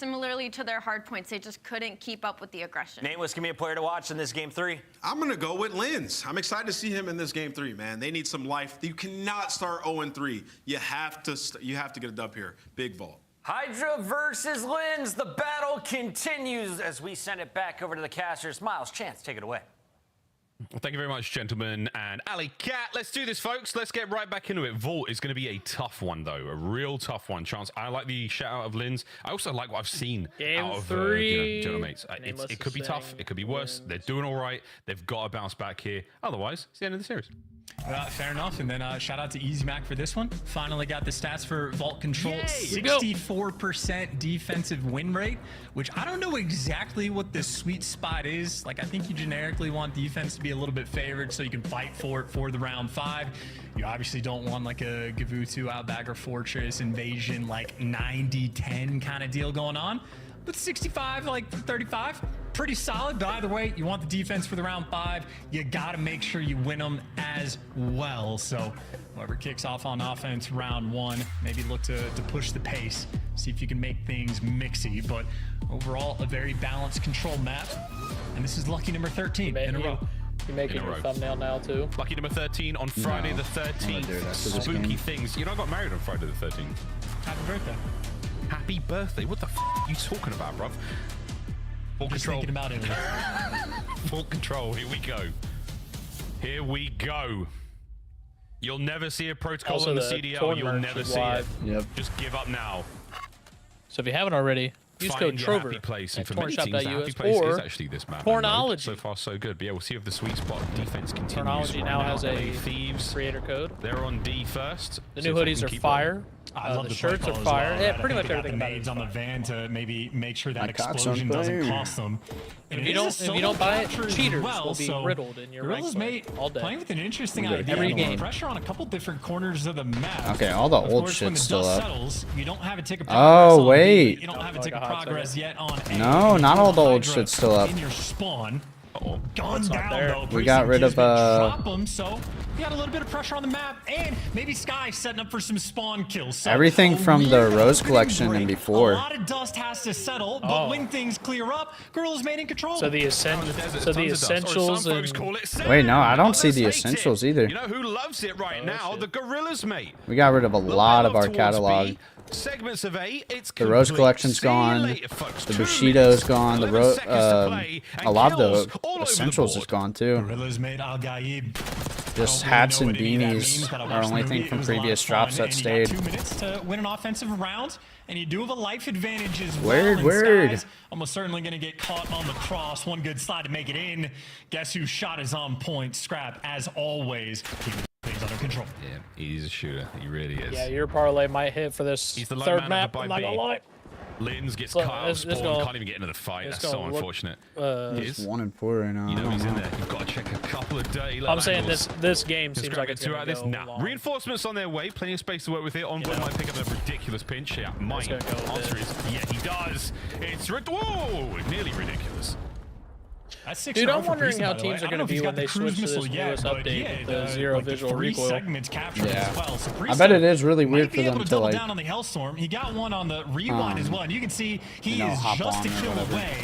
Similarly to their hard points, they just couldn't keep up with the aggression. Nameless, give me a player to watch in this game 3. I'm going to go with Lens. I'm excited to see him in this game 3, man. They need some life. You cannot start 0-3. You have to get a dub here. Big vault. Hydra versus Lens. The battle continues as we send it back over to the casters. Miles, Chance, take it away. Well, thank you very much, gentlemen. And Ali Cat, let's do this, folks. Let's get right back into it. Vault is going to be a tough one, though. A real tough one. Chance, I like the shout out of Lins. I also like what I've seen out of General Mates. It could be tough. It could be worse. They're doing all right. They've got to bounce back here. Otherwise, it's the end of the series. Fair enough. And then shout out to Easy Mac for this one. Finally got the stats for Vault Control. Yay! 64% defensive win rate, which I don't know exactly what the sweet spot is. Like, I think you generically want defense to be a little bit favored so you can fight for it for the round 5. You obviously don't want like a Gavutu, Outbagger, Fortress, Invasion, like 90-10 kind of deal going on. But 65, like 35, pretty solid. But either way, you want the defense for the round 5. You got to make sure you win them as well. So whoever kicks off on offense round 1, maybe look to push the pace, see if you can make things mixy. But overall, a very balanced control map. And this is lucky number 13 in a row. You're making your thumbnail now, too. Lucky number 13 on Friday the 13th. Spooky things. You know, I got married on Friday the 13th. Happy birthday. Happy birthday. What the f are you talking about, bruv? Full control. Thinking about it. Full control. Here we go. Here we go. You'll never see a protocol Also, on the the CDL. You'll never see it. Yep. Just give up now. So if you haven't already, use code Trover happy place. And at for many teams, the happy tornshop.us place is or actually this map. Pornology. So far, so good. But yeah, we'll see if the sweet spot defense continues. Pornology now has a Thieves. creator code. They're on D first. The new hoodies are fire. I love the shirts are protocol as fire. well, Yeah, right? pretty I much think they everything got about the it nades is on the fire. van to maybe make sure that My cock's explosion on doesn't fire. cost them. And If it you is a don't solo buy it, capture as cheaters well, will be so riddled in your Gorilla's rank mate all day. playing with an interesting We got idea. every Putting game. Pressure on a couple different corners of the map. Okay, all the Of old course, when shit's the still dust up. settles, you don't have a tick of Oh, progress on wait. B, you don't have a Like tick a of hot progress second. yet on A. No, not all the old Hydra shit's still up. in your spawn. Uh-oh. Gone it's not down there. though. We got rid of, Drop them, so you got a little bit of pressure on the map, and maybe Sky setting up for some spawn kills. So Everything a from the weird Rose opening collection and break. before. A lot of dust has to settle, but Oh. when things clear up, Gorilla's made in control. So the essentials and Wait, no, I don't see Others the hate essentials it. either. You know who loves it right now? shit. The Gorillas, mate. We got rid of a lot of our towards catalog. B, segments of A, it's The Rose complete. collection's See you gone. later, folks. The 2 Bushido's minutes, gone. The 11 seconds to play, and a lot of kills the all over the essentials is board. gone too. Gorilla's made Al Gaib. Just Don't really hats know and what any of that beanies means, but I are watched the only movie. thing It from was a lot previous of drops fun, that and stayed. You got 2 minutes to win an offensive round, and you do have a life advantage as well. Word, and word. Sky's almost certainly going to get caught on the cross. One good slide to make it in. Guess whose shot is on point? Scrap, as always, keeping things under control. Yeah, he's a shooter. He really is. yeah, your parlay might hit for this He's the low third man map. of I'm the not gonna B. lie. Lins gets So, cut out of it's spawn, gonna- can't even get into the fight. it's That's so gonna look- unfortunate. He's 1-4 right now. You I know don't he's in know. there. You've got to check a couple of dirty little I'm saying angles. this game Just seems grab like it's two gonna out of this. go Nah. long. Reinforcements on their way. Plenty of space to work with it. Envoy might pick up a ridiculous pinch. Yeah, might. gonna go with Answer is yeah, he does. It's whoa, nearly ridiculous. That's Dude, I'm wondering how teams are going to be when they switch to this newest update with the zero visual recoil. Segments captured Yeah. as well. So I bet it is really weird might for be able them to to double like. down on the Hellstorm. He got one on the rewind as well, and you can see he you know, is hop just on a or kill whatever. away.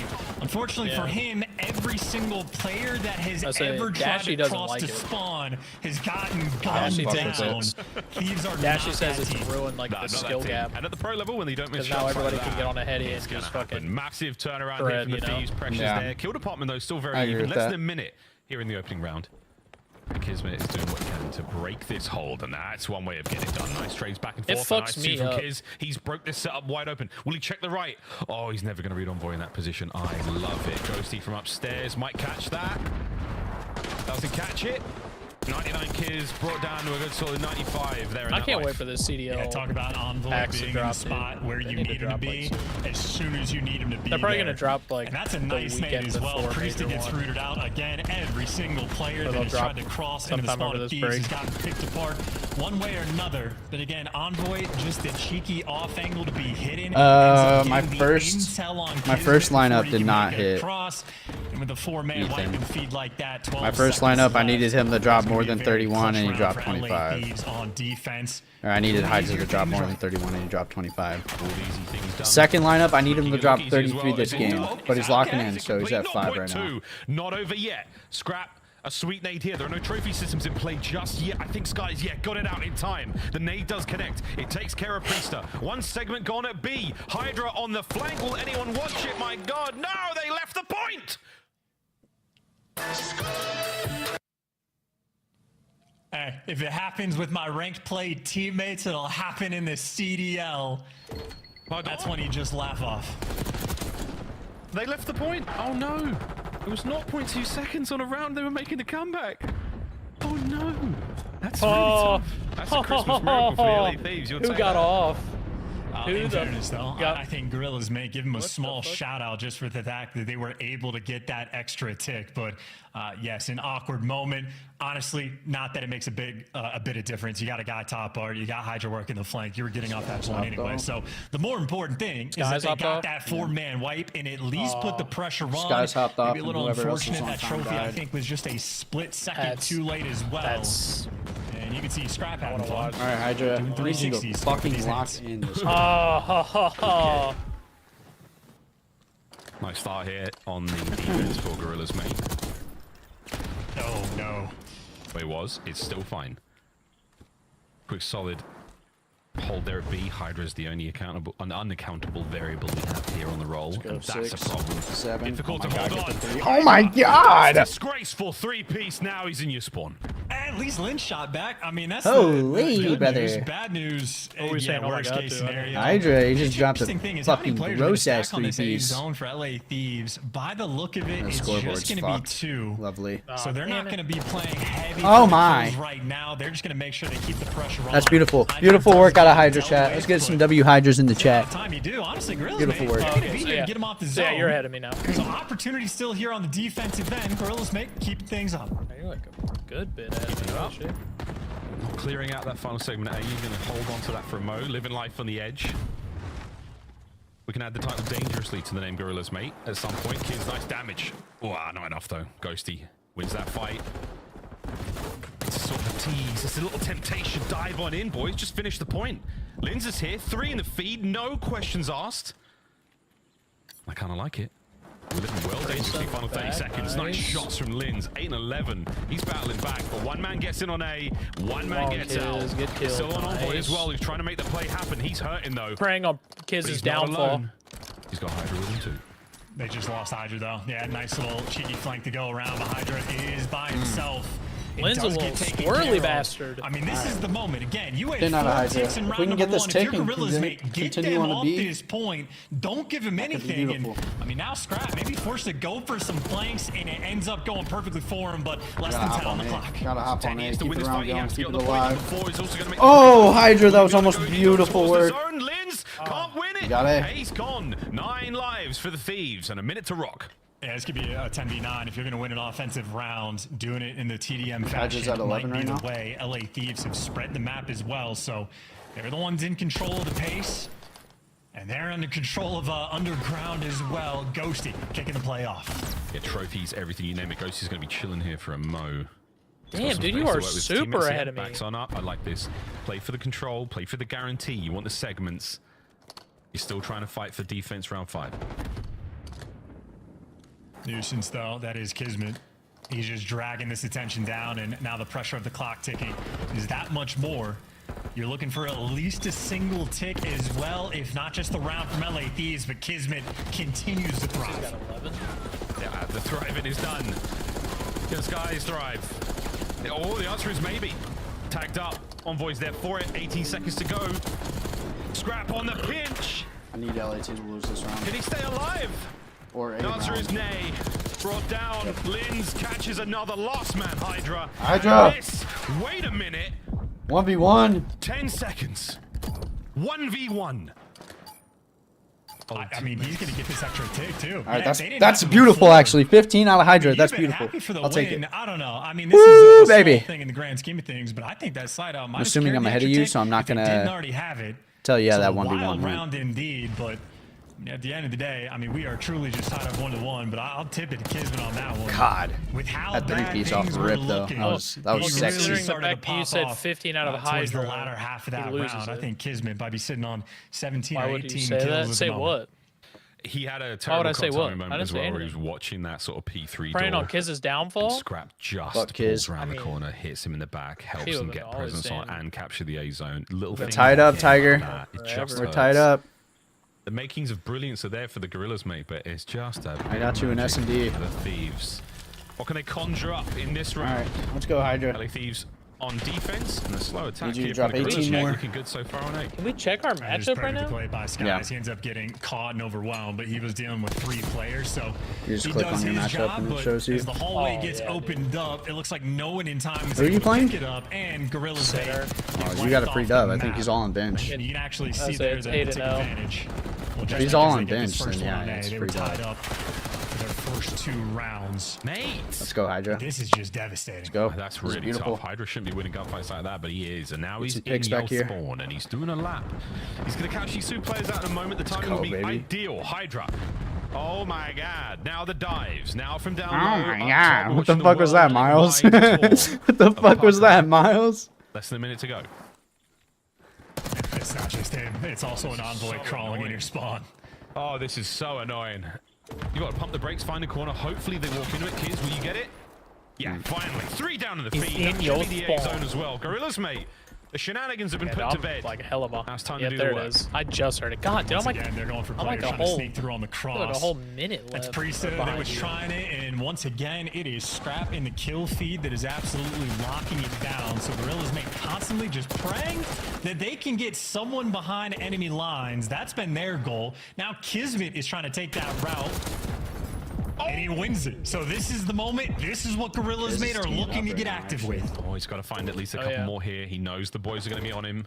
Unfortunately for Yeah. him, every single player that has I say, ever tried Dashy to doesn't cross like to it. spawn has gotten Dashy gunned thinks down. it's- Thieves are Dashy not says that it's team. ruined like Nah, the not that skill team. gap. And at the pro level, when they don't miss Because now shots like everybody can that, get on a heady it's and gonna just happen. fucking Massive turnaround here bread, from the you know? Thieves. Pressures Yeah. there. Kill department though still I very agree even. with Less that. than a minute here in the opening round. Kismet is doing what he can to break this hold, and that's one way of getting it done. Nice trades back and It forth. fucks Nice me two from up. Kiz. He's broke this setup wide open. Will he check the right? Oh, he's never going to read Envoy in that position. I love it. Ghosty from upstairs might catch that. Doesn't catch it. 99 Kiz brought down to a good solid 95 there. I can't wait for this CDL. Yeah, talk about Envoy packs to being in the drop, spot dude. where They you need to need him to drop, be like, as soon as you need him to be. They're probably there. gonna drop, like, and that's a the nice nade weekend as well. before Priesty Major gets one. rooted out again. Every single player Or that they'll has drop tried to cross into the sometime spawn over of this Thieves break. has gotten picked apart one way or another. But again, Envoy just a cheeky off angle to be hidden. My Ends up getting the first- intel on my Kismet first before lineup he did can not make a hit. cross. And with a 4-man wipe and feed like that. 12 My first seconds lineup, I left. needed him to drop It's more gonna be than a very 31, clutch and he round dropped for LA 25. Thieves on defense. Or I needed Hydra Easier to drop things more are- than 31, and he dropped 25. All the easy things done. Second lineup, I need him to Looking drop easy as 33 well. this Is it game, Dawg? but Is he's that locking okay? in, Is it so he's at complete? 5 right now. 0.2. Not over yet. Scrap. A sweet nade here. There are no trophy systems in play just yet. I think Sky's, got it out in time. The nade does connect. It takes care of Priester. One segment gone at B. Hydra on the flank. Will anyone watch it? My God, no! They left the point! Hey, if it happens with my ranked play teammates, it'll happen in the CDL. That's when you just laugh off. They left the point. Oh no. It was 0.2 seconds on a round. They were making a comeback. Oh no. That's really tough. That's a Christmas miracle for the LA Thieves. You'll Who take got that. off? In fairness, though, got- I think Gorillas may give them a small shout out just for the fact that they were able to get that extra tick. But yes, an awkward moment. Honestly, not that it makes a bit of difference. You got a guy top bar, you got Hydra working the flank. You were getting off that point anyway. So the more important thing is that Skies they hopped got off? that 4-man wipe and at least put the pressure on. Skies hopped off Maybe a and little whoever else was unfortunate on that time trophy, I died. think, was just a split second That's- too late as well. That's And you can see Scrap having fun. All right, Hydra, Doing I need you to 360s for fucking these lock nades. in this. Nice start here on the defense for Gorillas, mate. Oh, no. Wait, it's still fine. Quick solid hold there at B. Hydra is the only unaccountable variable we have here on the roll, and that's 6, a problem. 7. Difficult Oh to my hold God, on. get the 3. Oh my God! Disgraceful 3-piece. Now he's in your spawn. At least Lynn shot back. I mean, that's Holy the good brother. news. Bad news. Always saying, oh my worst God, case too. scenario. Hydra, he just The dropped a interesting thing is how many fucking players are gonna gross ass stack on this A 3-piece. zone for LA Thieves. By the look of it, The it's scoreboard's just going to be fucked. 2. Lovely. So they're not going to be playing heavy Oh for the my. kills right now. They're just going to make sure they keep the pressure on. That's beautiful. Hydra Beautiful does work out of get Hydra dealt chat. with, Let's get some but W Hydras in the the chat. time you do, honestly, Gorillas Beautiful may work. be to get them off the So zone. yeah, you're ahead of me now. So opportunity still here on the defensive end. Gorillas may keep things up. You're like a good bit ahead of me, actually. Not clearing out that final segment. Are you going to hold on to that for a mo? Living life on the edge. We can add the title dangerously to the name Gorillas, mate. At some point, Kids, nice damage. Oh, not enough though. Ghosty wins that fight. It's a sort of a tease. It's a little temptation. Dive on in, boys. Just finish the point. Linz is here. 3 in the feed. No questions asked. I kind of like it. We're living well dangerously. Final 30 seconds. Nice shots from Linz. 8 and 11. He's battling back, but one man gets in on A. One man Come on, gets Kiz, out. get killed. Still on Envoy Nice. as well, who's trying to make the play happen. He's hurting though. Preying on But Kiz's he's not downfall. alone. He's got Hydra with him too. They just lost Hydra though. Yeah, nice little cheeky flank to go around, but Hydra is by himself. It Lynn's a does little get taken squirrely care of. bastard. I mean, this is the moment. Again, you had They're not a 4 Hydra. ticks in If round we can number get this 1. If your tick and Gorillas, mate, get continue them on the off B, this point. Don't give them could be anything. And beautiful. I mean, now Scrap maybe forced to go for some flanks, and it ends up going perfectly for him. But less than 10 on the clock. Gotta hop on Needs A. to Keep win it this around fight. He going. has to Keep get it on the point alive. before he's also gonna make Oh, the Hydra, that was Gotta almost go. He goes beautiful towards the work. zone. Linz can't win it. got it. He's gone. 9 lives for the Thieves and a minute to rock. Yeah, this could be a 10v9 if you're going to win an offensive round. Doing it in the TDM Hydra's fashion at 11 might be right the now. way. LA Thieves have spread the map as well, so they're the ones in control of the pace. And they're under control of Underground as well. Ghosty kicking the play off. Yeah, trophies, everything you name it. Ghosty's going to be chilling here for a mo. Damn, dude, you are super ahead of me. Backs on up. I like this. Play for the control. Play for the guarantee. You want the segments. You're still trying to fight for defense round 5. Nuisance, though, that is Kismet. He's just dragging this attention down, and now the pressure of the clock ticking is that much more. You're looking for at least a single tick as well, if not just the round from LA Thieves, but Kismet continues to thrive. Yeah, the thriving is done. Can Skies thrive? Oh, the answer is maybe. Tagged up. Envoy's there for it. 18 seconds to go. Scrap on the pinch. I need LA to lose this round. Can he stay alive? Or The answer is round. nay. Brought down. Linz catches another loss, man. Hydra. Hydra. Miss. Wait a minute. 1v1. 10 seconds. 1v1. I mean, he's going to get this extra tick, too. All right, Yeah, they didn't that's have him beautiful, before. actually. 15 out of Hydra. That's You've been beautiful. happy for the I'll take win. it. I don't know. I mean, this Woo, is a baby. small thing in the grand scheme of things, but I think that side out might have assuming carried I'm the ahead of extra you, tick so I'm not if they gonna didn't already have it. Tell you, yeah, So that a 1v1 wild win. round indeed, but At the end of the day, I mean, we are truly just tied up 1-1, but I'll tip it to Kismet on that one. God. With how That bad three-piece off things the were rip, though. looking, That was he sexy. really Considering the started to fact that you pop said off, 15 out of towards Hydra, the latter half of he that loses round. I it. think Kismet might be sitting on 17 Why or would 18 you say kills that? at the Say moment. what? He had a Why would terrible I say Kohtani what? I moment didn't as say well, where he anything. was watching that sort of P3 Preying on door. Kiz's downfall? Scrap just Fuck Kiz. pulls around I the mean, corner, hits him in the back, helps Feel him it get always presence on saying- and capture the A zone. Little things tied like up, Tiger. that, it just We're hurts. tied up. The makings of brilliance are there for the Gorillas, mate, but it's just a I got you in magic S&D. for the Thieves. What can they conjure up in this round? All right, let's go, Hydra. LA Thieves on defense and a slow attack. Need you to here drop from the Gorillas. 18 more. Looking good so far on A. Can we check our That is matchup right perfect now? play by Skies. Yeah. He ends up getting caught and overwhelmed, but he was dealing with 3 players, so You just he click does on your his matchup job, and it but shows you. as the hallway Oh, gets yeah, dude. opened up, it looks like no one in time is Who are you able to playing? pick it up, and Gorillas Center. Oh, you got a free dub. I think he's all on bench. And you can actually see say there it's that they 8-0. took advantage. Well, just he's all because on they get this bench, first then yeah, one on A, it's they were free dub. tied up for their first 2 rounds. Mate! Let's go, Hydra. This is just devastating. Go. That's This is really beautiful. tough. Hydra shouldn't be winning gunfights like that, but he is. And now he's some in picks Yell back here. spawn, and he's doing a lap. He's going to catch these 2 players out in a moment. The timing go, will be baby. ideal. Hydra. Oh my god. Now the dives. Now from down Oh low. my up god. top, What the watching fuck was that, world Miles? wide What tour the of fuck was Pucker. that, Miles? Less than a minute to go. It's not just him. It's also an envoy so crawling in annoying. your spawn. Oh, this is so annoying. You got to pump the brakes, find a corner. Hopefully they walk into it. Kids, will you get it? Yeah, finally. 3 down in the He's feed. in That your should be the A spawn. zone as well. Gorillas, mate. The shenanigans have been Yeah, put I'm to bed. like a hell of a. Now it's time Yeah, to do there the it work. is. I just heard it. God, dude, I'm like, Again, they're going for I'm like players a trying to whole- sneak through on the cross. like a whole minute left. It's Priesthood that behind was you. trying it, and once again, it is Scrap in the kill feed that is absolutely locking it down. So Gorillas mate constantly just praying that they can get someone behind enemy lines. That's been their goal. Now Kismet is trying to take that route. And he wins it. So this is the moment. This is what Gorillas mate are teeing looking up to right get now, active actually. with. Oh, he's got to find at least a couple yeah. more here. He knows the boys are going to be on him.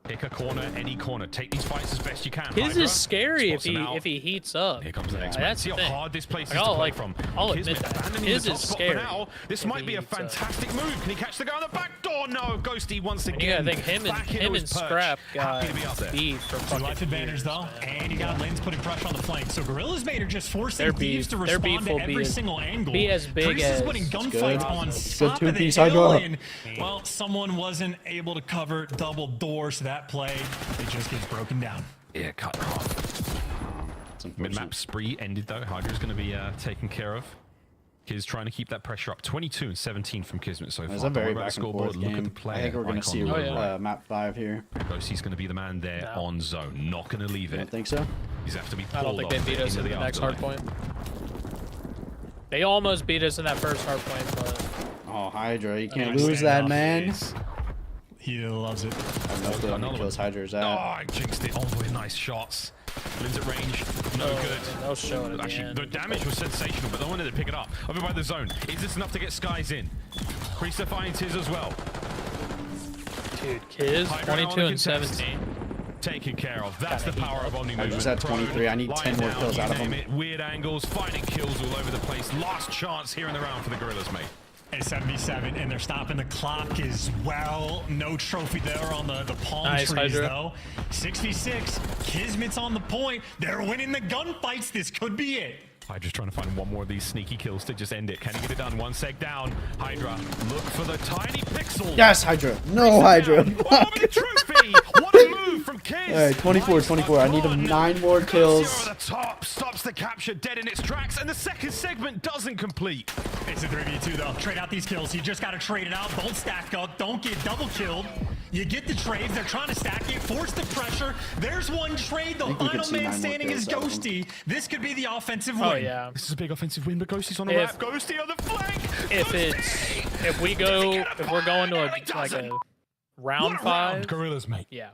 Pick a corner, any corner. Take these fights as best you can. His Hydra is scary spots him out. if he heats up. Here comes the next Like, man. that's See the how thing. hard this place is Like, to I'll, play like, from. I'll Kismet admit that. abandoning His the top is spot scary for now. This if might he be a heats up. fantastic move. Can he catch the guy on the back door? No, Ghosty once again. You gotta think him back into and his perch. Scrap got Happy to be up there. beat for Two fucking life advantage years, though, man. and you got Lynn's putting pressure on the flank. So Gorillas mate are just forcing Their Thieves beef- to their respond beef to will every be as- single angle. be as big Priest is as- winning That's gunfights good. on That's top good of the two-piece, hill, Hydra. and well, someone wasn't able to cover double doors to that play. It just gets broken down. Yeah, cut in half. Mid-map spree ended though. Hydra's going to be taken care of. Kiz trying to keep that pressure up. 22 and 17 from Kismet so far. It's a very Don't worry about back and scoreboard. forth Look at game. the player. I think we're going to see icon. map 5 here. Ghosty's going to be the man there No. on zone. Not going to leave You it. don't think so? He's have to be I don't pulled think they off beat us into in the next hard afterlife. point. They almost beat us in that first hard point, but Oh, Hydra, you can't Yeah, lose stand that, off man. Yes. He loves it. I have no clue how many kills Hydra's at. Oh, I jinxed it. Oh, boy, nice shots. Lynn's at range. No good. they'll show it at the Actually, end. the damage was sensational, but no one did pick it up. Over by the zone. Is this enough to get Skies in? Priester finds his as well. Dude, Kiz, Hydra on 22 the and contest. 17. Taken care of. That's the Gotta power heat of Omni I movement. just had 23. I need Prone, 10 more lying kills down, out of you him. name it. Weird angles, finding kills all over the place. Last chance here in the round for the Gorillas, mate. A 77, and they're stopping the clock as well. No trophy there on the palm Nice, trees, Hydra. though. 6v6. Kismet's on the point. They're winning the gunfights. This could be it. Hydra's trying to find one more of these sneaky kills to just end it. Can he get it done? 1 sec down. Hydra, look for the tiny pixel. Yes, Hydra. No, Hydra. Down. Over the trophy. What a move from Kiz. All right, 24, Nice 24. I need run. 9 more Goes kills. over the top, stops the capture dead in its tracks, and the second segment doesn't complete. It's a 3v2, though. Trade out these kills. You just got to trade it out. Don't stack up. Don't get double killed. You get the trades. They're trying to stack it. Force the pressure. There's one trade. The think we could final see man 9 more standing is kills out of them. Ghosty. This could be the offensive win. Oh, yeah. This is a big offensive win, but Ghosty's on a If- wrap. Ghosty on the flank. If Ghosty! if we go, if we're going to like a round 5, Gorillas, mate. yeah.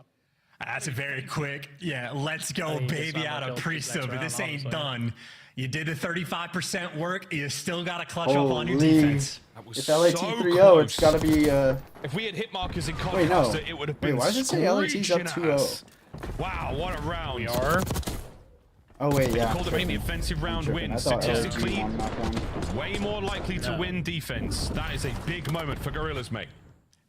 That's a very quick. Yeah, let's go, think it's baby, not out much of else Priesthood. next But this round, ain't honestly. done. You did the 35% work. You still got to clutch up on your Holy. defense. That was If LAT so 3-0, it's close. got to be. If we had hit markers in Wait, no. Conquester, it would have been Wait, why does it say LAT's up screeching 2-0? us. Wow, what a round. We are. Oh, wait, They yeah. called it a defensive round Tripping. win. I thought LAT Statistically, won map 1. way more likely to No. win defense. That is a big moment for Gorillas, mate.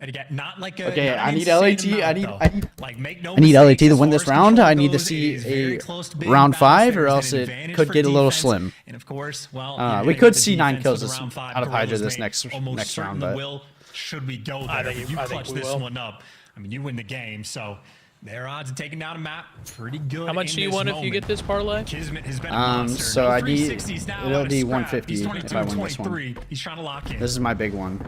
And again, not like a. Okay, not I an need insane LAT. amount, I need like, make no I need mistakes, LAT to as win far this as round. control I need to goes, see it is very a close to being round balanced. 5, or There is else an it advantage could for get a little defense. slim. And of course, well, We you're gonna could get the see 9 defense kills for the this round 5. out of Hydra Gorillas this may next almost round, certain but will, should we go there? I think If you I think clutch we this will. one up, I mean, you win the game. So their odds of taking down a map pretty good. How much in do you this want if you moment. get this parlay? Kismet has been a monster. So No I need 360s now it'll out of be scrap. 150 He's if 22 I win this one. 23. He's trying to lock in. This is my big one.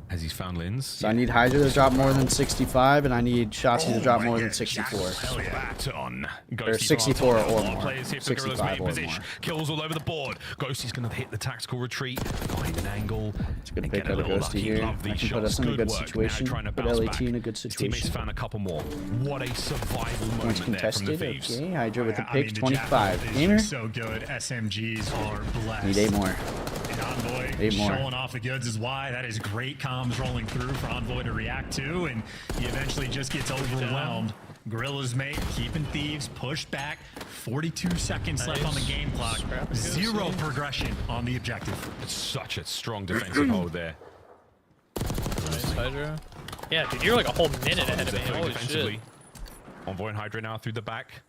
As he's found Lins. So I need Hydra to drop more than 65, and I need Shotzi to drop more than 64. Hell yeah. On. Or 64 or more. Players here for 65 Gorillas or position. more. Kills all over the board. Ghosty's going to hit the tactical retreat, find an angle. It's a good and pick get a out of little Ghosty lucky. here. Love these I can put shots. us in a good work. Now situation. trying to Put bounce LAT back. in a good His teammates situation. found a couple more. What a survival Points moment there from the contested. Thieves. Okay, Hydra with the I mean, pick, the 25. Jackal is Gamer, just so good. SMGs are blessed. need 8 more. And Envoy 8 more. showing off the goods is why. That is great comms rolling through for Envoy to react to, and he eventually just gets overwhelmed. Gorillas mate, keeping Thieves pushed back. 42 seconds left on the game clock. Scrap and 0 Ghosty. progression on the objective. It's such a strong defensive hold there. Nice, Hydra. Yeah, dude, you're like a whole minute ahead of me. Very Holy defensively. shit. Envoy and Hydra now through the back.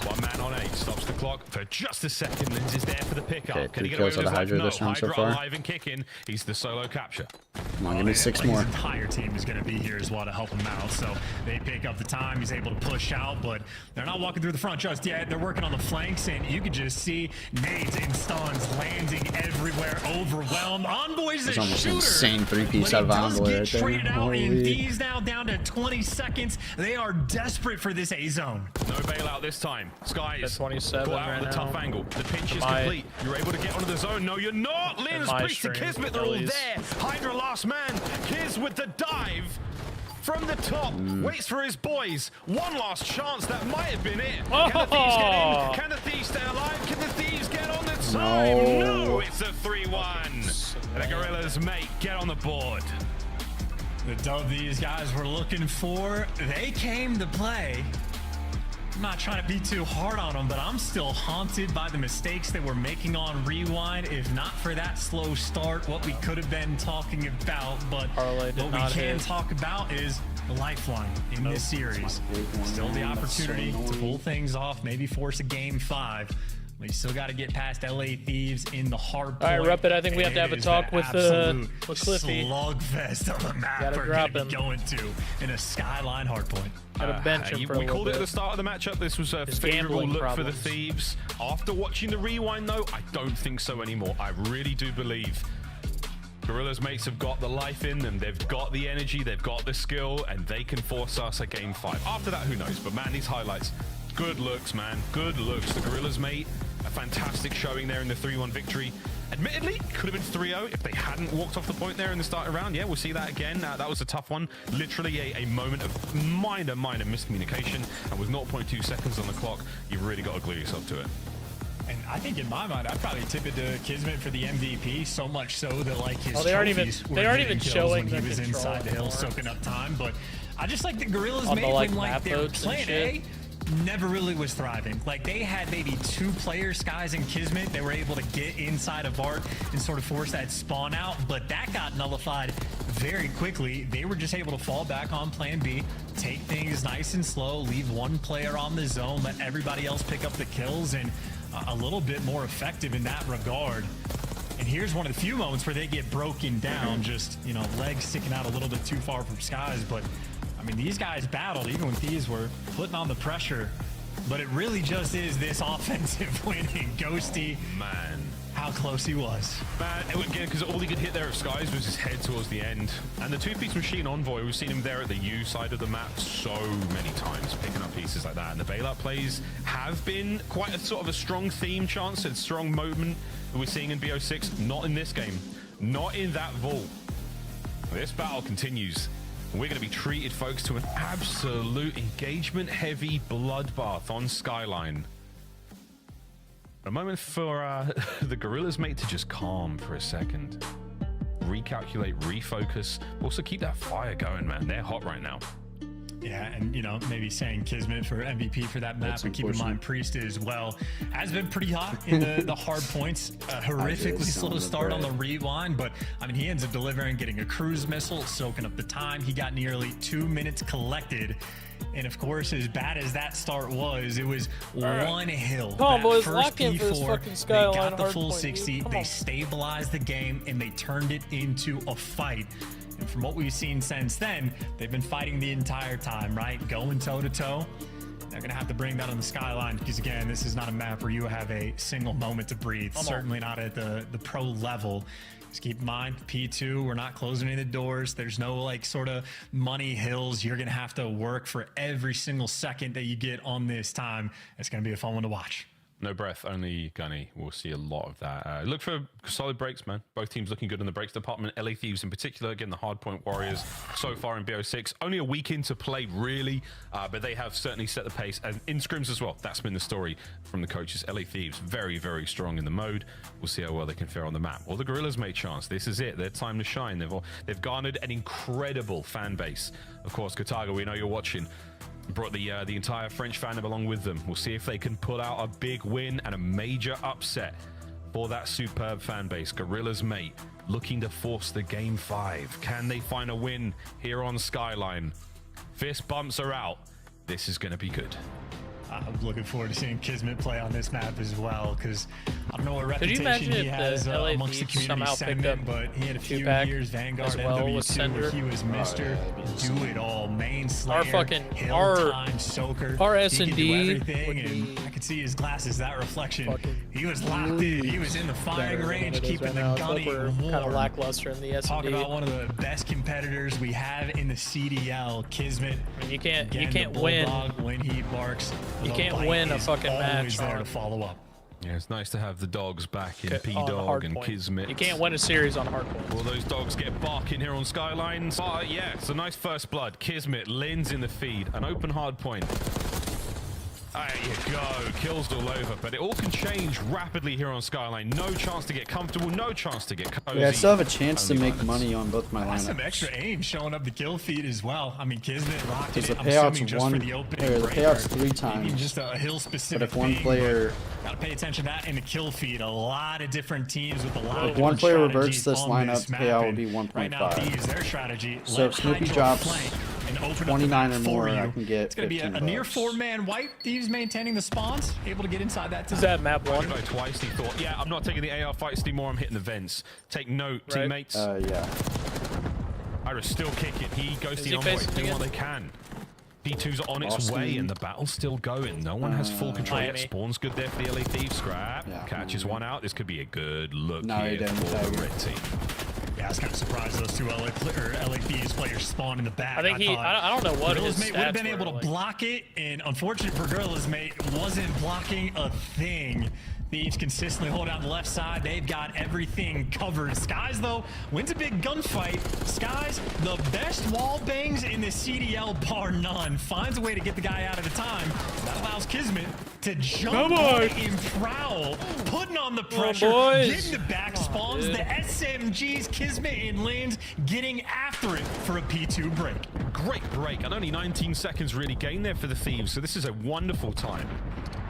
One man on 8, stops the clock for just a second. Lins is there for the pickup. Okay, Can he 3 get away kills with out of his life? Hydra No, this round so Hydra far. alive and kicking. He's the solo capture. Come on, give me 6 more. His entire team is going to be here as well to help him out. So they pick up the time. He's able to push out, but they're not walking through the front just yet. They're working on the flanks, and you can just see nades and stuns landing everywhere. Overwhelmed. Envoy's a That's almost shooter. insane 3-piece But out of he does Envoy get right there. traded out, and Holy. Thieves now down to 20 seconds. They are desperate for this A zone. No bailout this time. Skies. At 27 Caught out right on the tough now. angle. The pinch is My- complete. You're able to get onto the zone. No, you're not. Lins, my Priest, and stream, Kismet, they're all Ellies. there. Hydra last man. Kiz with the dive. From the top, waits for his boys. One last chance, that might have been it. Can the Thieves get in? Can the Thieves stay alive? Can the Thieves get on the time? No, it's a 3-1. The Gorillas, mate, get on the board. The dub these guys were looking for, they came to play. I'm not trying to be too hard on them, but I'm still haunted by the mistakes they were making on Rewind. If not for that slow start, what we could have been talking about, but Parlay did what we not can hit. talk about is the lifeline in this series. Still the opportunity to pull things off, maybe force a game 5. We still got to get past LA Thieves in the hard point. All right, Ruppet, I think we have to have a It is talk the with absolute Cliffy. slugfest of the map Gotta we're drop going to be him. going to in a Skyline hard point. Gotta bench him for a we little called it at bit. the start of the matchup. This was a His favorable gambling look for problems. the Thieves. After watching the rewind, though, I don't think so anymore. I really do believe Gorillas mates have got the life in them. They've got the energy, they've got the skill, and they can force us a game 5. After that, who knows? But man, these highlights, good looks, man. Good looks. The Gorillas mate, a fantastic showing there in the 3-1 victory. Admittedly, it could have been 3-0 if they hadn't walked off the point there in the starting round. Yeah, we'll see that again. That was a tough one. Literally a moment of minor miscommunication. And with 0.2 seconds on the clock, you've really got to glue yourself to it. And I think in my mind, I'd probably tip it to Kismet for the MVP, so much so that like his they aren't trophies even- were they aren't getting even kills showing when he the was control inside the hill anymore. soaking up time. But I just like the Gorillas On the, made like, when like map their votes and plan shit. A never really was thriving. Like they had maybe 2 players, Skies and Kismet, they were able to get inside of Art and sort of force that spawn out, but that got nullified very quickly. They were just able to fall back on plan B, take things nice and slow, leave one player on the zone, let everybody else pick up the kills, and a little bit more effective in that regard. And here's one of the few moments where they get broken down, just, you know, legs sticking out a little bit too far from Skies. But I mean, these guys battled even when these were putting on the pressure. But it really just is this offensive winning. Ghosty, Man. how close he was. Man, again, because all he could hit there of Skies was his head towards the end. And the 2-piece machine Envoy, we've seen him there at the U side of the map so many times, picking up pieces like that. And the bailout plays have been quite a sort of a strong theme chance and strong moment that we're seeing in BO6. Not in this game. Not in that vault. This battle continues. We're going to be treated, folks, to an absolute engagement-heavy bloodbath on Skyline. A moment for the Gorillas mate to just calm for a second. Recalculate, refocus. Also keep that fire going, man. They're hot right now. Yeah, and you know, maybe saying Kismet for MVP for that map, and keep in mind Priest as well has been pretty hot in the hard points. Horrifically slow start on the rewind, but I mean, he ends up delivering, getting a cruise missile, soaking up the time. He got nearly 2 minutes collected. And of course, as bad as that start was, it was one hill. Come on, that boys, first lock in for this P4, fucking they Skyline got the hard full point, 60, dude. they stabilized the game, and they turned it into a fight. And from what we've seen since then, they've been fighting the entire time, right? Going toe-to-toe. They're going to have to bring that on the Skyline because, again, this is not a map where you have a single moment to breathe. Certainly not at the pro level. Just keep in mind, P2, we're not closing any of the doors. There's no, like, sort of money hills. You're going to have to work for every single second that you get on this time. It's going to be a fun one to watch. No breath, only Gunny. We'll see a lot of that. Look for solid breaks, man. Both teams looking good in the breaks department. LA Thieves in particular, again, the hardpoint warriors so far in BO6. Only a week into play, really, but they have certainly set the pace. And in scrims as well, that's been the story from the coaches. LA Thieves, very, very strong in the mode. We'll see how well they can fare on the map. Well, the Gorillas made chance. This is it. Their time to shine. They've garnered an incredible fan base. Of course, Kataga, we know you're watching. Brought the entire French fandom along with them. We'll see if they can pull out a big win and a major upset for that superb fan base. Gorillas mate looking to force the game 5. Can they find a win here on Skyline? Fist bumps are out. This is going to be good. I'm looking forward to seeing Kismet play on this map as well, because I don't know what Could you reputation imagine he if has the LA amongst the Thieves community somehow picked up segment, but he had a few two-pack years Vanguard as well with MW2 where Sender? he was Mr. Do It All, main slayer, Our time soaker. our He could do S&D everything, would and be I could see his glasses, that reflection. fucking He was locked in. He was in the firing range, keeping the gunny kind of warm. lackluster in the S&D. Talk about one of the best competitors we have in the CDL, Kismet. I mean, you can't Again, the win. Bulldog, when he barks, You the can't bite win a is fucking always match there on- to follow up. Yeah, it's nice to have the dogs back in on P-Dog and hardpoint. Kismet. You can't win a series on hardpoint. Will those dogs get barking here on Skylines? Oh, yeah, it's a nice first blood. Kismet, Lin's in the feed, an open hard point. There you go, kills all over, but it all can change rapidly here on Skyline. No chance to get comfortable, no chance to get cozy. Yeah, I still have a chance to Only make violence. money on both my That's some lineups. extra aim showing up the kill feed as well. I mean, Kismet rocked Because it. the I'm payout's assuming just for one, the opening or the break, payout's or 3 maybe times. just a hill specific. But if one thing, player, gotta pay attention to that in the kill feed. A lot of different teams with a lot of if one different player reverts strategies this on lineup, this map, payout would and be Right now, 1.5. Thieves, their strategy. So let if Snoopy Hydro drops flank and open up the 29 map or for more, you. I can get It's gonna be a 15 near bucks. 4-man wipe. Thieves maintaining the spawns, able to get inside that time. Is that map one? Tried twice, he thought, yeah, I'm not taking the AR fights anymore, I'm hitting the vents. Take note, Right. teammates. Yeah. Ira's still kicking. He goes Is to he the envoy, facing doing what again? they can. P2's on its Austin. way, and the battle's still going. No one has full control yet. Miami. Spawn's good there for the LA Thieves. Scrap Yeah. catches one out. This could be a good look No, he here didn't. for the red team. Yeah, I was kind of surprised those two LA Thieves players spawned in the back. I think he. thought I don't know what Gorilla's his mate would have stats been able to were, like. block it, and unfortunate for Gorilla's mate, wasn't blocking a thing. Thieves consistently hold down the left side. They've got everything covered. Skies, though, wins a big gunfight. Skies, the best wall bangs in the CDL, bar none. Finds a way to get the guy out at a time. That allows Kismet to jump on and prowl, putting on the pressure, boys. getting the back spawns, dude. the SMGs, Kismet and Lins getting after it for a P2 break. Great break, and only 19 seconds really gained there for the Thieves, so this is a wonderful time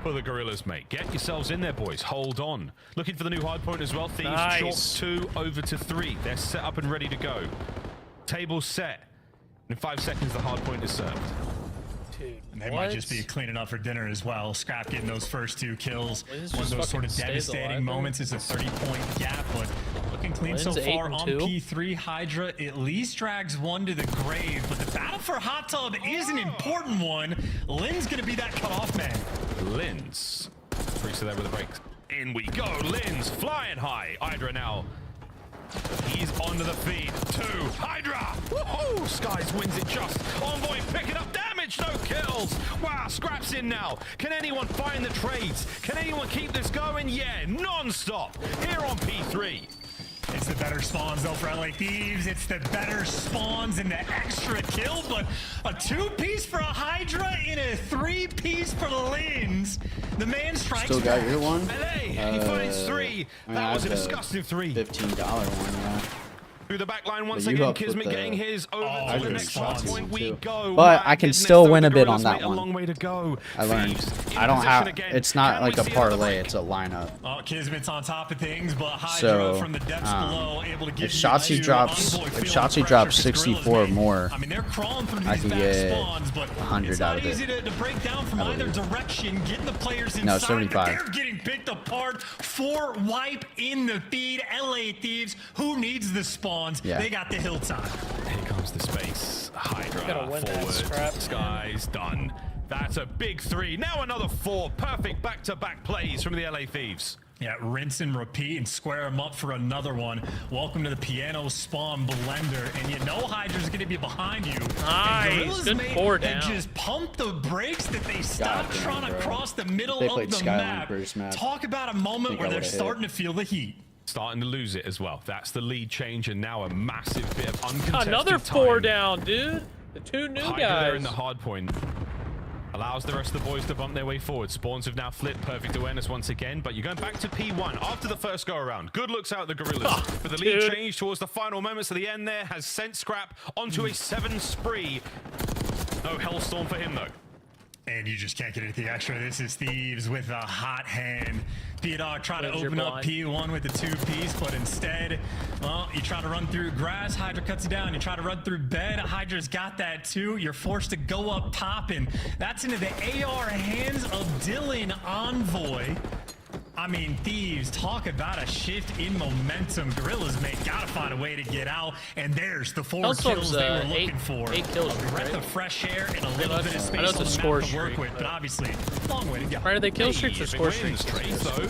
for the Gorillas, mate. Get yourselves in there, boys. Hold on. Looking for the new hard point as well. Thieves Nice. chalk 2 over to 3. They're set up and ready to go. Table set. In 5 seconds, the hard point is served. Dude, And they what? might just be cleaning up for dinner as well. Scrap getting those first 2 kills. Liz One of just those sort fucking of stays devastating alive, moments is a 30-point gap, but looking clean so Lin's far 8 on and 2. P3. Hydra at least drags one to the grave, but the battle for Hot Tub is an important one. Lin's going to be that cutoff man. Lins. Freaks there with a break. In we go. Lins flying high. Hydra now. He's onto the feed. 2. Hydra. Woohoo! Skies wins it just. Envoy picking up damage. No kills. Wow. Scraps in now. Can anyone find the trades? Can anyone keep this going? Yeah. Non-stop. Here on P3. It's the better spawns, though, for LA Thieves. It's the better spawns and the extra kill, but a 2-piece for a Hydra and a 3-piece for Lins. The man strikes Still got back. your one? LA. He finds 3. I mean, That I was a have the disgusting 3. $15 one, yeah. Through the back line once But you again, hooked with Kismet the getting his over to the Hydra next response point. We too. go. But My I can goodness, still though, win the a bit on Gorillas that made a one. long way to go. I learned. Thieves in I don't position have. again. It's not Can we like a see another parlay. break? It's a lineup. Oh, Kismet's on top of things, but Hydra So, from the depths below able to get if Shotzi drops, drops 64 or more, I mean, they're crawling through these I can back get spawns, but 100 it's out not of it. easy to break down from I either believe. direction, getting the players inside. No, but 75. They're getting picked apart. 4 wipe in the feed. LA Thieves, who needs the spawns? Yeah. They got the hilltop. Here comes the space. Hydra Gotta win that forward. scrap, man. Sky's done. That's a big 3. Now another 4. Perfect back-to-back plays from the LA Thieves. Yeah, rinse and repeat and square them up for another one. Welcome to the piano spawn blender, and you know Hydra's going to be behind you. Nice, good 4 down. Just pump the brakes that they stopped damn, trying to bro. cross the middle They of played the Skyline map. first map. Talk about a moment Think where I they're would've hit. starting to feel the heat. Starting to lose it as well. That's the lead change, and now a massive bit of uncontested Another 4 time. down, dude. The 2 new Hydra there in guys. the hard point. Allows the rest of the boys to bump their way forward. Spawns have now flipped. Perfect awareness once again, but you're going back to P1 after the first go around. Good looks out the Gorillas. But the lead dude. change towards the final moments of the end there has sent Scrap onto a 7 spree. No Hellstorm for him though. And you just can't get anything extra. This is Thieves with a hot hand. Dawg try to Wins your open up blind. P1 with the 2-piece, but instead, well, you try to run through grass, Hydra cuts you down. You try to run through bed, Hydra's got that too. You're forced to go up top, and that's into the AR hands of Dylan Envoy. I mean, Thieves, talk about a shift in momentum. Gorillas, mate, gotta find a way to get out, and there's the 4 Hellstorm's, kills they were 8 looking for. kills, A breath right? of fresh air and a little bit of I space know on it's a the map score to work streak, with, but obviously, long way to go. Right, are they kill streaks or If it score wins, streaks? Trace, though.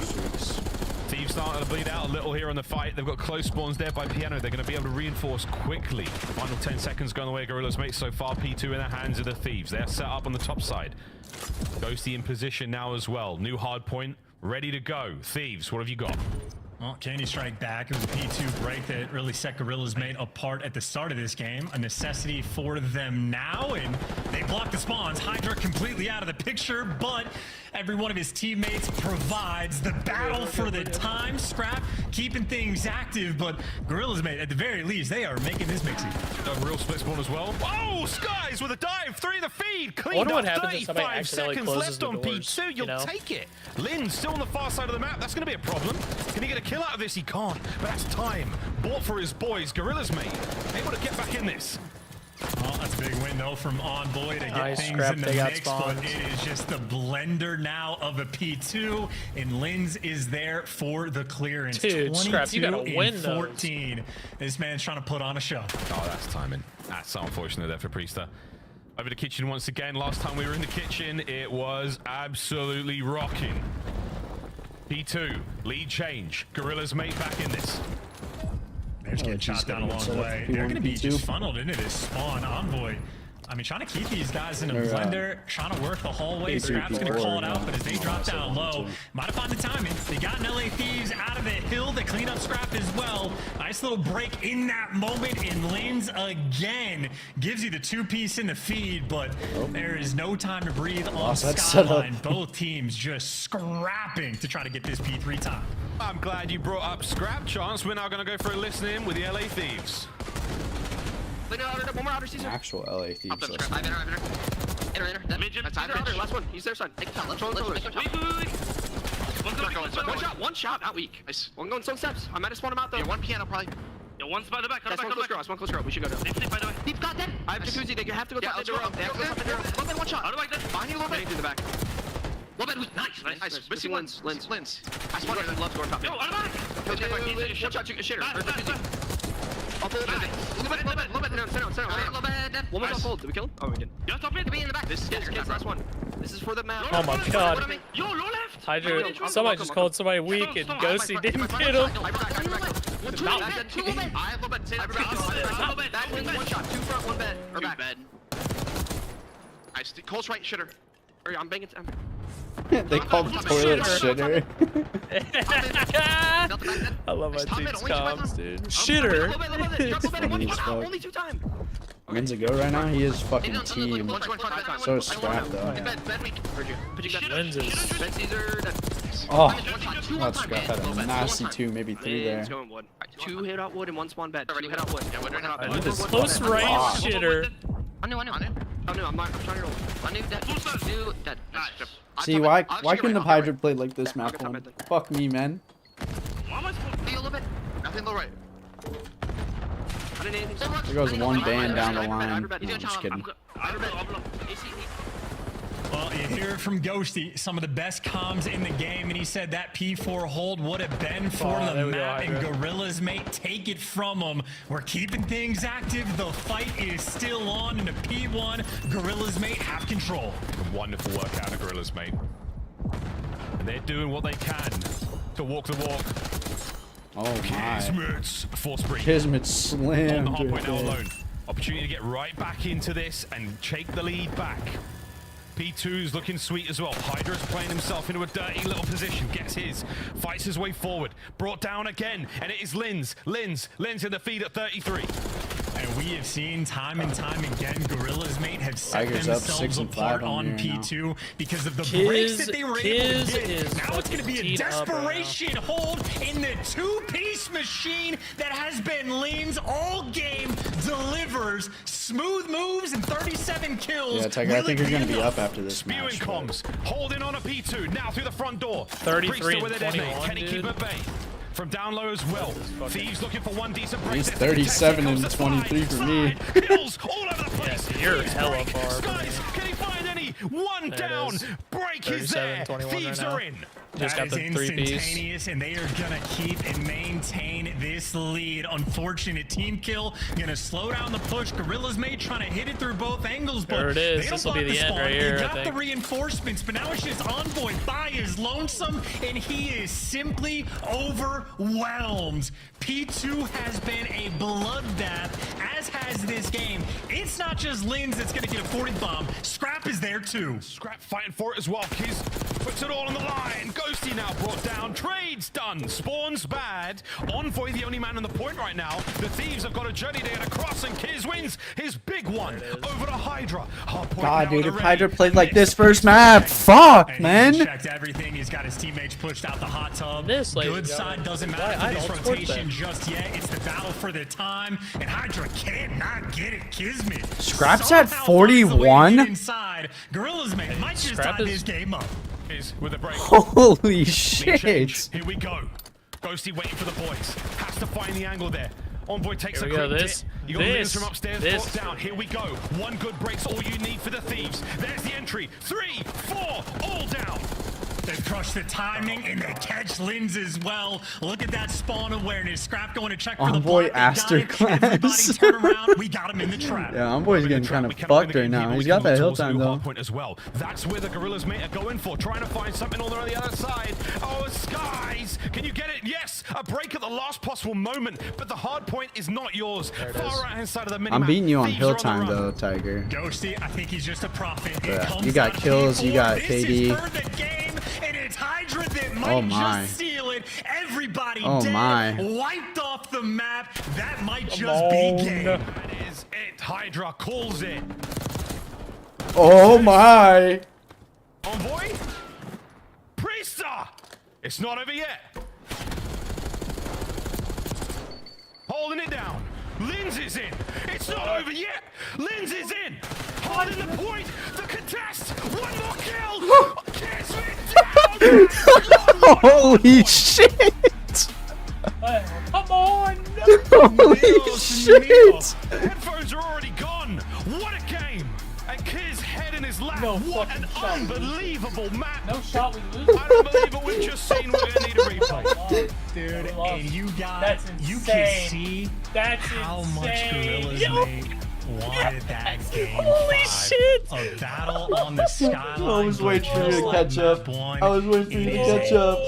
Thieves starting to bleed out a little here on the fight. They've got close spawns there by Piano. They're going to be able to reinforce quickly. Final 10 seconds going the way of Gorillas, mate. So far, P2 in the hands of the Thieves. They're set up on the top side. Ghosty in position now as well. New hard point, ready to go. Thieves, what have you got? Well, can you strike back? It was a P2 break that really set Gorillas mate apart at the start of this game. A necessity for them now, and they block the spawns. Hydra completely out of the picture, but every one of his teammates provides the battle for the time. Scrap keeping things active, but Gorillas mate, at the very least, they are making this mixy. A real split spawn as well. Oh, Skies with a dive, 3 the feed. Cleaned wonder what up, happens if somebody 35 accidentally seconds closes left the on doors, P2. You'll you know? take it. Lynn's still on the far side of the map. That's going to be a problem. Can he get a kill out of this? He can't. But that's time. Bought for his boys. Gorillas, mate. Able to get back in this. Well, that's a big win, though, from Envoy to get Nice things scrap, in the they got mix, but spawns. it is just the blender now of a P2, and Linz is there for the clearance. Dude, Scrap, you gotta 22 win and those. 14. This man's trying to put on a show. Oh, that's timing. That's so unfortunate there for Priester. Over the kitchen once again. Last time we were in the kitchen, it was absolutely rocking. P2, lead change. Gorillas mate back in this. They're just getting geez, shot down a gotta get long set up way. for They're P1, going to be P2. just funneled into this spawn. Envoy, I mean, trying to keep these guys in a They're, blender, trying to work the hallway. P3, Scrap's going to P4, call it out, yeah. but as they Oh, drop that's down a low, 1-2. might have found the timing. They got an LA Thieves out of the hill. They clean up Scrap as well. Nice little break in that moment, and Linz again gives you the 2-piece in the feed, but there is no time to breathe on Lost that setup. Skyline. Both teams just scrapping to try to get this P3 time. I'm glad you brought up Scrap Chance. We're now going to go for a listen in with the LA Thieves. One more outer, Caesar. Actual LA Up Thieves. them, list. Scrap. Enter. That's outer. Last one. He's their son. Take the top. Wait. One shot. Not weak. Nice. One going stone steps. I might have spawned him out though. Yeah, one piano probably. Yeah, one's by the back. That's one close girl. That's one close girl. We should go down. They flip, by the way. Deep got them. I have jacuzzi. They have to go top. They have to go top in there. Little bit, one shot. How do I get that? Behind you a little bit. Through the back. Little bit. Nice. Missing Lens. I spawned him. Left door top. Yo, out of back! One shot. Shitter. Back. I'll hold it. Little bit. Center. One was off hold. Did we kill him? Oh, we did. Yeah, top mid. Be in the back. This is kids. Last one. This is for the map. Oh my god. Yo, low left! Hydra, somebody just called somebody weak and Ghosty didn't get him. That wins one shot. 2 front, 1 bed. Or back. Nice. Cole's right, shitter. I'm banging. They called the toilet shitter. I love my Top mid, team's only two comms, left. dude. Little Shitter. bit. Drop the bed. Funny as fuck. Only 2 times. Wins a go right now. He is fucking team. So is Scrap though. Bed weak. Heard you. Put you Lenses. Ben Caesar. Oh, Two That one-time Scrap bed. had Low a bed. nasty One-time. 2, maybe 3 there. It's going wood. Right, 2 hit out wood and 1 spawn bed. 2 hit out wood. Yeah, wood, hit out bed. This Wood, close bed. range Ah. shitter. I knew. Oh, no, I'm trying to roll. I knew that. Knew that. See, why couldn't have Hydra played like this map I'll one? get top mid Fuck me, man. Why am I supposed to be a little bit? Nothing low right. I didn't anything so much. There goes one band down the line. No, No, I'm just kidding. I'm low. Well, you hear it from Ghosty, some of the best comms in the game, and he said that P4 hold would have been for Oh, the there we go, map, and Hydra. Gorilla's mate take it from them. We're keeping things active. The fight is still on in a P1. Gorilla's mate have control. Wonderful work out of Gorillas, mate. And they're doing what they can to walk the walk. Oh my. Kismet's force break. Kismet On the slammed hard point it. now alone. Opportunity to get right back into this and take the lead back. P2's looking sweet as well. Hydra's playing himself into a dirty little position. Gets his. Fights his way forward. Brought down again. And it is Linz. Linz in the feed at 33. And we have seen time and time again, Gorilla's mate have set Tigers up themselves 6 and 5 apart on on here now. P2 because of the Kiz- breaks that they were able to Kiz get. is Now it's going to be a fucking teed up right now. desperation hold in the two-piece machine that has been Linz all game, delivers smooth moves and 37 kills. Yeah, Tiger, I think you're Really going to be good. up after this Spewing match. comms. Holding on a P2. Now through the front door. 33 Priester with and a detonate. 21, Can he keep dude. at bay? From down low as well. Thieves looking for one decent break. He's There's the contest. 37 Here comes and the 23 for me. slide. Kills all over the place. Yeah, you're Thieves hella break. far from Skies, me. can he find any? One There it down. is. Break is 37, there. 21 right Thieves now. are in. Just That got is the 3-piece. instantaneous, and they are gonna keep and maintain this lead. Unfortunate team kill, gonna slow down the push. Gorilla's mate trying to hit it through both angles, but There it is. they don't This'll be block the end spawn. right here, They I got the think. reinforcements, but now it's just Envoy by his lonesome, and he is simply overwhelmed. P2 has been a bloodbath, as has this game. It's not just Linz that's gonna get a 40 bomb. Scrap is there too. Scrap fighting for it as well. Kiz puts it all on the line. Ghosty now brought down. Trades done. Spawns bad. Envoy the only man on the point right now. The Thieves have got a journey to get across, and Kiz wins his big one over to Hydra. Hard point God, now dude, if already. Hydra played like this Missed. first map, fuck, And man. He checked everything. He's got his teammates pushed out the hot tub. This, ladies Good and side gentlemen, doesn't why matter I for this don't support rotation that. just yet. It's the battle for the time, and Hydra cannot get it. Kismet. Scrap's at somehow finds a way to 41? get Inside, Gorilla's man might just Scrap tie is- this game up. Is with a break. Holy Change. shit. Here we go. Ghosty waiting for the boys. Has to find the angle there. Envoy takes Here a we go, quick this, dip. You got Linz this, from upstairs this. brought down. Here we go. One good break's all you need for the Thieves. There's the entry. 3, 4, all down. They've crushed the timing, and they catch Linz as well. Look at that spawn awareness. Scrap going to check for the Envoy block. They got it. Masterclass. Everybody turn around. We got him in the trap. Yeah, Envoy's Over the getting trap. kind of We cannot win fucked the right game now. here, but He's we got can that look hill towards the time new though. hard point as well. That's where the Gorilla's mate are going for, trying to find something on the other side. Oh, Skies, can you get it? Yes, a break at the last possible moment, but the hard point is not yours. Far right hand side of the minimap. I'm beating you on Thieves hill are the time run. though, Tiger. Ghosty, I think he's just a prophet. It Yeah, comes you got down to kills, you P4. got This KD. is for the game, and it's Hydra that might Oh my. just steal it. Everybody Oh dead, my. wiped off the map. That might just on. be game. That is it. Hydra calls it. Oh my. Envoy? Priester! It's not over yet. Holding it down. Linz is in. It's not over yet. Linz is in. Holding the point. The contest. One more kill. Kismet down. Holy shit. Come on! Holy shit. Headphones are already gone. What a game. And Kiz head in his lap. No What an fucking shot. unbelievable map. No shot we lose. I don't believe it. We've just seen. We're going to need a replay. Dude, lost. and you got, That's you can insane. see That's how much insane. Gorilla's Yo. mate wanted that game. Holy 5. shit. A battle on the skyline. I was waiting for you to just like catch up. map one. I was waiting for you It to is catch a up.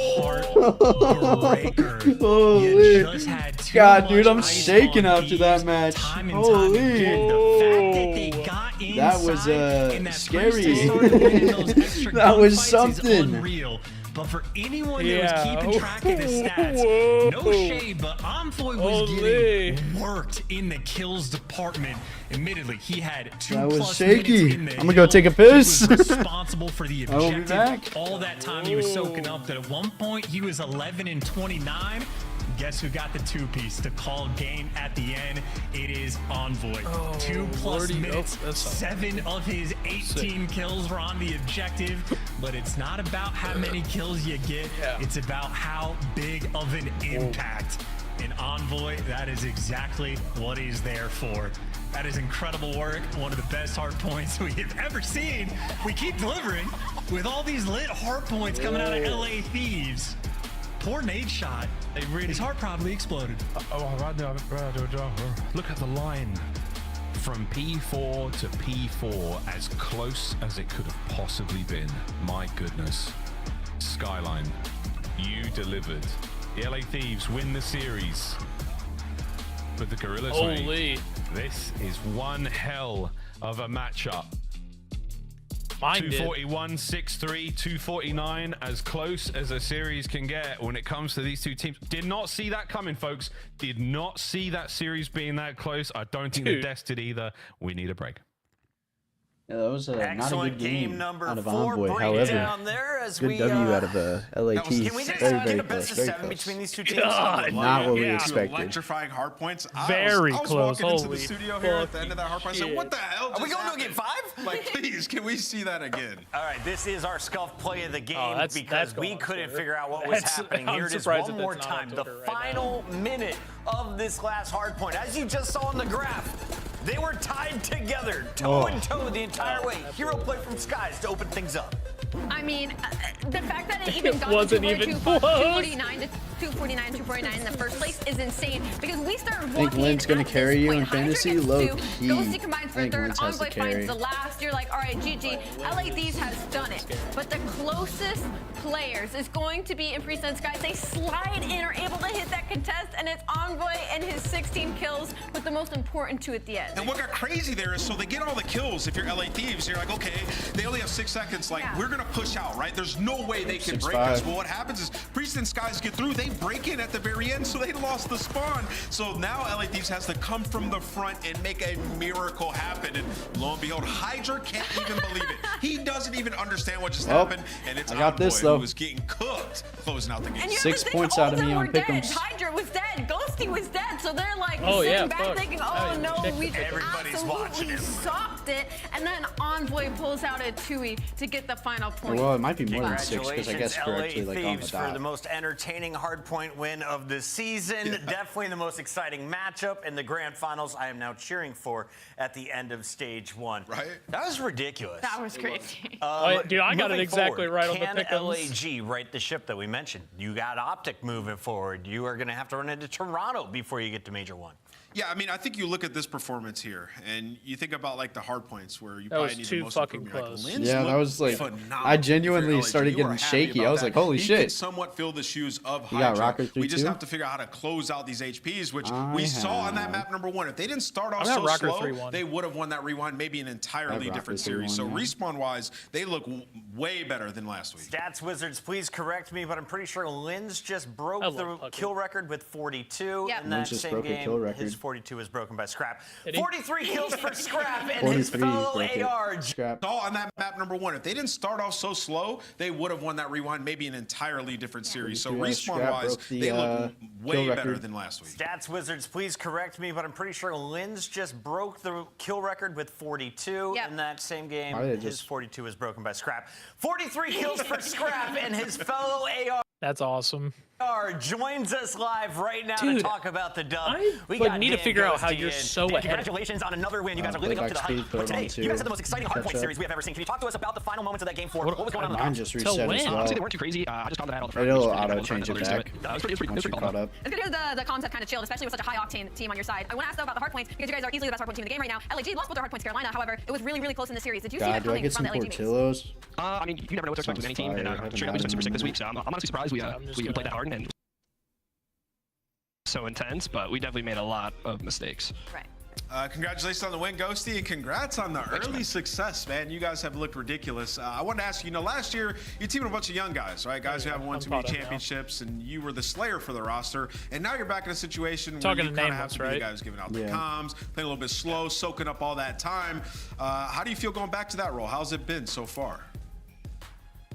heartbreaker. You Holy. just had too God, dude, much I'm ice shaking on after that Thieves match. time and Holy. time again. The fact that they got inside That was, and that scary. Priester started winning those extra That was gunfights is something. unreal. But for anyone that was keeping track of the stats, no shade, but Envoy was getting worked in the kills department. Admittedly, he had 2+ That was minutes shaky. in the I'm gonna go take a piss. He was responsible for the I will be objective. back. All that time he was soaking up that at one point he was 11 and 29. Guess who got the 2-piece to call game at the end? It is Envoy. 2+ minutes, 7 of his 18 kills were on the objective. But it's not about how many kills you get. It's about how big of an impact. And Envoy, that is exactly what he's there for. That is incredible work. One of the best hard points we have ever seen. We keep delivering with all these lit hard points coming out of LA Thieves. Poor nade shot. His heart probably exploded. Look at the line from P4 to P4, as close as it could have possibly been. My goodness. Skyline, you delivered. The LA Thieves win the series. But the Gorillas, mate, this is one hell of a matchup. 241, 6-3, 249, as close as a series can get when it comes to these two teams. Did not see that coming, folks. Did not see that series being that close. I don't think the Des did either. We need a break. Yeah, that was not a good game number out of 4 Envoy. However, good W out of LAT. Can we just get a best of 7 between these two teams? Not what we expected. Electrifying hard points. Very I was close. walking into the studio here at the end of that hard point. I said, what the hell? Are we going to game 5? Like, please, can we see that again? All right, this is our scuff play of the game that's because we going on couldn't Twitter. figure out what was happening. Here it is one more time. The final minute of this last hard point. As you just saw in the graph, they were tied together, toe and toe the entire way. Hero play from Skies to open things up. I mean, the fact that it even got wasn't to even 249 to 249 in the first place is insane because we started walking. Think Lynn's gonna at this carry you point. in Hydra fantasy? gets Low 2, key. Ghosty combines I for think third, Lynn's has to Envoy carry. finds the last. You're like, all right, GG. LA Thieves has done it. But the closest players is going to be in Priest and Skies. They slide in, are able to hit that contest, and it's Envoy and his 16 kills with the most important 2 at the end. And what got crazy there is, so they get all the kills. If you're LA Thieves, you're like, okay, they only have 6 seconds. Like, we're gonna push out, right? There's no way they can break us. Well, what happens is Priest and Skies get through. They break in at the very end, so they lost the spawn. So now LA Thieves has to come from the front and make a miracle happen. And lo and behold, Hydra can't even believe it. He doesn't even understand what just happened. And it's Envoy who was getting cooked, closing out the game. And 6 points out of me on pick'ems. Hydra was dead. Ghosty was dead. So they're like Oh, sitting yeah, back fuck. thinking, I oh didn't no, check we the Everybody's watching absolutely him. socked it. And then Envoy pulls out a 2-E to get the final point. Well, it might be more than 6 because I guess Congratulations, we're LA actually like on the Thieves, for the dot. most entertaining hardpoint win of the season. Definitely the most exciting matchup in the grand finals I am now cheering for at the end of stage 1. Right? That was ridiculous. That was crazy. Dude, I got it Moving exactly forward, right on the can pick'ems. LAG right the ship that we mentioned? You got Optic moving forward. You are going to have to run into Toronto before you get to Major 1. Yeah, I mean, I think you look at this performance here, and you think about like the hard points where you That probably was need too the most fucking improvement. close. Lynn's Yeah, that looked was like, phenomenal I genuinely for LAG. started You getting were happy shaky. I about was like, that. holy He shit. can somewhat fill the shoes of You got Hydra. Rocker through We just too? have to figure out how to close out these HPs, which I we saw on that have. map number 1. If they didn't start off I'm so at Rocker slow, 3-1. they would have won that rewind, maybe an entirely Rocker different 3-1, series. So yeah. respawn-wise, they look way better than last week. Stats Wizards, please correct me, but I'm pretty sure Lynn's just broke I love the Pucky. kill record with 42. Yep. In Lynn's that just same broke a game, kill record. his 42 was broken by Scrap. Did he? 43 kills for Scrap and his 43 fellow broke it. AR. Scrap. Saw on that map number 1. If they didn't start off so slow, they would have won that rewind, maybe an entirely different series. So Yeah, Scrap respawn-wise, broke the, they look way kill better record. than last week. Stats Wizards, please correct me, but I'm pretty sure Lynn's just broke the kill record with 42. Yep. In that same game, Why did it his just- 42 was broken by Scrap. 43 kills for Scrap and his fellow That's awesome. AR joins us live right now to Dude, talk about the dub. I need to figure out how you're so ahead. Congratulations on another win. You guys are living up to the playback hype. speed, But throw it today, on you guys two, had the most exciting catch hardpoint up. series we have ever seen. Can you talk to us about the final moments of that game 4? What was going on in the Mine comms? just To reset win. as well. Honestly, they weren't too crazy. I just found that out. It'll auto change it back It was pretty once you're caught up. It's good to hear the comms have kind of chilled, especially with such a high-octane team on your side. I want to ask, though, about the hard points, because you guys are easily the best hard point team in the game right now. LAG lost both their hard points to Carolina, however, it was really, really close in the series. Did you see God, that do I coming get from some the LAG teams? Portillos? I mean, you never know what to expect with any team. And Sounds fire. straight up, we spent super sick this week, so I'm honestly surprised we played that hard and so intense, but we definitely made a lot of mistakes. Right. Congratulations on the win, Ghosty, and congrats on the early success, man. You guys have looked ridiculous. I wanted to ask you, last year you teamed a bunch of young guys, right? Guys who haven't won too many championships, and you were the slayer for the roster. And now you're back in a situation where you kind of have to be the guys giving out the comms, playing a little bit slow, soaking up all that time. How do you feel going back to that role? How's it been so far?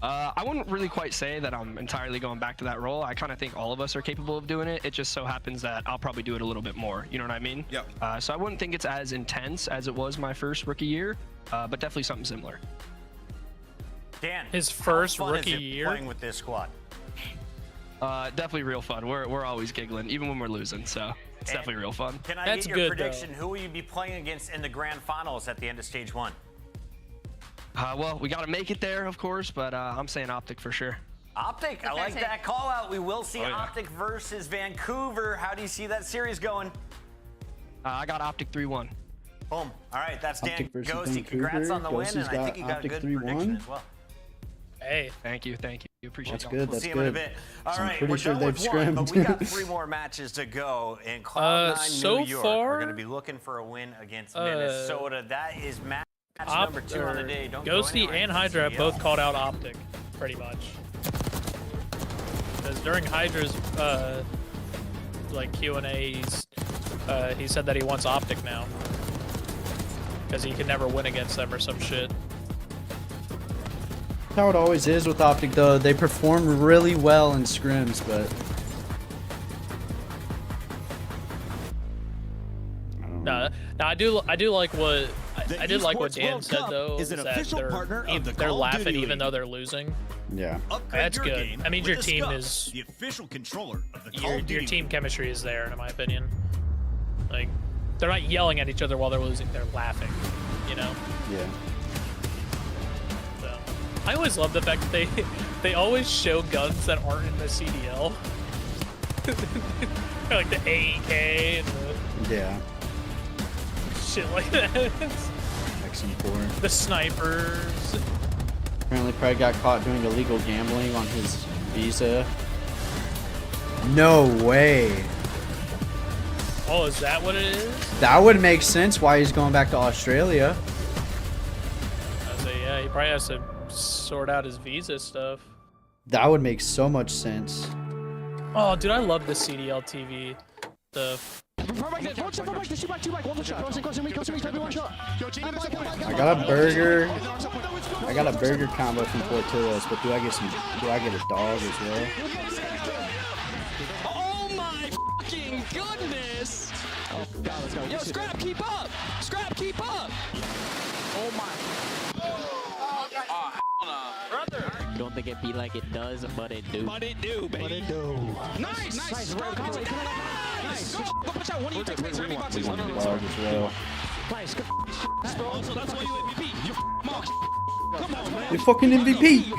I wouldn't really quite say that I'm entirely going back to that role. I kind of think all of us are capable of doing it. It just so happens that I'll probably do it a little bit more. You know what I mean? Yep. So I wouldn't think it's as intense as it was my first rookie year, but definitely something similar. Dan, his first how fun rookie is it year playing with this squad? Definitely real fun. We're always giggling, even when we're losing. So it's definitely real fun. Can I get your prediction? Who will you be playing against in the grand finals at the end of stage 1? Well, we got to make it there, of course, but I'm saying Optic for sure. Optic, I like that call out. We will see Optic versus Vancouver. How do you see that series going? I got Optic 3-1. Boom. All right, that's Dan Ghosty. Congrats on the win, and I think you got a good prediction as well. Hey, thank you. Appreciate it. That's good. We'll that's see good. him in a bit. All right, pretty we're sure done they've with one, but we got scrimmed. 3 more matches to go. In Cloud9, New York, we're going to be looking for a win against Minnesota. That is match number 2 on the day. Don't Ghosty and Hydra both called out Optic, pretty much. Because during Hydra's like Q&A, he said that he wants Optic now because he can never win against them or some shit. That's how it always is with Optic, though. They perform really well in scrims, but No, I do like what I did like what Dan said though. Is that they're laughing even though they're losing. Yeah, that's good. That means your team is the official controller of the Call of Duty. Your team chemistry is there, in my opinion. Like they're not yelling at each other while they're losing; they're laughing. You know. Yeah. So, I always love the fact that they always show guns that aren't in the CDL. Like the AEK and Yeah. shit like that. XM4. The snipers. Apparently probably got caught doing illegal gambling on his visa. No way. Oh, is that what it is? That would make sense why he's going back to Australia. I say, yeah, he probably has to sort out his visa stuff. That would make so much sense. Oh, dude, I love the CDL TV. I got a burger. I got a burger combo from Portillo's, but do I get a dog as well? Oh my fucking goodness! Oh, God, let's go. Yo, Scrap, keep up! Scrap, keep up! Oh my. Brother! Don't think it be like it does, but it do. But it do, baby. But it do. Nice! Nice! Nice! Go push out. One of you take space. Remy boxes. Dog as well. Nice. Also, that's why you MVP. You mark. Come on, man. You fucking MVP.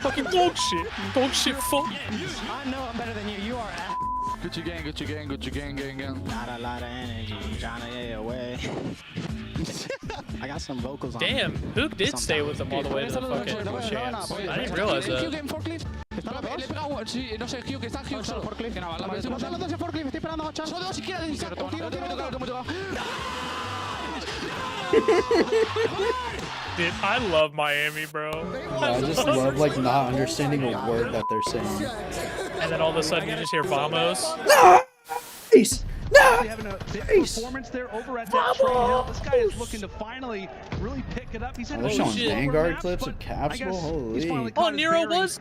Fucking dog shit. Dog shit fuck. I know I'm better than you. You are ass. Gucci gang, Gucci gang, Gucci gang, gang, gang. Not a lot of energy. Trying to get away. I got some vocals on. Damn, Hook did stay with him all the way to the fucking champs. I didn't realize that. Dude, I love Miami, bro. I just love like not understanding a word that they're saying. And then all of a sudden you just hear Vamos. Nice! Having a big performance there over at that Tree Hill. This guy is looking to finally really pick it up. He's in they're showing Vanguard clips of Capsule. Holy! Oh, Nero was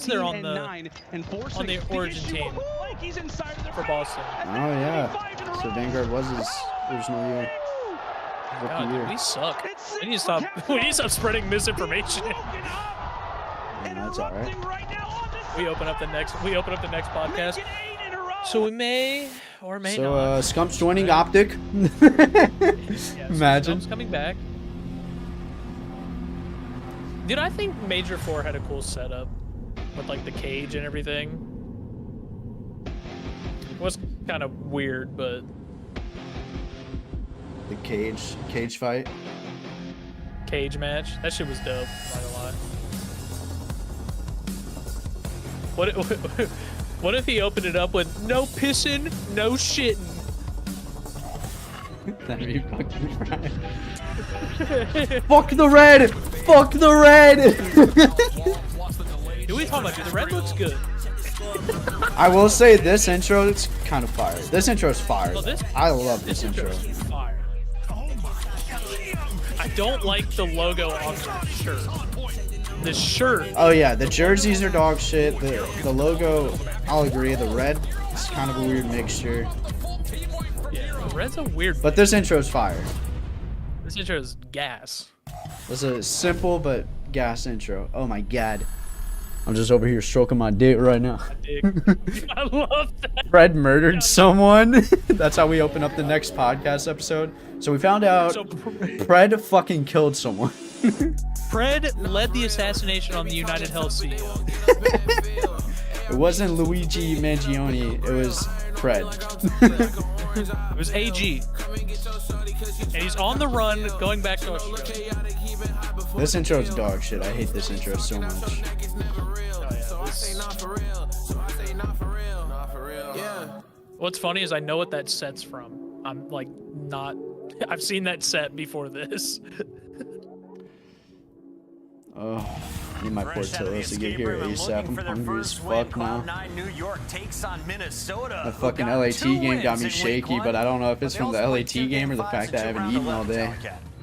there on the Origin team for Boston. Oh yeah. So Vanguard was his original year. God, dude, we suck. We need to stop. We need to stop spreading misinformation. Yeah, that's all right. We open up the next podcast. So we may or may not. So Scump's joining Optic. Imagine. Scump's coming back. Dude, I think Major 4 had a cool setup with like the cage and everything. It was kind of weird, but the cage fight. Cage match. That shit was dope, not gonna lie. What if he opened it up with no pissing, no shitting? That'd be fucking right. Fuck the red! Fuck the red! Who are we talking about, dude? The red looks good. I will say this intro is kind of fire. This intro is fire. Oh, I love this intro. Is fire. I don't like the logo on the shirt. The shirt. Oh yeah, the jerseys are dog shit. The logo, I'll agree. The red is kind of a weird mixture. Yeah, the red's a weird. But this intro is fire. This intro is gas. It's a simple but gas intro. Oh my god. I'm just over here stroking my dick right now. I love that. Fred murdered someone. That's how we open up the next podcast episode. So we found out Fred fucking killed someone. Fred led the assassination on the United Health CEO. It wasn't Luigi Mangione. It was Fred. It was AG. And he's on the run going back to Australia. This intro is dog shit. I hate this intro so much. What's funny is I know what that set's from. I'm like not. I've seen that set before this. Oh, I need my Portillos to get here ASAP. I'm hungry as fuck now. New York takes on Minnesota. The fucking LAT game got me shaky, but I don't know if it's from the LAT game or the fact that I haven't eaten all day.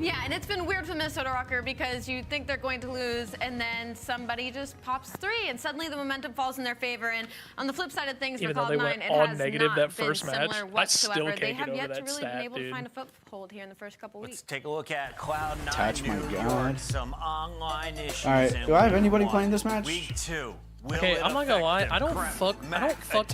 Yeah, and it's been weird for Minnesota Rocker because you think they're going to lose, and then somebody just pops 3, and suddenly the momentum falls in their favor. And on the flip side of things, Even for though they Cloud9, went it all has negative not that been first match, similar I still whatsoever. can't They get have over yet to that really stat, been able dude. to find a foothold here in the first couple weeks. Let's take a look at Cloud9 Attach my New god. York. Some online issues. Alright, do I have anybody playing this match? Week 2. Okay, I'm not gonna lie. I don't fuck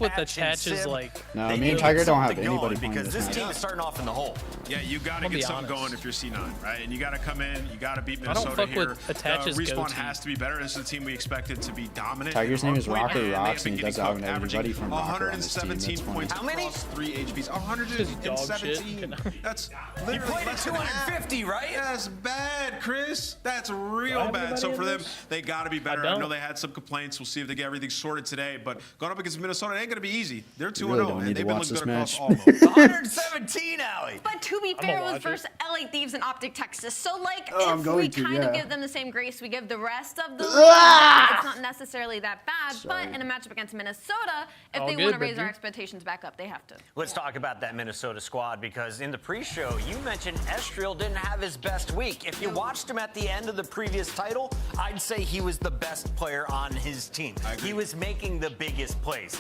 with the Tatch's like. No, me and Tiger don't have anybody playing because this match. team is starting off in the hole. Yeah, you got to get something going if you're C9, right? And you got to come in, you got to beat Minnesota fuck here. with Attach's Respawn goatee. has to be better. This is a team we expected to be dominant. Tiger's name is Rocker And they Rocks, have and he been does getting out everybody from Rocker on this team. 117 That's funny. points How many? across 3 HPs. Dog 117. That's literally played less at than half. 250, right? That's bad, Chris. That's real bad. So for them, they got to be better. I know they had some complaints. We'll see if they get everything sorted today. But going up against Minnesota, it ain't going to be easy. They're 2-0, really don't and need to they've been watch looking this good across match. all of them. 117, Allie. But to be fair, it was versus LA Thieves and Optic Texas. So, like, I'm if going we to, kind of yeah. give them the same grace we give the rest of the league, it's not necessarily that bad. Sorry. But in a matchup against Minnesota, if All they good, want to raise baby. our expectations back up, they have to. Let's talk about that Minnesota squad because in the pre-show, you mentioned Estriel didn't have his best week. If you watched him at the end of the previous title, I'd say he was the best player on his team. He was making the biggest plays.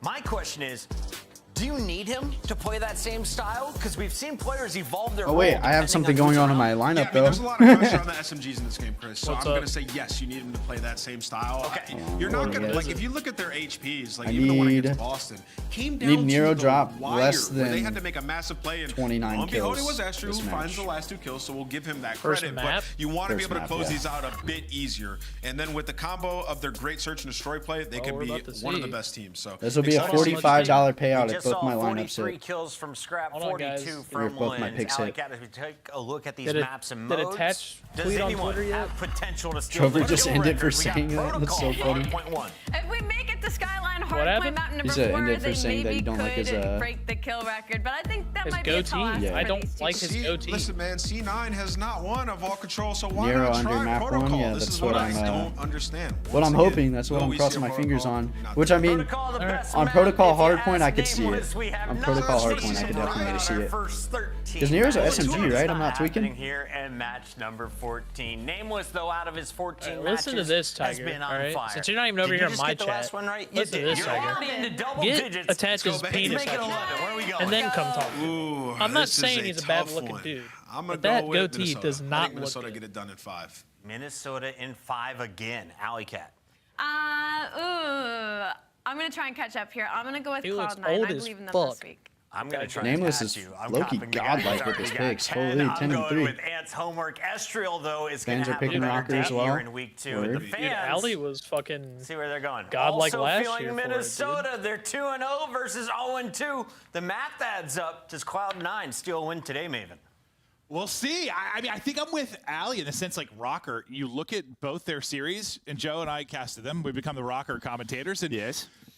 My question is, do you need him to play that same style? Because we've seen players evolve their Oh wait, role I have depending something on going who's on in my around. lineup There's a though. lot of pressure on the SMGs in this game, Chris. So What's I'm up? going to say yes, you need him to play that same style. Okay. You're not going to, yes. like, if you look at their HPs, like I even the one need- against Boston, came down need to Nero the drop wire less where they than had to make a massive play. And 29 lo and behold, it kills was Esther this who finds match. the last 2 kills, so we'll give him that First credit. map? But you want to be First able to map, close yeah. these out a bit easier. And then with the combo of their great search and destroy play, they could we're be about to one of the see. best teams. So This will be a excited to see what they $45 do. payout We if just both saw my lineups 43 hit. kills from Scrap, Hold on, 42 guys. from If both my Lins. picks hit. Alec, as we take a look at these Did it- maps and did modes, Attach does tweet on anyone Twitter yet? have potential to steal Trover the just kill ended for record? We got saying that. That's so Protocol funny. 1.1. If we make it to Skyline What happened? Hardpoint Mountain He number said 4, ended for they saying that maybe you don't like his, could break the kill record. But I think that His might be a tall goatee? ask Yeah. for I don't these like teams. his goatee. Listen, man, C9 has not won a Vault Control, so why Nero not under try map Protocol? one? Yeah, This that's is what what I'm, I don't understand. What I'm Once hoping, again, that's what will I'm we crossing see a my fingers Protocol? on. Not Which I today. mean, Protocol, the best on map. Protocol If you Hardpoint, I ask could see it. Nameless, we have On not Protocol seen Hardpoint, I could our definitely see it. first 13 Because Nero's a matches. SMG, It's right? I'm not tweaking. happening here in match number 14. Nameless, though, out of his 14 Listen to matches, this, has Tiger. been all on right? fire. Since you're not even over Did here you in just my get the chat, last one right? You listen to did. this, You're Tiger. already into double Get digits. Attach's Let's go, baby. penis Make it up 11. here, Where are we going? and then come talk. Ooh, I'm not this is saying a he's a tough bad-looking one. dude, I'm gonna but that go with goatee Minnesota. does I not think look Minnesota good. get it done in 5. Minnesota in 5 again. Alley Cat. I'm going to try and catch up here. I'm going to go with He looks Cloud9. old I as believe in them fuck. this week. I'm going to try Nameless and is catch you. I'm low-key copping the guys. godlike with Already his got picks. 10. Holy, I'm 10 and going 3. with Ant's homework. Estriel, though, is going Fans to are have picking a better Rocker as day well. here in week 2. Word. The Dude, fans, Allie was fucking see where they're going. godlike Also last feeling year for it, dude. Minnesota. They're 2-0 versus 0-2. The math adds up. Does Cloud9 steal a win today, Maven? We'll see. I mean, I think I'm with Allie in the sense like Rocker. You look at both their series, and Joe and I casted them. We become the Rocker commentators. And yes.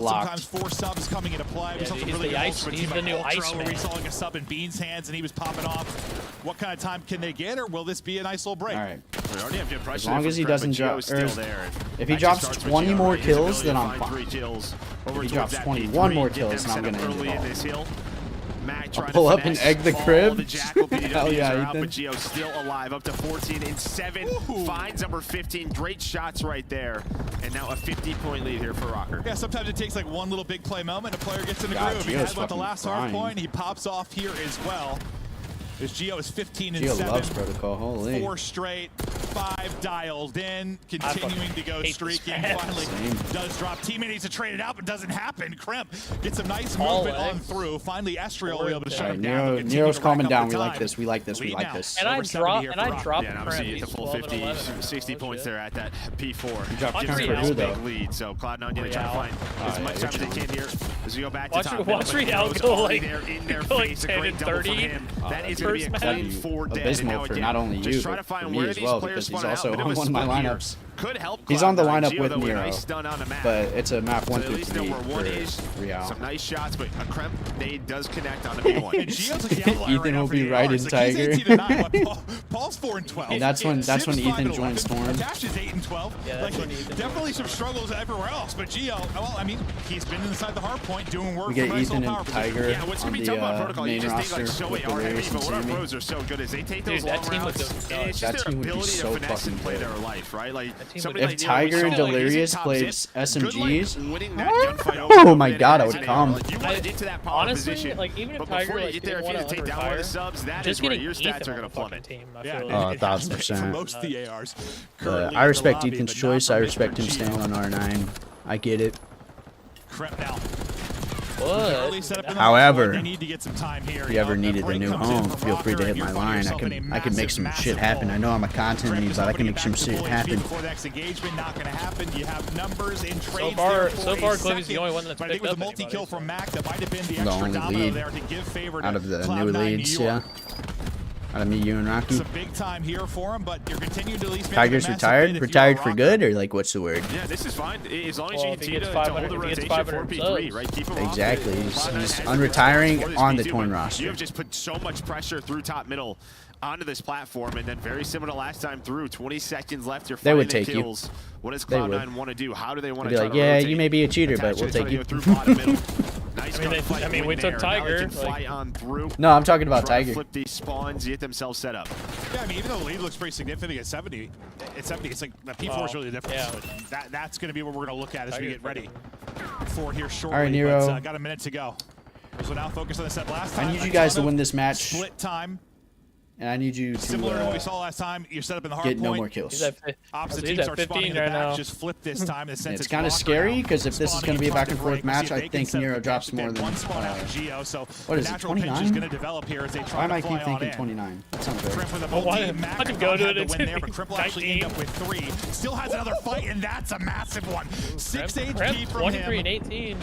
well. Locked. Sometimes 4 subs coming into play. We Yeah, saw dude, some he's really the good ice- ults from a he's team the like new Ultra, ice where we man. saw like a sub in Bean's hands and he was popping off. What kind of time can they get, or will this be a nice little break? All right. We already have good pressure As long from as he Scrap, doesn't but drop, Gio's still or there. if he Actually drops starts with 20 Gio, more right? His kills, ability then to I'm find fine. 3 kills over If he towards drops that 21 P3, more get kills, them then I'm set gonna up end it early in all. this hill. Mac trying to pull up and finesse egg the all crib. The Jackal PDWs Hell yeah, are out, Ethan. but Gio's still alive, up to 14 in 7. Finds number 15. Great shots right there. And now a 50-point lead here for Rocker. Yeah, sometimes it takes like one little big play moment, a player gets in the God, groove. He Gio's has about the fucking last hard frying. point. He pops off here as well. As Gio is 15 and Gio 7. loves protocol. Holy. 4 straight. 5 dialed in, continuing to go streaky. Finally does drop. Teammate needs to trade it out, but doesn't happen. Crimp gets a nice movement on through. Finally, Estriel will be able to shut him down. Nero's calming down. We like this. We like this. We like this. And I dropped Yeah, and obviously you get the full 50, 60 points there at that P4. You dropped Gives for who, though? big lead, so Cloud9 gonna try to find as much time as they can here as we go back to Watch top. Real go like in their going face, 10 and 30. That is going to be a clean 4 dead. Abysmal for not only you, but for me as well, because he's also on one of my lineups. He's on the lineup with Nero, but it's a map 1 through 3 for Real. Some nice shots, but a Cremp nade does connect on the B1. Ethan will be right in Tiger. Paul's 4 and 12. And that's when Ethan joined Storm. Dash is 8 and 12. Yeah, like, definitely some struggles everywhere else, but Geo, well, I mean, he's been inside the hard point doing work. We get Ethan and Tiger on the main roster with the Raiders and Sammy. Pros are so good as they take those long routes. That team would be so fucking play good. their life, right? Like if Tiger and Delirious played SMGs, oh my god, I would come. Honestly, like even if Tiger like didn't want to retire, just where your stats are going to plummet. Oh, 1000%. Most of the ARs. I respect Ethan's choice. I respect him staying on R9. I get it. However, if you ever needed a new home, feel free to hit my line. I can make some shit happen. I know I'm a content lead, but I can make some shit happen. So far, Cliffy's the only one that's picked up anybody. The only lead out of the new leads, yeah. Out of me, you, and Rocky. It's a big time here for him, but you're continuing to at least Tiger's retired? Retired for good, or like what's the word? Yeah, this is fine. As long as you continue to hold the rotation 4P3, right? Keep him exactly. He's unretiring on the torn roster. You have just put so much pressure through top middle onto this platform, and then very similar to last time through, 20 seconds left. You're they would the take kills. you. What does Cloud9 want to do? How do they want to be like, yeah, you may be a cheater, but we'll take you. Nice I mean we took Tiger. No, I'm talking about Tiger. Flip these spawns, get themselves set up. Yeah, I mean, even though the lead looks pretty significant at 70, it's like the P4 is really the difference. Yeah. But that's going to be what we're going to look at as we get ready for here shortly. All right, Nero. But, got a minute to go. So now focus on the set last time. I need you guys to win this match. Split time. And I need you to similar to what we saw last time. You're set up in the hard get point. no more kills. Opposite teams are spawning in the back. Just flip this time. It's kind of scary because if this is going to be a back and forth match, I think Nero drops more than. What is it? 29? Why am I keep thinking 29? That sounds right. I can go to it. It's Cripple actually end up with 3. Still has another fight, and that's a massive one. 6 HP from 23 him. and 18.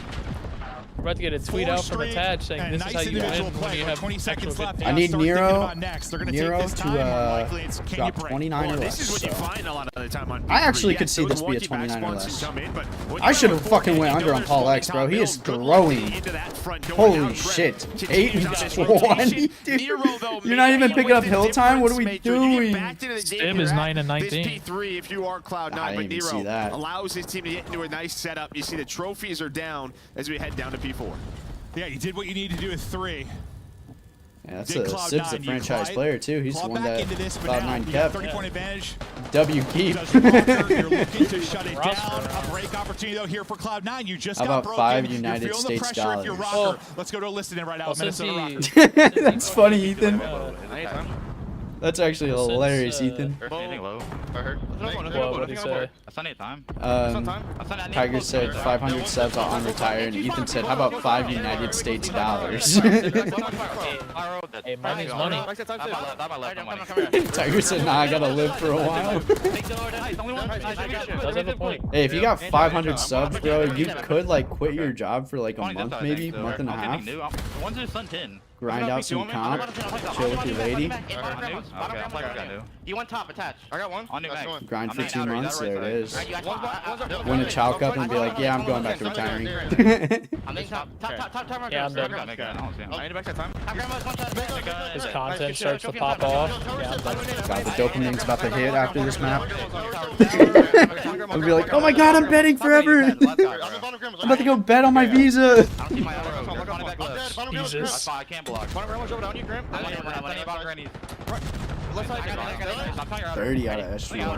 We're about to get a tweet out from Attach saying this is how you win when you have 20 seconds left. I need Nero to drop 29 or less. This is what you find a lot of the time on P3. I actually could see this be a 29 or less. I should have fucking went under on Paul X, bro. He is throwing. Holy shit. 8 and 20, dude. You're not even picking up hill time? What are we doing? Stim is 9 and 19. P3 if you are Cloud9, I but didn't even see Nero that. allows his team to get into a nice setup. You see the trophies are down as we head down to P4. Yeah, you did what you needed to do with 3. Yeah, Sid's a franchise player too. He's the one that Cloud9 kept. 30-point advantage. W keep. You're looking to shut it down. A break opportunity though here for Cloud9. You just got broken. How about 5 United States dollars? Oh. Let's go to a listing right now. Minnesota Rocker. That's funny, Ethan. That's actually hilarious, Ethan. What did he say? Tiger said 500 subs on retire, and Ethan said, how about 5 United States dollars? Hey, money's money. Tiger said, nah, I gotta live for a while. Does have a point. Hey, if you got 500 subs, bro, you could like quit your job for like a month, maybe, month and a half. Grind out some comp, chill with your lady. You want top attached. I got one. Grind for 2 months, there it is. Win a Chow Cup and be like, yeah, I'm going back to retiring. Yeah, I'm done. His content starts to pop off. Yeah, I'm done. God, the dopamine's about to hit after this map. I'll be like, oh my god, I'm betting forever. I'm about to go bet on my visa. Jesus. I can't block. 30 out of Estriel.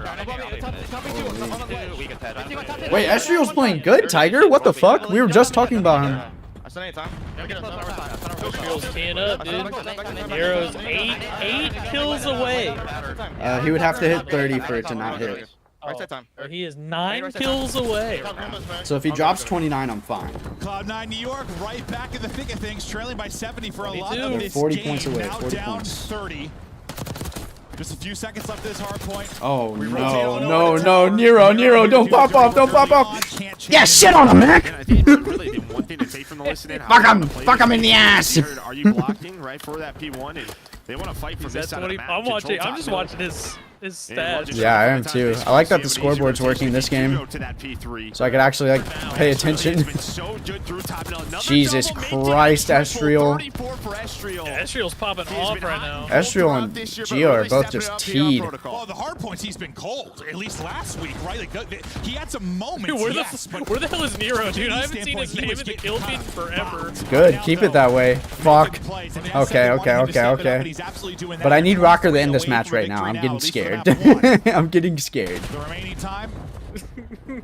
Wait, Estriel's playing good, Tiger? What the fuck? We were just talking about him. Israel's teeing up, dude. Nero's eight kills away. He would have to hit 30 for it to not hit. He is 9 kills away. So if he drops 29, I'm fine. Cloud9 New York right back in the thick of things, trailing by 70 for a lot of this 40 game. points away. Now 40 down points. 30. Just a few seconds left this hard point. Oh no, Nero, don't pop off, don't pop off. Yeah, shit on him, Mac. Fuck him in the ass. Are you blocking right for that P1? And they want to fight for this side of the map. I'm just watching his stats. Yeah, I am too. I like that the scoreboard's working this game, so I could actually like pay attention. Jesus Christ, Estriel. Yeah, Estriel's popping off right now. Estriel and Gio are both just teed. Well, the hard points, he's been cold, at least last week, right? Like, he had some moments, Dude, where the hell is Nero, dude? I haven't seen his name in the kill feed forever. Good, keep it that way. Fuck. Okay. But I need Rocker to end this match right now. I'm getting scared. I'm getting scared. The remaining time,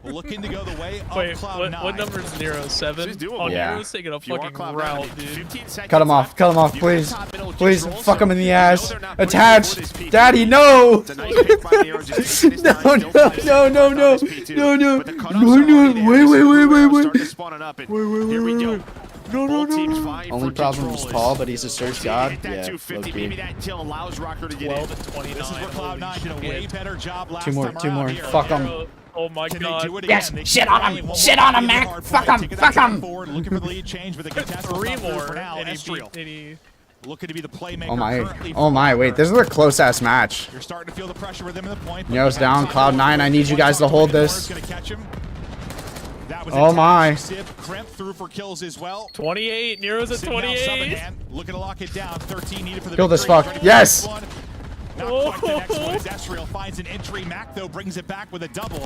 looking to go the way of Wait, Cloud9. what number is Nero? 7? Oh, Yeah. Nero's taking a fucking route, dude. Cut him off, please. Please, fuck him in the ass. Attach. Daddy, no. No. Wait. Only problem is Paul, but he's a search god. Yeah, maybe that kill allows Rocker to get in. 29. This is where Cloud9 did a way better job last Two more. time around. Fuck him. Oh my god. Yes, shit on him, Mac. Fuck him. Looking for the lead change with a contestant 3 more. for now. And Estriel he looking to be the playmaker. Oh my, wait, this is a close ass match. You're starting to feel the pressure with him in the point. Nero's down, Cloud9, I need you guys to hold this. Oh my. Crimp through for kills as well. 28. Nero's at 28. Looking to lock it down. 13 needed for the Kill this fuck. Yes. Not quite the next one as Estriel finds an entry. Mac, though, brings it back with a double.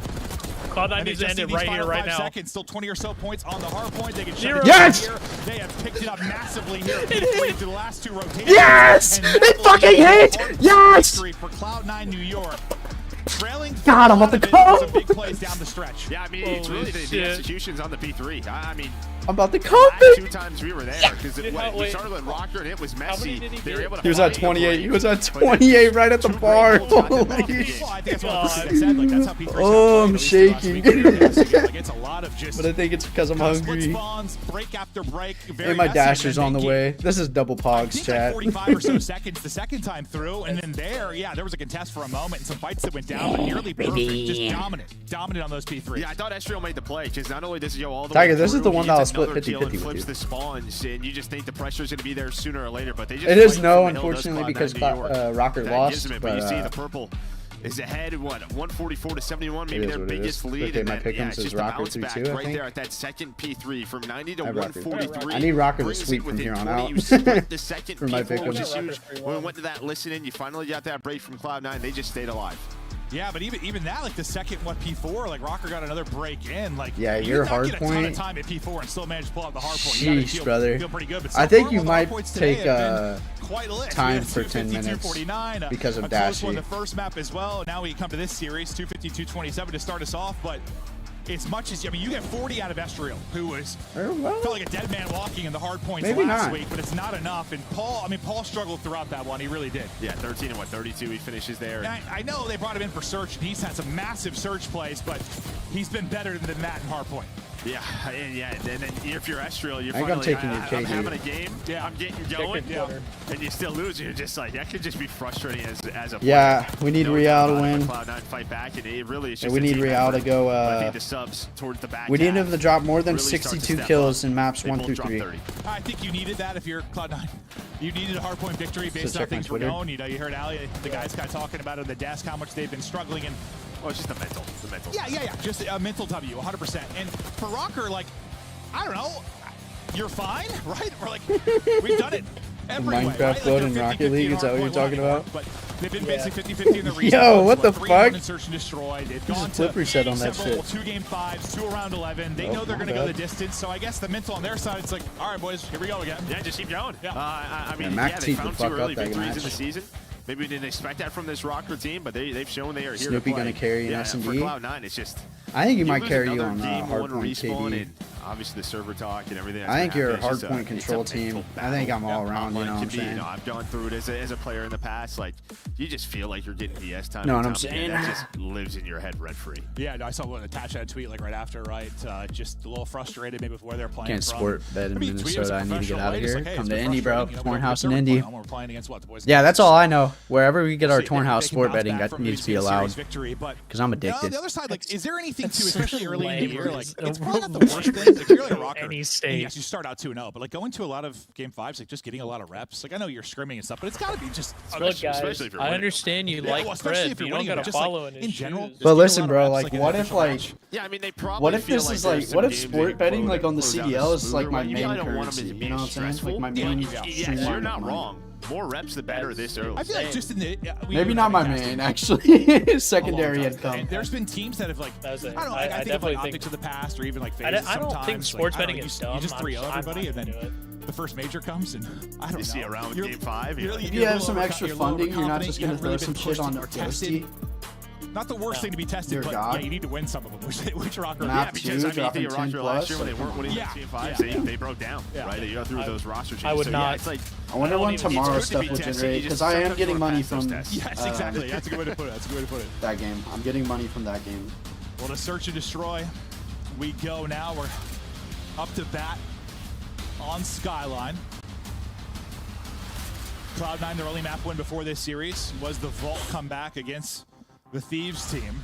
Cloud9 needs to end it right here, right now. Seconds, still 20 or so points on the hard point. They can shut it Yes! here. They have picked it up massively here. To the last 2 rotations. Yes! It fucking hit! Yes! For Cloud9 New York. Trailing God, I'm about to go. some big plays down the stretch. Yeah, I mean, it's really the executions on the P3. I mean, I'm about to come. 2 times we were there because we started with Rocker and it was messy. They were able to He was at 28. He was at 28 right at the bar. Oh, I'm shaking. But I think it's because I'm hungry. And my dasher's on the way. This is double pogs, chat. 45 or so seconds the second time through, and then there was a contest for a moment and some fights that went down, but nearly perfect. Just dominant on those P3. Yeah, I thought Estriel made the play because not only does he go all the Tiger, way this through, is the one he that hits I'll split another kill 50-50 and with flips you. the spawns, and you just think the pressure is going to be there sooner or later. But they just It is fight no, through the hill, unfortunately, does because Rocker that lost. gives him it, but you see the purple is ahead, what, 144 to 71, maybe their biggest lead. Okay, and my then, pick yeah, it's is just a Rocker bounce 3-2, back I right think. there at that second P3 from 90 to I have Rocker. 143. I need Rocker to Brings sweep it from within here on 20. out. You split the second For my P4, pick which was. is huge. When we went to that listen-in, you finally got that break from Cloud9. They just stayed alive. Yeah, but even that, like the second P4, like Rocker got another break in. Like Yeah, your hard get a point. ton of time at P4 and still manage to pull out the hard point. Sheesh, brother. Feel pretty good, but I think far, you all the might hard points today take have been quite lit. time We for had 10 minutes 250, because of a close one Dashy. the first map as well. Now we come to this series, 250-227 to start us off, but as much as, I mean, you get 40 out of Estriel, who was felt like a dead man walking in the hard points Maybe last not. week, but it's not enough. And Paul struggled throughout that one. He really did. Yeah, 13 and 32 he finishes there. And I know they brought him in for search, and he's had some massive search plays, but he's been better than that in hard point. Yeah, and then if you're Estriel, you're I think I'm finally, taking your I'm KD. having a game, Yeah. I'm getting going, and you still lose. You're just like, that could just be frustrating as a player. Yeah, we need Real to win. Cloud9 fight back, and it really is just we a need team Real effort. to go. But I think the subs towards the back We need half him to drop more than really start to 62 step kills up. in maps They 1 both through dropped 3. 30. I think you needed that if you're Cloud9. You needed a hardpoint victory based check on things my were Twitter. going. You know, you heard Ali, the guys kind of talking about it on the desk, how much they've been struggling. And Oh, it's just the mental. yeah. Just a mental W, 100%. And for Rocker, like, I don't know, you're fine, right? Or like, we've done it every way, Minecraft right? mode Like in they're Rocket League, is that what you're 50-50 talking about? But they've been basically 50-50 in the respawns. Yo, what the 3-1 fuck? in search and destroy. They've This is gone Flip to reset on that several shit. 2-game 5s, 2 around 11. They Oh, know they're my going to go the bad. distance. So I guess the mental on their side, it's like, all right, boys, here we go again. Yeah, just keep going. Yeah. I mean, Mac they teed the found fuck 2 up early that victories match. in the season. Maybe we didn't expect that from this Rocker team, but they've shown they are here Snoopy to play. gonna carry an yeah, S&D? For Cloud9, it's just... I think he might lose carry you another on game, one hardpoint respawn, KD. and obviously the server talk and everything. I think you're a hard point control team. I think I'm all around, you know what I'm saying? You know, I've gone through it as a player in the past. Like, you just feel like you're getting DS time. Know what I'm saying? That just lives in your head rent-free. Yeah, I saw one attach that tweet like right after, right? Just a little frustrated maybe with where they're playing Can't from. sport bet in Minnesota. I need to get out of here. Like, hey, Come to it's Indy, bro. frustrating, Torn House in we're Indy. we're playing against what, the boys Yeah, that's all I know. Wherever we get our Torn House they can sport bounce betting, back that from needs to be series allowed. victory, but Because I'm addicted. the other side, like, is there anything to, especially so early in the lame. year, like, it's probably not the worst thing. Like, you're like a rocker. Any And state. yes, you start out 2-0, but like going to a lot of game 5s, like just getting a lot of reps. Like, I know you're scrimming and stuff, but it's got to be just. Look, guys, especially if you're I winning. understand you Yeah, like well, especially Fred, if but you're you don't winning, gotta just, like, follow in his in general. shoes. But listen, bro, like, in what an if, official like, match. Yeah, I mean, they probably what if feel this is there's like, some what if games that sport you betting, close- like, on the close out CDL is, like, smoother, my but you main kinda want them to currency? be You know what I'm saying? stressful. Like, my main Yes, stream you're line not of money. wrong. More reps, the better this early. I feel like just in the Maybe not my main, actually. Secondary had come. And there's been teams that have like I don't know. Like, I think of like optics of the past, or even like phases. I don't sometimes. think sports like, I don't betting know, is you dumb. just I'm 3-0 not everybody, and gonna do then the first major comes, and I don't know. see around with You're- game 5. you're- If you're you a have little some extra you're a little funding, you're not overconfident, just you going to haven't throw some really been shit pushed on or a tested. ghosty. Not the worst thing to be tested, Dear but God. yeah, you need to win some of them. Which rocker? Map Yeah, because two, I mean, dropping the 10 roster last year plus. when they weren't winning Yeah, the team 5s, yeah. they broke down, Yeah. right? They go through those roster changes. I would so, not- Yeah, it's like, I wonder when it's good tomorrow's to stuff be will tested, generate, you because just I am sometimes getting wanna money pass those from tests. Yes, exactly. That's a good way to put it. That's a good way to put it. that game. I'm getting money from that game. Well, to search and destroy, we go now. We're up to bat on Skyline. Cloud9, their only map win before this series was the Vault comeback against the Thieves team.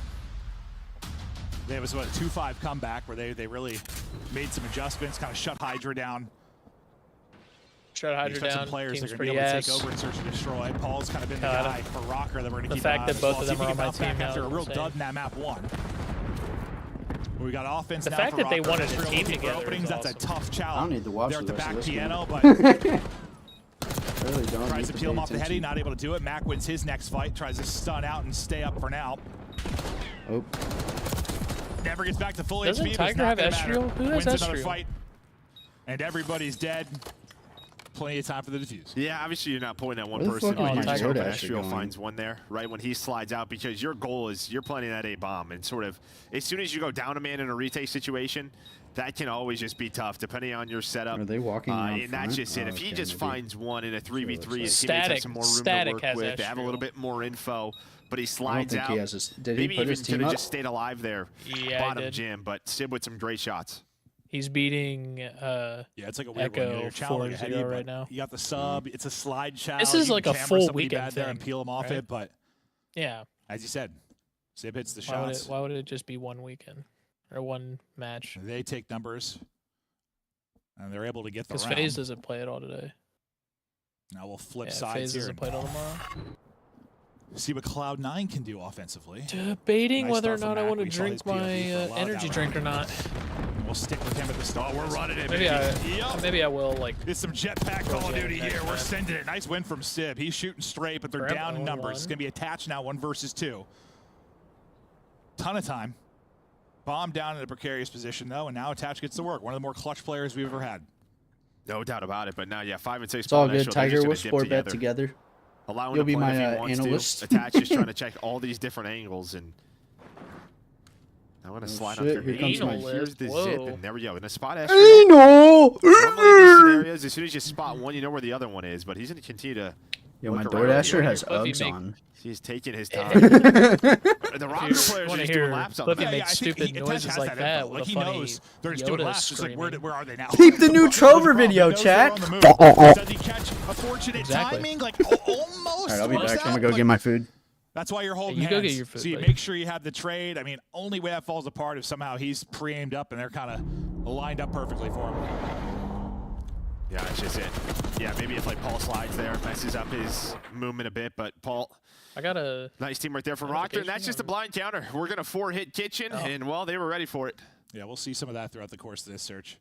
It was what, a 2-5 comeback where they really made some adjustments, kind of shut Hydra down. Shut Hydra Expect some down. players that Team's are going to pretty be able to ass. take over and search and destroy. Paul's kind of been the guy for Rocker that we're going to The keep fact an eye that on both as of well. them See if are he on my can bounce back team now after a is real insane. dud in that map 1. We got offense The now fact for that they Rocker. wanted a Israel team looking for together is openings, that's a awesome. tough challenge. I don't need to watch They're at the the rest back of this piano, game. but I really don't tries need to to peel him pay off the heady, attention. not able to do it. Mac wins his next fight, tries to stun out and stay up for now. Oh. Never gets back to full Doesn't HP. but Tiger it's not have gonna matter. Estriel? Who has Wins another Estriel? fight, and everybody's dead. Plenty of time for the defuse. Yeah, obviously you're not pulling that one Where the person. fuck You're is just my hoping DoorDash Estriel going? finds one there, right when he slides out, because your goal is you're planting that A bomb, and sort of as soon as you go down a man in a retake situation, that can always just be tough depending on your setup. Are they walking around And that's front? just it. Oh, If he okay, just maybe. finds one in a 3v3, his teammates Static- have some more room to Static work has with. They have a little Estriel. bit more info, but he I don't slides think out. he has his. Did he Maybe put even his could team have up? just stayed alive there. Yeah, he Bottom did. Jim, but Sib with some great shots. He's beating Yeah, it's like a weird Echo one. You're challenging 4-0 Heady, but right now. You got the sub. It's a slide challenge. This is You like can a hammer full somebody weekend bad there and thing, peel him off right? it, but yeah. as you said, Sib hits the Why would, shots. why would it just be one weekend or one match? They take numbers, and they're able to get the Because round. FaZe doesn't play it all today. Now we'll flip Yeah, sides FaZe here doesn't and play it all tomorrow. see what Cloud9 can do offensively. Debating Nice whether or start not from I want to Mac. We saw his drink my POV for a lot of energy that drink or round. not. And we'll stick with him at the start. We're running it. Maybe I will like. It's some jetpack Call of Yeah, Duty next here. We're time. sending it. Nice win from Sib. He's shooting straight, but they're Grab down in 0-1. numbers. It's going to be attached now, 1 versus 2. Ton of time. Bomb down in a precarious position, though, and now Attach gets to work. One of the more clutch players we've ever had. No doubt about it. But now, yeah, 5 and 6. It's all Paul good, Estriel, they're Tiger. just We'll gonna dip sport bet together. Allowing You'll him be to play my if he wants analyst. to. Attach is trying to check all these different angles, and I want to slide up shit, there. here comes my- Here's the Whoa. zip, and there we go. In a spot, Hey, Estriel. no! Normally, these scenarios, as soon as you spot one, you know where the other one is, but he's going to continue to. Yo, my look around DoorDasher here. has What if you Uggs make- on. He's taking his time. The rocker players are wanna just hear doing laps on Cliffy the make map. I think stupid Attach noises has like that info. with Like a he funny knows they're just doing Yoda laps. Just like, where screaming. are they now? Keep the new Trover video, chat. Does he catch a fortunate Exactly. timing? Like almost. All right, I'll be works back. I'm out, gonna go but get my food. That's why you're holding You go hands. get your food, So you buddy. make sure you have the trade. I mean, only way that falls apart is somehow he's pre-aimed up and they're kind of lined up perfectly for him. Yeah, that's just it. Yeah, maybe if like Paul slides there, messes up his movement a bit, but Paul. I got a Nice team right there from Rocker, and that's just a blind counter. We're going to 4-hit Kitchen, and, well, they were ready for it. Yeah, we'll see some of that throughout the course of this search.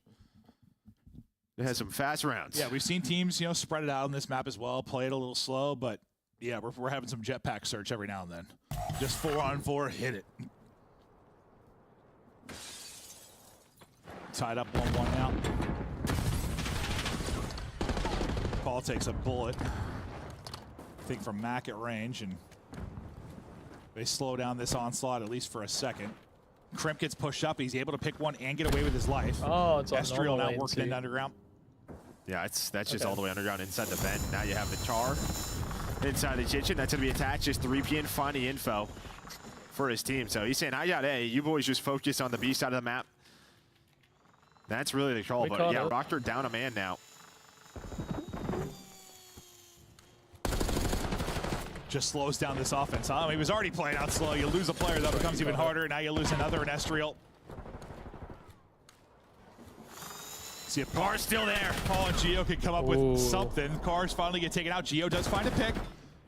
It has some fast rounds. Yeah, we've seen teams, you know, spread it out on this map as well, play it a little slow, but yeah, we're having some jetpack search every now and then. Just 4-on-4, hit it. Tied up 1-1 now. Paul takes a bullet. I think from Mac at range, and they slow down this onslaught at least for a second. Crimp gets pushed up. He's able to pick one and get away with his life. Oh, it's on Estriel now normal working lane, in too. underground. Yeah, that's just all the way underground inside the vent. Now you have the Char inside the kitchen. That's going to be attached. Just 3PM finding info for his team. So he's saying, I got A. You boys just focus on the B side of the map. That's really the call. But yeah, Rocker down a man now. Just slows down this offense. Huh? He was already playing out slow. You lose a player, that becomes even harder. Now you lose another in Estriel. See if Car's still there. Paul and Gio can come up with something. Cars finally get taken out. Gio does find a pick.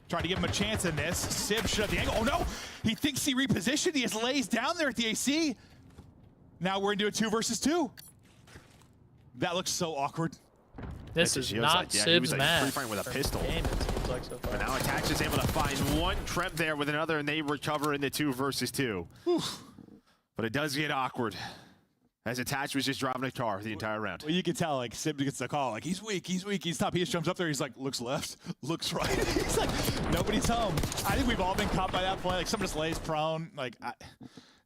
Trying to give him a chance in this. Sib should have the angle. Oh no! He thinks he repositioned. He just lays down there at the AC. Now we're into a 2 versus 2. That looks so awkward. This is not Sib's match. Free fighting with a pistol. Like so far. But now Attach is able to find one Tremp there with another, and they recover in the 2 versus 2. But it does get awkward, as Attach was just driving a car the entire round. Well, you can tell, like, Sib gets the call, like, he's weak, he's tough. He just jumps up there, he's like, looks left, looks right. He's like, nobody's home. I think we've all been caught by that play. Like, someone just lays prone. Like,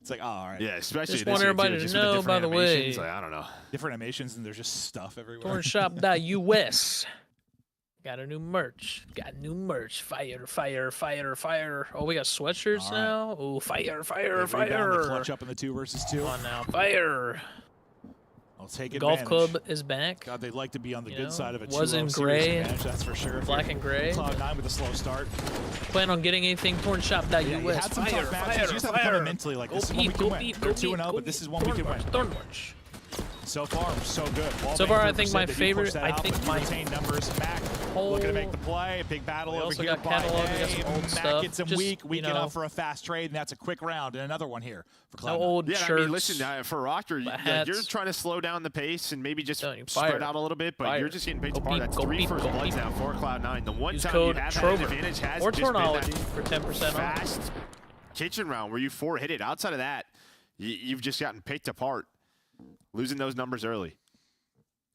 it's like, oh, all right. Yeah, especially just want everybody to know, by the way. Like, I don't know. Different animations, and there's just stuff everywhere. Tornshop.us. Got a new merch. Got new merch. Fire, fire, fire, fire. Oh, we got sweatshirts now. Oh, fire, fire, fire. Clutch up in the 2 versus 2. Come on now, fire. I'll take it. Golf club is back. God, they'd like to be on the good side of a 2-0 was in gray. Advantage, that's for sure. Black and gray. Cloud9 with a slow start. Plan on getting anything Tornshop.us. Yeah, you had some tough matches. You just have to come in mentally like this is one we can win. They're 2-0, but this is one we can win. Thornmarch. So far, so good. So far, I think my favorite. I think my numbers. Mac looking to make the play. Big battle over here. Got catalog. We got some old Mac stuff. gets him weak. Weaken up for a fast trade, and that's a quick round. And another one here for Cloud9. No old shirts. I mean, listen, for Rocker, you're trying to slow down the pace and maybe just spread out a little bit, but you're just getting picked apart. That's 3 first bloods now for Cloud9. The one time you have had an advantage has or just been that for 10% fast kitchen round where you 4-hit it. Outside of that, you've just gotten picked apart, losing those numbers early.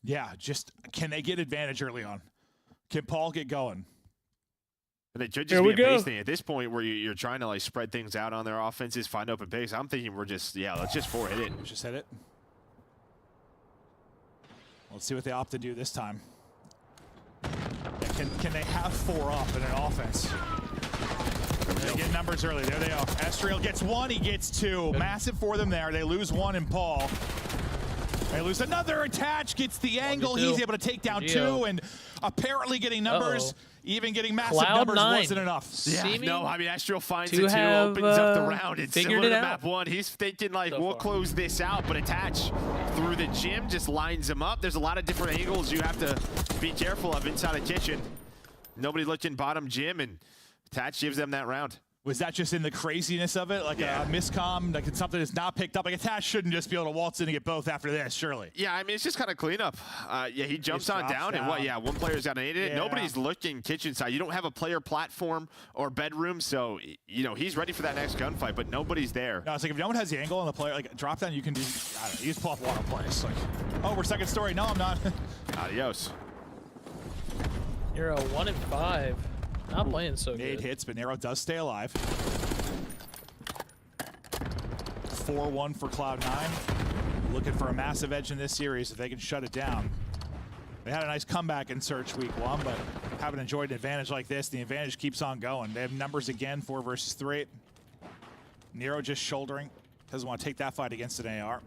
Yeah, just can they get advantage early on? Can Paul get going? And it should just be a base thing at this point where you're trying to like spread things out on their offenses, find open base. I'm thinking we're just, let's just 4-hit it. Just hit it. Let's see what they opt to do this time. Yeah, can they have 4 up in an offense? They get numbers early. There they are. Estriel gets 1, he gets 2. Massive for them there. They lose 1 in Paul. They lose another. Attach gets the angle. He's able to take down 2 and apparently getting numbers. Even getting massive numbers wasn't enough. Yeah, no, I mean, Estriel finds it 2, opens up the round. It's similar to map 1. He's thinking, like, we'll close this out, but Attach through the gym just lines him up. There's a lot of different angles you have to be careful of inside a kitchen. Nobody looking bottom gym, and Attach gives them that round. Was that just in the craziness of it? Like a miscomm? Like it's something that's not picked up? Like Attach shouldn't just be able to waltz in and get both after this, surely. Yeah, I mean, it's just kind of cleanup. He jumps on down, and one player's got to hit it. Yeah. Nobody's looking kitchen side. You don't have a player platform or bedroom, so, he's ready for that next gunfight, but nobody's there. No, it's like if no one has the angle on the player, like drop down, you can do, I don't know, you just pull up one place. Like, oh, we're second story. No, I'm not. Adios. You're a 1 and 5. Not playing so good. 8 hits, but Nero does stay alive. 4-1 for Cloud9. Looking for a massive edge in this series if they can shut it down. They had a nice comeback in Search week 1, but haven't enjoyed an advantage like this. The advantage keeps on going. They have numbers again, 4 versus 3. Nero just shouldering. Doesn't want to take that fight against an AR.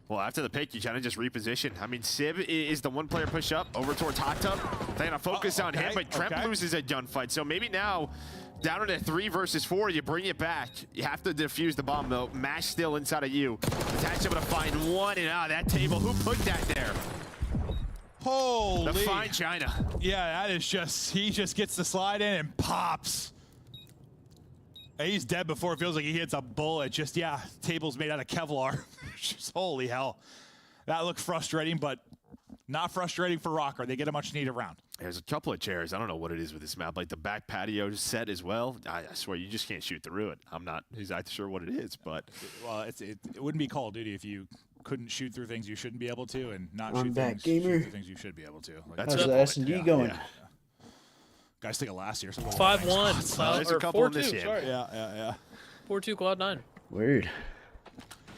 Well, after the pick, you kind of just reposition. I mean, Sib is the 1-player push up over towards Hot Tub. They're going to focus on him, but Tremp loses a gunfight. So maybe now, down to 3 versus 4, you bring it back. You have to defuse the bomb, though. Mash still inside of you. Attach able to find 1, and that table, who put that there? Holy. The fine China. Yeah, that is just, he just gets the slide in and pops. He's dead before it feels like he hits a bullet. Just, table's made out of Kevlar. Just, holy hell. That looked frustrating, but not frustrating for Rocker. They get a much needed round. There's a couple of chairs. I don't know what it is with this map. Like the back patio set as well. I swear, you just can't shoot through it. I'm not exactly sure what it is, but. Well, it wouldn't be Call of Duty if you couldn't shoot through things you shouldn't be able to and not shoot through things you should be able to. Like, how's the S&D going? Yeah. Guys think of last year. 5-1. There's a couple in this game. Yeah. 4-2 Cloud9. Weird.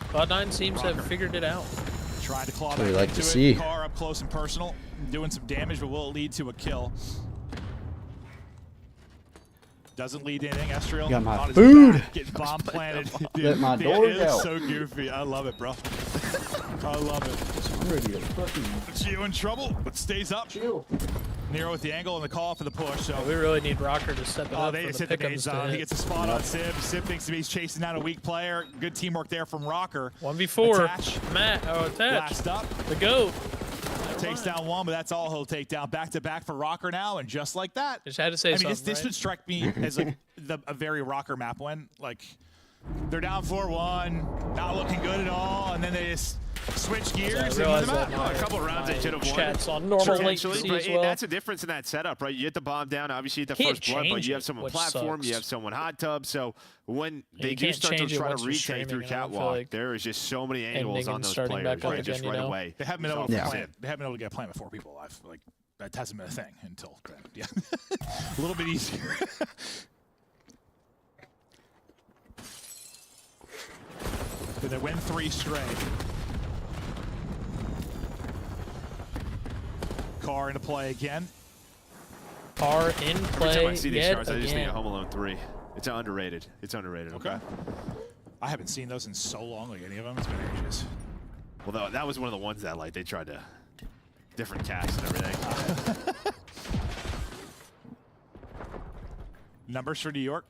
Cloud9 seems to have figured it out. Trying to claw What back do you like into to it. see? Car up close and personal, doing some damage, but will it lead to a kill? Doesn't lead to anything. Estriel Got my on his food. back, getting bomb planted. Let my Dude, door it is go. so goofy. I love it, bro. I love it. I'm ready to fucking Gio in trouble, but stays up. chill. Nero with the angle and the call for the push. So We really need Rocker to step it up. they for just the hit the bait pick'ems to zone. He hit. gets a spot on Sib. Sib thinks he's chasing down a weak player. Good teamwork there from Rocker. 1v4. Attach. Matt, attach. Last up. The GOAT. Takes down one, but that's all he'll take down. Back to back for Rocker now, and just like that. Just had to say I mean, something, this right? would strike me as like a very Rocker map win. Like they're down 4-1, not looking good at all, and then they just switch gears and win the map. A couple rounds they should have won. Chat's on normal Potentially, latency but as well. that's the difference in that setup, right? You hit the bomb down, obviously you hit the Can't first blood, but change you have it, someone which platform, sucks. you have someone hot tub, so when Yeah, they you do can't start to change it try to once you're retake through streaming, I don't feel catwalk, like there is just so many angles ending on and those starting players, back up right? Just again, right you know? away. They haven't been able So- to play it. They haven't been able to get a plan with 4 people alive. Like that hasn't been a thing until yeah, a little bit easier. But they win 3 straight. Car into play again. Car in Every time play I see these yet charts, I just think of again. Home Alone 3. It's underrated. It's underrated. Okay. I haven't seen those in so long, like any of them. It's been ages. Well, that was one of the ones that like they tried to different cast and everything. Numbers for New York.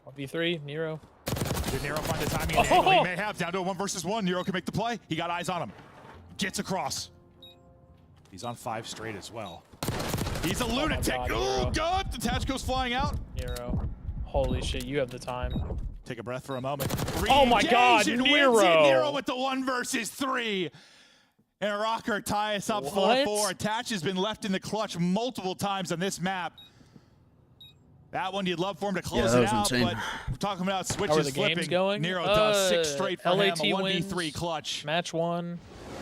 1v3, Nero. Did Nero find the timing and the angle he may have? Down to a 1 versus 1. Nero can make the play. He got eyes on him. Gets across. He's on 5 straight as well. He's a lunatic. God, Oh, Nero. God. The touch goes flying out. Nero. Holy shit, you have the time. Take a breath for a moment. Oh my God, Re-engage and Nero. wins it. Nero with the 1 versus 3. And Rocker tie us up 4-4. Attach has been left in the clutch multiple times on this map. That one you'd love for him to close that it was out, insane. but we're talking about How are switches the flipping. games going? Nero does 6 straight for LAT him, a wins. 1v3 clutch. Match 1.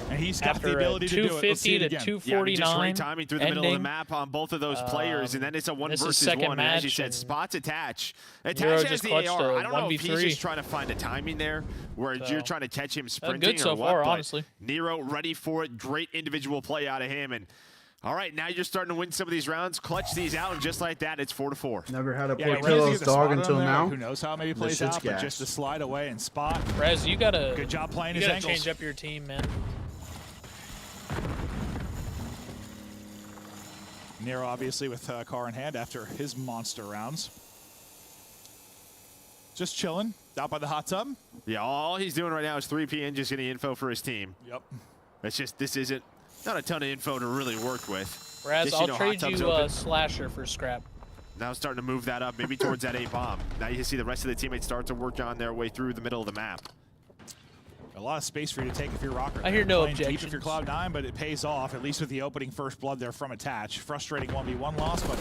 And he's got After the ability to do it. Let's see 250 it to again. 249. Just great timing through the middle of the ending. map on both of those players, and then it's a 1 this is versus second 1. And as you match, said, and spots attach. Nero Attach has just the clutched AR. a I don't know if he's 1v3. just trying to find the timing there, where you're trying to catch him sprinting good so or what. far, but honestly. Nero ready for it. Great individual play out of him. And all right, now you're starting to win some of these rounds. Clutch these out, and just like that, it's 4-4. Never had a Yeah, poor Rez pillows gets the dog spot on until there. now. Who knows how it maybe This plays shit's out, but gas. just to slide away and spot. Rez, you gotta. Good job playing You his gotta angles. change up your team, man. Nero obviously with car in hand after his monster rounds. Just chilling out by the hot tub. Yeah, all he's doing right now is 3P and just getting info for his team. Yep. It's just, this isn't, not a ton of info to really work with. Raz, Just, I'll hot trade tub's you open. Slasher for Scrap. Now starting to move that up, maybe towards that A bomb. Now you can see the rest of the teammates start to work on their way through the middle of the map. A lot of space for you to take if you're Rocker. I hear no Playing deep objections. if you're Cloud9, but it pays off, at least with the opening first blood there from Attach. Frustrating 1v1 loss, but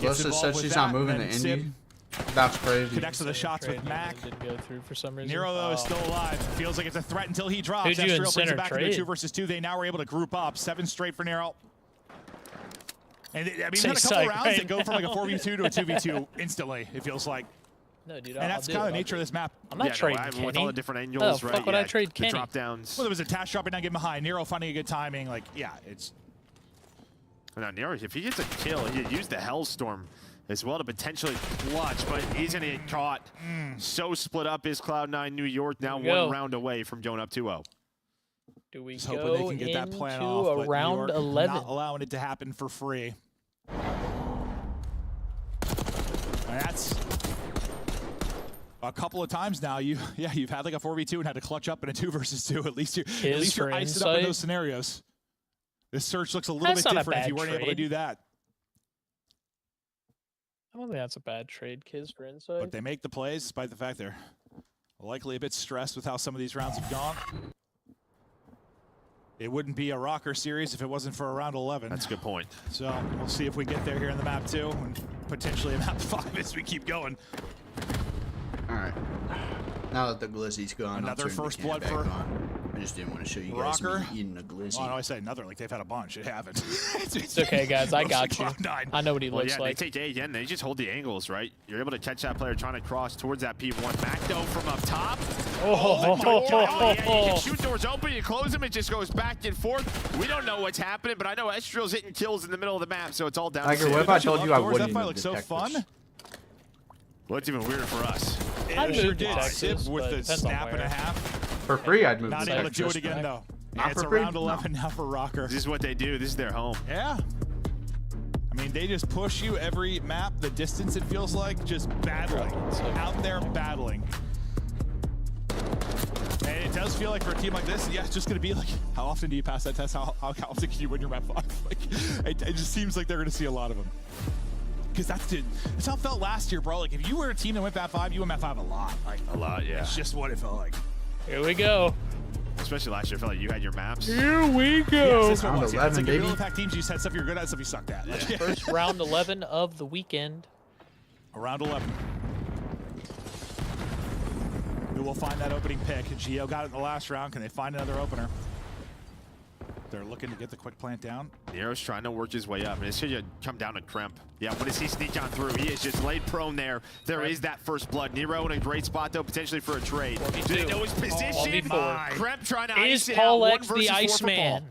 gets Alyssa involved said with she's that, not moving and to then Indy. Sib That's crazy. connects to the shots with Trade Mac. didn't go through for some reason. Nero, though, is Oh. still alive. Feels like it's a threat until he drops. Who'd you in Estriel brings center it back into a trade? 2 versus 2. They now were able to group up. 7 straight for Nero. And I mean, Say had a couple psych rounds right that go from like a now. 4v2 to a 2v2 instantly, it feels like. No, dude, And that's kind of the nature of this map. I'm not trading Kenny. with all the different angles, How the right? fuck would I trade the Kenny? drop downs. Well, there was a Attach dropping down, getting behind. Nero finding a good timing. Like, yeah, it's. Now, Nero, if he gets a kill, he'd use the Hellstorm as well to potentially clutch, but he's going to get caught. So split up is Cloud9 New York, now Here we go. 1 round away from going up 2-0. Do we Just go hoping they can get that into plan off, a but New round York 11? not allowing it to happen for free. And that's a couple of times now. You've had like a 4v2 and had to clutch up in a 2 versus 2. At least you're iced up in those scenarios. This search looks a little That's bit not a different if bad you weren't able to trade. do that. I don't think that's a bad trade, Kiz, for Insight. But they make the plays despite the fact they're likely a bit stressed with how some of these rounds have gone. It wouldn't be a Rocker series if it wasn't for a round 11. That's a good point. So we'll see if we get there here in the map 2 and potentially a map 5 as we keep going. All right. Now that the glizzy's gone, another first blood for. for. I just didn't want to show you guys me eating a glizzy. Oh, no, I say another. Like they've had a bunch. They haven't. It's okay, guys. I got you. I know what he looks like. They take A again. They just hold the angles, right? You're able to catch that player trying to cross towards that P1. Mac though from up top. Yeah, you can shoot doors open. You close them. It just goes back and forth. We don't know what's happening, but I know Estriel's hitting kills in the middle of the map, so it's all down. Tiger, what if I told you I wouldn't? That fight looks so fun. Well, it's even weirder for us. I'd move to Texas with the snap and a half. For free, I'd move Not to able Texas. to do it again, though. Not It's for free? around 11 now for Rocker. This is what they do. This is their home. Yeah. I mean, they just push you every map, the distance it feels like, just battling. Out there battling. And it does feel like for a team like this, yeah, it's just going to be like, how often do you pass that test? How often can you win your map 5? Like, it just seems like they're going to see a lot of them. Because that's how it felt last year, bro. Like, if you were a team that went map 5, you went map 5 a lot. Like, a lot, yeah. It's just what it felt like. Here we go. Especially last year, I felt like you had your maps. Here we go. Yes, Round 11, it's like baby. your impact teams, you just had stuff you're good at, stuff you sucked at. Yeah. First round 11 of the weekend. Around 11. Who will find that opening pick? Gio got it in the last round. Can they find another opener? They're looking to get the quick plant down. Nero's trying to work his way up, and it should come down to Kremp. Yeah, what does he sneak on through? He is just laid prone there. There is that first blood. Nero in a great spot, though, potentially for a trade. Do they know his position? Kremp trying to ice it out. Paul X the Iceman?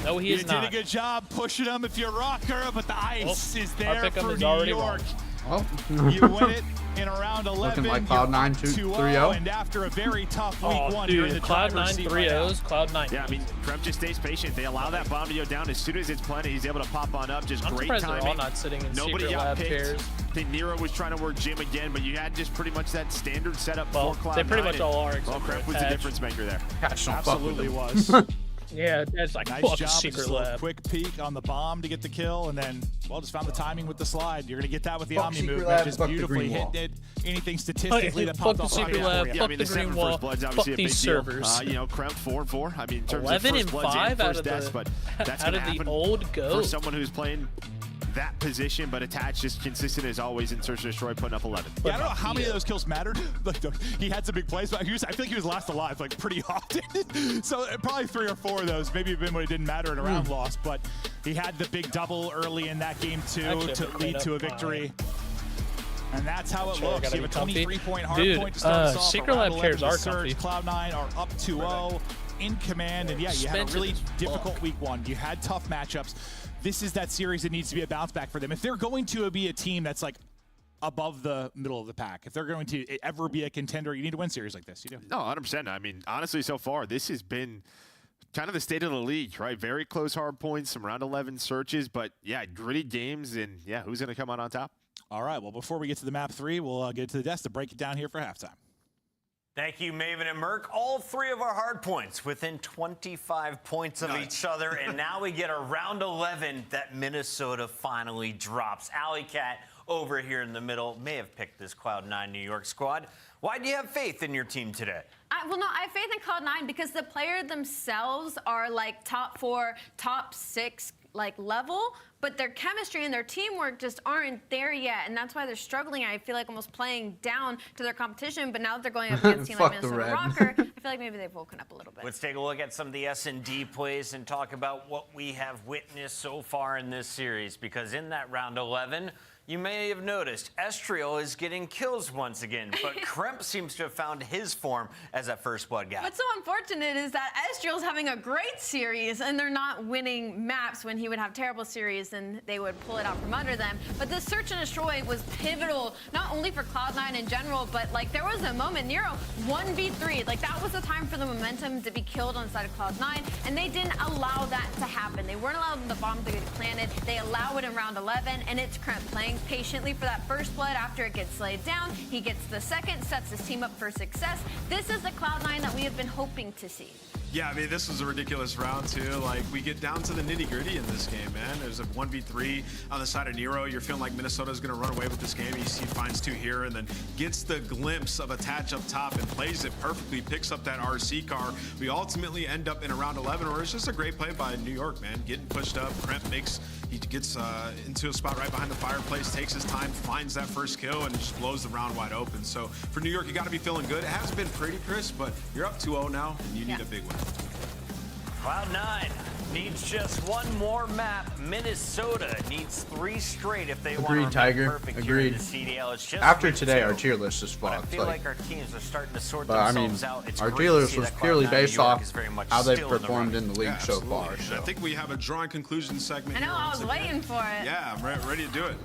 No, he is not. You did a good job pushing him if you're Rocker, but the ice is there for is New York. Oh. You win it in around 11. Looking like Cloud9 2-0. And after a very tough week one, you're in the Cloud9 3-0s, Cloud9. Yeah, I mean, Kremp just stays patient. They allow that bomb to go down. As soon as it's planted, he's able to pop on up. Just I'm great surprised timing. they're all not sitting in Nobody secret got lab picked. chairs. I think Nero was trying to work Jim again, but you had just pretty much that standard setup for Cloud9. They pretty much all are. Well, Kremp was the difference maker there. Absolutely was. Yeah, that's like Nice fuck job. secret Just a lab. quick peek on the bomb to get the kill, and then, well, just found the timing with the slide. You're going to get that with the Fuck Omni secret movement. lab, just fuck the beautifully green wall. hitting it. Anything statistically that Fuck popped the off secret on lab, you. Yeah, I fuck mean, the the green 7 wall, first blood's fuck obviously a big these deal. servers. You know, Kremp 4-4. I mean, in terms 11 of and first bloods 5 and out first of deaths, the but that's out going to of the happen old for goat. someone who's playing that position, but attached, just consistent as always in Search and Destroy, putting up 11. Yeah, I don't know how many of those kills mattered. Like, he had some big plays, but I feel like he was last alive like pretty often. So probably 3 or 4 of those, maybe even when it didn't matter in a round loss, but he had the big double early in that game too to lead to a victory. And that's how it looks. You have a 23-point hard point to start us off. Secret lab chairs are comfy. comfy. Cloud9 are up 2-0 in command, and yeah, you had a really difficult week one. You had tough matchups. This is that series that needs to be a bounce back for them. If they're going to be a team that's like above the middle of the pack, if they're going to ever be a contender, you need to win series like this. You do. No, 100%. I mean, honestly, so far, this has been kind of the state of the league, right? Very close hard points, some round 11 searches, but yeah, gritty games, and yeah, who's going to come out on top? All right, well, before we get to the map 3, we'll get to the desk to break it down here for halftime. Thank you, Maven and Merc. All 3 of our hard points within 25 points of each other. And now we get a round 11 that Minnesota finally drops. Alley Cat over here in the middle may have picked this Cloud9 New York squad. Why do you have faith in your team today? Well, no, I have faith in Cloud9 because the players themselves are like top 4, top 6 like level, but their chemistry and their teamwork just aren't there yet, and that's why they're struggling. I feel like almost playing down to their competition, but now that they're going up against a team like Minnesota Rocker, I feel like maybe they've woken up a little bit. Let's take a look at some of the S&D plays and talk about what we have witnessed so far in this series, because in that round 11, you may have noticed Estriel is getting kills once again, but Kremp seems to have found his form as that first blood guy. What's so unfortunate is that Estriel's having a great series, and they're not winning maps when he would have terrible series, and they would pull it out from under them. But this Search and Destroy was pivotal, not only for Cloud9 in general, but like there was a moment, Nero 1v3, like that was the time for the momentum to be killed on the side of Cloud9, and they didn't allow that to happen. They weren't allowing the bomb to get planted. They allow it in round 11, and it's Kremp playing patiently for that first blood after it gets laid down. He gets the second, sets his team up for success. This is the Cloud9 that we have been hoping to see. Yeah, I mean, this was a ridiculous round, too. Like, we get down to the nitty-gritty in this game, man. There's a 1v3 on the side of Nero. You're feeling like Minnesota's going to run away with this game. You see he finds 2 here and then gets the glimpse of a Tatch up top and plays it perfectly, picks up that RC car. We ultimately end up in a round 11 where it's just a great play by New York, man. Getting pushed up. Kremp makes He gets into a spot right behind the fireplace, takes his time, finds that first kill, and just blows the round wide open. So for New York, you got to be feeling good. It has been pretty, Chris, but you're up 2-0 now, and you need a big win. Cloud9 needs just one more map. Minnesota needs 3 straight if they want to remain perfect here in the CDL. It's just After today, our tier list is fucked. I feel like our teams are starting to sort but themselves out. It's our great tier to list see was that purely Cloud9 based New York off is very much how they've still in the performed run. in the league so Absolutely. far. And So. I think we have a drawing conclusion segment. I know, I was waiting for it. Yeah, I'm ready to do it.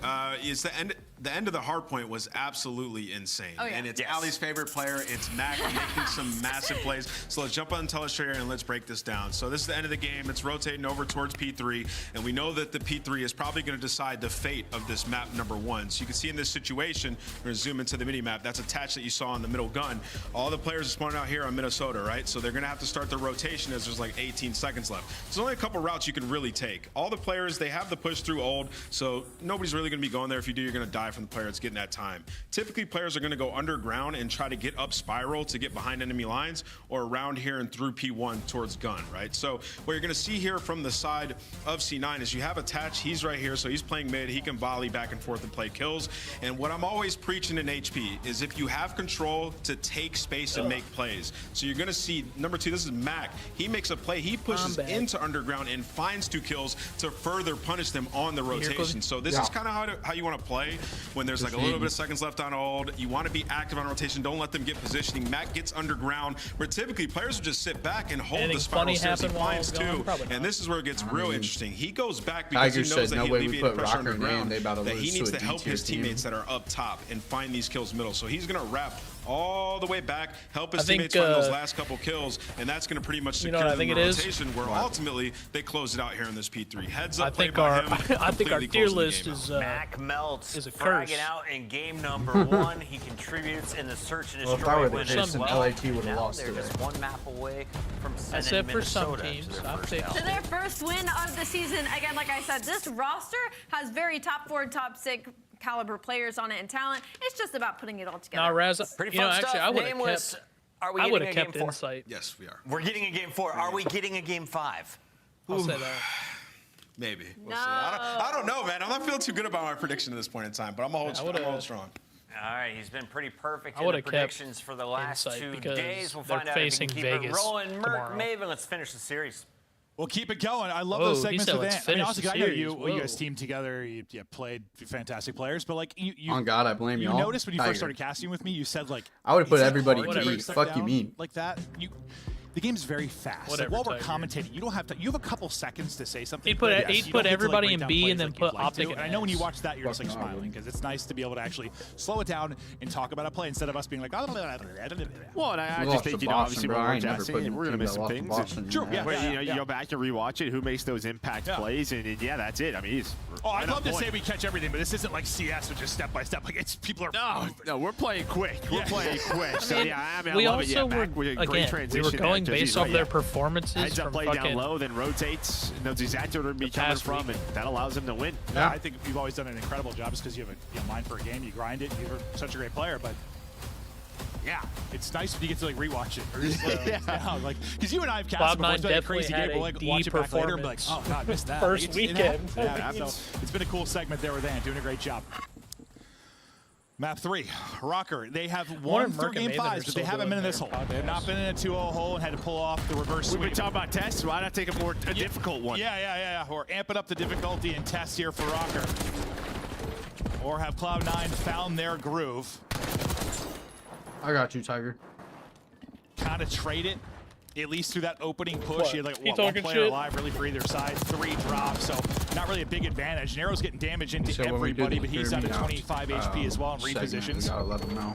It's the end. The end of the hard point was absolutely insane. Oh, yeah. And it's Ali's favorite player. It's Mac making some massive plays. So let's jump on Telestrator and let's break this down. So this is the end of the game. It's rotating over towards P3. And we know that the P3 is probably going to decide the fate of this map number 1. So you can see in this situation, we're going to zoom into the mini map. That's attached that you saw in the middle gun. All the players are spawning out here on Minnesota, right? So they're going to have to start their rotation as there's like 18 seconds left. There's only a couple routes you can really take. All the players, they have the push through old. So nobody's really going to be going there. If you do, you're going to die from the player that's getting that time. Typically, players are going to go underground and try to get up spiral to get behind enemy lines, or around here and through P1 towards gun, right? So what you're going to see here from the side of C9 is you have attached. He's right here, so he's playing mid. He can volley back and forth and play kills. And what I'm always preaching in HP is if you have control to take space and make plays. So you're going to see number 2. This is Mac. He makes a play. He pushes into underground and finds 2 kills to further punish them on the rotation. So this is kind of how you want to play when there's like a little bit of seconds left on old. You want to be active on rotation. Don't let them get positioning. Mac gets underground, where typically players will just sit back and hold the spiral stairs. He finds 2. And this is where it gets real interesting. He goes back because he knows that he alleviated pressure underground, that he needs to help his teammates that are up top and find these kills middle. So he's going to wrap all the way back, help his teammates find those last couple kills, and that's going to pretty much secure them in the rotation, where ultimately they close it out here in this P3. Heads up play by him. I think our tier list is Mac melts, is a curse. fragging out in game number 1. He contributes in the search and destroy win as well. LAT would have lost They're today. just 1 map away from sending Except for some Minnesota teams. To their first win of the season. Again, like I said, this roster has very top 4, top 6 caliber players on it and talent. It's just about putting it all together. Now, Raz, Pretty you know, fun actually, stuff. I would Nameless. have kept. Are we I getting would a have game kept 4? Insight. Yes, we are. We're getting a game 4. Are we getting a game 5? I'll say that. Maybe. We'll see. I don't know, man. I'm not feeling too good about my prediction at this point in time, but I'm going to hold strong. All right, he's been pretty perfect in the predictions for the last 2 days. We'll find out if he can keep it rolling. Merc, Maven, let's finish the series. We'll keep it going. I love those segments with Ant. I mean, honestly, I know you guys teamed together. You played fantastic players, but like you on God, I blame y'all. You noticed when you first started casting with me, you said like I would have put everybody to eat. Fuck you mean? Like that. The game's very fast. Whatever, like, while we're commentating, you don't have to. You have a couple seconds to say something. He'd put everybody in B and then put Optic. And I know when you watch that, you're just like smiling because it's nice to be able to actually slow it down and talk about a play instead of us being like. Well, and I just think obviously when we're casting, we're gonna miss some things. True. Yeah. You go back and rewatch it. Who makes those impact plays? And yeah, that's it. I mean, he's. I'd love to say we catch everything, but this isn't like CS, which is step by step. Like it's people are. No, we're playing quick. We're playing quick. So yeah, I mean, we I love it. also Yeah, were great transition. we were going based off their performances. Heads up from play fucking down low, then rotates, knows exactly where to be coming from, and that allows him to win. Yeah, I think you've always done an incredible job just because you have a mind for a game, you grind it, you're such a great player, but yeah, it's nice when you get to like rewatch it. Or just, like, because you and I have cast before, it's been a crazy game, but like watch it back later and be like, oh god, I missed that. First weekend. So it's been a cool segment there with Ant, doing a great job. Map 3, Rocker. They have won through game 5s, but they haven't been in this hole. They have not been in a 2-0 hole and had to pull off the reverse sweep. We've been talking about tests. Why not take a difficult one? Yeah. Or amp it up the difficulty and test here for Rocker. Or have Cloud9 found their groove. I got you, Tiger. Kind of trade it, at least through that opening push. You had like one player alive really for either side, 3 drops, so not really a big advantage. Nero's getting damage into everybody, but he's down to 25 HP as well and repositions. Gotta let him know.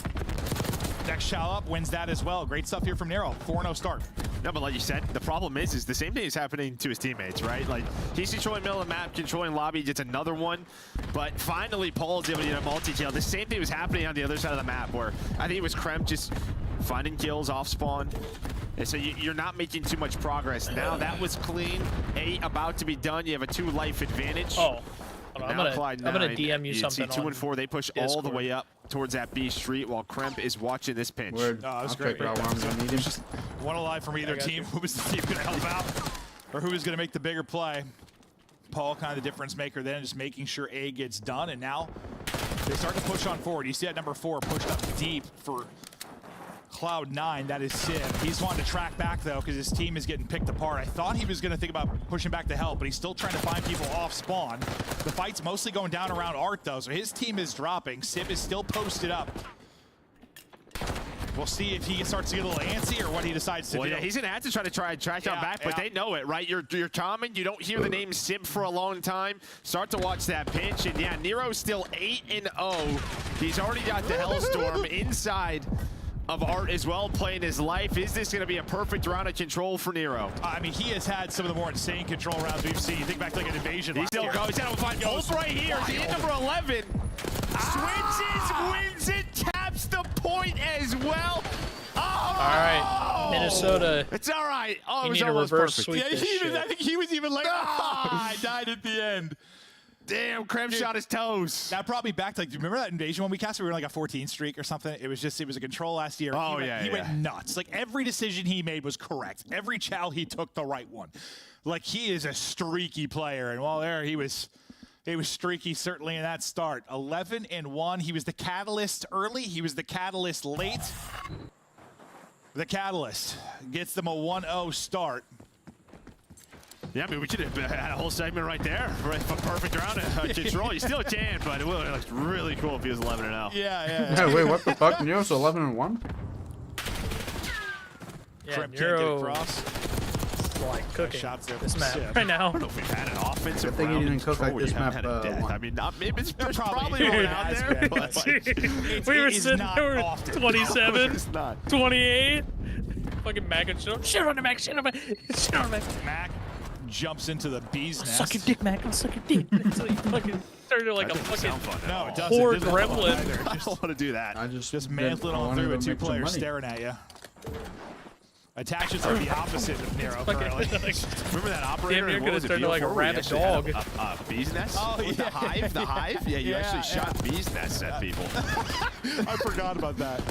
Next shot up wins that as well. Great stuff here from Nero. 4-0 start. No, but like you said, the problem is the same thing is happening to his teammates, right? Like, he's controlling middle of the map, controlling lobby, gets another one, but finally Paul's able to get a multi-kill. The same thing was happening on the other side of the map, where I think it was Kremp just finding kills off spawn. And so you're not making too much progress. Now that was clean. 8 about to be done. You have a 2 life advantage. Oh, I'm gonna DM you something. 2 and 4. They push all the way up towards that B street while Kremp is watching this pinch. That was great. Just one alive from either team. Who was the team going to help out? Or who was going to make the bigger play? Paul kind of the difference maker then, just making sure A gets done. And now they start to push on forward. You see that number 4 pushed up deep for Cloud9. That is Sib. He's wanting to track back, though, because his team is getting picked apart. I thought he was going to think about pushing back to help, but he's still trying to find people off spawn. The fight's mostly going down around Art, though, so his team is dropping. Sib is still posted up. We'll see if he starts to get a little antsy or what he decides to do. Yeah, he's going to have to try to track out back, but they know it, right? You're common. You don't hear the name Sib for a long time. Start to watch that pinch, and yeah, Nero's still 8-0. He's already got the Hellstorm inside of Art as well, playing his life. Is this going to be a perfect round of control for Nero? I mean, he has had some of the more insane control rounds we've seen. Think back to like an invasion. He still goes. He's got 5 goals right here. He's at number 11. Switches, wins it, taps the point as well. Oh, all right, Minnesota. It's all right. Oh, it was need to almost reverse perfect. sweep this shit. I think he was even like, I died at the end. Damn, Krem shot his toes. That brought me back to, like, do you remember that invasion one we cast? We were in like a 14 streak or something. It was a control last year. Oh, He went nuts. Like, every decision he made was correct. Every chow he took the right one. Like, he is a streaky player. And while there, he was streaky certainly in that start. 11-1. He was the catalyst early. He was the catalyst late. The catalyst gets them a 1-0 start. Yeah, I mean, we could have had a whole segment right there for a perfect round of control. You still can, but it would look really cool if he was 11-0. Yeah. Wait, what the fuck? Nero's 11-1? Yeah, Trip Nero can't get across. like cooking Shots there this from map Sib. right now. I don't know if we've had an offensive I think round he didn't cook control like where this you haven't map, had a death. won. I mean, there's probably Probably one out has there, been, but like, We were it is sitting not there often. 27, it's not. 28. Fucking Mac and shit on the Mac, shit on the Mac, shit on the Mac. Mac jumps into the bee's nest. Suck your dick, Mac. I'll suck your dick. So he fucking turned like a fucking No, it doesn't. poor It doesn't look gremlin. either. I don't want to do that. I just mantling on through with 2 players staring at you. Attaches are the opposite of Nero currently. Remember that operator? Damn near What could was have it, turned to like a BO4 where you rabid actually had dog. A bee's nest? Oh, With yeah. the hive? Yeah, you Yeah, actually shot bees nests at people. I forgot about that.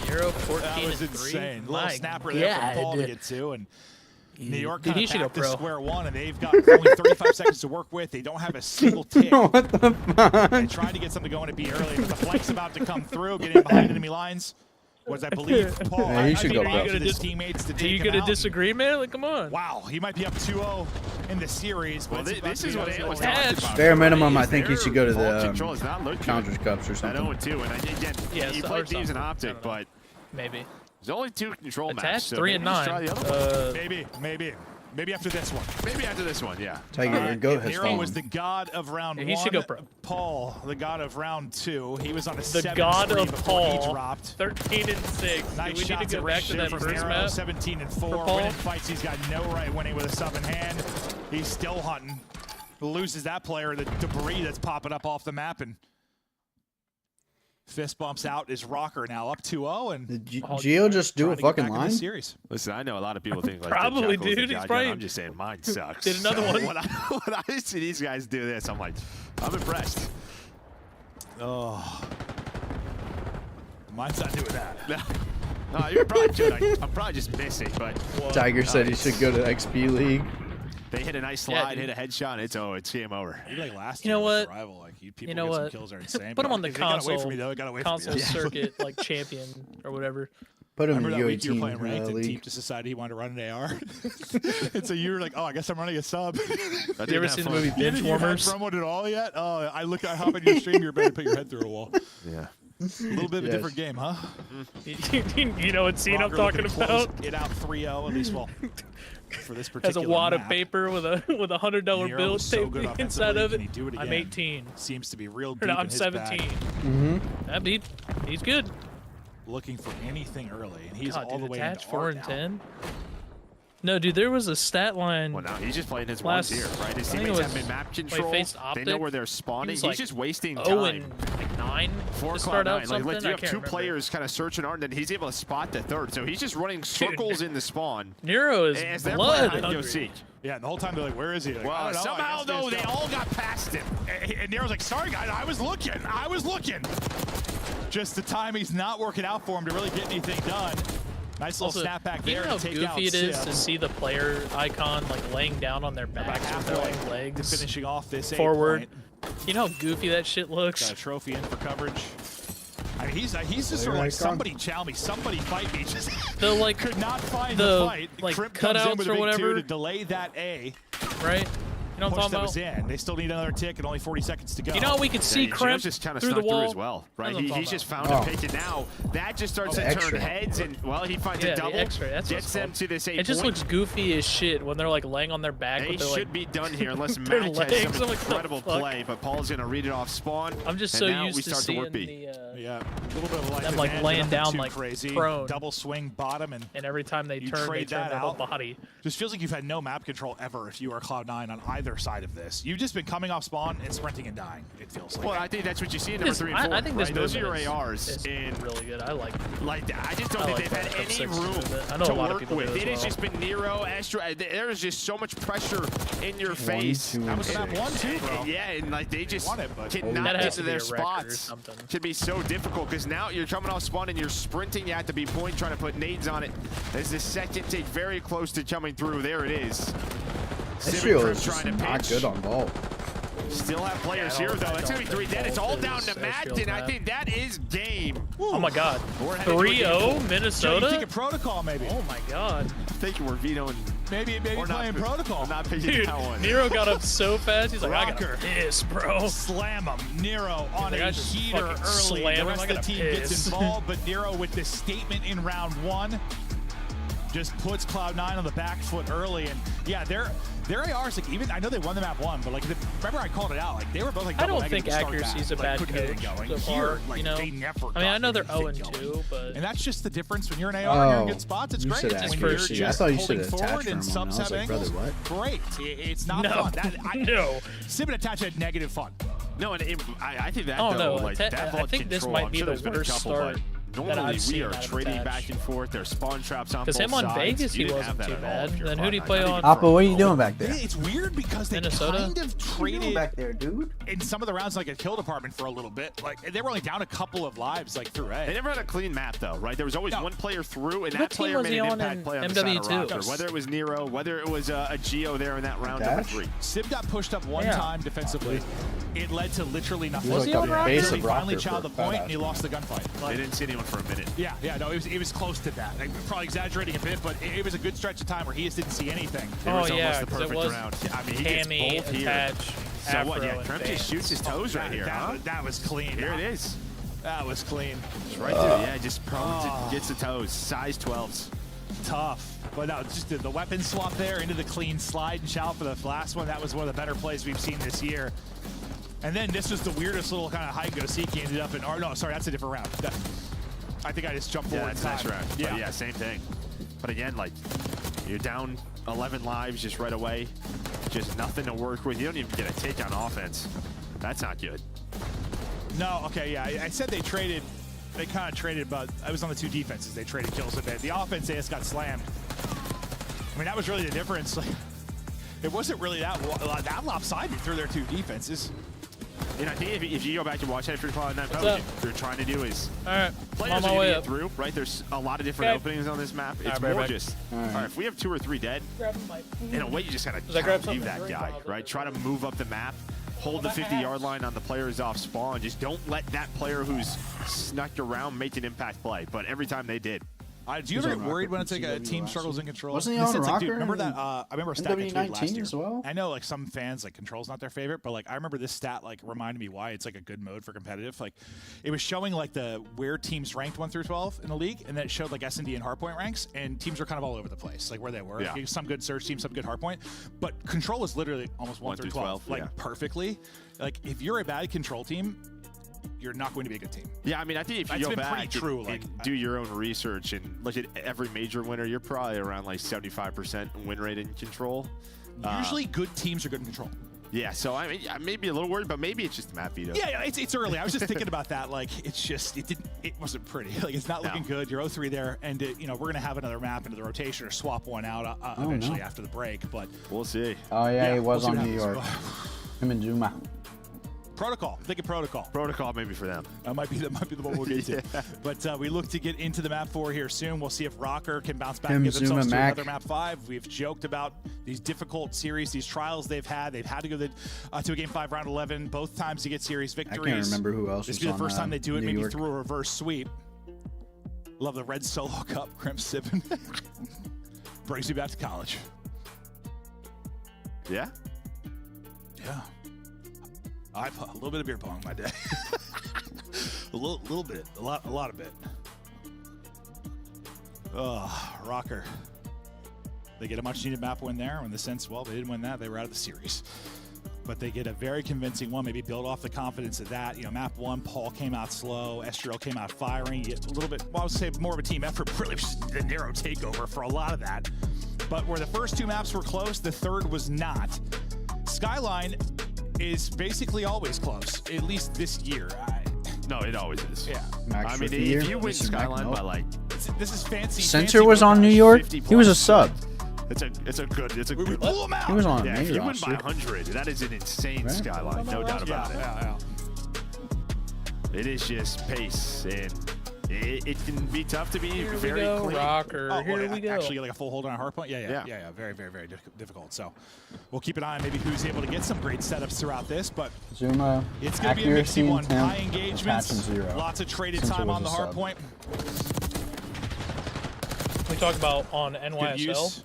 Nero 14 That was and insane. 3. Little My snapper there from Paul to God. get to, and New York Dude, kind he of should go back to pro. square one, and they've got only 35 seconds to work with. They don't have a single tick. What the fuck? They tried to get something going to be early, but the flank's about to come through, get in behind enemy lines. Was I believe Paul? Yeah, he should I go think pro. are you gonna his teammates to Are take you him gonna out. disagree, man? Like, come on. Wow, he might be up 2-0 in the series. Well, But this is what Ant was Attach. talking about. Bare minimum, I Is think he their should go to vault the control has not looked good. Counters Cups or That something. 0-2, and again, Yeah, you so- play or Thieves and something. I Optic, don't know. but Maybe. there's only 2 control Attach maps. So 3 maybe and just 9. try the other one. Maybe after this one. Maybe after this one, yeah. Tiger, your goat has Nero was fallen. the god of round Yeah, one. he should go pro. Paul, the god of round 2. He was on a The 7 god spree of before he Paul. dropped. 13 and 6. Nice Do we need shots to at go back to Red that Ship first from map? Nero, 17 and 4. for Paul? Winning fights, he's got no right winning with a sub in hand. He's still hunting. Loses that player, the debris that's popping up off the map, and fist bumps out his rocker now up 2-0, and Did Gio just do a trying to get fucking back in the line? series. Listen, I know a lot of people think like Probably, the Jackal's the dude. He's god, probably- I'm just saying mine sucks. Did another one. When I see these guys do this, I'm like, I'm impressed. Oh, mine's not doing that. No, you're probably good. I'm probably just missing, but Tiger said he should go to XP League. they hit a nice Yeah, slide, dude. hit a headshot, it's game over. Maybe like last You year know with what? Rival, like people You know get some what? kills are insane. Put him but on the they got away console, from me though. They got away from console me. circuit, like champion or whatever. Put him in Remember the that week you UAT were playing ranked and Team league. just decided he wanted to run an AR? And so you were like, oh, I guess I'm running a sub. I You ever seen the movie You Bench didn't have Warmers? run one at all yet? Oh, I hop in your stream, you're ready to put your head through a wall. Yeah. A little bit of a Yes. different game, huh? You know what scene I'm Rocker talking looking to close about? it out 3-0 at least. Well, for this Has particular a wad of map, paper with a $100 Nero bill was so taped good inside of offensively. it. Can he do it I'm again? 18. Seems to be real Or deep no, in I'm his 17. bag. He's good. Looking for anything early, and he's God, all dude, the way attach into 4 art and now. 10. No, dude, there was a stat line. Well, now he's just playing his Last- ones here, right? His I think it teammates have was been map when he control. faced They know Optic, where they're he spawning. was He's like just wasting 0 time. and like 9 4 to start out Like, something. you I have can't 2 remember. players kind of searching art, and then he's able to spot the third. So he's just running circles in the spawn. Nero is As they're blood playing hide and go hungry. seek. Yeah, and the whole time they're like, where is he? Like, I Well, don't know, I somehow, guess though, there's they no- all got past him. And Nero's like, sorry, guys, I was looking. Just the time he's not working out for him to really get anything done. Nice little snapback there. You know how goofy it is to see the player icon like laying down on their backs with their like legs finishing off this forward. You know how goofy that shit looks? Got a trophy in for coverage. I mean, he's just sort of like, somebody chow me, somebody fight me. Just like could not find the fight. Like Crimp comes in cutouts with a or big whatever two to delay that A. Right? You know what I'm talking was in. They still need another tick and only 40 seconds to go. You know how we could see Crimp just kind of through the wall as well, right? He's just found a pick, and now that just starts to turn heads, and well, he finds a double, gets them to this 8 point. It just looks goofy as shit when they're like laying on their back. They with their, should be done here unless Matt has some incredible play, but Paul's gonna read it off spawn. I'm just so used to seeing the yeah, a little bit of them like laying down like crazy, prone, double swing bottom, and every time they turn, their whole body. Just feels like you've had no map control ever if you are Cloud9 on either side of this. You've just been coming off spawn and sprinting and dying, it feels like. Well, I think that's what you see in number 3 and 4. I think this those are your is ARs. Really good. I like I just don't think they've had any room to work with. It has just been Nero, Astra. There is just so much pressure in your face. That was map 1, 2, bro. Yeah, and like they just cannot get to their spots. Can be so difficult because now you're coming off spawn and you're sprinting. You have to be point trying to put nades on it. There's the second take very close to coming through. There it is. This shield is just not good on Vault. Still have players here, though. That's going to be 3 dead. It's all down to Matt, and I think that is game. Oh, my God. 3-0 Minnesota? Take a protocol, maybe. Oh, my God. I think we're vetoing. Maybe playing protocol. Not picking Dude, that one. Nero got up so fast. He's like, I got piss, bro. Slam him. Nero on a heater early. The rest of the team gets involved, but Nero with this statement in round 1 just puts Cloud9 on the back foot early. And yeah, their ARs, like, even I know they won the map 1, but like remember I called it out, like they were both like I don't think accuracy is a bad coach so far. Like, you know, they never I mean, I know they're 0-2, but and that's just the difference when you're an AR and you're in good spots. It's great. When you're just I thought you should holding have forward and attached sub angles, great. It's not fun. No, Sim and attach had negative fun. No, and I think that though, like that I think this might be the worst start. Normally we are trading back and forth. There's spawn traps on both sides. Because him on Vegas, he wasn't too bad. Then who'd he play on? Appa, what are you doing back there? It's weird because they kind of traded back there, dude. In some of the rounds, like a kill department for a little bit. Like they were only down a couple of lives, like through A. They never had a clean map though, right? There was always one player through, and that player made an impact play on the side of roster. Whether it was Nero, whether it was a Geo there in that round number 3. Sib got pushed up one time defensively. It led to literally nothing. Was he on He finally chowed the point, and he lost the gunfight. They didn't see anyone for a minute. Yeah, no, it was close to that. I'm probably exaggerating a bit, but it was a good stretch of time where he just didn't see anything. It was almost the perfect round. I mean, he gets both here. So what? Yeah, Crimp just shoots his toes right here. That was clean. Here it is. That was clean. It's right there. Yeah, just prone gets the toes. Size 12s. Tough. But no, just the weapon swap there into the clean slide and chow for the last one. That was one of the better plays we've seen this year. And then this was the weirdest little kind of hide go seek. He ended up in. Or no, sorry, that's a different round. I think I just jumped forward. Yeah, that's next round. Yeah. Yeah, same thing. But again, like, you're down 11 lives just right away. Just nothing to work with. You don't even get a take on offense. That's not good. No, okay, yeah. I said they traded. They kind of traded, but I was on the 2 defenses. They traded kills a bit. The offense, they just got slammed. I mean, that was really the difference. Like, it wasn't really that lopsided through their 2 defenses. You know, I think if you go back and watch after Cloud9, what they're trying to do is players on my way get through, right? There's a lot of different openings on this map. It's more just, all right, if we have 2 or 3 dead, in a way you just gotta leave that guy, right? Try to move up the map, hold the 50-yard line on the players off spawn. Just don't let that player who's snuck around make an impact play. But every time they did. Do you ever get worried when it's like a team struggles in control? Wasn't he on Rocker? Like, dude, remember that? I remember a stat last year. As well? I know, like, some fans, like, control's not their favorite, but like I remember this stat like reminded me why it's like a good mode for competitive. Like, it was showing like where teams ranked 1 through 12 in the league, and then it showed like S&D and hardpoint ranks, and teams were kind of all over the place, like where they were. Yeah. Like, some good surge teams, some good hardpoint, but control was literally almost 1 through 12, like perfectly. Like, if you're a bad control team, you're not going to be a good team. Yeah, I mean, I think if you go back and do your own research and look at every major winner, you're probably around like 75% win rate in control. Usually good teams are good in control. Yeah, so I mean, I may be a little worried, but maybe it's just the map veto. Yeah, it's early. I was just thinking about that. Like, it wasn't pretty. Like, it's not looking good. You're 0-3 there, and you know, we're gonna have another map into the rotation or swap one out eventually after the break. But we'll see. Oh yeah, he was on New York. Him and Zuma. Protocol. I'm thinking Protocol. Protocol maybe for them. That might be the one we'll get to. But we look to get into the map 4 here soon. We'll see if Rocker can bounce back and get themselves to another map 5. We've joked about these difficult series, these trials they've had. They've had to go to a game 5 round 11 both times to get series victories. I can't remember who else This was will be on the first time they do it, maybe York. through a reverse sweep. Love the red solo cup, Crimp sipping. Brings me back to college. Yeah? Yeah. I've a little bit of beer pong in my day. a little bit, a lot of bit. Rocker. They get a much needed map win there. In the sense, well, they didn't win that. They were out of the series. But they get a very convincing one. Maybe build off the confidence of that. You know, map 1, Paul came out slow. Estriel came out firing. You get a little bit, well, I would say more of a team effort. Really just a narrow takeover for a lot of that. But where the first 2 maps were close, the third was not. Skyline is basically always close, at least this year. No, it always is. Yeah. I mean, if you win Skyline by like... This is fancy. Center was on New York. He was a sub. It's a good. We blew him out. He was on Yeah, main if you win roster. by 100, that is an insane Skyline, no doubt about it. Yeah. It is just pace, and it can be tough to be Here very we go, clean. Rocker. Here we go. Actually, like a full hold on a hard point. Yeah. Very, very, very difficult. So we'll keep an eye on maybe who's able to get some great setups throughout this, but Zuma, it's going to be a mixy one. High engagements, 0. lots of traded Since time it was on the a hard sub. point. We talk about on Good NYSL. use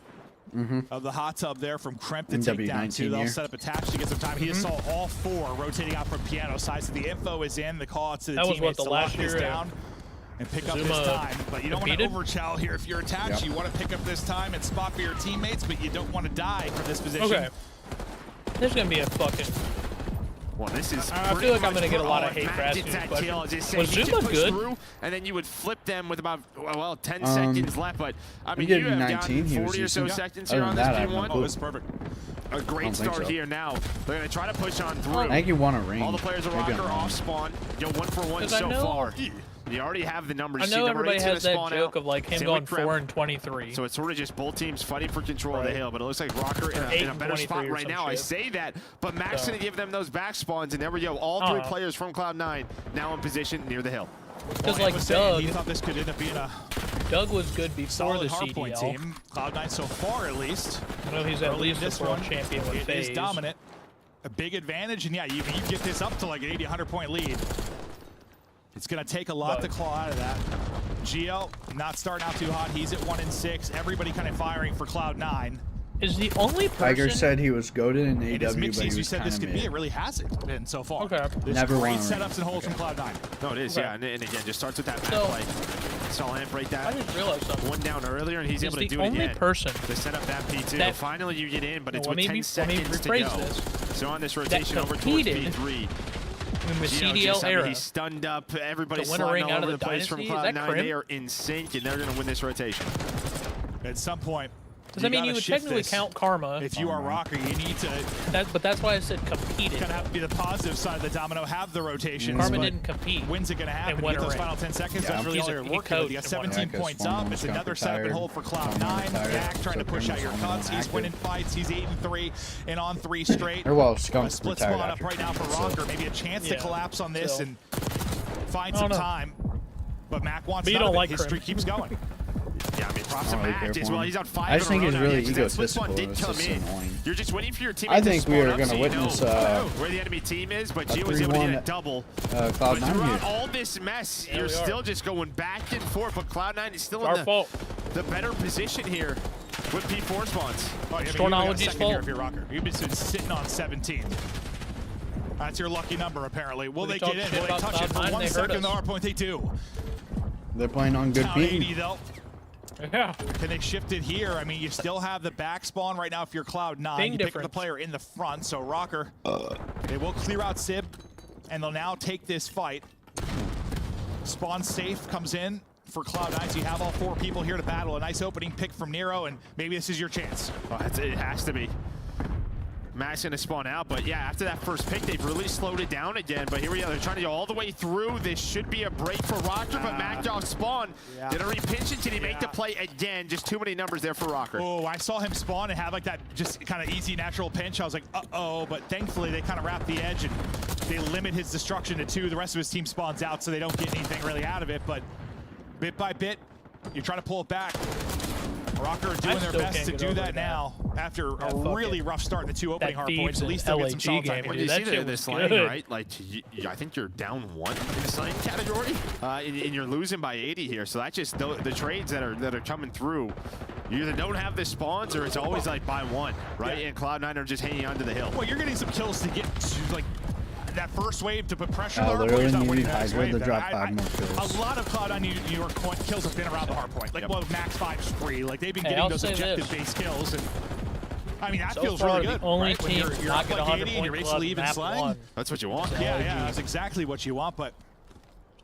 of the hot tub there from Kremp to take down 2. They'll set up attached to get some time. He just saw all 4 rotating out from piano side. So the info is in. The call out to the That was teammates what the to lock last this year, down and pick up Zuma this time. But you don't want to competed? overchow here if you're attached. You want to pick up this time and spot for your teammates, but you don't want to die from this position. Okay. There's going to be a fucking... Well, this is I feel like I'm going to get a lot of hate for asking this question. Was Zuma good? Through, and then you would flip them with about, 10 seconds left. But, I mean, did you have 19, down he was 40 or so decent. seconds Other here on than this that, I have no P1. clue. This is perfect. A great start here now. They're going to try to push on through. I think he won a ring. All the players are Maybe Rocker I'm wrong. off spawn. Yo, 1 for 1 Because I so know- far. You already have the numbers. I See, know number everybody 8's gonna has that spawn joke out. of like him Same going with Kremp. 4 and 23. So it's sort of just both teams fighting for control of the hill, but it looks like Rocker in a better spot right now. I say that, but Mac's going to give them those back spawns, and there we go. All 3 players from Cloud9 now in position near the hill. Because like Dawg, he thought this could end up being a Doug was good before solid the hardpoint CDL. team. Cloud9 so far, at least. I know he's at Early least in this a world one, champion with It FaZe. is dominant. A big advantage, and yeah, you get this up to like an 80, 100-point lead. It's going to take a lot to claw out of that. GL not starting out too hot. He's at 1 and 6. Everybody kind of firing for Cloud9. Is the only person... Tiger said he was goated in In AW, his mix but he you was said kind this of could mid. be. It really hasn't been so far. Okay. There's Never great won a ring. setups and holds from Cloud9. No, it is, Okay. yeah. And again, just starts with that map So- play. Saw him break that. I just realized something. One down earlier, and he's able to the do it only again. person To set up that P2. that- Finally, you get in, but it's Let with me 10 seconds to rephrase go. this. So on this rotation over towards competed P3. in the Gino CDL just, I mean, era. he's stunned up. Everybody's To win a sliding ring all out of over the the place from Dynasty? Is that Cloud9. Crimp? They are in sync, and they're going to win this rotation. At some point, Does that mean you would technically count Karma? If you are Rocker, you need to But that's why I said competed. kind of have to be the positive side of the domino, have the rotations. Karma but didn't compete. When's it going to happen? and You won get a those ring. final 10 seconds. Yeah. That's really all you're He working with. You got coached and won a 17 ring. points up. It's another setup and hold for Cloud9. Dak trying to push out your cuts. He's winning fights. He's 8 and 3 and on 3 straight. Or well, A Skunk split retired spawn up after right now for so- Rocker. Maybe a chance to Yeah. collapse on this So- and find I some don't know. time. But Mac wants But you none don't of it. like His Crimp. streak keeps going. Yeah, I mean, props to I don't really Mac care as for well. him. He's on 5 I just think in a he's row now. really Because that split egotistical. spawn did It's come just in. annoying. You're just waiting for your teammate I to think spawn we are up going so to you witness know where the enemy team is, but a Gio was able to 3-1 get a double. Cloud9 But throughout here. all this mess, Yeah, you're we are. still just going back and forth, but Cloud9 is still Our in fault. the better position here with P4 spawns. Oh, yeah, Stornology's fault. Here if you're Rocker. You've been sitting on 17. That's your lucky number, apparently. Will We they talk get in? shit Will they about touch it for Cloud9, 1 they hurt second? us. The hard point, they do. They're playing on good Down 80, beat. though. Yeah. Can they shift it here? I mean, you still have the back spawn right now if you're Cloud9. Thing You pick up the difference. player in the front, so Rocker, they will clear out Sib, and they'll now take this fight. Spawn safe comes in for Cloud9, so you have all 4 people here to battle. A nice opening pick from Nero, and maybe this is your chance. Oh, it has to be. Mac's going to spawn out, but yeah, after that first pick, they've really slowed it down again. But here we are. They're trying to go all the way through. This should be a break for Rocker, but Mac Dawg spawn. Did a repinch it? Did he make the play again? Just too many numbers there for Rocker. Oh, I saw him spawn and have like that just kind of easy natural pinch. I was like, uh-oh, but thankfully they kind of wrap the edge and they limit his destruction to 2. The rest of his team spawns out, so they don't get anything really out of it. But bit by bit, you're trying to pull it back. Rocker are doing their best to do that now after a really rough start in the 2 opening hard points. At least they'll get some solid time. When you see this lane, right? Like, I think you're down 1 in the lane category, and you're losing by 80 here. So that's just the trades that are coming through. You either don't have the spawns, or it's always like by 1, right? And Cloud9 are just hanging onto the hill. Well, you're getting some kills to get to like that first wave to put pressure on the hard literally point. need Hydra to drop 5 more kills. A lot of Cloud9 New York kills have been around the hard point. Like, well, max 5 spree. Like, they've been getting those objective-based kills. And I mean, that feels really good. The only right? team You're not get 100 and you're point basically even map sliding. 1. That's what you want. Yeah, that's exactly what you want. But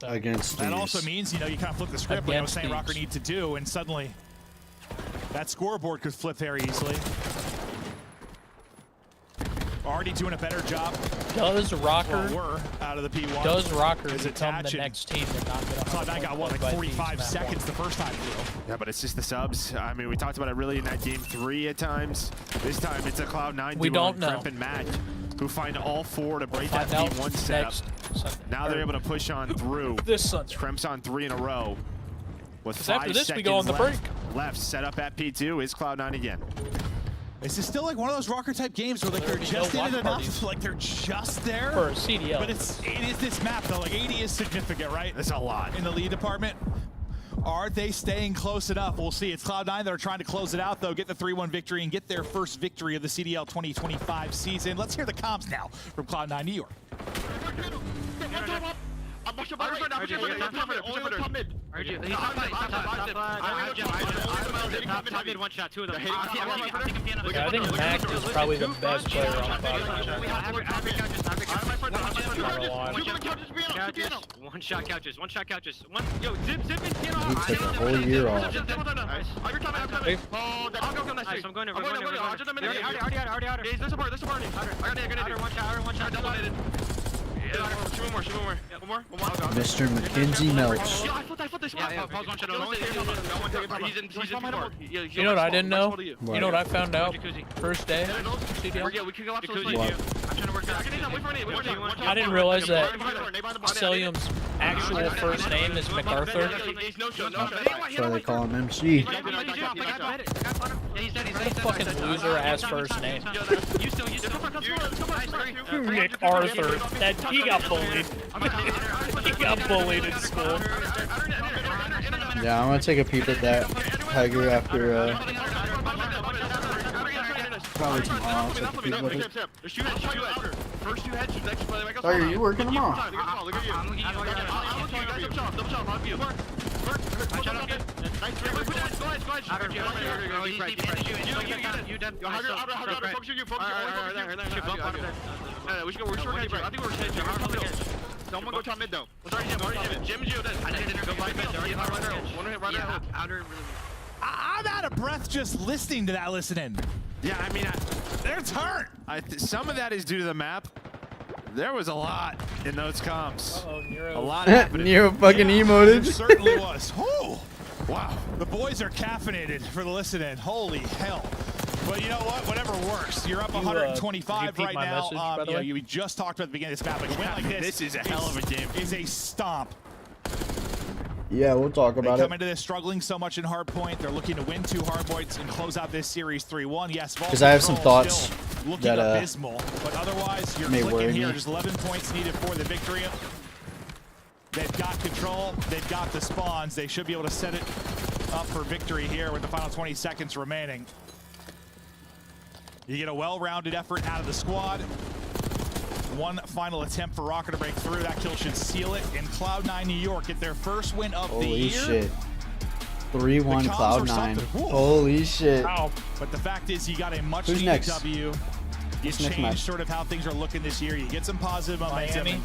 against that also means, you know, you kind of flip the script like I was saying Rocker needs to do, and suddenly that scoreboard could flip very easily. Already doing a better job. Does Rocker out of the P1. Does Rocker become the next team to not get Cloud9 got what, like 45 seconds the first time through. Yeah, but it's just the subs. I mean, we talked about it really in that game 3 at times. This time it's a Cloud9 duo on Cremp and Mac who find all 4 to break that P1 setup. Now they're able to push on through. This Sunday. Cremp's on 3 in a row. With 5 after this, seconds we go on the break. left, set up at P2 is Cloud9 again. This is still like one of those Rocker type games where like they're just in it enough, like they're just there. For a CDL. But it is this map though, like 80 is significant, right? That's a lot. In the lead department. Are they staying close enough? We'll see. It's Cloud9 that are trying to close it out though, get the 3-1 victory and get their first victory of the CDL 2025 season. Let's hear the comps now from Cloud9 New York. Top mid, 1 shot, 2 of them. I think Mac is probably the best player on Couches. 1 shot couches. 1 shot couches. Yo, zip and piano. He took a whole year off. I'm going over. Already. There's a bar. I got it. 1 shot. Shoot one more. Mr. McKenzie Melch. I flipped this. Pause 1 shot. He's You know what I didn't know? You know what I found out? First day. Yeah, we can go after those. I'm trying to work that. I didn't realize that Celium's actual first name is MacArthur. That's why they call him MC. What a fucking loser-ass first name. MacArthur. He got bullied. He got bullied in school. Yeah, I'm gonna take a peep at that Tiger after probably tomorrow. I'll take a peep with it. Tiger, you working tomorrow? Someone go top mid though. I'm out of breath just listening to that listening. Yeah, I mean, it's hurt. Some of that is due to the map. There was a lot in those comps. Nero. A lot happening. Nero fucking emoted. It certainly was. Oh, wow. The boys are caffeinated for the listening. Holy hell. But you know what? Whatever works. You're up 125 right now. We just talked about the beginning of this map. Like a win like this is a hell of a game. Is a stomp. Yeah, we'll talk about they it. come into this struggling so much in hardpoint. They're looking to win 2 hardpoints and close out this series 3-1. Yes, because I have some thoughts looking abysmal, but otherwise you're clicking here. There's 11 points needed for the victory. They've got control. They've got the spawns. They should be able to set it up for victory here with the final 20 seconds remaining. You get a well-rounded effort out of the squad. One final attempt for Rocker to break through. That kill should seal it. And Cloud9 New York get their first win of the year. Holy shit. 3-1 Cloud9. Holy shit. Wow. But the fact is, you got a much-needed W. You change sort of how things are looking this year. You get some positive momentum.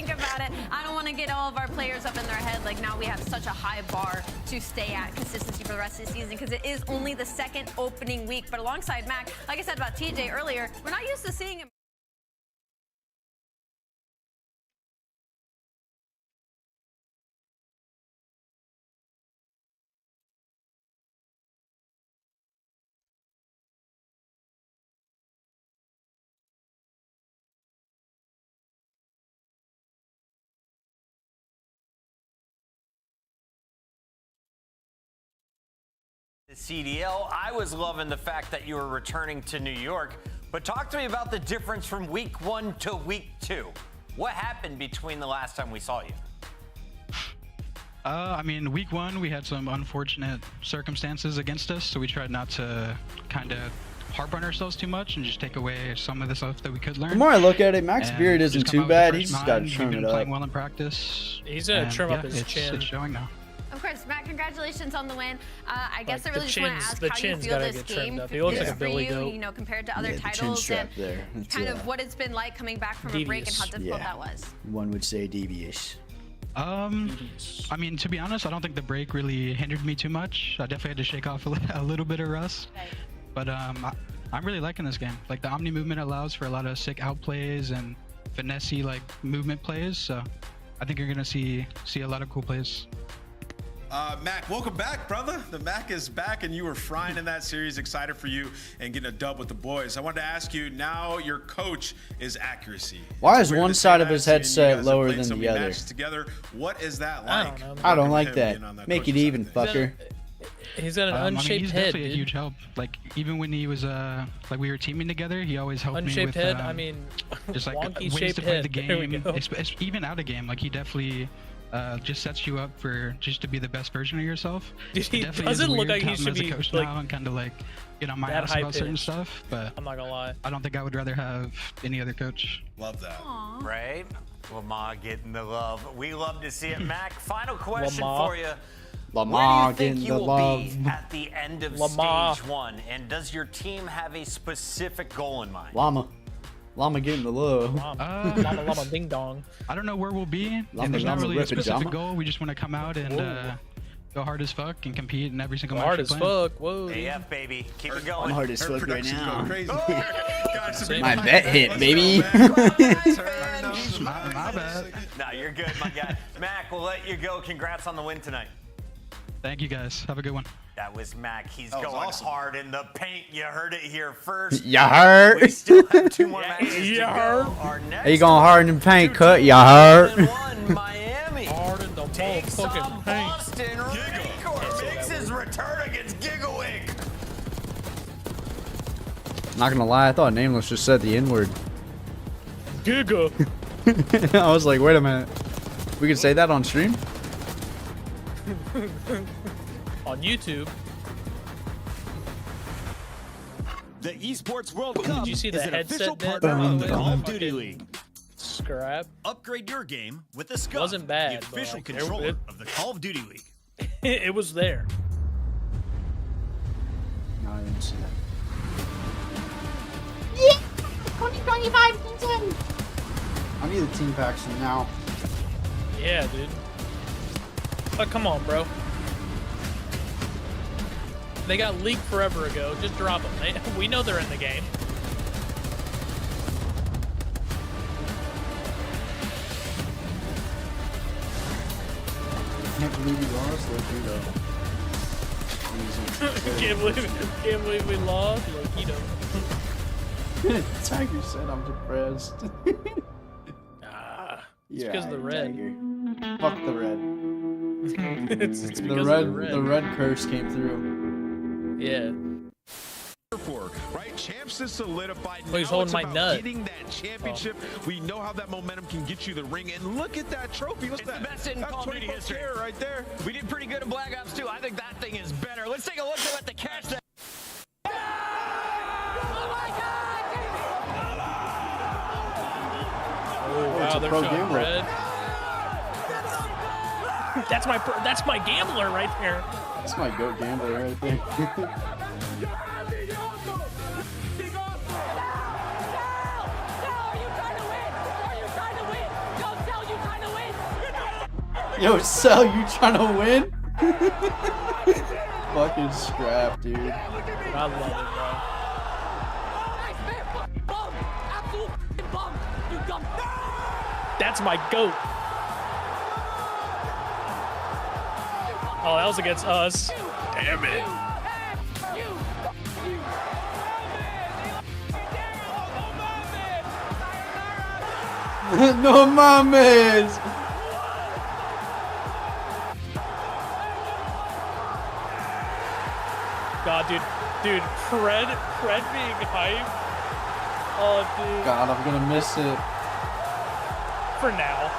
think about it, I don't want to get all of our players up in their head like now we have such a high bar to stay at consistency for the rest of the season because it is only the second opening week. But alongside Mac, like I said about TJ earlier, we're not used to seeing him. CDL, I was loving the fact that you were returning to New York, but talk to me about the difference from week 1 to week 2. What happened between the last time we saw you? I mean, week 1, we had some unfortunate circumstances against us, so we tried not to kind of harp on ourselves too much and just take away some of the stuff that we could learn. The more I look at it, Max Beard isn't too bad. He's just got to trim it We've been up. playing well in practice. He's gonna trim up his chin. It's showing now. Of course, Matt, congratulations on the win. I guess I really just chin's- want to ask the how you chin's feel gotta this get trimmed game up. He looks is like a for billy you, goat. you know, compared to other Yeah, the chin titles, strap and there. It's, kind of what it's been like coming back from a break and how difficult that was. One would say devious. I mean, to be honest, I don't think the break really hindered me too much. I definitely had to shake off a little bit of rust. Right. But I'm really liking this game. Like, the Omni movement allows for a lot of sick outplays and finessey like movement plays. So I think you're gonna see a lot of cool plays. Mac, welcome back, brother. The Mac is back, and you were frying in that series. Excited for you and getting a dub with the boys. I wanted to ask you, now your coach is accuracy. Why It's is weird one to say side of that, his seeing you headset guys have lower played than so the many other? matches together. What is that like? I don't like Him that. being on that Make it coaching even, side of things. fucker. He's got an unshaped he's head, definitely dude. a huge help. Like, even when he was like we were teaming together, he always helped Unshaped me with head, I mean, just like wonky ways shaped to play head. the There we game. go. Even out of game, like he definitely just sets you up for just to be the best version of yourself. Dude, he It definitely doesn't is look weird like he having him should as a be, coach like, now and kind of like get on my that ass about certain high-pitched. stuff. But I'm not gonna lie. I don't think I would rather have any other coach. Love that. Right? Lamar getting the love. We love to see it. Mac, final question Lamar. for you. Lamar Where do you think getting you the will love. be at the end of Lamar. stage 1? And does your team have a specific goal in mind? Llama getting the love. Llama ding dong. I don't know where we'll be. Llama, And there's not llama, really a rip it, specific llama. goal. We just want to come out and go hard as fuck and compete in every single match. Hard we as play. fuck. Whoa. AF, baby. Keep it I'm going. hard as fuck right now. My My bet hit, baby. My bad. No, you're good, my guy. Mac, we'll let you go. Congrats on the win tonight. Thank you guys. Have a good one. That was Mac. He's was going awesome. hard in the paint. You heard it here first. Ya heard? We still have 2 more matches to heard? go. Our next Are you going hard in the paint, cut? Ya heard? 1, Miami. Hard in the Takes on motherfucking paint. Boston. Record makes his return against Gigawig. Not gonna lie, I thought Nameless just said the N-word. Giga. I was like, wait a minute. We could say that on stream? On YouTube. The Esports World Cup Did you see the is an headset official net, partner by the of way? Call of Fucking Duty League. Scrap. Upgrade your game with the Scum, Wasn't bad, the but, official like, controller of the Call of Duty League. It was there. No, I didn't see that. Yeah! 2025 season! I need the team packs now. Yeah, dude. Oh, come on, bro. They got leaked forever ago. Just drop them. We know they're in the game. Can't believe we lost, Can't believe we lost. Loquito. Tiger said I'm depressed. It's because of the red. Tiger. Fuck the red. it's The because red, of the red. the red curse came through. Yeah. Right, champs is solidified. Oh, he's Now holding it's my about nut. getting that championship. We know how that momentum can get you the ring, and look at that trophy. What's It's that? the best in That's Call of Duty 24 history. karat right there. We did pretty good in Black Ops 2. I think that thing is better. Let's take a look at the cash that. Oh, it's wow, a they're pro showing gambler. red. That's my gambler right there. That's my goat gambler right there. Yo, Cell, you trying to win? Fucking scrap, dude. I love it, bro. That's my goat. Oh, that was against us. Damn it. No mames! Nah, dude, Fred being hype. Oh, dude. God, I'm gonna miss it. For now.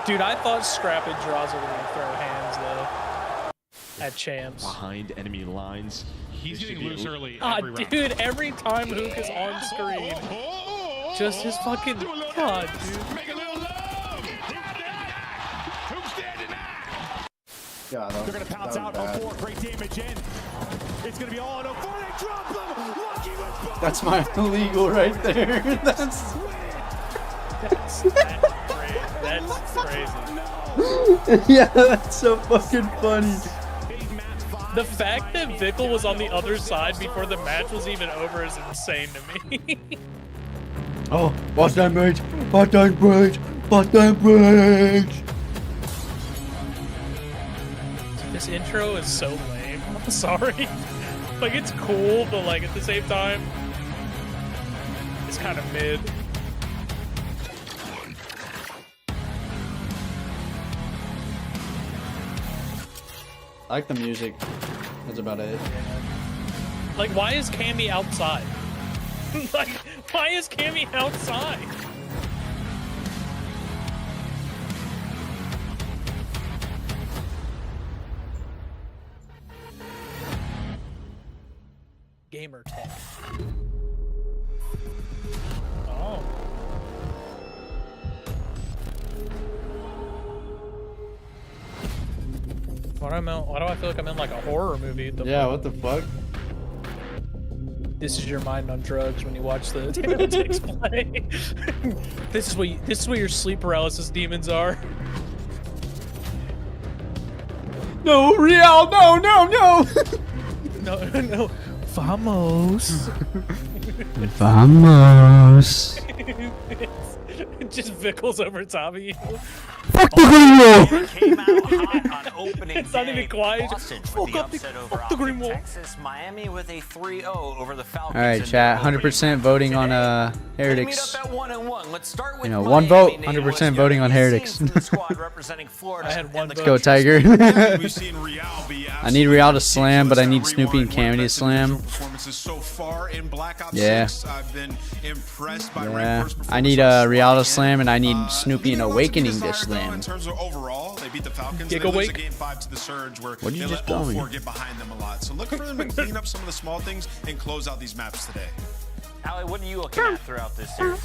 Dude, I thought Scrap and Draws were gonna throw hands though. At champs. Behind enemy lines. He's getting loose early. Ah, dude, every time Hook is on screen, just his fucking God, dude. Make a little love. God, they're gonna pounce out 04. Great damage in. It's gonna be all on 04. They drop them. Lucky with That's my illegal right there. That's crazy. Yeah, that's so fucking funny. The fact that Vickle was on the other side before the match was even over is insane to me. Oh, button bridge. This intro is so lame. I'm sorry. Like, it's cool, but like at the same time, it's kind of mid. I like the music. That's about it. Like, why is Cammy outside? Like, why is Cammy outside? Gamer tech. Oh. Why do I feel like I'm in like a horror movie? Yeah, what the fuck? This is your mind on drugs when you watch the Tactics play. This is what your sleep paralysis demons are. No, Real, no. No. Vamos. Vamos. Just Vickles over top of you. Fuck the green wall. Came out hot on opening It's not even quiet. Boston with the upset over Texas. Miami with a 3-0 over the Falcons. All right, chat. 100% voting on Heretics. At 1-1. Let's start with one vote. 100% voting on Heretics. I had one Let's go, Tiger. I need Real to slam, but I need Snoopy and Cammy to slam. Yeah. Yeah. I need Real to slam, and I need Snoopy and Awakening to slam. In terms of overall, they beat the Falcons. Giga They lose Wake. a game 5 to the Surge, where What did you they just let call me? 04 get behind them a lot. So look for them to clean up some of the small things and close out these maps today. Allie, what are you looking at throughout this series?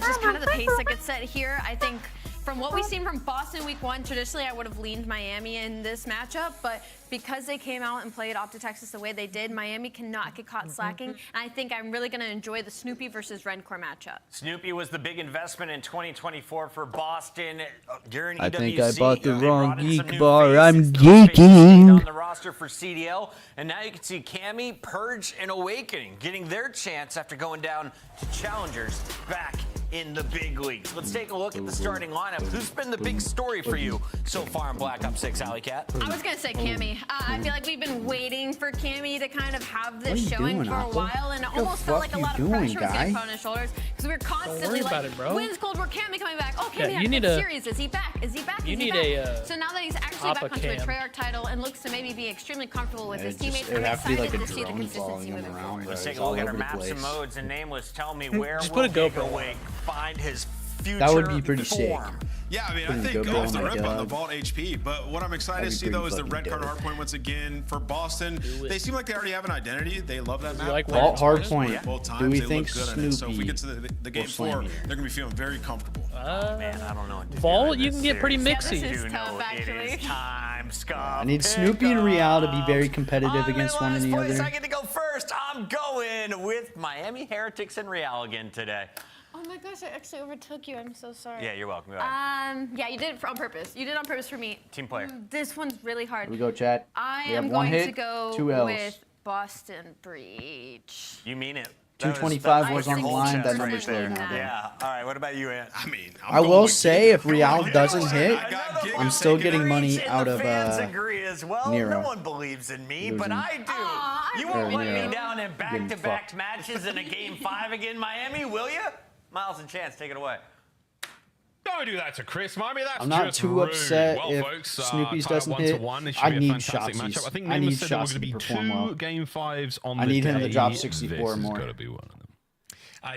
Just kind of the pace that gets set here. I think from what we've seen from Boston week 1, traditionally I would have leaned Miami in this matchup, but because they came out and played Optic Texas the way they did, Miami cannot get caught slacking. And I think I'm really going to enjoy the Snoopy versus Rencore matchup. Snoopy was the big investment in 2024 for Boston during I EWC. think I bought the They wrong brought in some geek new bar. faces, I'm those faces stayed geeking. on the roster for CDL, and now you can see Cammy, Purge, and Awakening getting their chance after going down to challengers back in the big leagues. Let's take a look at the starting lineup. Who's been the big story for you so far in Black Ops 6, Alley Cat? I was going to say Cammy. I feel like we've been waiting for Cammy to kind of have this What are you showing doing, for a Apple? while, and it What the almost felt fuck like a you lot of doing, pressure was guy? getting put on his shoulders because we were constantly about like, it, bro. when's Cold War Cammy coming back? Oh, Cammy Yeah, had you a need good a- series. Is he back? Is he back? you Is he need back? a, So now that he's actually Appa back onto a cam. Treyarch title and looks to maybe be extremely comfortable with his It just- teammates, it would I'm have to be excited like a to see the drone consistency following him moving around, forward. bro. Let's take It's a all look at over our the maps and place. modes. And Nameless, tell me where Just will put a GoPro Awake find his future That would be pretty sick. form? Yeah, I mean, I Couldn't think go off the down rip like on the that. Vault HP, but what I'm excited to That'd see, be though, pretty is the fucking red card dope. hardpoint once again for Boston. Do it. They seem like they already have an identity. They love that map. like Played Vault it twice, hardpoint. both times. Do we They think look good at it. So if we Snoopy get to the game will slam 4, here? they're going to be feeling very comfortable. Man, I don't know what to do Vault, in you this can get pretty series. mixy. Yeah, this is You tough, know actually. It is time, Scott. I need Snoopy and Real to be very competitive against one last place, another. I get to go first. I'm going with Miami Heretics and Real again today. Oh my gosh, I actually overtook you. I'm so sorry. Yeah, you're welcome. Go ahead. Yeah, you did it on purpose. You did it on purpose for me. Team player. This one's really hard. Here we go, chat. I We have am one going hit, to go 2 Ls. with Boston Breach. You mean it. 225 was on the line, that number's number's low low now, now. though. Yeah. All right. What about you, Ant? I mean, I will say, if Real doesn't hit, I'm still getting money And out the of fans agree as well. Nero. No one believes in me, but Losing. I do. Aw, You I won't do. let Nero. me down in Getting back-to-back fucked. matches in a game 5 again, Miami, will you? Miles and Chance, take it away. Don't do that to Chris, Miami. That's I'm not just too rude. upset Well, if folks, Snoopy's tie doesn't 1-1. hit. It should I be a need fantastic Shotsies. matchup. I think I Nemo need said there were Shotsies going to be to perform 2 well. game 5s on I the need him to day. drop 64 This more. has got to be one of them.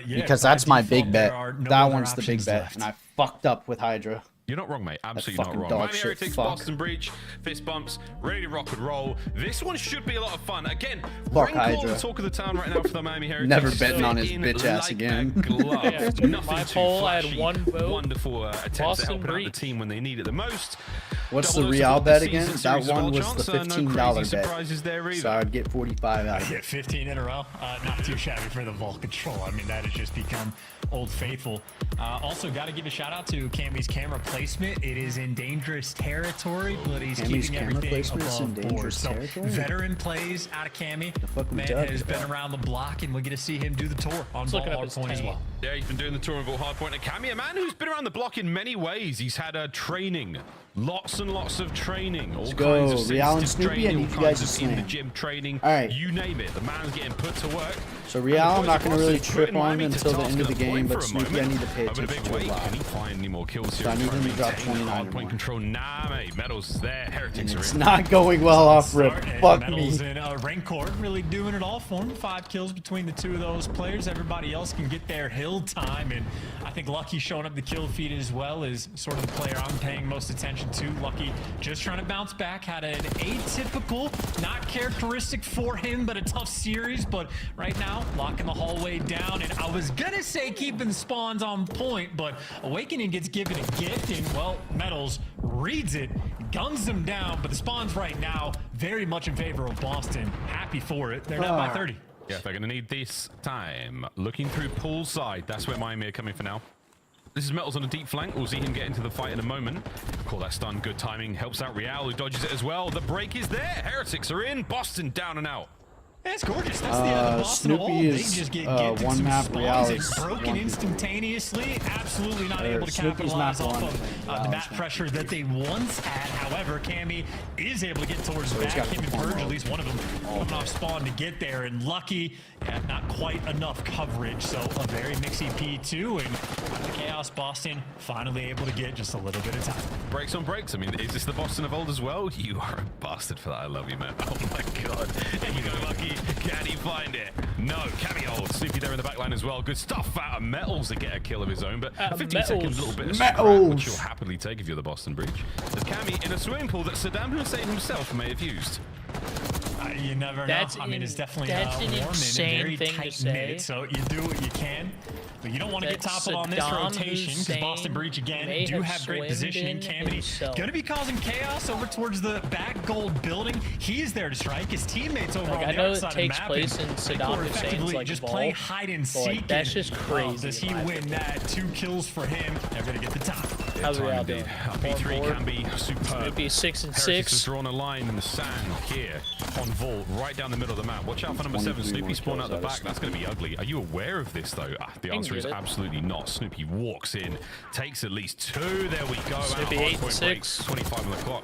Yeah, Because by that's my default, big bet. there are no That other one's the big options bet, left. and I fucked up with Hydra. You're not wrong, mate. Absolutely not fucking wrong. dog Miami shit, Heretics, fuck. Boston Breach, fist bumps, ready to rock and roll. This one should be a lot of fun. Again, Fuck Rancor, Hydra. the talk of the town right now for the Miami Heretics. Never betting on his In bitch ass like again. a glove. Yeah. Nothing My too poll, I had flashy. 1 vote. Wonderful attempts Boston at helping out the Breach. team when they need it the most. What's Double the those Real for bet the again? season That series of one all was the chance. No $15 crazy bet. surprises there either. So I'd get 45 out of Yeah, it. 15 in a row. Not too shabby for the Vault Control. I mean, that has just become old faithful. Also, got to give a shout out to Cammy's camera placement. It is in dangerous territory, but he's Cammy's keeping camera everything placement's in above board. dangerous So, territory? veteran plays out of Cammy. Man talking has been about? around the block, and we're going to see him do the tour on Vault looking up his Hardpoint as tank. well. Yeah, he's been doing the tour of all Hardpoint. And Cammy, a man who's been around the block in many ways. He's had training. Lots and lots of training. All go. kinds of Real and sensitive Snoopy, I training, need all you guys kinds to of in the slam. gym training. All right. You name it. The man's getting put to work. So Real, I'm not going to really trip on until the end of the game, but for a Snoopy, I moment. need to pay Over the attention big to a weight. lot. Can he find any more kills So here? I need him to drop Maintain 29 or hardpoint more. control. Nah, mate. Medals there. Heretics It's are in. not going well off rip. Start, Fuck and me. Metals and Rancor really doing it all for him. 5 kills between the 2 of those players. Everybody else can get their hill time, and I think Lucky showing up the kill feed as well is sort of the player I'm paying most attention to. Lucky just trying to bounce back. Had an atypical, not characteristic for him, but a tough series. But right now, locking the hallway down, and I was gonna say keeping spawns on point, but Awakening gets given a gift, and well, Metals reads it, guns them down, but the spawns right now very much in favor of Boston. Happy for it. They're down by 30. Yeah, they're going to need this time. Looking through poolside. That's where Miami are coming for now. This is Metals on a deep flank. We'll see him get into the fight in a moment. Call that stun. Good timing. Helps out Real, who dodges it as well. The break is there. Heretics are in. Boston down and out. That's gorgeous. That's the Boston of old. Snoopy They is just get one gifted some map, spawns Real and is broken one. instantaneously. Absolutely not able to Snoopy's capitalize map off one, of Real's the map pressure that they once had. However, Cammy is able to get towards the he's back. got Him and perform Purge, at mode. least one of them, coming off spawn to get there. And Lucky, not quite enough coverage. So a very mixy P2. And the Chaos Boston finally able to get just a little bit of time. Breaks on breaks. I mean, is this the Boston of old as well? You are a bastard for that. I love you, man. Oh my god. Here we go, Lucky. Can he find it? No. Cameo. Snoopy there in the back line as well. Good stuff out of Metals to get a kill of his own. But a 15 second little bit of scrap, which you'll happily take if you're the Boston Breach. There's Cammy in a swimming pool that Saddam Hussein himself may have used. You never know. That's I mean, it's definitely that's warm an and insane very thing to tight say. knit. So you do what you can, but you don't want to get That's toppled on this Saddam rotation because Hussein Boston Breach again may do have have great swimmed positioning. in Cammy himself. going to be causing chaos over towards the back gold building. He is there to strike. His teammates over Like, on I the know other it side takes of the map. place and in Saddam Rancor Hussein's, effectively like, just vault, playing hide and but, like, seek. that's and, just crazy, does he in my win opinion. that? 2 kills for him. They're going to get the top. How's Real Indeed. doing? P3 can be superb. Snoopy 6 and Heretics 6. has drawn a line in the sand here on Vault, right down the middle of the map. Watch out for number 7. Snoopy spawn out the back. That's going to be ugly. Are you aware of this, though? The answer is absolutely not. Snoopy walks in, takes at least 2. There we go. Snoopy 8 and 6. 25 on the clock.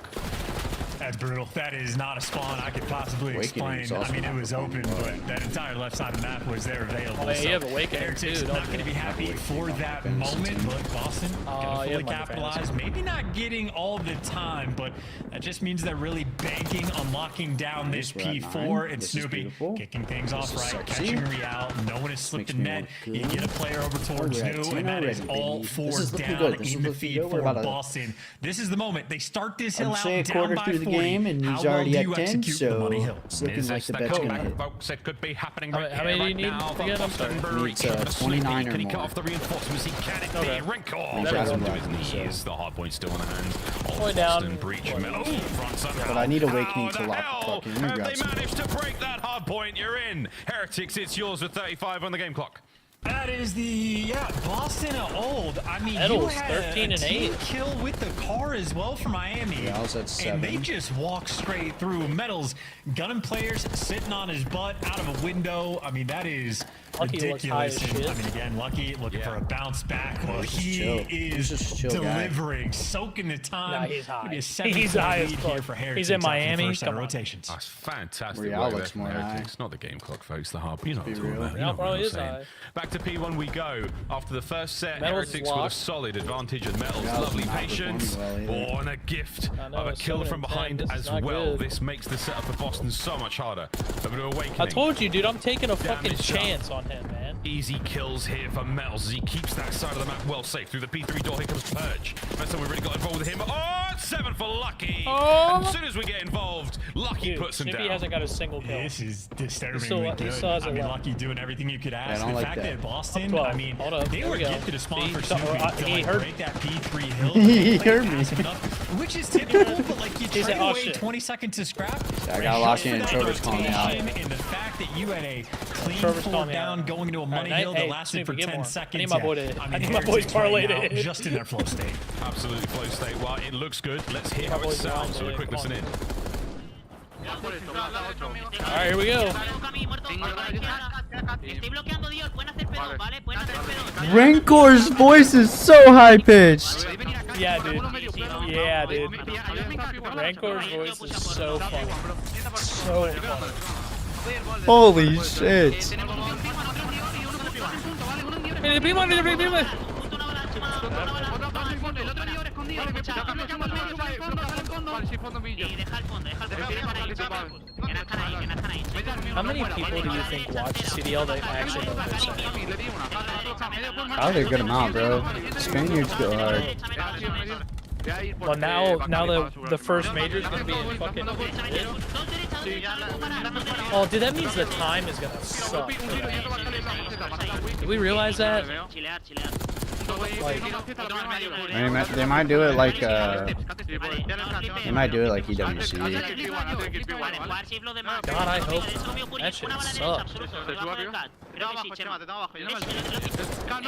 That's brutal. That is not a spawn I could possibly explain. I mean, it was open, but that entire left side of the map was there available. Oh, yeah, so you have Awakening Heretics too, not don't going to you? be happy for that moment, but Boston going to fully capitalize. Maybe not getting all the time, but that just means they're really banking on locking down this P4 and Snoopy kicking things off right, catching Real. No one has slipped the net. You get a player over towards new, and that is all 4 down in the feed for Boston. This is the moment. They start this hill out down by 40. Game and he's already at 10, so it's looking like the bet's gonna hit. Folks, it could be happening How right many do you need now. again? I'm sorry. Needs 29 or Can he cut more. off the reinforcements? He can it Okay. be. Rinkle He's goes out onto of his luck, knees. The hard point still in the hand. Point down. Boston Breach Metals in front somehow. But I need Awakening How to the lock the hell clock in. Let me have grab they some. managed to break that hard point? You're in. Heretics, it's yours with 35 on the game clock. That is the Boston of old. I mean, Metals, you had 13 a and team 8. kill with the car as well for Miami. Real's at 7. And they just walk straight through. Metals gunning players sitting on his butt out of a window. I mean, that is Lucky looks high as ridiculous. shit. I mean, again, Lucky looking for a bounce back. Well, he is delivering, soaking the time. Nah, he's high. Maybe a He's high as lead fuck. here for Heretics He's in after the Miami. first set of Come on. rotations. That's fantastic. Real work there looks from more Heretics. high. Not the game clock, folks. The hub. You know what I'm Be talking real. about. You Real know what probably I'm is saying. high. Back to P1 we go. After the first set, Metals is Heretics with a locked. solid advantage, and Metals, Metals lovely not patience, performing well either. and a gift I know, of a it's kill 7 from and 10. behind This is as not well. good. This makes the setup for Boston so much harder. A bit of awakening. I told you, dude. I'm taking a fucking Damage shot. chance on him, man. Easy kills here for Metals as he keeps that side of the map well safe. Through the P3 door, here comes Purge. First time we really got involved with him. Oh, 7 for Lucky. Oh. And as soon as we get involved, Lucky Dude, puts him Snoopy down. hasn't got a single kill. This is disturbingly He still good. has I mean, a lot. Lucky doing everything you could ask. don't The like fact that. that Boston, 12. I mean, Hold up. they There were we go. gifted a spawn for He- Snoopy to he like heard- break that P3 hill. He heard me. Which is typical, but like you He said, trade "Oh, away shit." 20 seconds to scrap. I got locked in and Trover's calling me out. And the fact that you had a clean Trover's pull calling me down out. going into a money Alright, hill hey, that lasted Snoopy, for get 10 more. seconds. I need my boy to- I I mean, need my boy's Heretics parlay right to now, hit. just in their flow state. Absolutely flow state. Well, it looks good. Let's hear My how it boy's sounds. So blind, a quick come listen on. in. Alright, here we go. Rancor's voice is so high pitched. Yeah, dude. Yeah, dude. Rancor's voice is so funny. So funny. Holy shit. How many people do you think watch CDL that actually know this? Probably a good amount, bro. Spaniards go hard. Well, now the first major is gonna be in fucking. Oh, dude, that means the time is gonna suck. For that. Did we realize that? Like, They might do it like they might do it like EWC. God, I hope not. That shit sucks.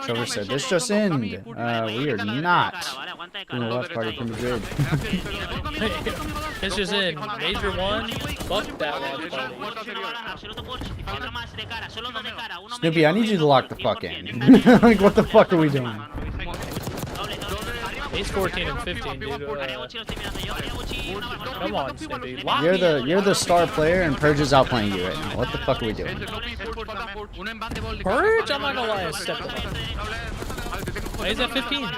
Trover said, "This just ended. We are not doing the left party from Madrid." It's just in major one. Fuck that one party. Snoopy, I need you to lock the fuck in. Like, what the fuck are we doing? He's 14 and 15, dude. Come on, Snoopy. Lock You're the star player, and Purge is outplaying you right now. What the fuck are we doing? Purge? I'm not gonna lie, I stepped up. He's at 15.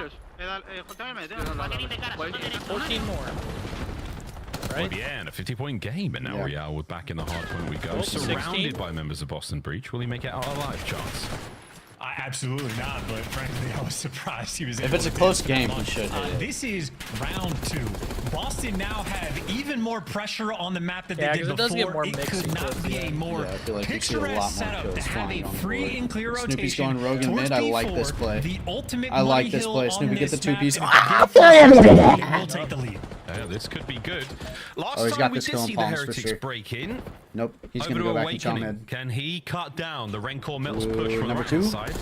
14 more. Right? Yeah, and a 50-point game, and now Real we're back in the hard point we go. Oh, Surrounded 16. by members of Boston Breach. Will he make it out alive, Chance? Absolutely not, but frankly, I was surprised he was able If it's a to close do game, it. he should hit it. This is round 2. Boston now have even more pressure on the map than Yeah, they did 'cause it does get before. more It mixy could not towards be the a end. more Yeah, I feel like you see a lot picturesque more setup kills to have flying a on the free board. and clear rotation. Snoopy's going rogue in towards mid. I like P4, this play. The ultimate I like money this hill play. on Snoopy, get the this 2-piece. map, and if they will take the lead. Yeah, this could be good. Last He's time got we this did kill in see the palms for Heretics sure. break in. Nope, he's Over gonna to go back and chop Awakening. mid. Can he cut down the Rancor Metals push Ooh, from the number right 2? side?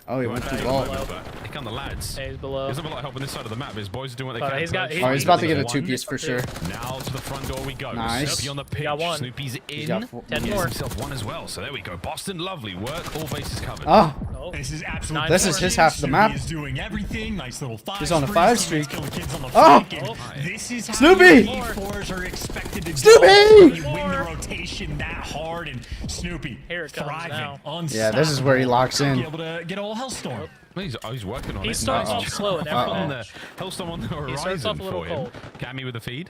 Oh, he went through below. vault. Here come the lads. Hey, he's below. There's a lot of help on this side of the map. His boys are doing what they But can. he's got- Oh, he's about to get a One. 2-piece for sure. Now to the front door we go. Nice. Snoopy on the pitch. got one. Snoopy's in. He's got 4. 10 He more. gets himself one as well. So there we go. Boston, lovely work. All bases covered. Oh, Oh. This is absolutely. This is his half of the map. Snoopy is doing everything. Nice little 5. He's on a 5 streak. Killing kids on the Oh! flank, and this is how Snoopy! the E4s are expected to Snoopy! go when you win the rotation that hard, and Snoopy Here it comes thriving. now. yeah, this is where he locks Be in. able to get all Hellstorm. He's working on it. He starts Nice off job. slow in every On match. the Hellstorm on the horizon starts off a little for him. cold. Cammy with the feed.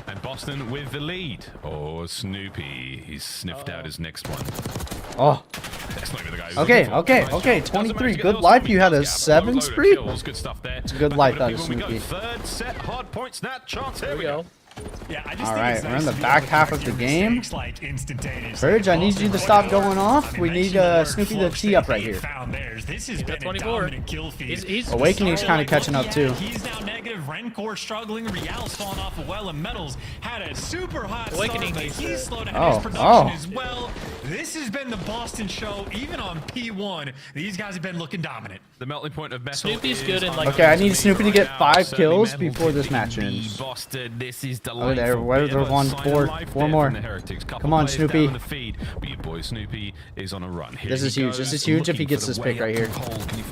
And Boston with the lead. Oh, Snoopy. He's sniffed out his next one. Oh, That's not even the guy who's okay, looking for. okay, Nice okay. job. Doesn't manage 23. to get Good those life. Snoopy You had a kills. 7 Load of streak? kills. Good stuff there. It's a good Back life over to out of P1 we go. Snoopy. Third set, hard points, Nat Chance. Here There we go. Yeah, I just All think right, it's we're nice in the to be back able to half correct of the your game. mistakes, like, instantaneously. Purge, I need you to stop going off. I mean, We nice need to work, Snoopy flow to tee up right state, here. found theirs. This has He's been got a 24. dominant kill feed. He's Awakening's So, kinda like, catching look, up, too. He's now negative. Rencor struggling. Real's falling off a well, and Metals had a super hot Awakening start, but needs he's to- slowed down Oh, his production oh. as well. This has been the Boston show. Even on P1, these guys have been looking dominant. The melting point of metal. Snoopy's good in like. Okay, I need Snoopy to get 5 kills before this match ends. Boston, this is Oh, there. Where's the one? Four more. Come on, Snoopy. But your boy Snoopy is on a run. This is huge. This is huge if he gets this pick right here.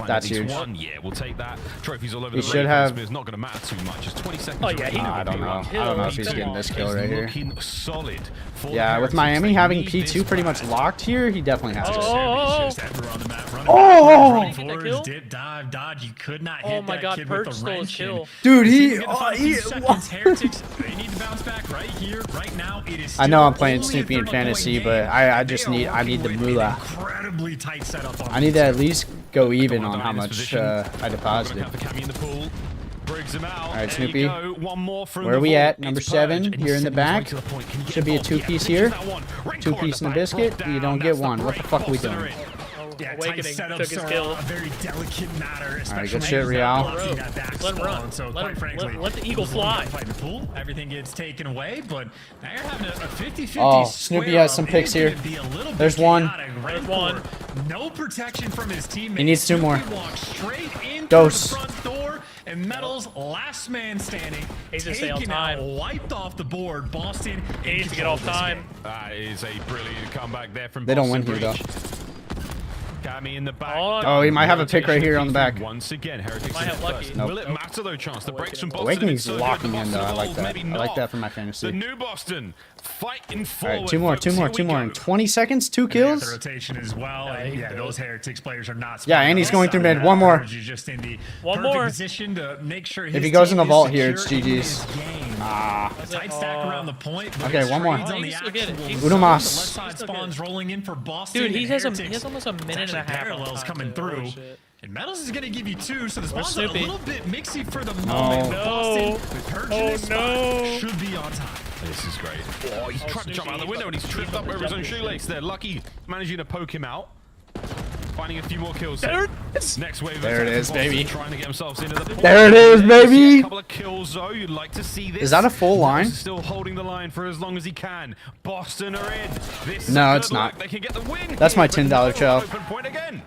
That's huge. Yeah, we'll take that. Trophies all over He the should have. It's not going to matter too much. It's 20 seconds. Oh yeah, he I don't know. I don't know if he's getting this kill right here. Solid. Yeah, with Miami having P2 pretty much locked here, he definitely has to. Oh! Dip, dive, dodge. You could not hit my that God, kid Perch with the stole his wrench. kill. Dude, Heretics, they need to bounce back right here, right now. It is I know I'm still playing only a Snoopy in 30-point fantasy, game. but I just need the moolah. Incredibly tight setup on I need to at least go even on how much I deposited. All right, Snoopy. Where are we at? Number 7 here in the back. Should be a 2-piece here. 2-piece in the biscuit. You don't get one. What the fuck are we doing? Yeah, Awakening took his kill. A very delicate matter, All right, good shit, Real. Let him run. So Let, quite him, frankly, let the eagle fly. Fight the pool, everything gets taken away, but now you're having a 50-50 Oh, Snoopy has some picks here. There's one. There's one. No protection from his teammates. He needs 2 more. Dose. Dose. And Metal's last man standing. He's gonna stay on time. Wiped off the board. Boston he needs to get off time. That is a brilliant comeback there from They don't Boston win here, Breach. though. Cammy in the back. Oh, he might have a pick right here on the back. Once again, Heretics Might have lucky. Nope. Will it matter though, Chance? The breaks from Boston. Awakening's it's so locking good. in, though. I like that. Maybe I like not. that for my The fantasy. new Boston fighting All forward. right, 2 more, 2 more, 2 more. In 20 seconds, 2 The kills. rotation as well. And yeah, those Heretics players are not. Yeah, and he's going through mid. One more. Just in the One perfect more. position to make sure If he goes in the vault here, it's GG's. Ah, tight stack around the point. Okay, one more. On the Udomas. left side spawns rolling in for Boston. Dude, he and has Heretics. almost a minute and a half. Parallels coming through. And Metals is going to give you 2, so the spawns are a Snoopy? little bit mixy for the moment. No. Boston, with Purge in his spot, should be on time. This is great. Oh, he's trying to jump out the window and he's tripped up over his own shoelace there. Lucky managing to poke him out. Finding a few more kills. There Next wave. There it is, Boston baby. Trying to get themselves into the There it is, baby. A couple of kills though. You'd like to see this. Is that a full line? Still holding the line for as long as he can. Boston are in. This No, is it's good not. luck. They can get the win. That's my here, but $10 no chow. open point again.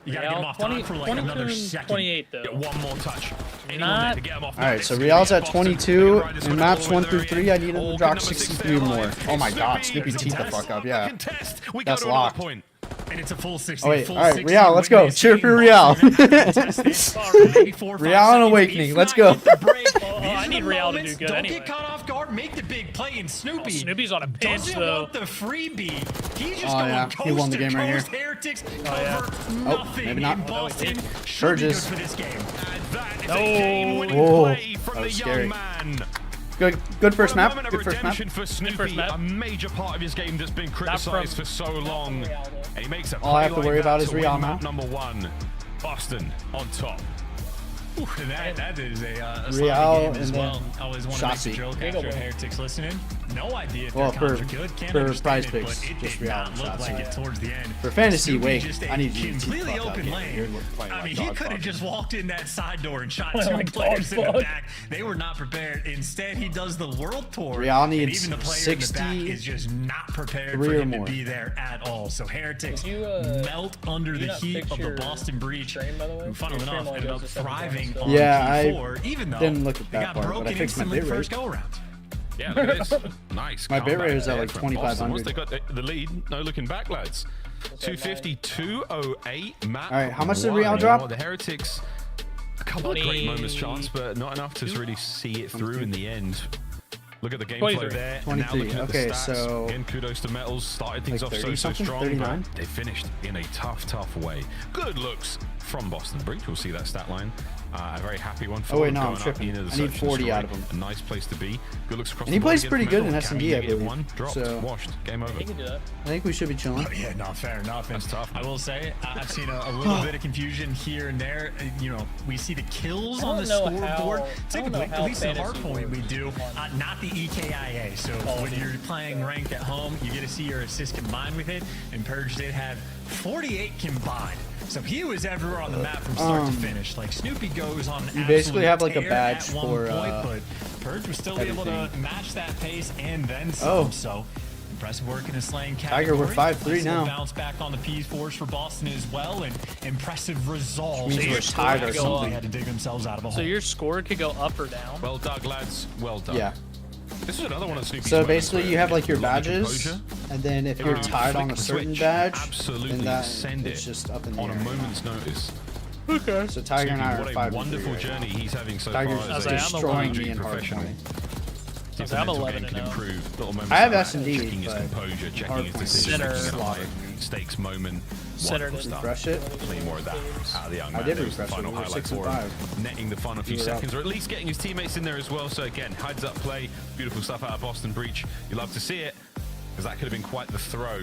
You got to get him off time for like another second. 28 though. Get one more touch. Not- To get him off All right, so Real's at 22. In maps 1 through 3, I need him to drop 63 more. Oh my God, Snoopy teed the fuck up. Yeah, that's locked. And it's a full 60. Oh wait, full all right, 60 Real, let's go. Cheer for Real. Real and Awakening, let's go. I need Real to do good Don't anyway. get caught off guard. Make the big play. And Snoopy. Snoopy's on a pinch doesn't though. want the freebie. He's just Oh, going yeah, coast he won the to game right coast. here. Heretics yeah. cover Oh, nothing maybe not. in Boston. Surges. Should be good for this game. Whoa, that was scary. Good first map. Good first map. For Snoopy, a major part of his game that's been criticized for so long. And he makes a All I have to play worry like about that is to Real win now. map number 1. Boston on top. That is a Real game and as then well. I always want to make the Shotzi. joke after Heretics listening. No idea if Well, their comms for- are good. Can't for understand prize it, picks, but it just did Real not and look Shotzi. like it towards the end. For fantasy, Snoopy wait, just I need you to completely fuck out open here. lane. You're playing I like mean, he dog could have fuck. just walked in that side door and shot Playing 2 like players dog in the fuck. back. They were not prepared. Instead, he does the world tour. Real and needs even the player in the back 60 is just not prepared for three or him to more. be there at all. So Heretics Did you, melt under the not heat fix of the your Boston Breach. stream, by the way? Who, funnily Your stream enough, only ended goes up to 7 thriving seconds. on Yeah, P4, even though didn't look at they that got part, but broken I fixed my instantly bit rate. first go around. Yeah, look at this. Nice. My bit comeback rate is at there like from Boston. 2500. Once they got the lead, no looking back, lads. 250-208 map. All right, how much did 1. Real drop? The Heretics, a couple of great moments, Chance, but not enough to really see it through in the end. Look at the game flow 23. there. And now 23. looking at Okay, the stats. so Again, kudos to Metals. Started things like off 30 so something, strong, 39? but they finished in a tough way. Good looks from Boston Breach. We'll see that stat line. A very happy one for Oh, wait, them no, I'm going up tripping. into the I need search and 40 out destroy. of him. A nice place to be. Good looks across And he the board plays again pretty from good in Metals. S&D, Cammy I negative believe. 1, dropped, So- washed, game over. He can do that. I think we should be chilling. Yeah, no, fair enough. And That's tough, man. I will say, I've seen a little bit of confusion here and there. You know, we see the kills on the scoreboard. Typically, at least in Hardpoint, we do. Not the EKIA. So when you're playing ranked at home, you get to see your assists combined with it. And Purge did have 48 combined. So he was everywhere on the map from start to finish. Like Snoopy goes on an You basically have like a tear badge at one for point, but Purge was still able to everything. match that pace and then some. Oh. So Impressive work in the slaying Tiger, we're category. 5-3 now. Bounce back on the P4s for Boston as well, and impressive resolve. Means we're tied or something. They had to dig themselves out of a hole. So your score could go up or down. Well done, lads. Well done. Yeah. This is another one of Snoopy's So moments basically, where you have like your a lot of badges, composure. and then if you're tied on a certain Switch, badge, absolutely then that send it's it just up in the on air. a moment's notice. Okay. So Tiger and I are What 5-3 a wonderful right journey now. he's having so Tiger's far just as a destroying me in professional. hardpoint. See if the I'm mental 11 game can and improve. Little moments I have like S&D, checking his but composure, checking his hardpoint decision, Center. making a high stakes moment. Centered Wonderful stuff. Refresh it. Plenty more of that out of the young man. I did There was the refresh it. final We were highlight 6 and for him, 5. netting the final few We were up. seconds, or at least getting his teammates in there as well. So again, heads up play, beautiful stuff out of Boston Breach. You love to see it, because that could have been quite the throw.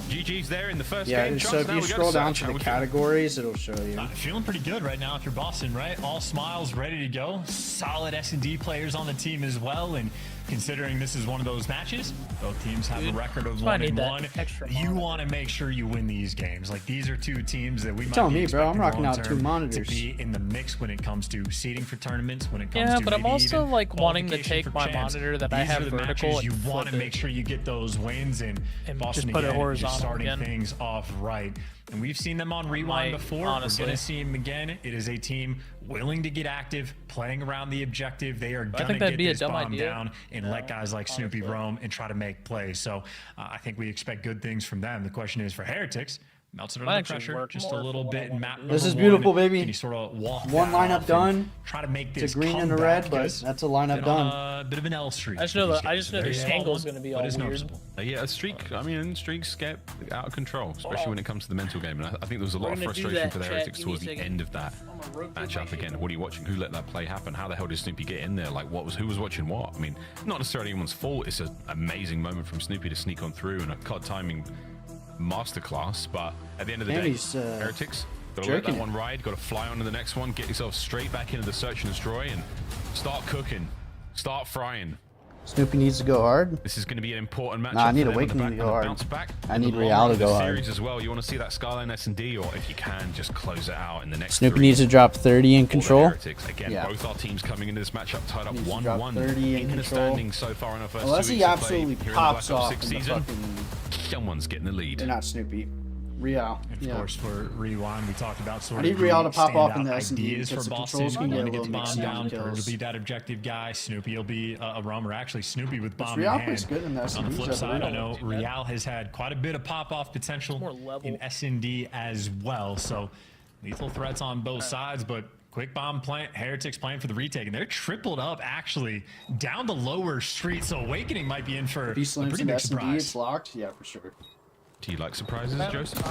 GG's there in the first game. So if you scroll down to the categories, it'll show you. Feeling pretty good right now if you're Boston, right? All smiles, ready to go. Solid S&D players on the team as well, and considering this is one of those matches, both teams have a record of 1-1. You want to make sure you win these games. Like, these are two teams that we might Telling be me, bro, I'm expecting rocking out 2 long-term monitors. to be in the mix when it comes to seeding for tournaments, when it comes Yeah, to but I'm maybe also even like wanting to qualification take for my champs. monitor that I These have are the vertical matches you and want to flip make it. sure you get those wins, and Boston just put it again, horizontal just starting again. things off right. And we've seen them on Rewind before. honestly. We're going to see them again. It is a team willing to get active, playing around the objective. They are going to get this bomb down and let guys like Snoopy roam and try to make plays. So I think we expect good things from them. The question is for Heretics, melts it under pressure just a little bit. In map This is number beautiful, 1. baby. Can you sort of walk One that lineup off done. and try to make this It's a green and a comeback, red, but because that's a lineup been done. on a bit of an L streak. I just know for that these guys. Very the small angle's one, going to be but all it's weird. noticeable. Yeah, a streak. I mean, streaks get out of control, especially when it comes to the mental game. And I think there was a lot of frustration for the Heretics towards the end of that matchup. Again, what are you watching? Who let that play happen? How the hell did Snoopy get in there? Like, who was watching what? I mean, not necessarily anyone's fault. It's an amazing moment from Snoopy to sneak on through and a COD timing masterclass. But at the end of the day, Heretics got to let that one ride. Got to fly on to the next one. Get yourself straight back into the search and destroy and start cooking, start frying. Snoopy needs to go hard. This is going to be an important matchup. Nah, I need for them Awakening on to the go hard. bounce back. I In the need long Real run to of the go series hard. as well. You want to see that Skyline S&D, or if you can, just close it out in the next Snoopy 3. needs to drop 30 in control. Heretics. Again, both our teams coming into this matchup tied up 1-1. 30 in In the control. standings so far in our first 2 Unless weeks he of play absolutely here in the pops Black Ops off 6 in the season. fucking... Someone's getting the lead. They're not Snoopy. Real. Of course, for Rewind, we talked about sort I of need Real to pop off in standout the S&D ideas because for the Boston. controls can You get a want to little get the bomb mixy down. on Purge will kills. be that objective guy. Snoopy will be a roamer. Actually, Snoopy with bomb in Real hand. plays good in the On S&D. the flip He's side, got I the know Real has had quite a bit of pop-off potential in S&D as well. So lethal threats on both sides, but quick bomb plant, Heretics playing for the retake, and they're tripled up actually down the lower street. So Awakening might be in for If he a slams pretty in big S&D, surprise. it's locked. Yeah, for sure. Do you like surprises, Joseph?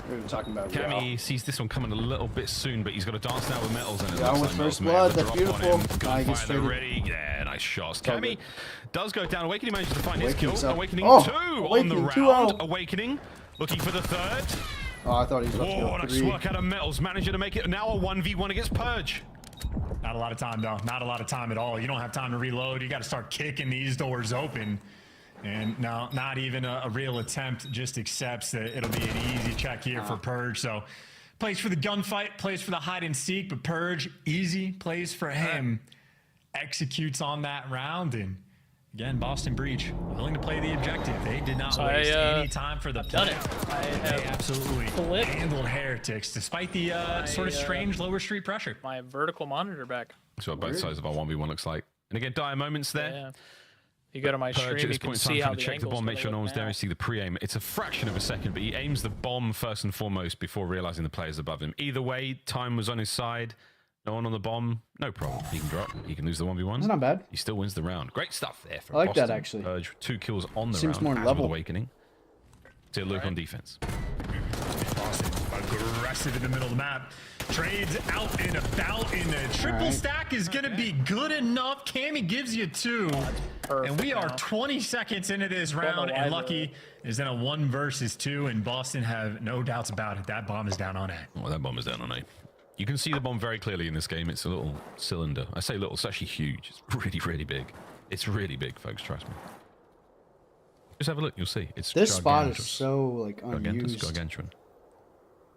We were talking about Cammy sees this one coming a little bit soon, but he's got to dance now with Metals, and it Yeah, looks with like first Metals may blood, have that's a drop on beautiful. him. He gets Gunfire, they're traded. ready. Yeah, nice shots. all Cammy does go down. Awakening manages to find his Awakening's kill. up. Awakening Oh, 2 on the Awakening, round. 2-0. Awakening looking for the 3rd. Oh, I thought he was about to Oh, go nice 3. work out of Metals. Managing to make it now a 1v1 against Purge. Not a lot of time, though. Not a lot of time at all. You don't have time to reload. You got to start kicking these doors open. And no, not even a real attempt. Just accepts that it'll be an easy check here for Purge. So plays for the gunfight, plays for the hide and seek, but Purge, easy plays for him. Executes on that round. And again, Boston Breach, willing to play the objective. They did not waste any time for the play. They absolutely handled Heretics, despite the sort of strange lower street pressure. My vertical monitor back. That's what both sides of our 1v1 looks like. And again, dire moments there. Yeah. You go to my Purge stream, at you this can point in see time how trying the to check the angle's bomb, make gonna sure no look one's there, now. and see the pre-aim. It's a fraction of a second, but he aims the bomb first and foremost before realizing the player's above him. Either way, time was on his side. No one on the bomb, no problem. He can drop. He can lose the 1v1. That's not bad. He still wins the round. Great stuff there for I like that, Boston. actually. Purge, 2 kills on the Seems round more as level. with Awakening. So look on defense. Boston aggressive in the middle of the map. Trades out and about in the triple stack is going to be good enough. Cammy gives you 2. And we are 20 seconds into this round, and Lucky is in a 1 versus 2, and Boston have no doubts about it. That bomb is down on A. Well, that bomb is down on A. You can see the bomb very clearly in this game. It's a little cylinder. I say little, it's actually huge. It's really, really big. It's really big, folks, trust me. Just have a look, you'll see. It's This spot is gargantuous. so like Gargantus, unused. gargantuan.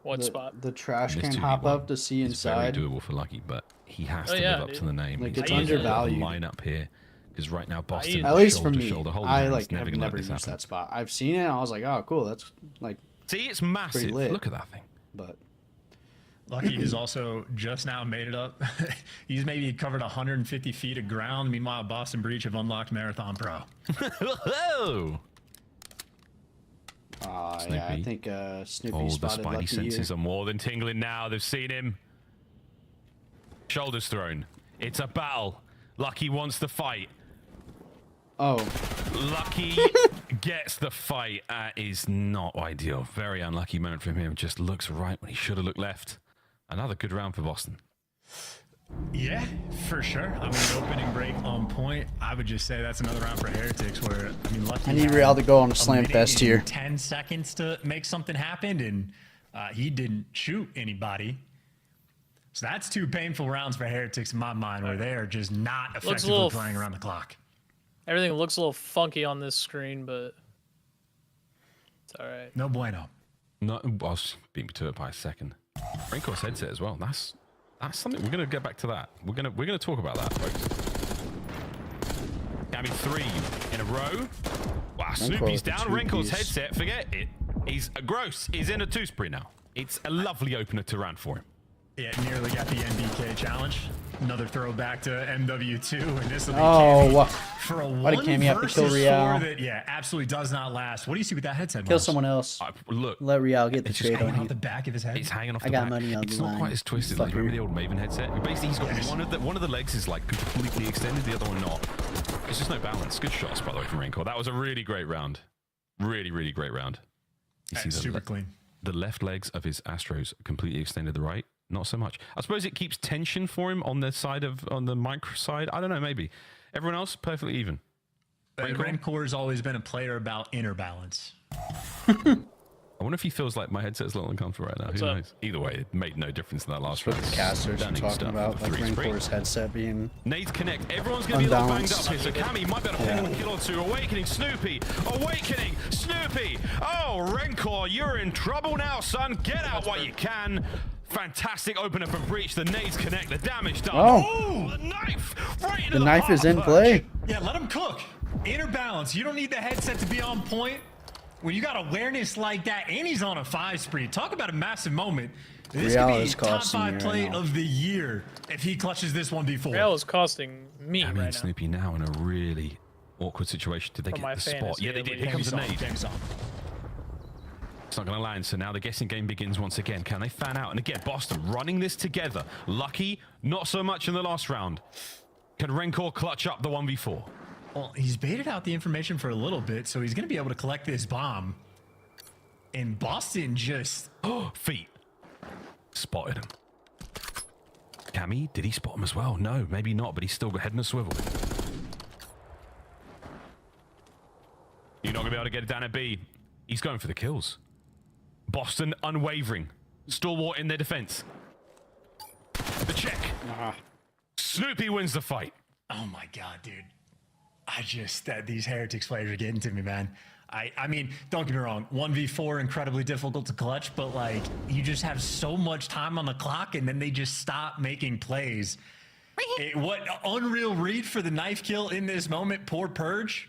What the, spot? The trash This can 2v1 hop up to see is inside. very doable for Lucky, but he has Oh, to yeah, live up dude. to the name. Like, He's it's got a undervalued. line up here. Because right now, Boston, at least for me, I have never used that spot. I've seen it. And I was like, oh, cool. That's like. See, it's massive. Look at that thing. But Lucky has also just now made it up. He's maybe covered 150 feet of ground. Meanwhile, Boston Breach have unlocked Marathon Pro. Yeah, I think Snoopy the spotted spidey Lucky senses here. are more than tingling now. They've seen him. Shoulders thrown. It's a battle. Lucky wants the fight. Oh. Lucky gets the fight. That is not ideal. Very unlucky moment from him. Just looks right when he should have looked left. Another good round for Boston. Yeah, for sure. I mean, opening break on point. I would just say that's another round for Heretics where, I mean, Lucky. I need Real to go on a slam fest here. 10 seconds to make something happen, and he didn't shoot anybody. So that's 2 painful rounds for Heretics in my mind, where they are just not effectively playing around the clock. Everything looks a little funky on this screen, but it's all right. No bueno. No, I was being to it by a second. Renkor's headset as well. That's something. We're gonna get back to that. We're gonna talk about that, folks. Gabby 3 in a row. Wow, Snoopy's down. Renkor's headset. Forget it. He's gross. He's in a 2 spree now. It's a lovely opener to round for him. Yeah, nearly got the NBK challenge. Another throwback to MW2, and this will be for a 1 versus 4 that, yeah, absolutely does not last. What do you see with that headset? Kill someone else. Look, let Real get the trade on off the back of his head. It's hanging off the I got back. money on it's the not line. quite as twisted. Like, remember the old Maven headset? Basically, he's got one of the legs is like completely extended, the other one not. It's just no balance. Good shots, by the way, from Renkor. That was a really great round. Really, really great round. You see super clean. The left legs of his Astros completely extended. The right, not so much. I suppose it keeps tension for him on the micro side. I don't know, maybe. Everyone else, perfectly even. Renkor has always been a player about inner balance. I wonder if he feels like my headset's a little uncomfortable right now. Who knows? Either way, it made no difference in that last round. The casters are talking about, like Renkor's headset being Nades connect. Everyone's going to be a little banged up here. So Cammy might be able to pick up a kill or two. Awakening Snoopy. Awakening Snoopy. Oh, Renkor, you're in trouble now, son. Get out while you can. Fantastic opener from Breach. The nades connect. The damage done. Oh, the knife. Right into the knife is in play. Yeah, let him cook. Inner balance. You don't need the headset to be on point. When you got awareness like that, and he's on a 5 spree. Talk about a massive moment. This could be top 5 play of the year if he clutches this 1v4. Real is costing me right now. Snoopy now in a really awkward situation. Did they get the spot? Yeah, they did. Here comes the nade. It's not going to land, so now the guessing game begins once again. Can they fan out? And again, Boston running this together. Lucky, not so much in the last round. Can Renkor clutch up the 1v4? Well, he's baited out the information for a little bit, so he's going to be able to collect this bomb. And Boston just... feet. Spotted him. Cammy, did he spot him as well? No, maybe not, but he's still head in a swivel. You're not going to be able to get it down at B. He's going for the kills. Boston unwavering. Stalwart in their defense. The check. Snoopy wins the fight. Oh my god, dude. These Heretics players are getting to me, man. I mean, don't get me wrong, 1v4 incredibly difficult to clutch, but like you just have so much time on the clock and then they just stop making plays. What unreal read for the knife kill in this moment, poor Purge.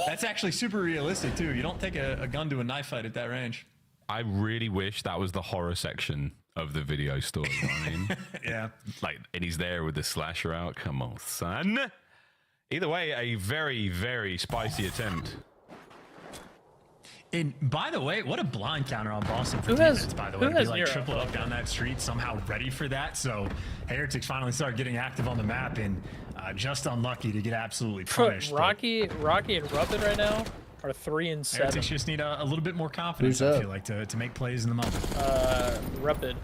That's actually super realistic too. You don't take a gun to a knife fight at that range. I really wish that was the horror section of the video story. You know what I mean? Yeah. Like, and he's there with the slasher out. Come on, son. Either way, a very, very spicy attempt. And by the way, what a blind counter on Boston for defense, by the way. To be like triple up down that street, somehow ready for that. So Heretics finally start getting active on the map and just unlucky to get absolutely punished. Rocky and Rupid right now are 3 and 7. Heretics just need a little bit more confidence, I feel like, to make plays in the moment.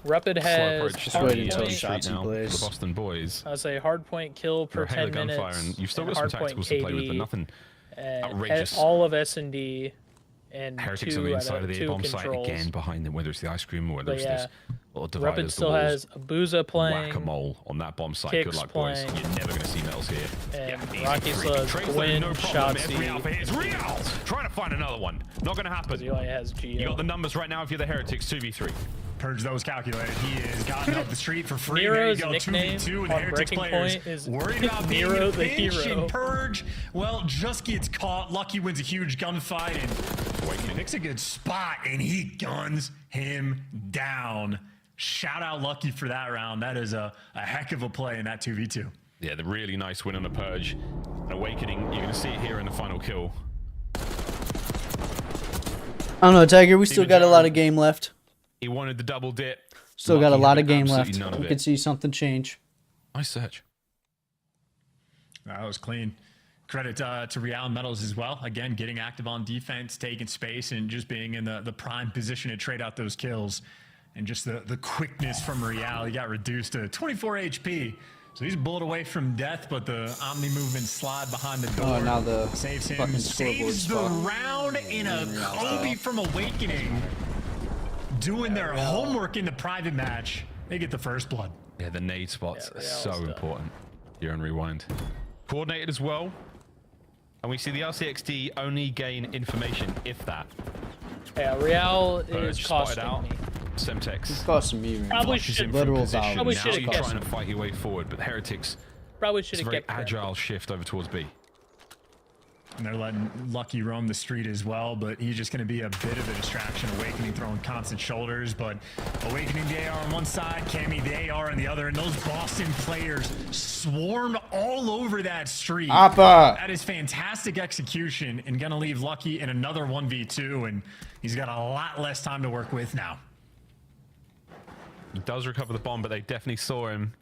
Rupid has just wait until shots now for the Boston boys. I say hard point kill per 10 minutes. Gunfire, and you've still got some tacticals to play with, but nothing outrageous. All of S&D and Heretics on the inside of the bomb site again behind them, whether it's the ice cream or whether it's this little dividers. Rupid still has Abuza playing. Whack-a-mole on that bomb site. Good luck, boys. You're never going to see medals here. And Rocky still has Gwyn, Shotzi. It's Real trying to find another one. Not going to happen. He only has Geo. You got the numbers right now if you're the Heretics 2v3. Purge those calculated. He has gotten up the street for free. Nero's there you go, nickname 2v2, and the on Heretics Breaking players Point is worried about being Nero in a the pinch, hero. and Purge, well, just gets caught. Lucky wins a huge gunfight, and Awakening picks a good spot, and he guns him down. Shout out Lucky for that round. That is a heck of a play in that 2v2. Yeah, the really nice win on the Purge. Awakening, you're going to see it here in the final kill. I don't know, Tiger. We still got a lot of game left. He wanted the double dip. Still got a lot of game absolutely left. none of We it. could see something change. Nice search. That was clean. Credit to Real Metals as well. Again, getting active on defense, taking space, and just being in the prime position to trade out those kills. And just the quickness from Real. He got reduced to 24 HP. So he's a bullet away from death, but the Omni movement slide behind the door. Oh, now the saves him, fucking scoreboard saves the spot. round in a Kobe from Awakening. Doing their homework in the private match. They get the first blood. Yeah, the nade spots are so important here on Rewind. Coordinated as well. And we see the RCXD only gain information, if that. Yeah, Real is Purge spotted costing out. me. Semtex. It's costing me. Probably Is in should. position. Probably Now should you're have trying kept. to fight your way forward, but Heretics. Probably It's should a have very kept. agile shift over towards B. And they're letting Lucky roam the street as well, but he's just going to be a bit of a distraction. Awakening throwing constant shoulders, but Awakening the AR on one side, Cammy the AR on the other, and those Boston players swarmed all over that street. Appa. That is fantastic execution and going to leave Lucky in another 1v2, and he's got a lot less time to work with now. He does recover the bomb, but they definitely saw him.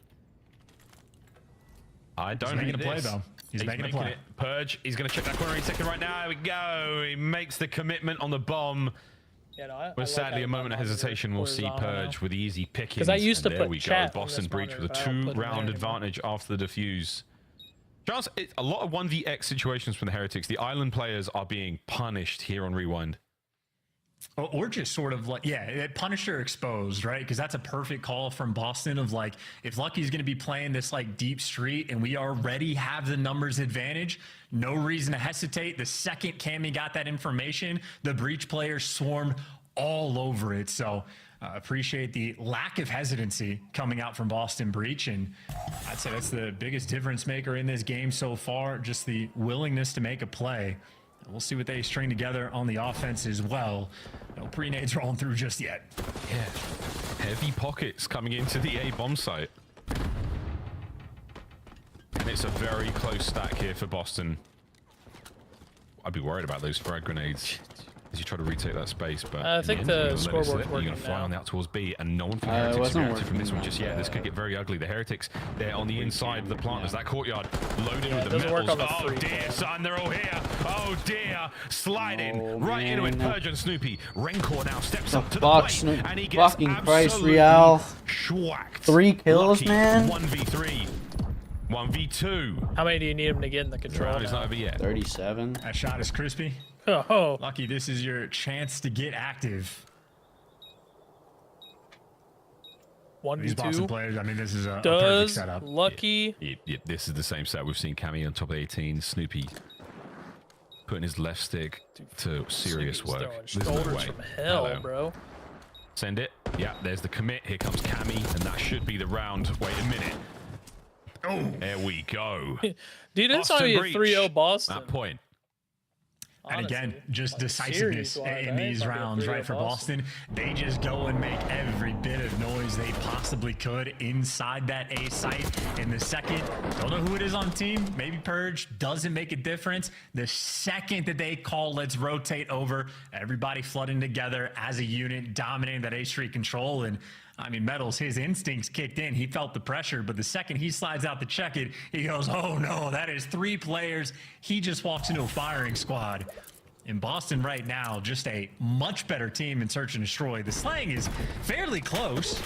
I don't He's making hate a play, this. though. He's making a play. it. Purge, he's going to check that corner any second right now. Here we go. He makes the commitment on the bomb. Yeah, no, I But sadly, a moment of hesitation, we'll see Purge with easy pickings. I used to and put there we go. chat on Boston this Breach monitor, with a but I don't put it 2-round there advantage after the defuse. Chance, a lot of 1vx situations from the Heretics. The island players are being punished here on Rewind. Or just sort of like, yeah, Punisher exposed, right? Because that's a perfect call from Boston of like, if Lucky's going to be playing this like deep street and we already have the numbers advantage, no reason to hesitate. The second Cammy got that information, the Breach players swarmed all over it. So appreciate the lack of hesitancy coming out from Boston Breach. And I'd say that's the biggest difference maker in this game so far, just the willingness to make a play. We'll see what they string together on the offense as well. No pre-nades rolling through just yet. Yeah. Heavy pockets coming into the A bomb site. And it's a very close stack here for Boston. I'd be worried about those frag grenades as you try to retake that space, but I think the scoreboard's You're working going to fly now. on the out towards B, and no one from it Heretics wasn't reacted working from this one just yet. This could get very ugly. The Heretics, they're on the inside of the plant. There's that courtyard loaded Yeah, with it the doesn't work metals. on the Oh free dear, son, they're all here. Oh dear, sliding Oh, right into it. man. Purge and Snoopy. Rencor now steps The up to fuck, the Snoop- plate, and he gets fucking Christ, absolutely Real. schwacked. 3 kills, Lucky, man. 1v3. 1v2. How many do you need him to get in the control? Round is now? not over yet. 37. That shot is crispy. Oh, Lucky, this is your chance to get active. These Boston 1v2. players, I mean, this is a perfect Does setup. Lucky? Yeah, this is the same set we've seen Cammy on top of 18. Snoopy putting his left stick to serious Snoopy's work. throwing There's no shoulders way. from hell, Hello. bro. Send it. Yeah, there's the commit. Here comes Cammy, and that should be the round. Wait a minute. Oh, there we go. Dude, it's Boston only a Breach. 3-0 Boston. That point. And again, Honestly, just like, decisiveness series-wise, in I these think I'll be a rounds, right? 3-0 For Boston, they just go and make every bit of noise they possibly could inside that A site. In the second, don't know who it is on the team. Maybe Purge doesn't make a difference. The second that they call, let's rotate over, everybody flooding together as a unit, dominating that A street control. And I mean, Metals, his instincts kicked in. He felt the pressure, but the second he slides out to check it, he goes, oh no, that is 3 players. He just walks into a firing squad. In Boston right now, just a much better team in Search and Destroy. The slang is fairly close.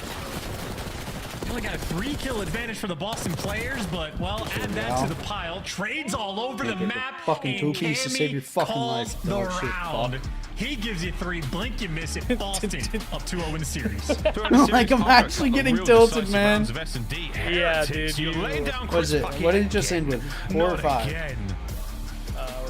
You only got a 3-kill advantage for the Boston players, but, well, add that to the pile. Trades all over the map. Fucking 2 and pieces to Cammy save your fucking calls life. the Dog shit, round. fuck. He gives you 3, blink you miss it. Boston up 2-0 in the series. Like, I'm actually getting tilted, man. Yeah, dude. You're laying down What is it? What did it just end with? 4 or 5?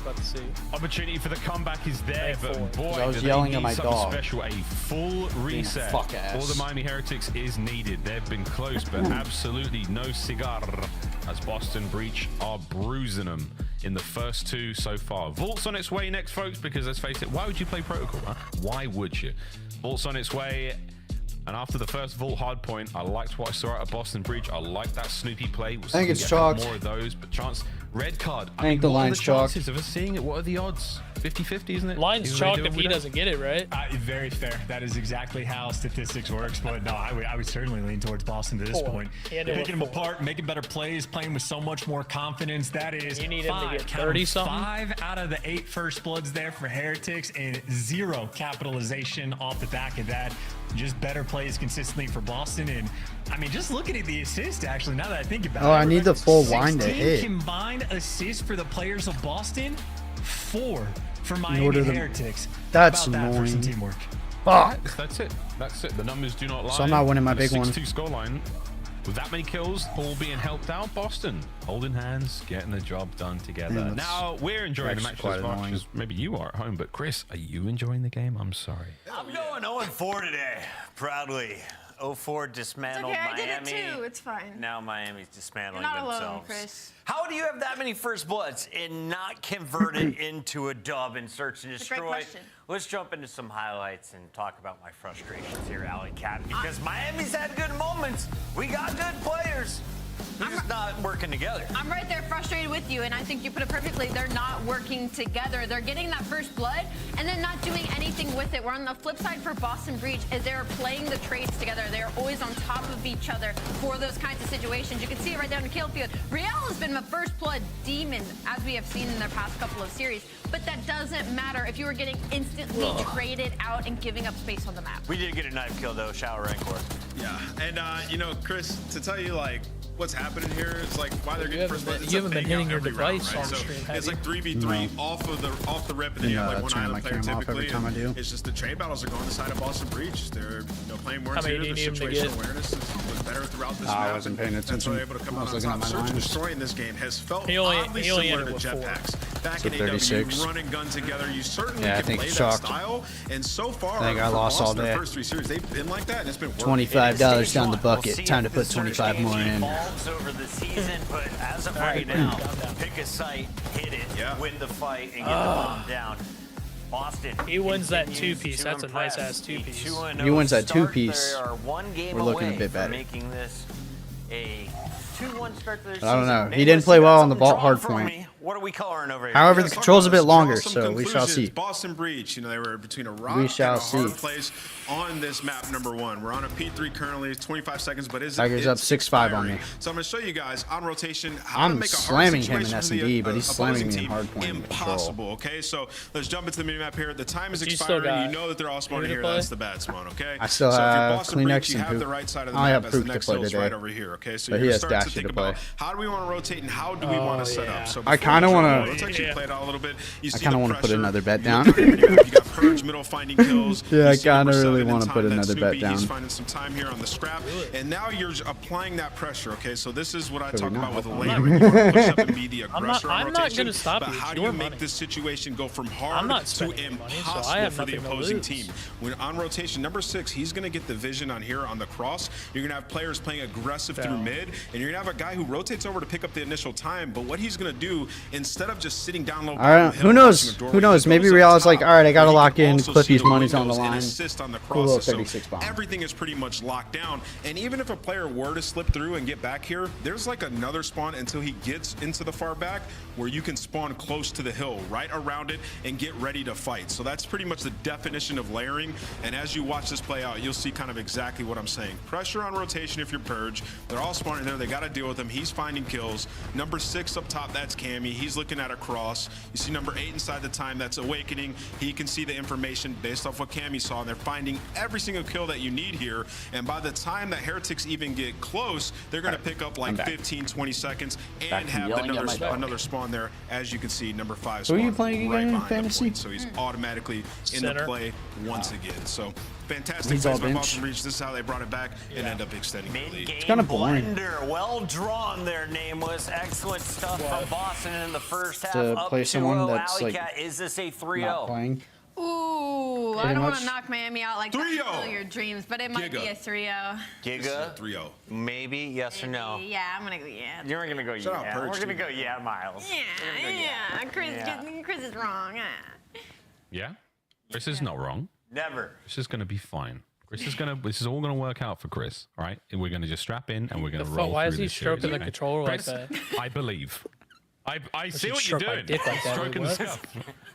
We're about to see. Opportunity for the comeback is there, but boy, I was do they yelling at need my something dog. special. A full reset fuck for ass. the Miami Heretics is needed. They've been close, but absolutely no cigar as Boston Breach are bruising them in the first two so far. Vault's on its way next, folks, because let's face it, why would you play Protocol, huh? Why would you? Vault's on its way. And after the first Vault hardpoint, I liked what I saw out of Boston Breach. I like that Snoopy play. I think it's chalked. More of those, but chance red card. I think the line's chalked. Chances of us seeing it? What are the odds? 50-50, isn't it? Line's chalked if he doesn't get it, right? Very fair. That is exactly how statistics works. But no, I would certainly lean towards Boston to this point. Picking them apart, making better plays, playing with so much more confidence. That is you need him to get 30-something. 5 out of the 8 first bloods there for Heretics, and 0 capitalization off the back of that. Just better plays consistently for Boston. And I mean, just looking at the assist, actually, now that I think about it. Oh, I need the full wind to 16 hit. combined assists for the players of Boston, 4 for Miami Heretics. That's How about that for some annoying. teamwork? Fuck. That's it. That's it. The numbers do not lie. So I'm not winning my big one. 6-2 scoreline. With that many kills, all being helped out, Boston holding hands, getting the job done together. Yeah, now we're enjoying the match as much as maybe you are at home, but Chris, are you enjoying the game? I'm sorry. I'm going 0-4 today, proudly. 0-4 dismantled It's okay, Miami. I did it too. It's fine. Now Miami's dismantling You're not themselves. alone, Chris. How do you have that many first bloods and not convert it into a dub in Search and It's a great Destroy? question. Let's jump into some highlights and talk about my frustrations here, Alley Cat, because Miami's had good moments. We got good players. They're just not working together. I'm right there frustrated with you, and I think you put it perfectly. They're not working together. They're getting that first blood and then not doing anything with it. We're on the flip side for Boston Breach as they're playing the trades together. They're always on top of each other for those kinds of situations. You can see it right down the kill field. Real has been a first blood demon, as we have seen in their past couple of series, but that doesn't matter if you were getting instantly traded out and giving up space on the map. We did get a knife kill, though, Shower Rancor. Yeah, and you know, Chris, to tell you, like, what's happening here is like why they're getting first blood. You haven't been hitting your device right? on So stream, have it's you? like 3v3 off the rip, and then you have like one island player typically. Every time I do. It's just the trade battles are going the side of Boston Breach. They're playing more How many intuitive. do you Their need him to situational get? awareness was better throughout this map. I wasn't paying That's attention. why they're able to come I out was on looking at top. my Search and lines. Destroy in this game has felt He only oddly similar ended to with 4. jetpacks. Back So in 36. AW, run and gun together, you certainly Yeah, I can think play that shocked. style. And so far, I think I for lost all Boston, their day. first 3 series, they've been like that, and it's been working. $25 down the bucket. Time to put 25 more in. Evolves over the season, but as of right now, pick a site, hit it, win the fight, and get the bomb down. Boston. He wins that continues 2-piece. to That's a impress. nice-ass 2-piece. A 2-0 He wins that start. 2-piece. They are one game We're looking a away bit from better. making this a 2-1 start to their I don't know. season. He didn't play well on the vault hard For point. me. What are we coloring over here? However, the Let's talk control's a about bit this. longer, Draw some so we shall conclusions. see. Boston Breach, you know, they were between a rock We and shall a hard see. place on this map number 1. We're on a P3 currently, 25 seconds, but Tiger's up 6-5 on me. So I'm going to show you guys on rotation how to I'm make a hard slamming him in situation for the, S&D, but he's slamming opposing me in team hard point and control. impossible, okay? So let's jump into the minimap here. The time is You still expiring. You got know that they're all spawning who to here. play? That's the bad spawn, okay? I still so if you're have Boston Kleenex Breach, you and have Poop. the right side of the I map have as the Poop to next play hill's today. right over here, okay? So But you're he going has to start to Dasher think to play. about how do we want to rotate and how do we want to set up. So I before kinda we wanna- jump, let's actually play it out a little bit. You I see kinda the wanna put pressure. another bet You down. look at the map, you got Purge middle finding kills. Yeah, I You see number kinda really 7 in wanna time, put that's another bet Snoopy. He's down. finding some time here on the scrap. And now you're applying that pressure, okay? So this is what I So talk we're about not. with layering. You want to push up and be the I'm aggressor on not rotation. gonna stop but you. how It's do you your make money. this situation go from hard I'm not to spending any money, so I impossible have for the nothing to opposing lose. team? When on rotation, number 6, he's going to get the vision on here on the cross. You're going to have players playing aggressive through mid, and you're going to have a guy who rotates over to pick up the initial time. But what he's going to do, instead of just sitting down low, All right, who knows? Who knows? Maybe Real is like, all right, I got to lock in. Clippy's money's on the line. Cool little 36 bomb. Everything is pretty much locked down. And even if a player were to slip through and get back here, there's like another spawn until he gets into the far back where you can spawn close to the hill, right around it, and get ready to fight. So that's pretty much the definition of layering. And as you watch this play out, you'll see kind of exactly what I'm saying. Pressure on rotation if you're Purge. They're all spawning there. They got to deal with him. He's finding kills. Number 6 up top, that's Cammy. He's looking at a cross. You see number 8 inside the time, that's Awakening. He can see the information based off what Cammy saw, and they're finding every single kill that you need here. And by the time that Heretics even get close, they're going to pick up like 15, 20 seconds and have another spawn there. As you can see, number 5 Who are you spawn playing right again in behind the fantasy? point. So he's automatically in the Center. play once again. So Fantastic He's all place by bench. Boston Breach. This is how they brought it back and end up extending the lead. It's kind of boring. Blender, well drawn there, Nameless. Excellent stuff from Boston in the first half. To Up play someone 2-0. that's like Alley-Cat, is this a not 3-0? playing. Ooh, I Pretty don't want much. to knock Miami out like that. Kill your dreams, but it might be a 3-0. Giga? 3-0. Maybe, yes or no? Yeah, I'm gonna go yeah. You're gonna go Shut up, yeah. Perch, We're gonna dude. go yeah, Miles. Yeah. Chris is wrong. Yeah? Chris is not wrong. Never. Chris is going to be fine. This is all going to work out for Chris, all right? And we're going to just strap in and we're going to roll Why through is he this stroking series, the okay? controller like Chris, that? I believe. I see should what you're stroke my doing. dick like that. Stroking the What? stuff.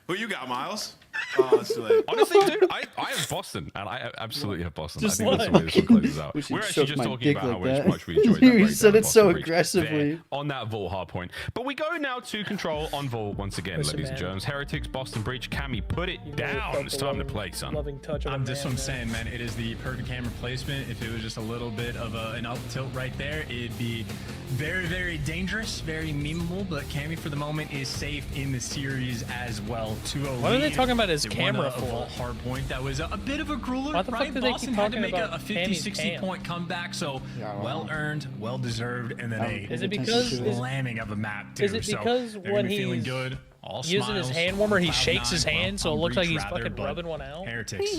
Who you got, Miles? Oh, it's too late. Honestly, dude, I have Boston, and I absolutely have Boston. Just I think that's the way this one closes out. We should We're actually shook just my talking dick about how like that. much we enjoyed that You breakdown said of it so Boston Breach aggressively. there on that Vault hard point. But we go now to control on Vault once again, Listen, ladies and man. germs. Heretics, Boston Breach, Cammy, put it down. It's time to play, son. Loving touch of a That's what man, I'm saying, man. It is the perfect camera placement. If it was just a little bit of an up tilt right there, it'd be very, very dangerous, very memeable. But Cammy, for the moment, is safe in the series as well. 2-0 What are they lead. talking about his They camera won a for? Vault hard point that was a bit of a grueler. Why the fuck right? do they Boston keep had to talking make about a 50, Cammy's 60 cam? point comeback. So well earned, well deserved, and then a Is it because slamming of a map too. Is it So because they're gonna when be feeling he's good, all using his smiles, hand warmer, he cloud shakes his nine, hand, so it on looks like Breach he's rather, fucking but rubbing one out? Heretics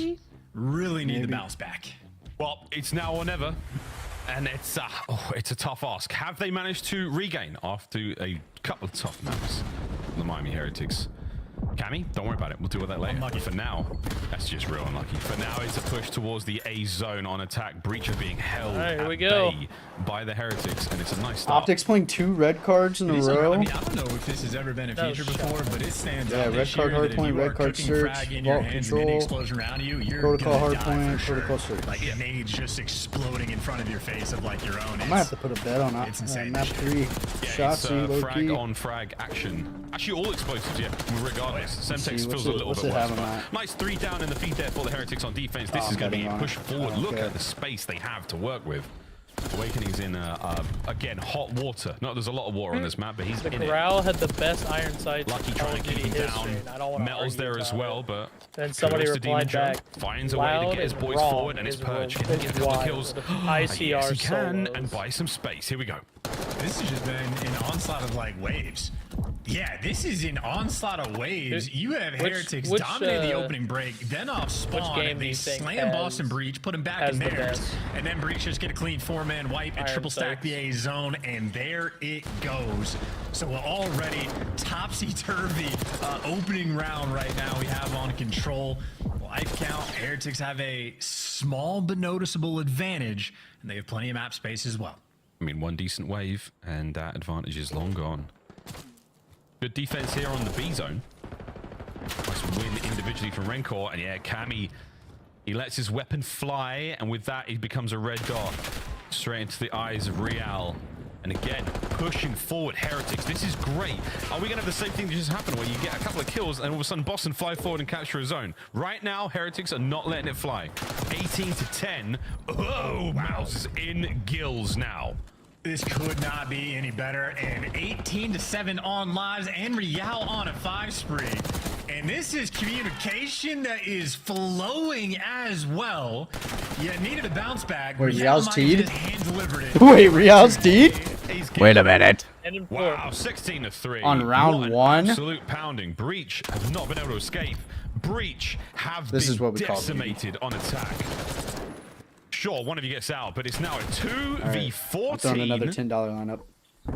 really need the bounce back. Well, it's now or never, and it's a tough ask. Have they managed to regain after a couple of tough maps? The Miami Heretics. Cammy, don't worry about it. We'll deal with that later. For now, that's just real unlucky. For now, it's a push towards the A zone on attack. Breacher being held Here we at go. bay by the Heretics, and it's a nice start. Optics playing 2 red cards in a I row. mean, I don't know if this has ever been a feature before, but it stands Yeah, out red this card year hard that if point, you red are card cooking search, frag in your vault hands and any control, explosion around you, you're protocol gonna hard die point, for sure. protocol search. Like nades just exploding in front of your face of like your own. I might have to put a bet on It's insane. map 3. Yeah, Shots, it's low frag key. on frag action. Actually, all explosives, yeah, regardless. Semtex what's feels a it- little what's bit it worse. have on But that? nice 3 down in the feed there for the Heretics on defense. This Oh, is going to I'm be betting on pushed it. forward. Look Okay. at the space they have to work with. Awakening's in, again, hot water. No, there's a lot of water on this map, but he's The in it. Corral had the best iron sights Lucky in trying to keep him history, down. and I don't want to Metals there as well, but then somebody kudos to Demon replied Joe. back, Finds a way to "Loud get his and boys wrong forward, and it's is Purge. wild. Can he get a couple of Wild. kills? ICR Yes, he can, solos. and buy some space. Here we go. This has just been an onslaught of like waves. Yeah, this is an onslaught of waves. You have Heretics dominate the opening break, then off spawn, game and do they you think slam Boston Breach, put him back has in the theirs, best and then Breach just get a clean 4-man wipe and iron triple stack sights? the A zone, and there it goes. So we're already topsy-turvy opening round right now we have on control. Life count, Heretics have a small but noticeable advantage, and they have plenty of map space as well. I mean, one decent wave, and that advantage is long gone. Good defense here on the B zone. Nice win individually from Rencor, and yeah, Cammy, he lets his weapon fly, and with that, he becomes a red dot straight into the eyes of Real. And again, pushing forward Heretics. This is great. Are we going to have the same thing that just happened where you get a couple of kills and all of a sudden Boston fly forward and capture a zone? Right now, Heretics are not letting it fly. 18-10. Oh, Mouse is in gills now. This could not be any better. And 18-7 on lives and Real on a 5 spree. And this is communication that is flowing as well. You needed a bounce back. Wait, Real Real's might teed? just hand-delivered it. Wait, Real's teed? Wait a minute. Wow, 16-3. On round What an one? absolute pounding. Breach have not been able to escape. Breach have This been is what we call it. decimated on attack. Sure, one of you gets out, but it's now a All 2v14. I'm throwing another $10 lineup.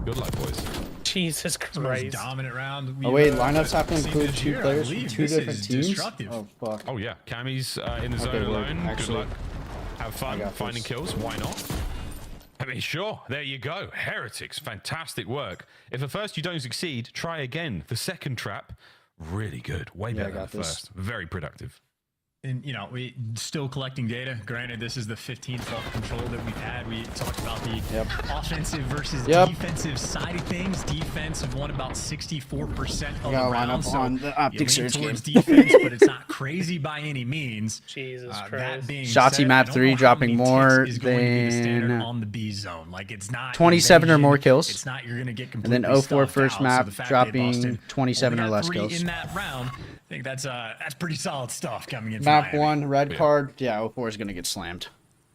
Good luck, boys. Jesus Christ. Dominant round. Oh wait, we've, lineups have to seen include this 2 year. I players from believe 2 this different is teams? destructive. Oh fuck. Oh yeah, Cammy's in the zone Okay, well, alone. Good actually, luck. Have fun got finding this. kills. Why not? I mean, sure. There you go. Heretics, fantastic work. If at first you don't succeed, try again. The second trap, really good. Way Yeah, I better than got the this. first. Very productive. And, you know, we still collecting data. Granted, this is the 15th vault control that we've had. We talked about the offensive versus defensive side of things. Defense have won about 64% of the gotta line rounds. up So on the you optic lean search towards game. defense, but it's not crazy by any means. Jesus That Christ. being Shotzzy said, map I don't 3 know how dropping many more ticks is going to be the standard than on the B zone. Like, it's not 27 or invasion. more kills. It's not you're going to get And then completely 04 stuffed first out. map So the fact that dropping Boston 27 only or got less 3 kills. in that round, think that's pretty solid stuff coming in. Map 1, red card. Yeah, 04 is going to get slammed.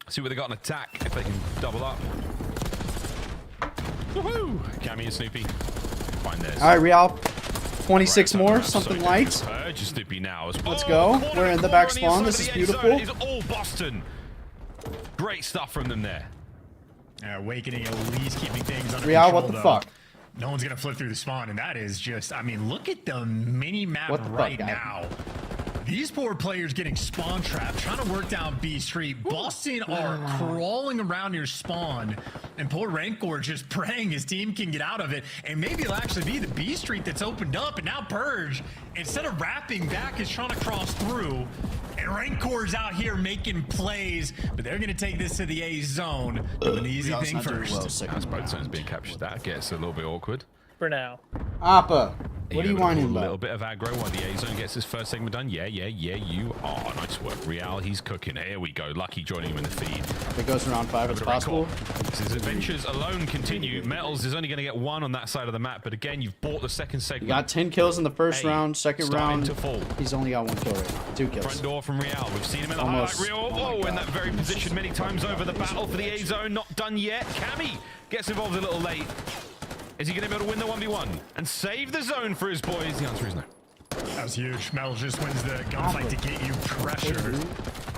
See where they got an attack, if they can double up. Woohoo! Cammy and Snoopy. Find this. All right, Real. 26 more, something light. Snoopy now. Let's go. We're in the back spawn. This is beautiful. It's all Boston. Great stuff from them there. Awakening at least keeping things under Real, control, what the fuck? No one's going to flip through the spawn, and that is just, I mean, look at the mini-map right now. These poor players getting spawn trapped, trying to work down B Street. Boston are crawling around your spawn, and poor Rancor just praying his team can get out of it, and maybe it'll actually be the B Street that's opened up, and now Purge, instead of wrapping back, is trying to cross through, and Rancor's out here making plays, but they're going to take this to the A zone, doing the easy thing first. As both zones being captured, that gets a little bit awkward. For now. Appa, what are you whining about? A little bit of aggro while the A zone gets his first segment done. Yeah, you are. Nice work. Real, he's cooking. Here we go. Lucky joining him in the feed. If it goes around 5, it's possible. His adventures alone continue. Metals is only going to get 1 on that side of the map, but again, you've bought the second segment. He got 10 kills in the first round. Second round, he's only got 1 kill right now. 2 kills. Front door from Real. We've seen him in the highlight reel. Oh, in that very position many times over. The battle for the A zone not done yet. Cammy gets involved a little late. Is he going to be able to win the 1v1 and save the zone for his boys? The answer is no. That was huge. Metal just wins the gunfight to get you pressure.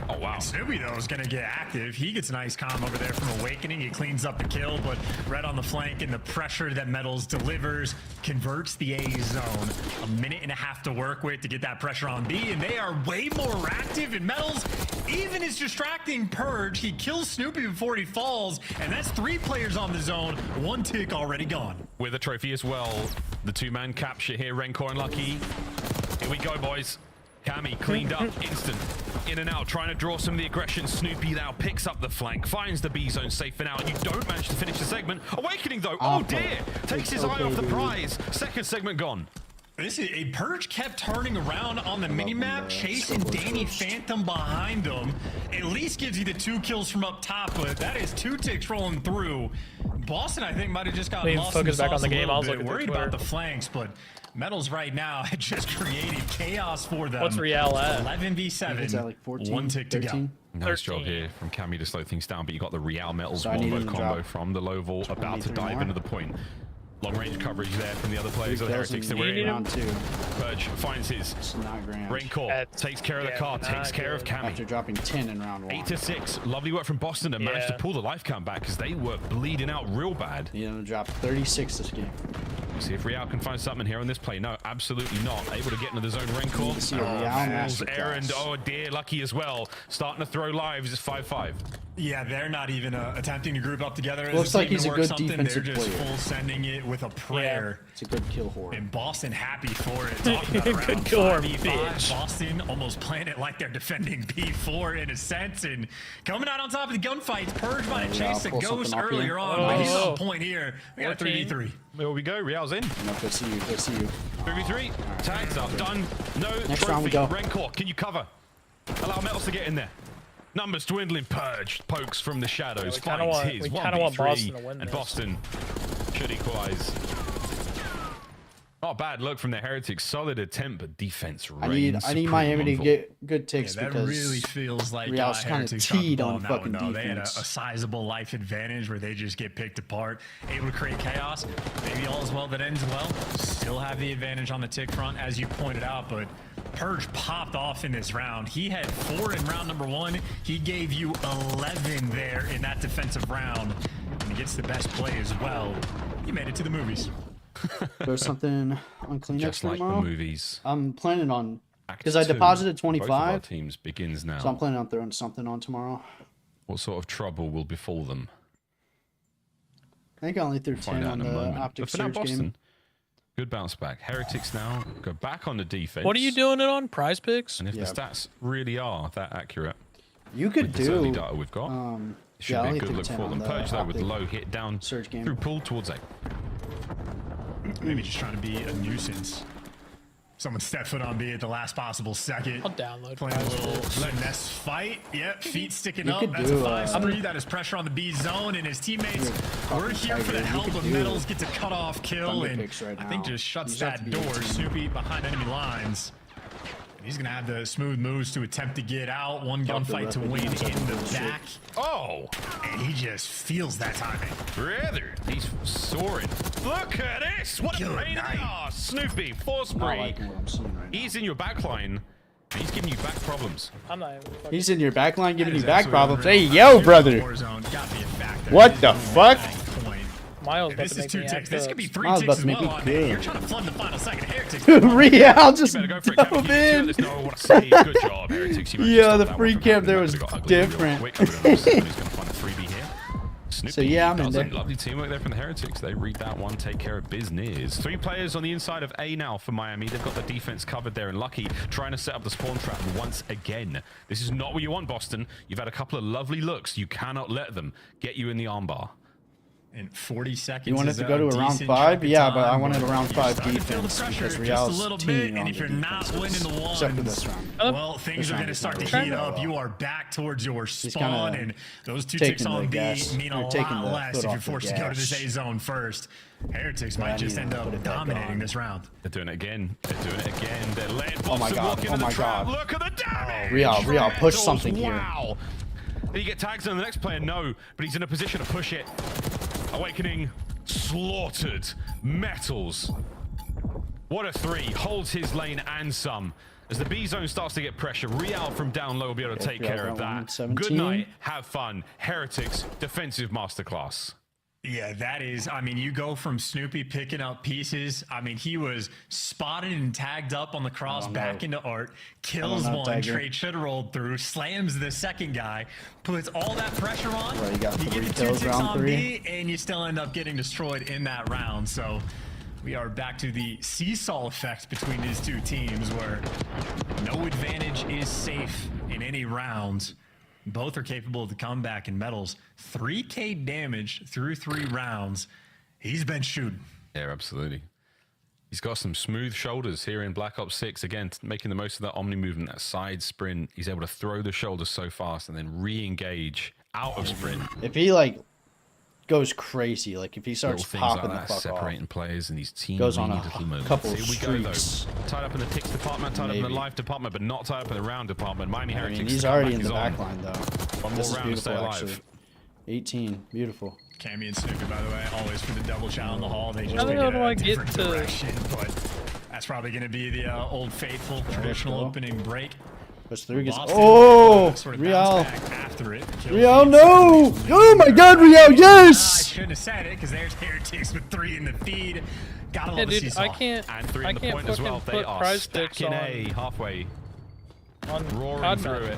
Oh, wow. And Snoopy, though, is going to get active. He gets a nice comm over there from Awakening. He cleans up the kill, but Red on the flank, and the pressure that Metals delivers converts the A zone. A minute and a half to work with to get that pressure on B, and they are way more active, and Metals even is distracting Purge. He kills Snoopy before he falls, and that's 3 players on the zone. 1 tick already gone. With a trophy as well. The 2-man capture here, Rancor and Lucky. Here we go, boys. Cammy cleaned up, instant. In and out, trying to draw some of the aggression. Snoopy now picks up the flank, finds the B zone safe for now, and you don't manage to finish the segment. Awakening, though, oh dear, takes his eye off the prize. Second segment gone. This is a Purge kept turning around on the minimap, chasing Danny Phantom behind him. At least gives you the 2 kills from up top, but that is 2 ticks rolling through. Boston, I think, might have just got lost in the sauce a little bit. Worried about the flanks, but Metals right now had just created chaos for them. What's Real at? 11v7. Like 14, 1 tick to 13. go. Nice job here from Cammy to slow things down, but you got the Real Metals wombo combo from the low vault, about to dive into the point. Long range coverage there from the other players of the Heretics that were in. Purge finds his. Rancor takes care of the car, takes care of Cammy. After dropping 10 in round 1. 8 to 6. Lovely work from Boston to manage to pull the life count back because they were bleeding out real bad. He's going to drop 36 this game. See if Real can find something here on this play. No, absolutely not. Able to get into the zone. Rancor. Errand. Oh dear, Lucky as well. Starting to throw lives. It's 5-5. Yeah, they're not even attempting to group up together. Looks like he's a good defensive player. They're just full sending it with a prayer. It's a good kill whore. And Boston happy for it. Talking about good kill whore, bitch. Boston almost playing it like they're defending B4 in a sense, and coming out on top of the gunfights. Purge might have chased the ghost earlier on, but he's on point here. We got a 3v3. There we go. Real's in. Go see you. Go see you. 3v3. Tags up. Done. No Next trophy. round we go. Rancor, can you cover? Allow Metals to get in there. Numbers dwindling. Purge pokes from the shadows. Finds his. We kind of want Boston to win and this. Boston should equalize. Not a bad look from the Heretics. Solid attempt, but defense reigns. I need Miami to get good ticks that because really feels like Real's kind of teed on fucking defense. They had a sizable life advantage where they just get picked apart, able to create chaos. Maybe all is well that ends well. Still have the advantage on the tick front, as you pointed out, but Purge popped off in this round. He had 4 in round number 1. He gave you 11 there in that defensive round. And he gets the best play as well. You made it to the movies. There's something on cleanup Just like tomorrow. the movies. I'm planning on, Act because I 2, deposited both of our 25. teams begins now. So I'm planning on throwing something on tomorrow. What sort of trouble will befall them? I think I only threw Find 10 out on in a the moment. optic But for now, surge Boston, game. good bounce back. Heretics now go back on the defense. What are you doing it on? Prize picks? And if the stats really are that accurate, you could with this early do data we've got, it should yeah, be I'll a good hit look 10 for on them. the Purge though with optic low hit down surge game. through pool towards A. Maybe just trying to be a nuisance. Someone stepped foot on B at the last possible second. I'll download. Playing a little finesse fight. Yep, feet sticking up. could That's do, a 5-3. That is pressure on the B zone, and his teammates were here for the help of Metals. Gets a cutoff kill, and right I think now. just shuts You just have that to be door. 18. Snoopy behind enemy lines. He's going to have the smooth moves to attempt to get out. One gunfight to win in the back. Oh! And he just feels that timing. Brother, he's soaring. Look at this! What a pain in the ass! Snoopy, force break. He's in your backline. He's giving you back problems. I'm not even He's in your backline giving you back problems. Hey, yo, brother. What the fuck? Miles this is 2 ticks. This could be 3 Miles ticks about as to make well me on good. it. You're trying to flood the final second. Heretics. Real just Go for it, dove in. There's no what to say. Good job, Heretics. You managed to Yeah, stop the that free one from camp there happening. was That could've got ugly real different. quick. I don't know who's going to find a freebie here. Snoopy Yeah, I'm in does it. there. Lovely teamwork there from the Heretics. They read that one, take care of business. 3 players on the inside of A now for Miami. They've got the defense covered there, and Lucky trying to set up the spawn trap once again. This is not what you want, Boston. You've had a couple of lovely looks. You cannot let them get you in the armbar. In 40 seconds. You wanted to go to a round 5? Yeah, but I wanted a round 5 defense because Real's team and if you're not winning the one, except for this round. well, things are going to start to heat up. You are back towards your spawn, and those 2 ticks on B mean a lot less if you're forced to go to this A zone first. Heretics might just end up dominating this round. They're doing it again. They're doing it again. They're letting Oh my Boston god. walk into Oh my the trap. god. Look at the damage. Real, push something here. Wow. Did he get tags on the next player? No, but he's in a position to push it. Awakening, slaughtered, metals. What a 3, holds his lane and some. As the B zone starts to get pressure, Real from down low will be able to take care of that. Good night, have fun. Heretics, defensive masterclass. Yeah, that is, I mean, you go from Snoopy picking up pieces. I mean, he was spotted and tagged up on the cross back into Art, kills one, Trade should have rolled through, slams the second guy, puts all that pressure on, Bro, you got you 3 get the 2 kills ticks round on 3. B, and you still end up getting destroyed in that round. So we are back to the seesaw effect between these 2 teams where no advantage is safe in any round. Both are capable of the comeback in metals. 3K damage through 3 rounds. He's been shooting. Yeah, absolutely. He's got some smooth shoulders here in Black Ops 6. Again, making the most of that Omni movement, that side sprint. He's able to throw the shoulders so fast and then re-engage out of sprint. If he like goes crazy, like if he starts Little things popping like the that, fuck separating off, players and these teams goes on a little moments. couple Here we go, though. streaks. Tied up in the ticks department, tied up in the life department, but not tied up in the round department. Miami I Heretics. mean, he's already in the back line though. One This more is round to stay beautiful, alive. actually. 18, beautiful. Cammy and Snoopy, by the way, always for the double shot in the hall. They just How the take hell it do a I get different to- direction, but that's probably going to be the old faithful traditional go. opening break. Push through, gets Boston, oh, sort of Real. bounce back after it. Kill Real, feed, no! so Oh my god, Real, I yes! shouldn't have said it because there's Heretics with 3 in the feed. Gotta Yeah, love the dude, seesaw. I can't. And 3 I in the can't point as well. fucking They put are prize sticks stacking on A halfway. on Roaring through it.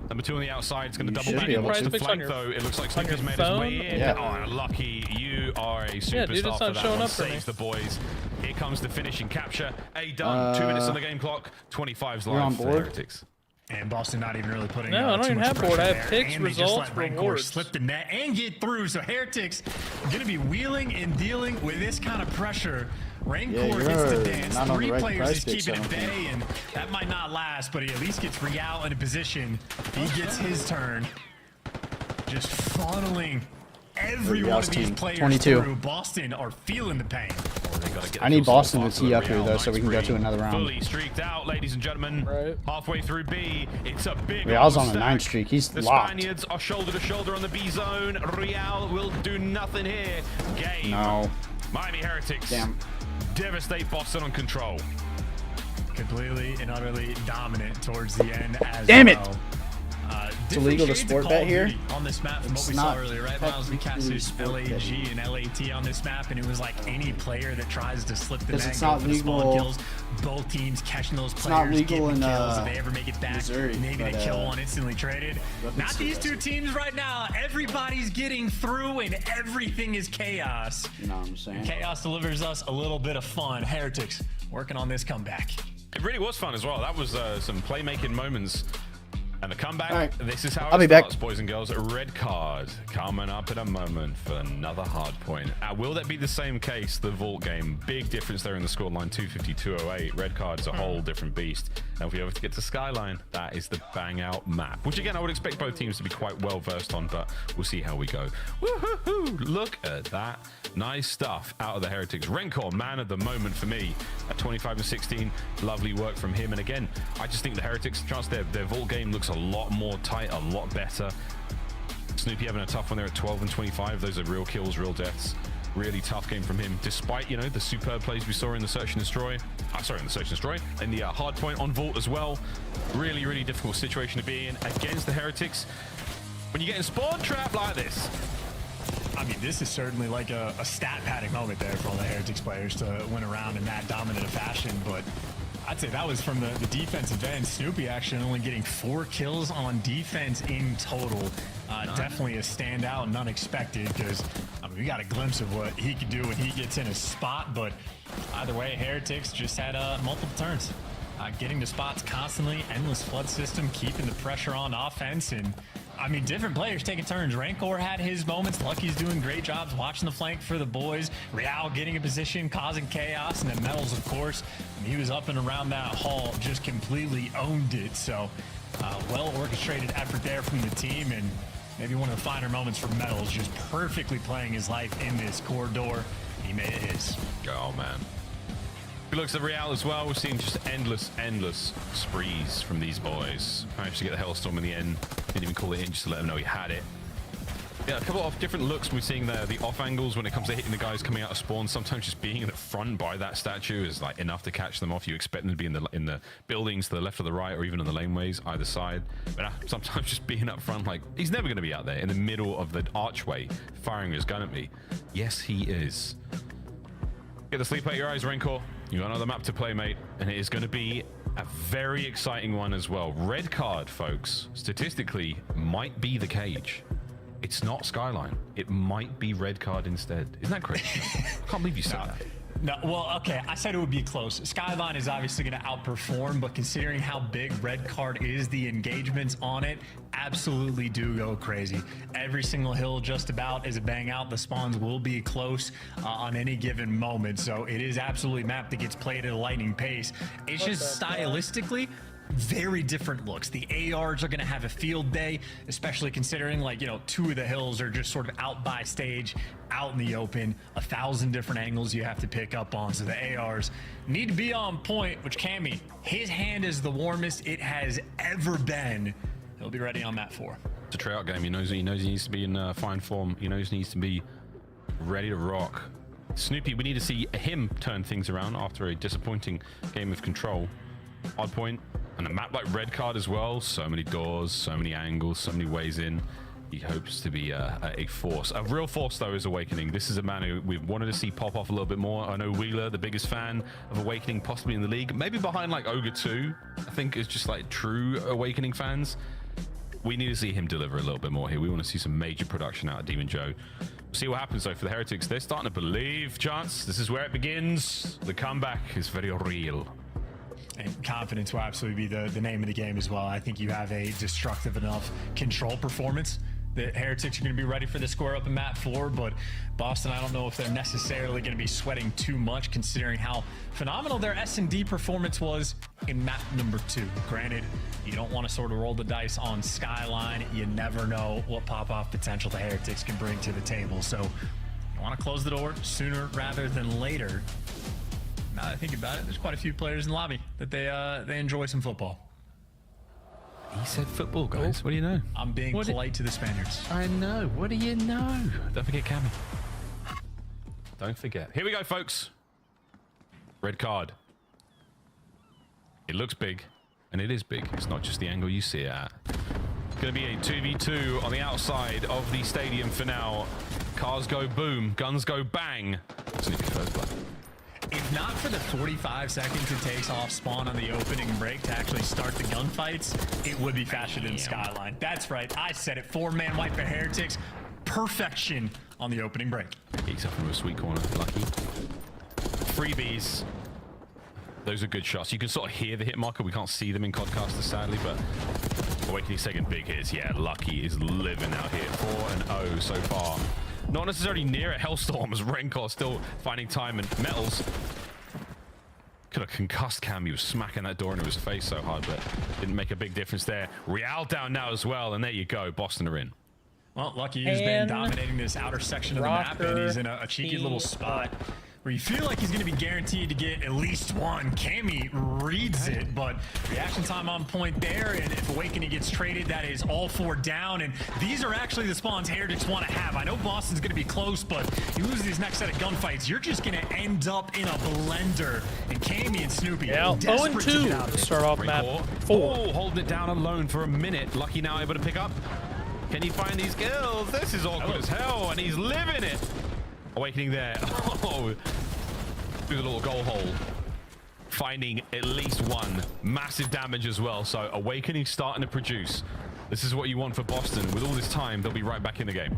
Number 2 on the outside is going to double should back. be He able wants to. to Prize picks flank on though. It looks like on your Snoopy's made his phone? way in. Yeah. Oh, Lucky, you are a superstar Yeah, dude, it's for not that showing one. up for me. Saves the boys. Here comes the finishing capture. A done. 2 minutes on the game clock. 25's You're on live for board? Heretics. And Boston not even really putting No, I don't too even much have board. pressure I have there. picks, And they just results, let Rancor rewards. slip the net and get through. So Heretics going to be wheeling and dealing with this kind of pressure. Rancor Yeah, gets to you're dance. not on 3 the right players price is picks, keeping I at don't bay, and that might not last, but he at least gets Real in a position. He gets his turn. Just funneling every one Real's of these team, players 22. through. Boston are feeling the pain. I need Boston to tee up here though, so we can go to another round. Fully streaked out, ladies and gentlemen. Right. Halfway through B, it's a big Real's old on a stack. 9 streak. He's The locked. Spaniards are shoulder to shoulder on the B zone. Real will do nothing here. Game. No. Miami Heretics. Damn. Devastate Boston on control. Completely and utterly dominant towards the end as Damn it! well. It's illegal to sport bet here? On this map from It's what we not saw earlier, right? Miles, we technically casted sport LAG betting. and LAT on this map, and it was like any player that tries to slip the Because net, it's go not for the spawn legal- kills, both teams catching those It's players, not legal getting in, kills, if they ever make it back, Missouri, maybe they but, kill one instantly traded. Not these two teams right now. Everybody's getting through, and everything is chaos. You know what I'm saying? Chaos delivers us a little bit of fun. Heretics working on this comeback. It really was fun as well. That was some playmaking moments. And the comeback, right. this is how I'll it be back. starts, boys and girls. A red card coming up in a moment for another hard point. Will that be the same case, the Vault game? Big difference there in the scoreline, 250-208. Red card's a whole different beast. And if we ever get to Skyline, that is the bang out map, which again, I would expect both teams to be quite well versed on, but we'll see how we go. Woohoo! Look at that. Nice stuff out of the Heretics. Rencor, man of the moment for me at 25-16. Lovely work from him. And again, I just think the Heretics, chance their Vault game looks a lot more tight, a lot better. Snoopy having a tough one there at 12-25. Those are real kills, real deaths. Really tough game from him, despite, you know, the superb plays we saw in the Search and Destroy. Sorry, in the Search and Destroy. In the hard point on Vault as well. Really, really difficult situation to be in against the Heretics. When you get in spawn trap like this. I mean, this is certainly like a stat padding moment there for all the Heretics players to win around in that dominant fashion, but I'd say that was from the defensive end. Snoopy actually only getting 4 kills on defense in total. Definitely a standout and unexpected, because I mean, we got a glimpse of what he can do when he gets in a spot, but either way, Heretics just had multiple turns. Getting to spots constantly, endless flood system, keeping the pressure on offense, and I mean, different players taking turns. Rancor had his moments. Lucky's doing great jobs watching the flank for the boys. Real getting a position, causing chaos. And then Metals, of course, he was up and around that hall, just completely owned it. So, well-orchestrated effort there from the team. And maybe one of the finer moments for Metals, just perfectly playing his life in this corridor. He made it his. Oh, man. Good looks at Real as well. We're seeing just endless sprees from these boys. Managed to get the Hellstorm in the end. Didn't even call it in just to let them know he had it. Yeah, a couple of different looks we're seeing there. The off angles when it comes to hitting the guys coming out of spawn. Sometimes just being in the front by that statue is like enough to catch them off. You expect them to be in the buildings to the left or the right, or even in the laneways either side. But sometimes just being up front, like he's never going to be out there in the middle of the archway firing his gun at me. Yes, he is. Get the sleep out your eyes, Rancor. You got another map to play, mate, and it is going to be a very exciting one as well. Red card, folks, statistically might be the cage. It's not Skyline. It might be red card instead. Isn't that crazy? I can't believe you said that. No, well, okay, I said it would be close. Skyline is obviously going to outperform, but considering how big red card is, the engagements on it absolutely do go crazy. Every single hill just about is a bang out. The spawns will be close on any given moment, so it is absolutely a map that gets played at a lightning pace. It's just stylistically very different looks. The ARs are going to have a field day, especially considering, like, you know, 2 of the hills are just sort of out by stage, out in the open, 1,000 different angles you have to pick up on. So the ARs need to be on point, which Cammy, his hand is the warmest it has ever been. He'll be ready on map 4. It's a tryout game. He knows he needs to be in fine form. He knows he needs to be ready to rock. Snoopy, we need to see him turn things around after a disappointing game of Control. Odd point. And a map like red card as well. So many doors, so many angles, so many ways in. He hopes to be a force. A real force, though, is Awakening. This is a man who we've wanted to see pop off a little bit more. I know Wheeler, the biggest fan of Awakening, possibly in the league. Maybe behind, like, Ogre 2, I think is just, like, true Awakening fans. We need to see him deliver a little bit more here. We want to see some major production out of Demon Joe. We'll see what happens, though, for the Heretics. They're starting to believe, Chance. This is where it begins. The comeback is very real. And confidence will absolutely be the name of the game as well. I think you have a destructive enough Control performance that Heretics are going to be ready for the square up in map 4, but Boston, I don't know if they're necessarily going to be sweating too much considering how phenomenal their S&D performance was in map number 2. Granted, you don't want to sort of roll the dice on Skyline. You never know what pop-off potential the Heretics can bring to the table, so you want to close the door sooner rather than later. Now that I think about it, there's quite a few players in the lobby that they enjoy some football. He said football, guys. What do you know? I'm being polite to the Spaniards. I know. What do you know? Don't forget Cammy. Don't forget. Here we go, folks. Red card. It looks big, and it is big. It's not just the angle you see it at. It's going to be a 2v2 on the outside of the stadium for now. Cars go boom. Guns go bang. Snoopy first blood. If not for the 45 seconds it takes off spawn on the opening break to actually start the gunfights, it would be faster than Skyline. That's right, I said it. 4-man wipe for Heretics. Perfection on the opening break. Geeks up from a sweet corner. Lucky. Freebies. Those are good shots. You can sort of hear the hit marker. We can't see them in Codcaster, sadly, but Awakening's taking big hits. Yeah, Lucky is living out here. 4-0 so far. Not necessarily near a Hellstorm as Rencor still finding time, and Metals could have concussed Cam. He was smacking that door into his face so hard, but didn't make a big difference there. Real down now as well, and there you go. Boston are in. Well, Lucky has been dominating this outer section of the map, and he's in a cheeky little spot where you feel like he's going to be guaranteed to get at least one. Cammy reads it, but reaction time on point there, and if Awakening gets traded, that is all 4 down, and these are actually the spawns Heretics want to have. I know Boston's going to be close, but you lose these next set of gunfights, you're just going to end up in a blender, and Cammy and Snoopy desperate to get out of it. Start off map 4. Oh, holding it down alone for a minute. Lucky now able to pick up. Can he find these kills? This is awkward as hell, and he's living it. Awakening there. Oh, through the little goal hole. Finding at least one. Massive damage as well. So Awakening starting to produce. This is what you want for Boston. With all this time, they'll be right back in the game.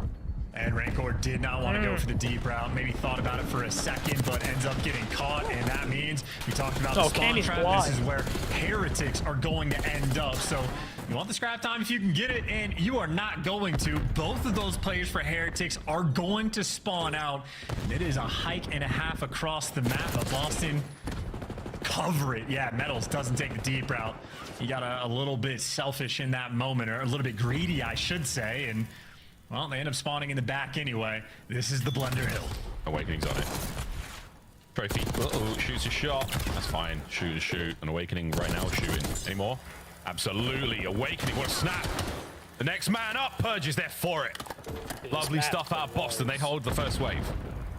And Rancor did not want to go for the deep route. Maybe thought about it for a second, but ends up getting caught. And that means we talked about the spawn trap. This is where Heretics are going to end up. So you want the scrap time if you can get it, and you are not going to. Both of those players for Heretics are going to spawn out. And it is a hike and a half across the map. But Boston cover it. Yeah, Metals doesn't take the deep route. He got a little bit selfish in that moment, or a little bit greedy, I should say. And well, they end up spawning in the back anyway. This is the Blender Hill. Awakening's on it. Trophy. Uh-oh, shoots a shot. That's fine. Shoot and shoot. And Awakening right now is shooting. Any more? Absolutely. Awakening. What a snap. The next man up. Purge is there for it. Lovely stuff out of Boston. They hold the first wave.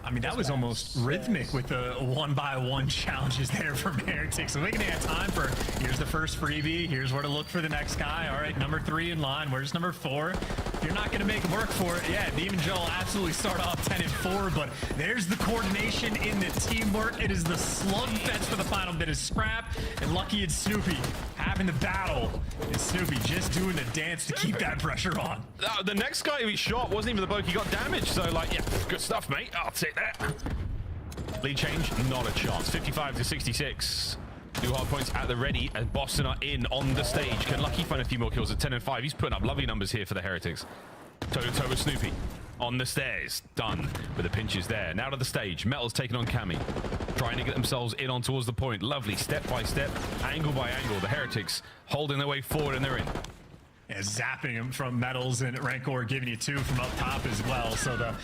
I mean, that was almost rhythmic with the 1-by-1 challenges there from Heretics. So we can have time for, here's the first freebie, here's where to look for the next guy. All right, number 3 in line, where's number 4? If you're not gonna make work for it, yeah, Demon Joe absolutely start off 10-4, but there's the coordination in the teamwork. It is the slugfest for the final bit of scrap, and Lucky and Snoopy having the battle. And Snoopy just doing the dance to keep that pressure on. The next guy who he shot wasn't even the bloke he got damaged, so like, yeah, good stuff, mate. I'll take that. Lead change, not a chance. 55-66. 2 hard points at the ready, and Boston are in on the stage. Can Lucky find a few more kills at 10-5? He's putting up lovely numbers here for the Heretics. Toe-to-toe with Snoopy. On the stairs. Done with the pinches there. Now to the stage. Metal's taking on Cammy. Trying to get themselves in on towards the point. Lovely. Step by step. Angle by angle. The Heretics holding their way forward, and they're in. Yeah, zapping him from Metals, and Rancor giving you 2 from up top as well. So the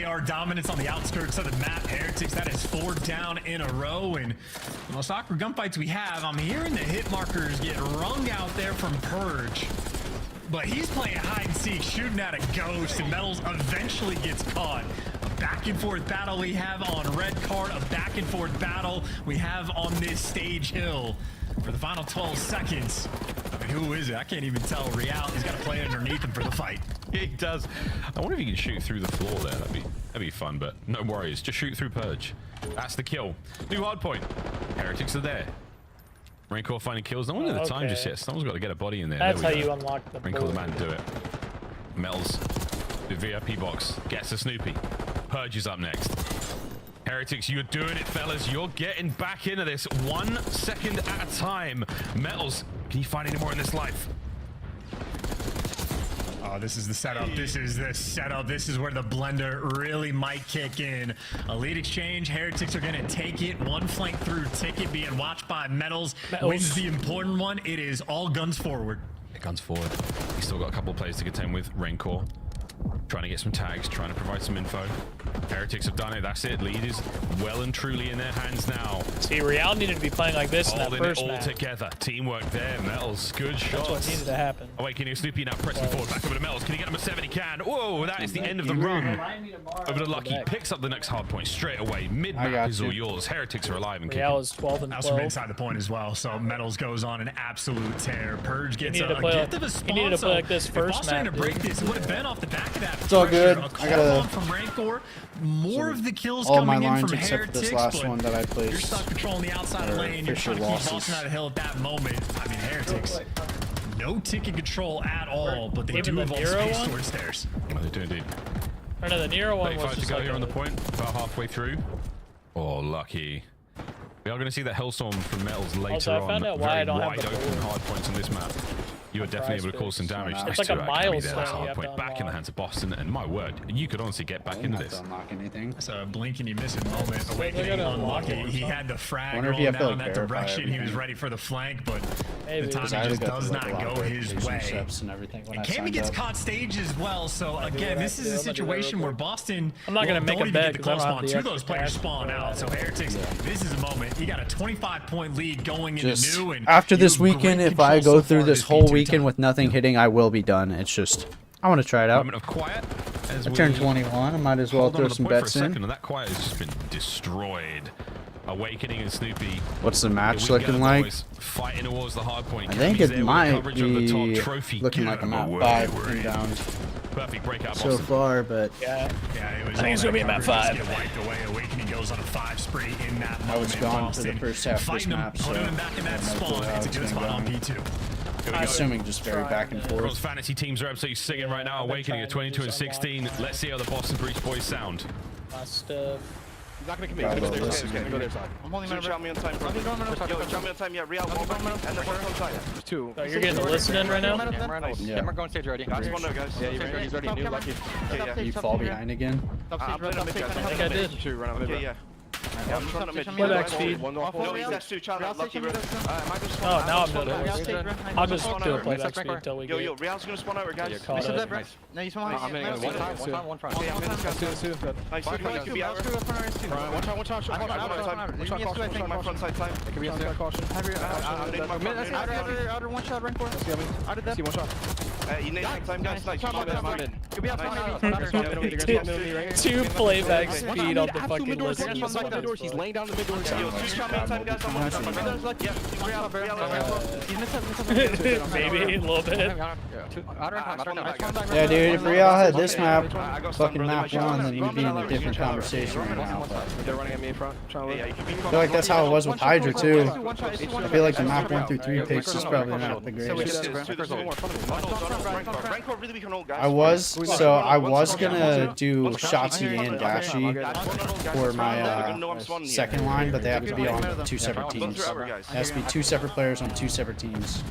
AR dominance on the outskirts of the map. Heretics, that is 4 down in a row. And the most awkward gunfights we have, I'm hearing the hit markers get wrung out there from Purge. But he's playing hide and seek, shooting at a ghost, and Metals eventually gets caught. A back and forth battle we have on red card, a back and forth battle we have on this stage hill. For the final 12 seconds. I mean, who is it? I can't even tell. Real, he's got to play underneath him for the fight. He does. I wonder if he can shoot through the floor there. That'd be fun, but no worries. Just shoot through Purge. That's the kill. New hard point. Heretics are there. Rancor finding kills. No one at the time just yet. Someone's got to get a body in there. That's how you unlock the Rancor the man to do it. Metals. The VIP box. Gets a Snoopy. Purge is up next. Heretics, you're doing it, fellas. You're getting back into this 1 second at a time. Metals, can you find any more in this life? Oh, this is the setup. This is the setup. This is where the blender really might kick in. Elite exchange. Heretics are going to take it. 1 flank through ticket being watched by Metals. Wins the important one. It is all guns forward. Guns forward. He's still got a couple of players to contend with. Rancor. Trying to get some tags, trying to provide some info. Heretics have done it. That's it. Lead is well and truly in their hands now. See, Real needed to be playing like this in that first it all match. Together. Teamwork there. Metals. Good shots. That's what needed to happen. Awakening Snoopy now pressing forward. Back over to Metals. Can he get him a 7? He can. Whoa, that is the end of the run. Over to Lucky. Picks up the next hard point straight away. Mid-map is all yours. Heretics are alive and kicking. Real is 12 and 12. That's from inside the point as well. So Metals goes on an absolute tear. Purge gets a gift of a spawn. He needed to play like this first match. If Boston to break this, it would have been off the back of that. It's all good. I got from Rancor. More of the kills coming in from Heretics, this last one that I played. You're stuck controlling the outside lane. You're trying to keep Boston out of hill at that moment. I mean, Heretics, no ticket control at all, but they do have all space towards stairs. Oh, they do indeed. I know the Nero one was 35 to just go like here on the point, about halfway through. Oh, Lucky. We are going to see that Hellstorm from Metals later I found on. out why I don't wide have the open hard points on this map. you were definitely able to cause some damage. It's like a milestone there. That's a hard point back in the hands of Boston, and my word, you could honestly get back into this. Unlock anything. It's a blink and you miss it moment. Awakening unlucky. He had the frag Wonder if rolling you have to, down like, that verify direction. He was everything. ready for the flank, but Maybe. the timing just does not go his way. And everything when And I Cammy signed gets up. caught stage as well, so again, this is a situation where Boston I'm not gonna make don't a even bet get the 'cause close I don't spawn. have the Two of those extra players cash spawn for out, so that. Heretics, this is a moment. You got a 25-point lead going into Just new, and after this you have weekend, great if I control go so through far this this whole P2 weekend time. with nothing hitting, I will be done. It's just, I want to try it out. Moment of quiet. As I we turned 21. I might as well hold on throw to the some point for a bets second, in. and that quiet has just been destroyed. Awakening and Snoopy. What's the match Here we go, looking like? boys. Fighting towards the hard point. I think Cammy's it there with the might coverage of the top be trophy. looking Get like a him map away, 5 Ray. inbound Perfect breakout, so Boston. far, but Yeah. Yeah, it was I think it's all gonna be that about coverage 5. just get wiped away. Awakening goes on a 5 spree in that moment. I was gone for the Boston first half of this fighting him, map, so putting him back in that I have no spawn. clue how It's a it's good been spot on going. P2. I'm assuming just very back and Those forth. fantasy teams are absolutely singing right now. Awakening at 22 and 16. Let's see how the Boston Breach boys sound. Must He's not gonna commit. Bravo, He's gonna listen. go their side. I'm holding shot me on time, bro. Yo, shot me on time, yeah. Real, one and then one on side. Two. Oh, you're getting the listening right now? Yeah. Camera going stage ready. Guys, one there, guys. Yeah, he's ready. New lucky. Okay, yeah. You fall behind again? I'm playing on mid, guys. I think I did. Two, run out mid. Okay, yeah. Yeah, I'm trying to mid. Play back speed. No, he's S2, child out, lucky, bro. Oh, now I'm done. I'll just do a playback speed until we Yo, get Real's gonna spawn out, guys. caught up. No, you spawn out. I'm hitting one time. Okay, I'm hitting this guy. Nice, you could be out. One shot. My front side time. It could be outer caution. I'm needing my front. Outer one shot, rank 4. Out of that. See one shot. You need time, guys. Nice. Could be outside. 2 playback speed on the fucking list. He's laying down the mid door. Maybe a little bit. Yeah, dude, if Real had this map, fucking map 1, then we'd be in a different conversation right now. But They're running at me in front. I feel like that's how it was with Hydra, too. I feel like the map 1 through 3 picks is probably not the greatest. I was gonna do Shotzi and Dashi for my second line, but they have to be on 2 separate teams. It has to be 2 separate players on 2 separate teams.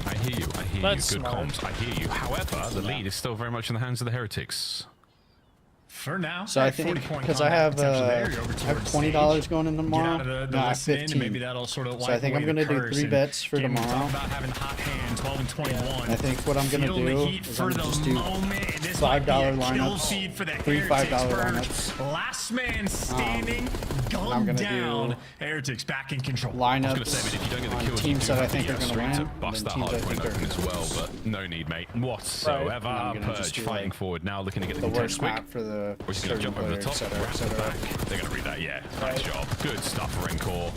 I hear you. That's Good smart. comms. I hear you. However, the lead is still very much in the hands of the Heretics. For now, So I think, because I have $20 going in tomorrow, no, I have 15. Maybe that'll sort of So I think I'm gonna do 3 bets for tomorrow. About having hot hand, 12 and 21. I think what I'm gonna do is I'm gonna just do $5 lineups, 3 $5 lineups. Last man standing, I'm gunned gonna down. do Heretics back in control. lineups If you don't get the on kills, teams you that I do think are have the gonna streak win, to and bust then that teams I hard point think open are as well, but no need, mate, whatsoever. And I'm gonna just Purge do, fighting like, forward now, looking to get the the content worst quick. map for the We're just going to starting jump over player, the top, etc., wrap the etc. back. They're going to read that, yeah. Nice job. Good stuff, Rencor.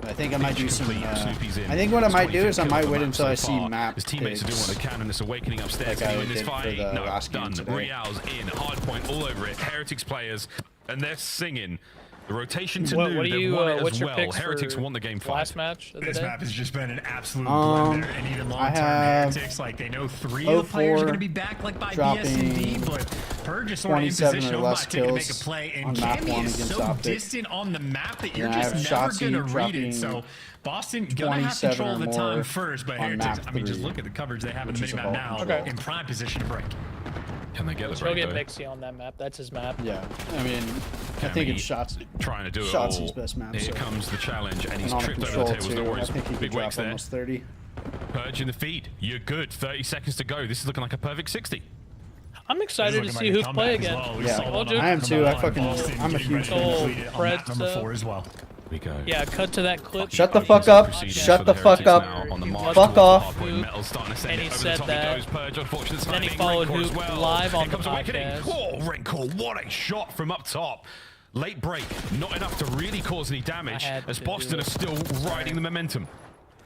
I think I might do some. Snoopy's in. I think what I might do He's is I 25 might kills wait on the until map I so see far. map His teammates are doing what they can in this awakening upstairs. like I Can he win this did for fight? the No, last game done. today. Real's in. Hardpoint all over it. Heretics players, and they're singing. The rotation to What new, do they've you, won it what's as your well. picks Heretics for won the game 5. last match of the This day? map has just been an absolute blender, and even long-term Heretics, like they know 3 of the players are going to be back, like by BS&D, but Purge is sort of in 27 position or of less not taking to make a kills play, and on map 1 Cammy is against so Optic. distant on the map that you're Then I just have never Shotzi going to read it. dropping So Boston gonna have 27 control of the or time more first, but on Heretics, map I mean, just 3, look at the coverage they have in the which is minimap about now, control. in prime position to break. Can they get the Go break, get though? Mixie on that map. That's his map. Yeah, I mean, I think it's Shotzi. Trying to do it Shotzi's all. best map. Here So. comes the challenge, and he's And on tripped over control the tables. No too. I worries. think he could Big drop wakes there. almost 30. Purge in the feed. You're good. 30 seconds to go. This is looking like a perfect 60. I'm excited to see who's play again. Yeah, I am too. I'm a huge fan. Fred, as well. We go. Yeah, cut to that clip. Shut the fuck up. Shut the fuck up. Fuck off. And he said that. Then he followed Hoop live on the podcast. Oh, Rencor, what a shot from up top. Late break, not enough to really cause any damage, as Boston are still riding the momentum.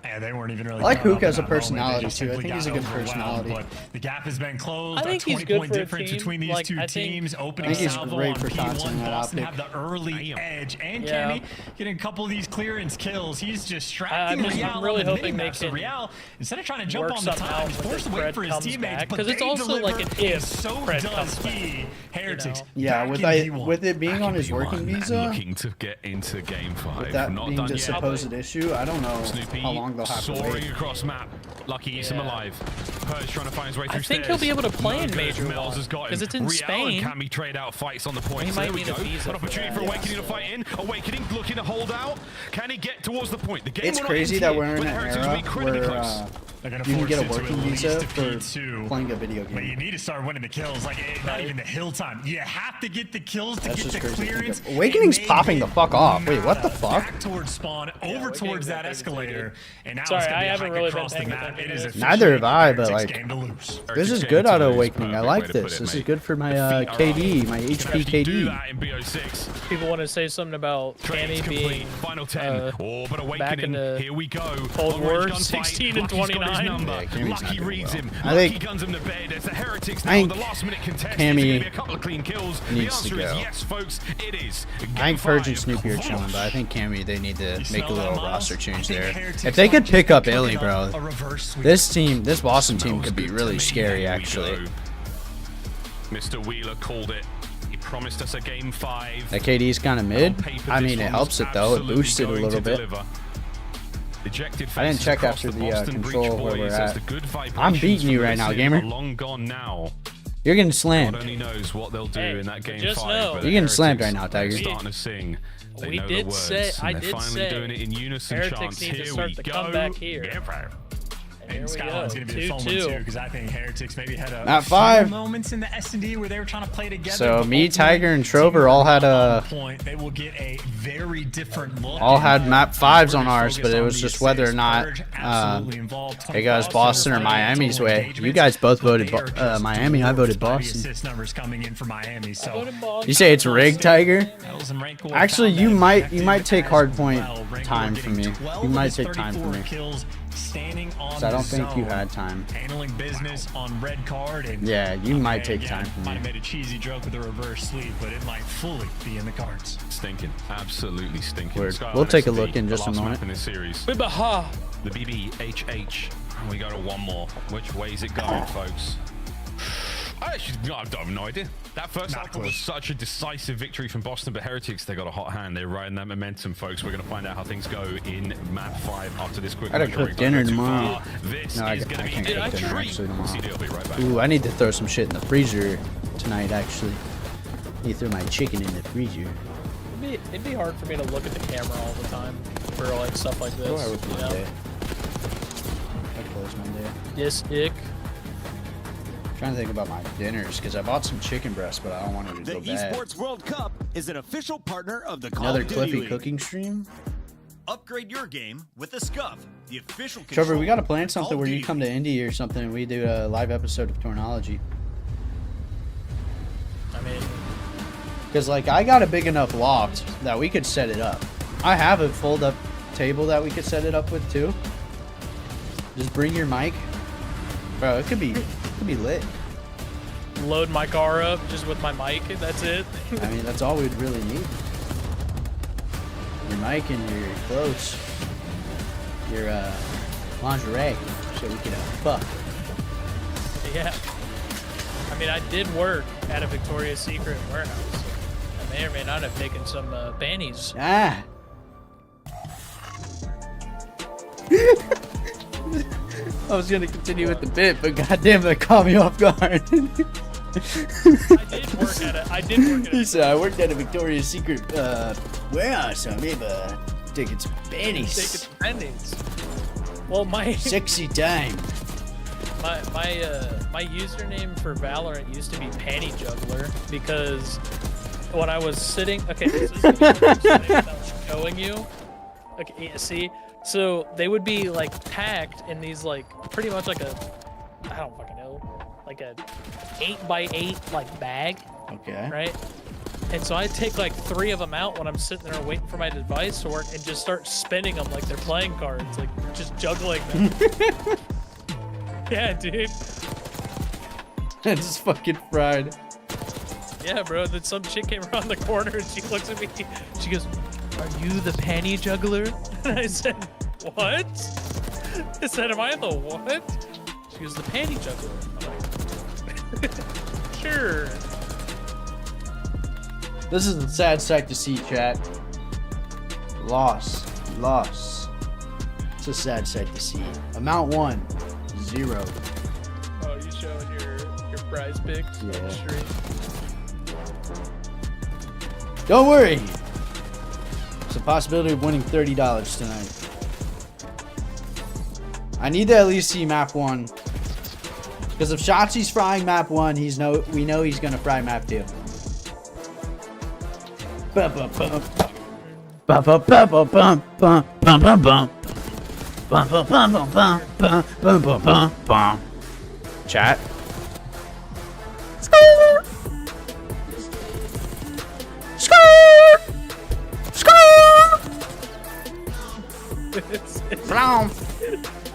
Yeah, they weren't even really. I like done Hook up as in a that moment. They personality just too. I simply think he's a got good overwhelmed, personality. but the gap has been closed. I think a he's good 20-point for a difference team. between these Like, two I think- teams. Opening I think he's salvo great on for content P1. at Boston Optic. have the early edge, and Yeah. Cammy getting a couple of these clearance kills. He's distracting I'm Real really on the hoping they minimap. So can Real, instead of trying to jump work on the something time, out he's with forced to if wait Fred for his comes teammates. back, But 'cause it's they also like deliver, an if and so Fred does comes back, he. Heretics. Yeah, back with in P1. with it being on his P1 working and visa, looking to get into game 5. with that Not being done the yet. supposed issue, I don't know Snoopy how long long they'll have to Soaring wait. across map. Lucky eats him alive. Purge trying to find his way through I think stairs. he'll be able to play in No good. Major Mel's One, has got him. 'cause it's in Real Spain. and Cammy trade out fights on the point. He So might there we need a go. visa An opportunity for for that. Awakening to fight in. Awakening looking to hold out. Can he get towards the point? The game It's will not crazy end that here, we're in but an the Heretics era will be critically where close. you can get a working visa for playing a video But you game. need to start winning the kills. Like, not even the hill time. You have to get the kills to That's get just the crazy. clearance. Awakening's popping the fuck off. Wait, what the fuck? Back towards spawn, over towards that escalator, and now Sorry, it's going I to be a haven't hike really across been the paying map. It is attention. Neither have I, but Heretics like, game to lose. this is Heretics good game out to of lose. Awakening. I Perfect like way to put this. it, This is mate. good for my The feet are KD, up. my Can HP actually do KD. that in BO6. People want to say something about Train's Cammy complete. being Final 10. Oh, but back in Awakening. the Here we go. Cold Long War, range gunfight. 16 and Lucky's got his 29. number. Yeah, Cammy's not Lucky doing reads well. him. I Lucky think- guns him to bed. It's the Heretics now. I think The last minute contest. Cammy Is it going to be a couple of clean kills? The needs to answer is go. yes, folks. It is. I think Purge and Snoopy are chilling, but I think Cammy, they need to make a little roster change there. If they could pick up Illy, bro, this team, this Boston team could be really scary, actually. Mr. Wheeler called it. He promised us a game 5. That KD's kind of mid. On paper, I this mean, it one's helps it though. It absolutely boosts it a going little to bit. deliver. Ejected I didn't faces check across after the Boston control Breach where we're boys as at. the good I'm vibrations beating you from right now, Listen gamer. are long gone now. You're getting slammed. God only knows what they'll do Hey, in that game just 5. know- but You're the getting slammed Heretics, right now, Tiger. they're starting to sing. They We know did the words, say- and I they're did finally say doing it in unison. Heretics Chance. need to Here start we the go. comeback here. And Skyline's going to be the fun one too, because I think Heretics maybe had a Not few 5. moments in the S&D where they were trying to play together. So but me, ultimately, Tiger, and team Trover all had on point. They will get a very different look. all had And, map 5s on we're ours, but focused it on was the just whether or assists. not Purge absolutely involved. it goes 25 Boston or total Miami's way. engagements, You guys both but voted they are just Miami. I voted dwarfed by the Boston. assist numbers coming in for Miami. So You say it's rigged, Tiger? Battles and rank will Actually, found you that might effective take as hard point well. Rank time will from me. getting 12 You of might his take time from 34 me. kills standing on So I don't the think you zone, had time. handling business on red card. And Yeah, you might okay, take time from might me. have made a cheesy joke with a reverse sweep, but it might fully be in the cards. Stinking. Absolutely stinking. Word. Skyline We'll take a SC, look in just the a last moment. map in this series. Bibaha. The BBHH. And we go to one more. Which way is it going, folks? I have no idea. That first half was such a decisive victory from Boston, but Heretics, they got a hot hand. They're riding that momentum, folks. We're going to find out how things go in map 5 after this quick. I gotta commercial cook break. dinner Don't go too tomorrow. far. This No, I is going to can't be cook a dinner treat. actually tomorrow. CD will be right back. Ooh, I need to throw some shit in the freezer tonight, actually. I need to throw my chicken in the freezer. It'd be hard for me to look at the camera all the time for like stuff like this. Go ahead with you know? Monday. I close Monday. Yes, ick. I'm trying to think about my dinners, because I bought some chicken breasts, but I don't want it to The go bad. Esports World Cup is an official partner of the Call Another of Duty Cliffy League. cooking stream? Upgrade your game with the Scuff, the official Trevor, we got to controller plan of Call something of where you Duty. come to Indy or something and we do a live episode of Tornology. I mean, Because, like, I got a big enough loft that we could set it up. I have a fold-up table that we could set it up with, too. Just bring your mic. Bro, it could be lit. load my car up just with my mic. That's it. I mean, that's all we'd really need. Your mic and your clothes. Your, lingerie. So we could, fuck. Yeah. I mean, I did work at a Victoria's Secret warehouse. I may or may not have taken some panties. Ah! I was gonna continue with the bit, but goddamn, that caught me off guard. I did work at it. He said, I worked at a Victoria's Secret warehouse, so maybe taking some panties. Taking some panties. Well, my sexy time. My username for Valorant used to be Panty Juggler because when I was sitting, okay, this is what I was showing you. Okay, yeah, see, so they would be like packed in these like pretty much like a, I don't fucking know, like a 8x8 like bag. Okay. Right. And so I take like 3 of them out when I'm sitting there waiting for my device to work and just start spinning them like they're playing cards, like just juggling them. Yeah, dude. That's fucking fried. Yeah, bro. Then some chick came around the corner and she looks at me. She goes, "Are you the panty juggler?" And I said, "What?" I said, "Am I the what?" She goes, "The panty juggler." I'm like, sure. This is a sad sight to see, chat. Loss. It's a sad sight to see. Amount 1, 0. Oh, you showing your prize picks on the stream? Don't worry. There's a possibility of winning $30 tonight. I need to at least see map 1. Because if Shotzi's frying map 1, we know he's gonna fry map 2. Chat. Brown.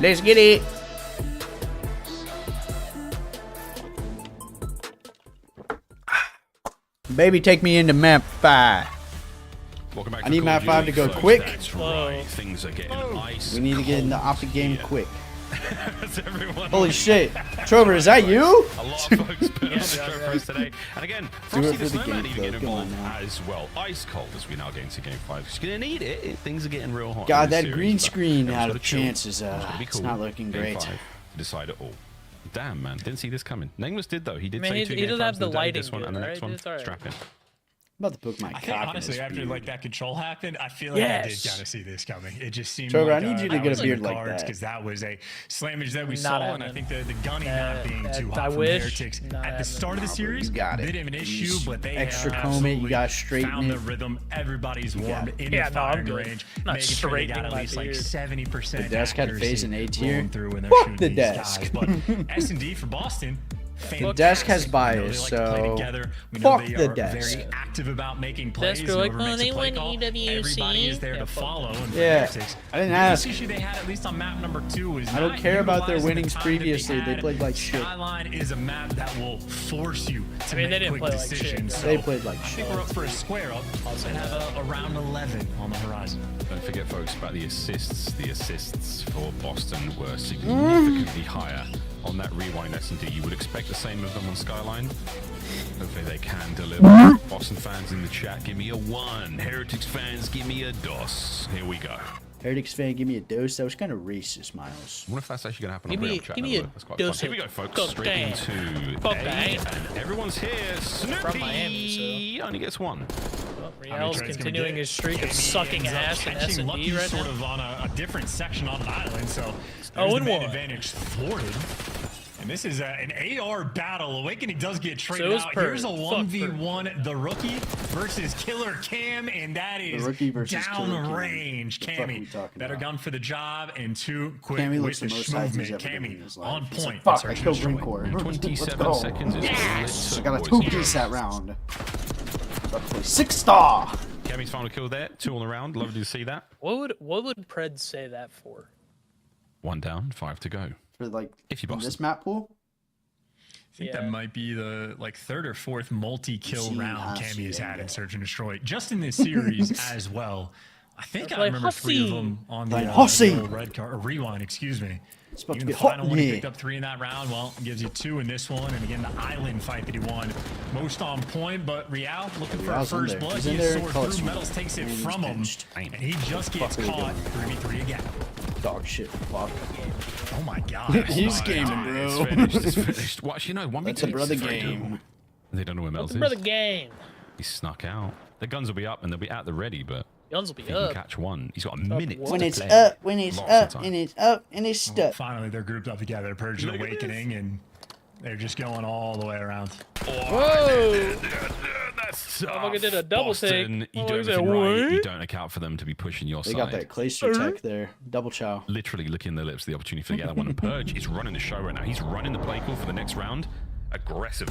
Let's get it. Baby, take me into map 5. I need map 5 to go quick. That's right. Things are getting ice. We need to get in the optic game quick. Holy shit. Trover, is that you? A lot of folks put on the show for us today. And again, Frosty the Snowman need to get involved as well. Ice cold as we now get into game 5. He's going to need it. Things are getting real hot. God, that green screen out of chance is it's not looking great. Decide it all. Damn, man. Didn't see this coming. Nameless did, though. He did Man, say he doesn't have the lighting this one good, and the right? next one. It's all right. Strap in. I'm about to book my I cock think in honestly, this after beard. like that control happened, I feel like I did kind of see this coming. It just seemed Trover, like I need you to that get a was in beard the like cards, that. because that was a slammage that we Not saw, happening. and I think the gunning not being too I hot from wish. Heretics Not at the happening. start of the series. You got it. They didn't have an issue, Just but they extra have comb it, you absolutely gotta straighten found it. the rhythm. Everybody's You got warmed it. in Yeah, the no, I'm firing good. range. Not Making sure they got straightening at my least like beard. 70% The desk had accuracy phase in A tier. rolling through when they're Fuck shooting the these desk. guys. But S&D for Boston. The desk has bias, so fuck the desk. Very active about making plays. Desk are like, whoever oh, makes a they play win call, EWC. everybody is there Yeah, to fuck follow. And Yeah, Heretics, I didn't the ask. biggest issue they had, at least on map number 2, was I don't not care about their utilizing the winnings time that they previously. They had. played like shit. Skyline is a map that will force you to I mean, they make didn't quick play like shit, decisions. right? So They played like I shit. think we're up for a square up and have a round 11 on the horizon. Don't forget, folks, about the assists. The assists for Boston were significantly higher on that rewind S&D. You would expect the same of them on Skyline. Hopefully they can deliver. Boston fans in the chat, give me a 1. Heretics fans, give me a DOS. Here we go. Heretics fan, give me a dose. That was kind of racist, Miles. I wonder if that's actually going to happen Give on me- real chat. give me a That's quite dose fun. Here we of go, folks. cocaine. Straight into Cocaine. A, and everyone's here. Snoopy From Miami, only gets 1. Well, Real's continuing his streak of sucking ass in catching S&D Lucky right sort now. of on a different section on an island, so Oh, there's the and main one. advantage thwarted. And this is an AR battle. Awakening does get traded So is out. Purge. Here's a Fuck 1v1, the rookie versus Killer Cam, and that is rookie versus Killer Cam. downrange. The fuck are we Cammy, talking better about? gun for the job and 2 quick Cammy with looks the the most heights he's movement. ever been in Cammy his life. on He's point. like, fuck, I Search and killed destroy. Green Core. 27 seconds is Yes! I got a boys. 2-piece that round. About to play 6-star. Cammy's final kill there. 2 on the round. Lovely to see that. What would Pred say that for? 1 down, 5 to go. For like If you in boss this map pool? I think that might be the 3rd or 4th multi-kill See, round I Cammy see has it, had yeah. in Search and Destroy, just in this series as well. I think I Like remember 3 of Hussy. them on the Like Hussy. little red card, or rewind, excuse me. It's about Even to the be hot final in one, he here. picked up 3 in that round. Well, it gives you 2 in this one, and again, the island fight that he won, most on point. But Real looking for a Real's in first there. blood. He's He in is there, sword call it through. swing. Metals takes it And he's from him, pinched. and he just gets Fuck are you caught. doing? 3v3 again. Dog shit. Fuck. Oh my god. He's Oh my gaming, God. bro. It's finished. It's finished. Well, actually, no. 1v2. That's a brother It's very game. doable. They don't know where Mel's What's the is. brother game? He snuck out. The guns will be up and they'll be at the ready, but Guns will if be he can up. catch one, he's got a minute what? to When it's play. up, when it's Lots of up, time. and it's up, and it's Well, stuck. finally, they're grouped up together. Purge and Look at Awakening, and they're just going all the way around. Whoa! That's Motherfucker did a double Boston, take. You Oh, do is that everything right. what? You don't account for them to be pushing your They side. got that Clayster tech there. Double chow. Literally licking their lips for the opportunity to get that one. Purge is running the show right now. He's running the play call for the next round. Aggressive.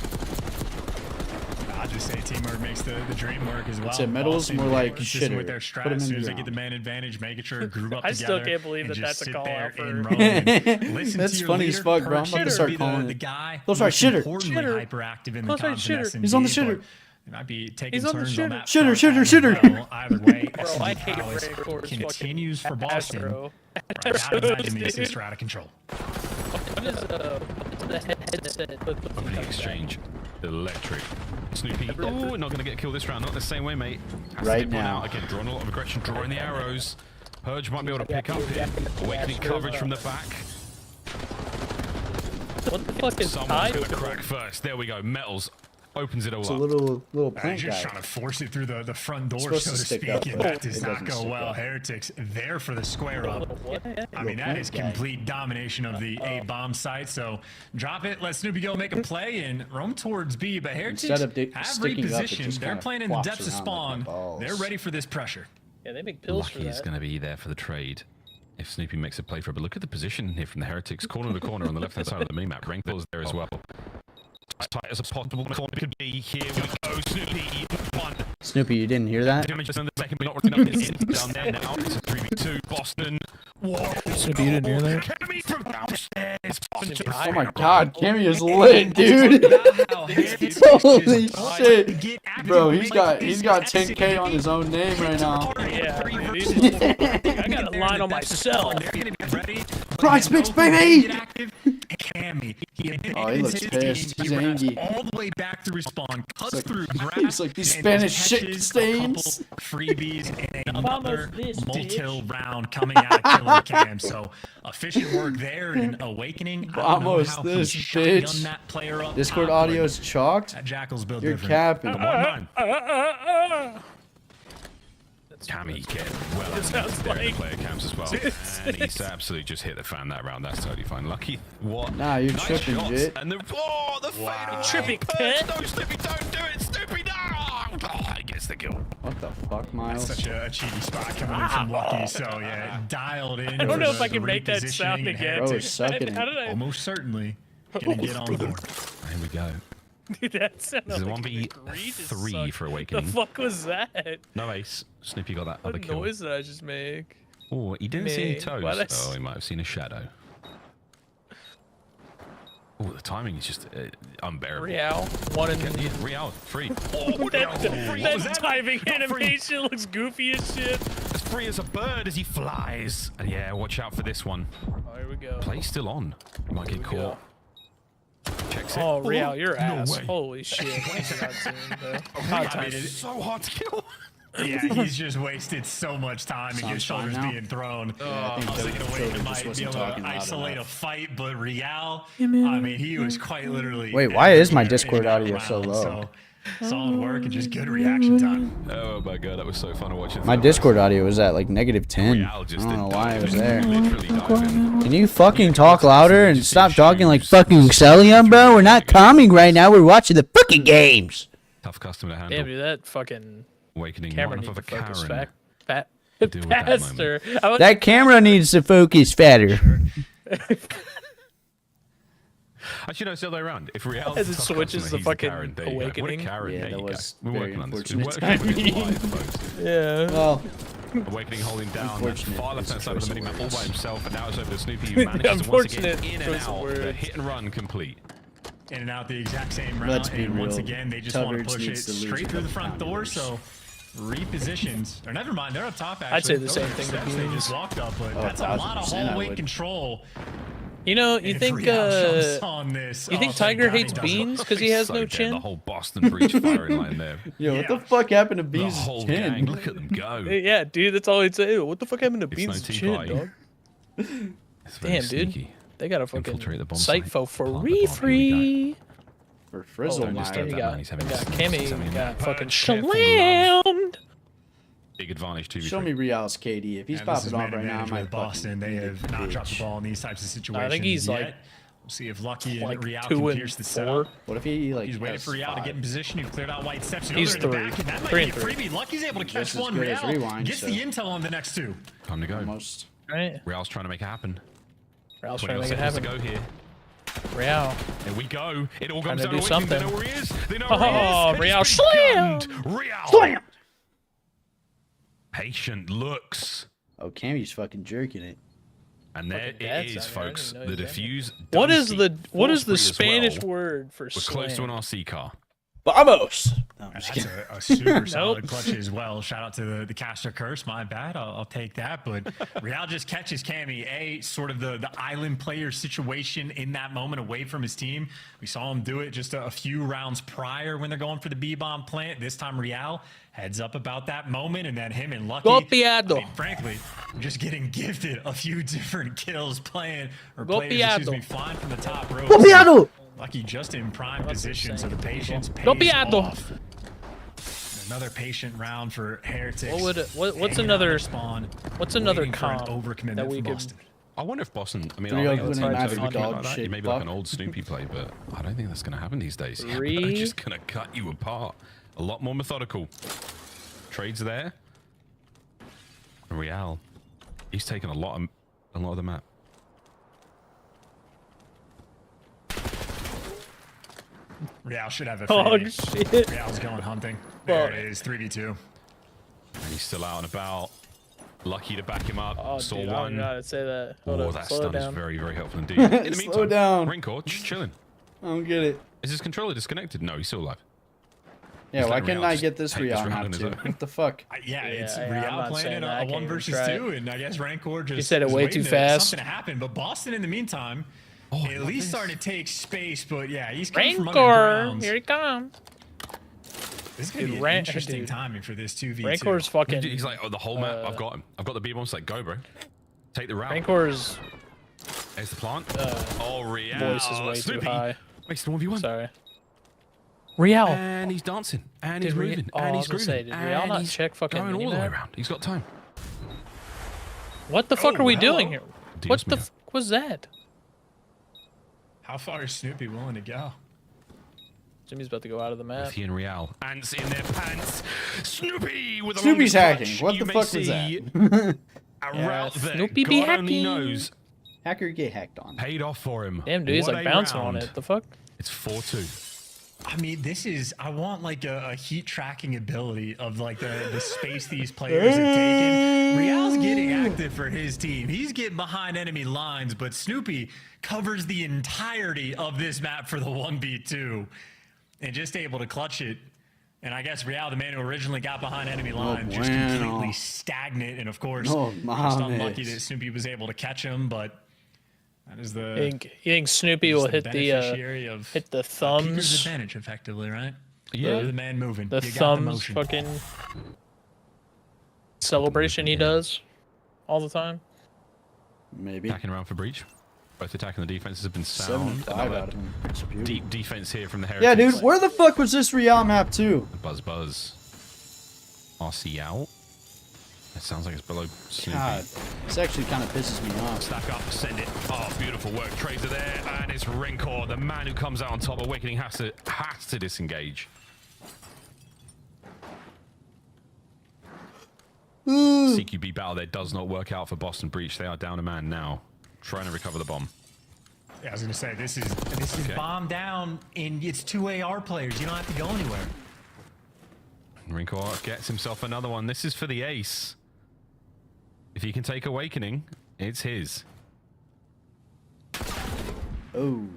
I'll just say teamwork makes the dream work as well. It's a medals, Boston more like consistent shitter. with their Put 'em strat. As in soon the as they get the ground. man advantage, making sure to group up I together. still can't believe and that just that's a sit call there out for- and roam and listen That's to your funny as leader. fuck, bro. I'm Purge about to should start be calling the it. guy Close right, most shitter. importantly Shitter. hyperactive in the Close right, comms shitter. and He's on the S&D, shitter. but They might be taking He's on the turns shitter. on that Shitter, front shitter, as shitter. well. Either way, Bro, S&D I hate prowess Ray Core's continues for fucking Boston. Astro. I gotta imagine the assists are out of control. What is the headset? Opening exchange. Electric. Snoopy. Oh, not going to get killed this round. Not the same way, mate. Has to Right get one now. out. Again, drawing a lot of aggression, drawing the arrows. Purge might be able to pick up here. Awakening coverage from the back. What the fuck is Someone's going to crack first. There we go. Metals opens it all It's a up. little plant just guy. trying to force it through the front door, Supposed so to to stick speak, up, and but that does it not doesn't go stick well. up. Heretics there for the square up. I mean, that is plant guy. complete domination of the A bomb site. So drop it, let Snoopy go make a play, and roam towards B. But Heretics Instead of have sticking up, it repositioned. just They're kinda playing in the flops depths of around spawn. like my balls. They're ready for this pressure. Yeah, they make pills for Lucky is that. going to be there for the trade. If Snoopy makes a play for it. But look at the position here from the Heretics. Corner to corner on the left-hand side of the minimap. Rankle's there as well. As tight as a possible corner could be. Here we go. Snoopy, one. Snoopy, you didn't hear that? Damage just in the second, but not working up this in. Down there now. It's a 3v2. Boston. Whoa. Snoopy, you didn't hear that? Cammy from downstairs. Oh my god, Cammy is lit, dude. Holy shit. Bro, he's got 10K on his own name right now. Yeah, dude. I got a line on myself. Price picks, baby! Cammy, Oh, he looks pissed. He's angry. all the way back through spawn, cuts through grass. He's like these and Spanish shit catches stains. a couple freebies and another multi-kill round coming out of Killer Cam. So efficient work there and Awakening. Vamos, this bitch. That player up Discord top, audio is chalked. That Jackal's built You're different. capping. Cammy getting well It sounds like player cams as well. And he's absolutely just hit the fan that round. That's totally fine. Lucky. What? Nah, you're nice tripping, shots. Jit. And the fatal Tripping, Purge. No, Snoopy, don't do it. Snoopy, no. Oh, he gets the kill. What the fuck, Miles? Such a cheaty spot coming in from Lucky. So yeah, dialed in. I don't know if I the can make that sound repositioning again. Bro, it's sucking How did I? Almost certainly gonna get on board. Here we go. Dude, that sounded This is like 1v3 for The Awakening. fuck was that? No ace. Snoopy got that other What kill. noise did I just make? Oh, he didn't see any Me. toes. Why did I Oh, he might have seen a shadow. Oh, the timing is just unbearable. Real, one and Real, free. that timing animation looks goofy as shit. As free as a bird as he flies. And yeah, watch out for this one. Oh, here we go. Play still on. You might get caught. Checks it. Oh, Real, you're no ass. way. Holy shit. It's so hard to kill. Yeah, he's just wasted so much time and his shoulders now. being thrown. I I think was thinking Awakening Trover might just be wasn't able to talking loud isolate enough. a fight, but Real, I mean, he was quite literally. Wait, why is my everywhere Discord in that audio so round, low? So, solid work and just good reaction time. Oh my god, that was so fun to watch. My Discord audio was at like -10. I don't know why it was there. Can you fucking talk louder and stop talking like fucking Celia, bro? We're not coming right now. We're watching the fucking games. Tough customer to handle. Damn, dude, that fucking Awakening camera not needs enough to of a focus Karen. fat. Deal with that Faster. That camera needs to focus fatter. Actually, no, it's the other way around. If Real As it switches the fucking Awakening. Karen. Yeah, There that you was go. We're very working on this. unfortunate We're working on this timing. live, folks. Yeah. Well, Awakening holding down that Unfortunate far left is hand the side of the choice of minimap all words. by himself, and now it's over to Snoopy, who manages to once again Unfortunate in and choice of out. The words. hit and run complete. In and out the exact same round. Let's be and once real. again, they just want to Tubbards push it needs to lose a straight through the couple front door. pounders. So repositions. Or never mind, they're up top. Actually, I'd say the Those same are thing to steps they Beans. just walked up, but Oh, that's a lot of 1000% I hallway would. control. You know, you If think Real jumps on this, you think thank Tiger God he hates doesn't. Beans because he has So no dead, chin? The whole Boston breach firing line there. yo, what the fuck happened to The Beans' whole gang, chin? look at them go. Yeah, dude, that's all he'd say. What the fuck happened to It's Beans' no tea chin, party. dog? It's very Damn, dude. sneaky. They got a fucking Infiltrate the bomb site site. for Plant the bomb. free, Here we free. For Frizzle, don't my disturb Cammy that got, man, he's having got some- Cammy some- got fucking Careful, slammed. Big advantage to Show me Real's KD. If he's And this popping is off man right now, I advantage might with Boston. They have not dropped the bitch. ball in these types of situations. he's yet. like- We'll see if Lucky and like Real 2 can and pierce the 4. setup. What if he like? He's waiting has for Real to 5? get in position. He's cleared out white steps. He's in the 3. back, and that might 3 be and a 3. freebie. Lucky's able to catch Just as one. good as Real Rewind, gets so- the intel on the next 2. Time to go. Almost. Right. Real's trying to make it happen. Real's 20 trying to make it seconds happen. to go here. Real. Here we go. It all Trying comes to down do to Awakening. They something. know where he is. They know Oh, where he is. Real It's slammed. begun. Real. Slam. Patient looks. Oh, Cammy's fucking jerking it. And there Fucking dad it is, sound, man. I folks. didn't The know he defuse. What done is steep. the Force free as Spanish well. word for We're close to an slam? RC car. Vamos! No, That's a super solid clutch as well. Shout out to the caster curse. My bad. I'll take that. But Real just catches Cammy. Sort of the island player situation in that moment away from his team. We saw him do it just a few rounds prior when they're going for the B-bomb plant. This time Real heads up about that moment, and then him and Lucky. Frankly, just getting gifted a few different kills playing flying from the top row. Lucky just in prime position, so the patience pays off. Another patient round for Heretics. What's another spawn? What's another comp that we could? I wonder if Boston. I mean, Maybe like an old Snoopy play, but I don't think that's going to happen these days. They're just going to cut you apart. A lot more methodical. Trades there. Real, he's taken a lot of the map. Real should have a free. Shit. Real's going hunting. There it is, 3v2. And he's still out and about. Lucky to back him up. Oh, Saw dude, one. I gotta say that. That stun is very, very helpful indeed. In the meantime, slow down. Ringcore, just chilling. I don't get it. Is his controller disconnected? No, he's still alive. Yeah, why can't I get this Real map too? What the fuck? It's Real playing a 1 versus 2, and I guess Rancor just. You said it way too fast. Something to happen, but Boston in the meantime. At least starting to take space, but yeah, he's coming from underground. Here he comes. This is gonna be an interesting timing for this 2v2. Rancor's fucking. He's like, the whole map. I've got him. I've got the B-bomb. It's like, go, bro. Take the route. Rancor's. There's the plant. Real. Voice is way Snoopy. too high. Makes the 1v1. Sorry. Real. And he's dancing. And he's moving. And he's grooving. Did Real not check fucking going all the way around. He's got time. What the fuck are we doing here? What the fuck was that? How far is Snoopy willing to go? Jimmy's about to go out of the map. He and Real. Ants in their pants. Snoopy with a Snoopy's hacking. Clutch. What the fuck was that? A route there. Snoopy God be only hacking. knows. Hacker get hacked on. Paid off for him. Damn, dude, he's like bouncing on it. The fuck? It's 4-2. I mean, I want like a heat tracking ability of like the space these players are taking. Real's getting active for his team. He's getting behind enemy lines, but Snoopy covers the entirety of this map for the 1v2 and just able to clutch it. And I guess Real, the man who originally got behind enemy lines, just completely stagnant. And of course, just unlucky that Snoopy was able to catch him, but that is the. You think Snoopy will hit the thumbs? Peter's advantage, effectively, right? Yeah, the man moving. The thumbs fucking celebration he does all the time. Maybe. Attacking around for breach. Both attacking the defenses have been sound. Deep defense here from the Heretics. Yeah, dude, where the fuck was this Real map too? Buzz. RC out. It sounds like it's below Snoopy. God, this actually kind of pisses me off. Stack up, send it. Oh, beautiful work. Tracer there, and it's Ringcore, the man who comes out on top. Awakening has to disengage. CQB battle there does not work out for Boston Breach. They are down a man now, trying to recover the bomb. Yeah, I was gonna say this is bomb down, and it's 2 AR players. You don't have to go anywhere. Ringcore gets himself another one. This is for the ace. If he can take Awakening, it's his. Oh.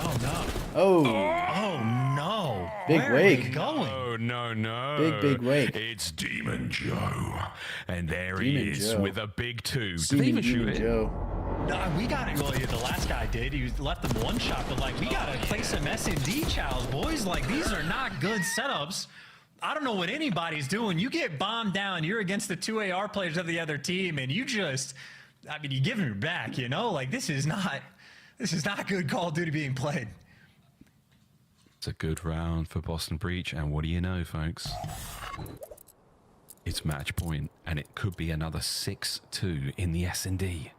Oh no. Oh. Oh no. Big Where wake. Are we going? Oh no. Big wake. It's Demon Joe. And there he Demon is Joe. with a big 2. Did they even shoot it? Joe. No, we got it. Well, yeah, the last guy did. He left them one shot, but like we gotta play some S&D chows, boys. Like these are not good setups. I don't know what anybody's doing. You get bombed down, you're against the 2 AR players of the other team, and you just, I mean, you give them your back, you know? Like, this is not good Call of Duty being played. It's a good round for Boston Breach, and what do you know, folks? It's match point, and it could be another 6-2 in the S&D.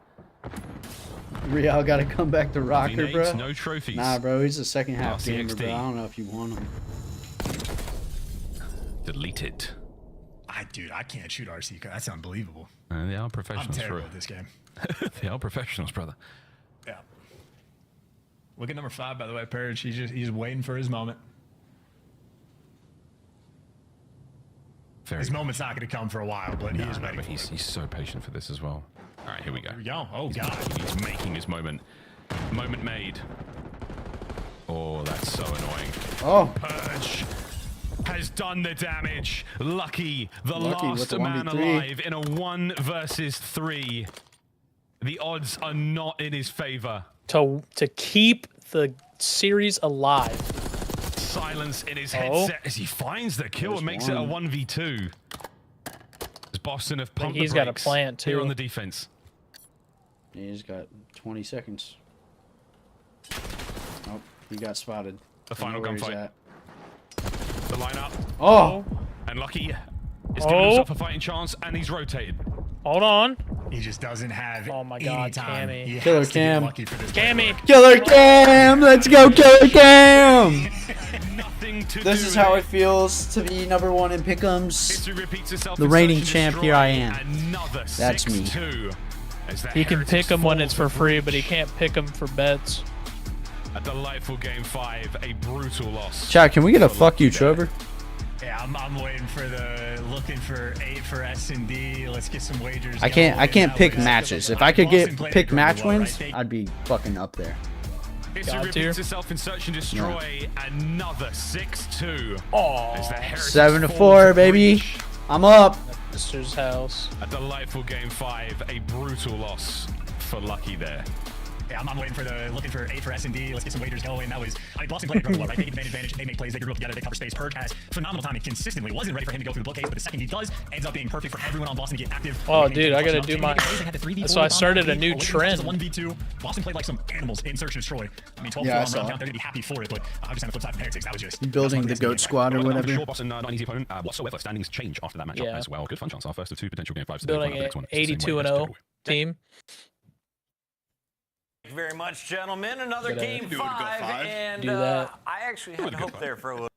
Real got to come back to Rocker, bro. No trophies. Nah, bro, he's a second half RCXD. gamer, bro. I don't know if you want him. Deleted. Dude, I can't shoot RC. That's unbelievable. They are professionals. I'm terrible at this game. They are professionals, brother. Yeah. Look at number 5, by the way, Parrish. He's waiting for his moment. His moment's not going to come for a while, but he is waiting. He's so patient for this as well. All right, here we go. Here we go. Oh, God. He's making his moment. Moment made. Oh, that's so annoying. Oh. Purge has done the damage. Lucky, the Lucky last the man 1v3. alive in a 1 versus 3. The odds are not in his favor. To keep the series alive. Silence in his headset as he finds the kill and makes it a 1v2. As Boston have pumped he's the got a brakes plant too here on the defense. He's got 20 seconds. Oh, he got spotted. The final gunfight. The lineup. Oh! And Lucky is giving himself a fighting chance, and he's rotated. Hold on. He just doesn't have. Oh my God, Cammy. Killer Cam. Cammy. Killer Cam! Let's go, Killer Cam! This is how it feels to be #1 in pick'ems. The reigning champ, here I am. That's me. He can pick them when it's for free, but he can't pick them for bets. A delightful game 5, a brutal loss. Chat, can we get a fuck you, Trover? Yeah, I'm waiting for looking for 8 for S&D. Let's get some wagers. I can't pick matches. If I could pick match wins, I'd be fucking up there. History repeats itself in Search and Destroy. Another 6-2. Oh, 7-4, baby. I'm up. Sister's house. A delightful game 5, a brutal loss for Lucky there. Yeah, I'm waiting for looking for 8 for S&D. Let's get some wagers going. That was, Boston played incredible, right? They get advantage, they make plays, they grew up together, they cover space. Purge has phenomenal timing consistently. Wasn't ready for him to go through the bookcase, but the second he does, ends up being perfect for everyone on Boston to get active. Oh, dude, I gotta do my. So I started a new trend. 1v2. Boston played like some animals in Search and Destroy. I mean, 12 yeah, round count, they're gonna be happy for it, but I just on the flip side of Heretics, that was just building the GOAT squad or whatever. Sure, Boston not an easy opponent whatsoever. Standings change after that matchup as well. Good fun chance. Our first of 2 potential game 5s. Building an 82-0 team. Thank you very much, gentlemen. Another game 5, and I actually had hope there for a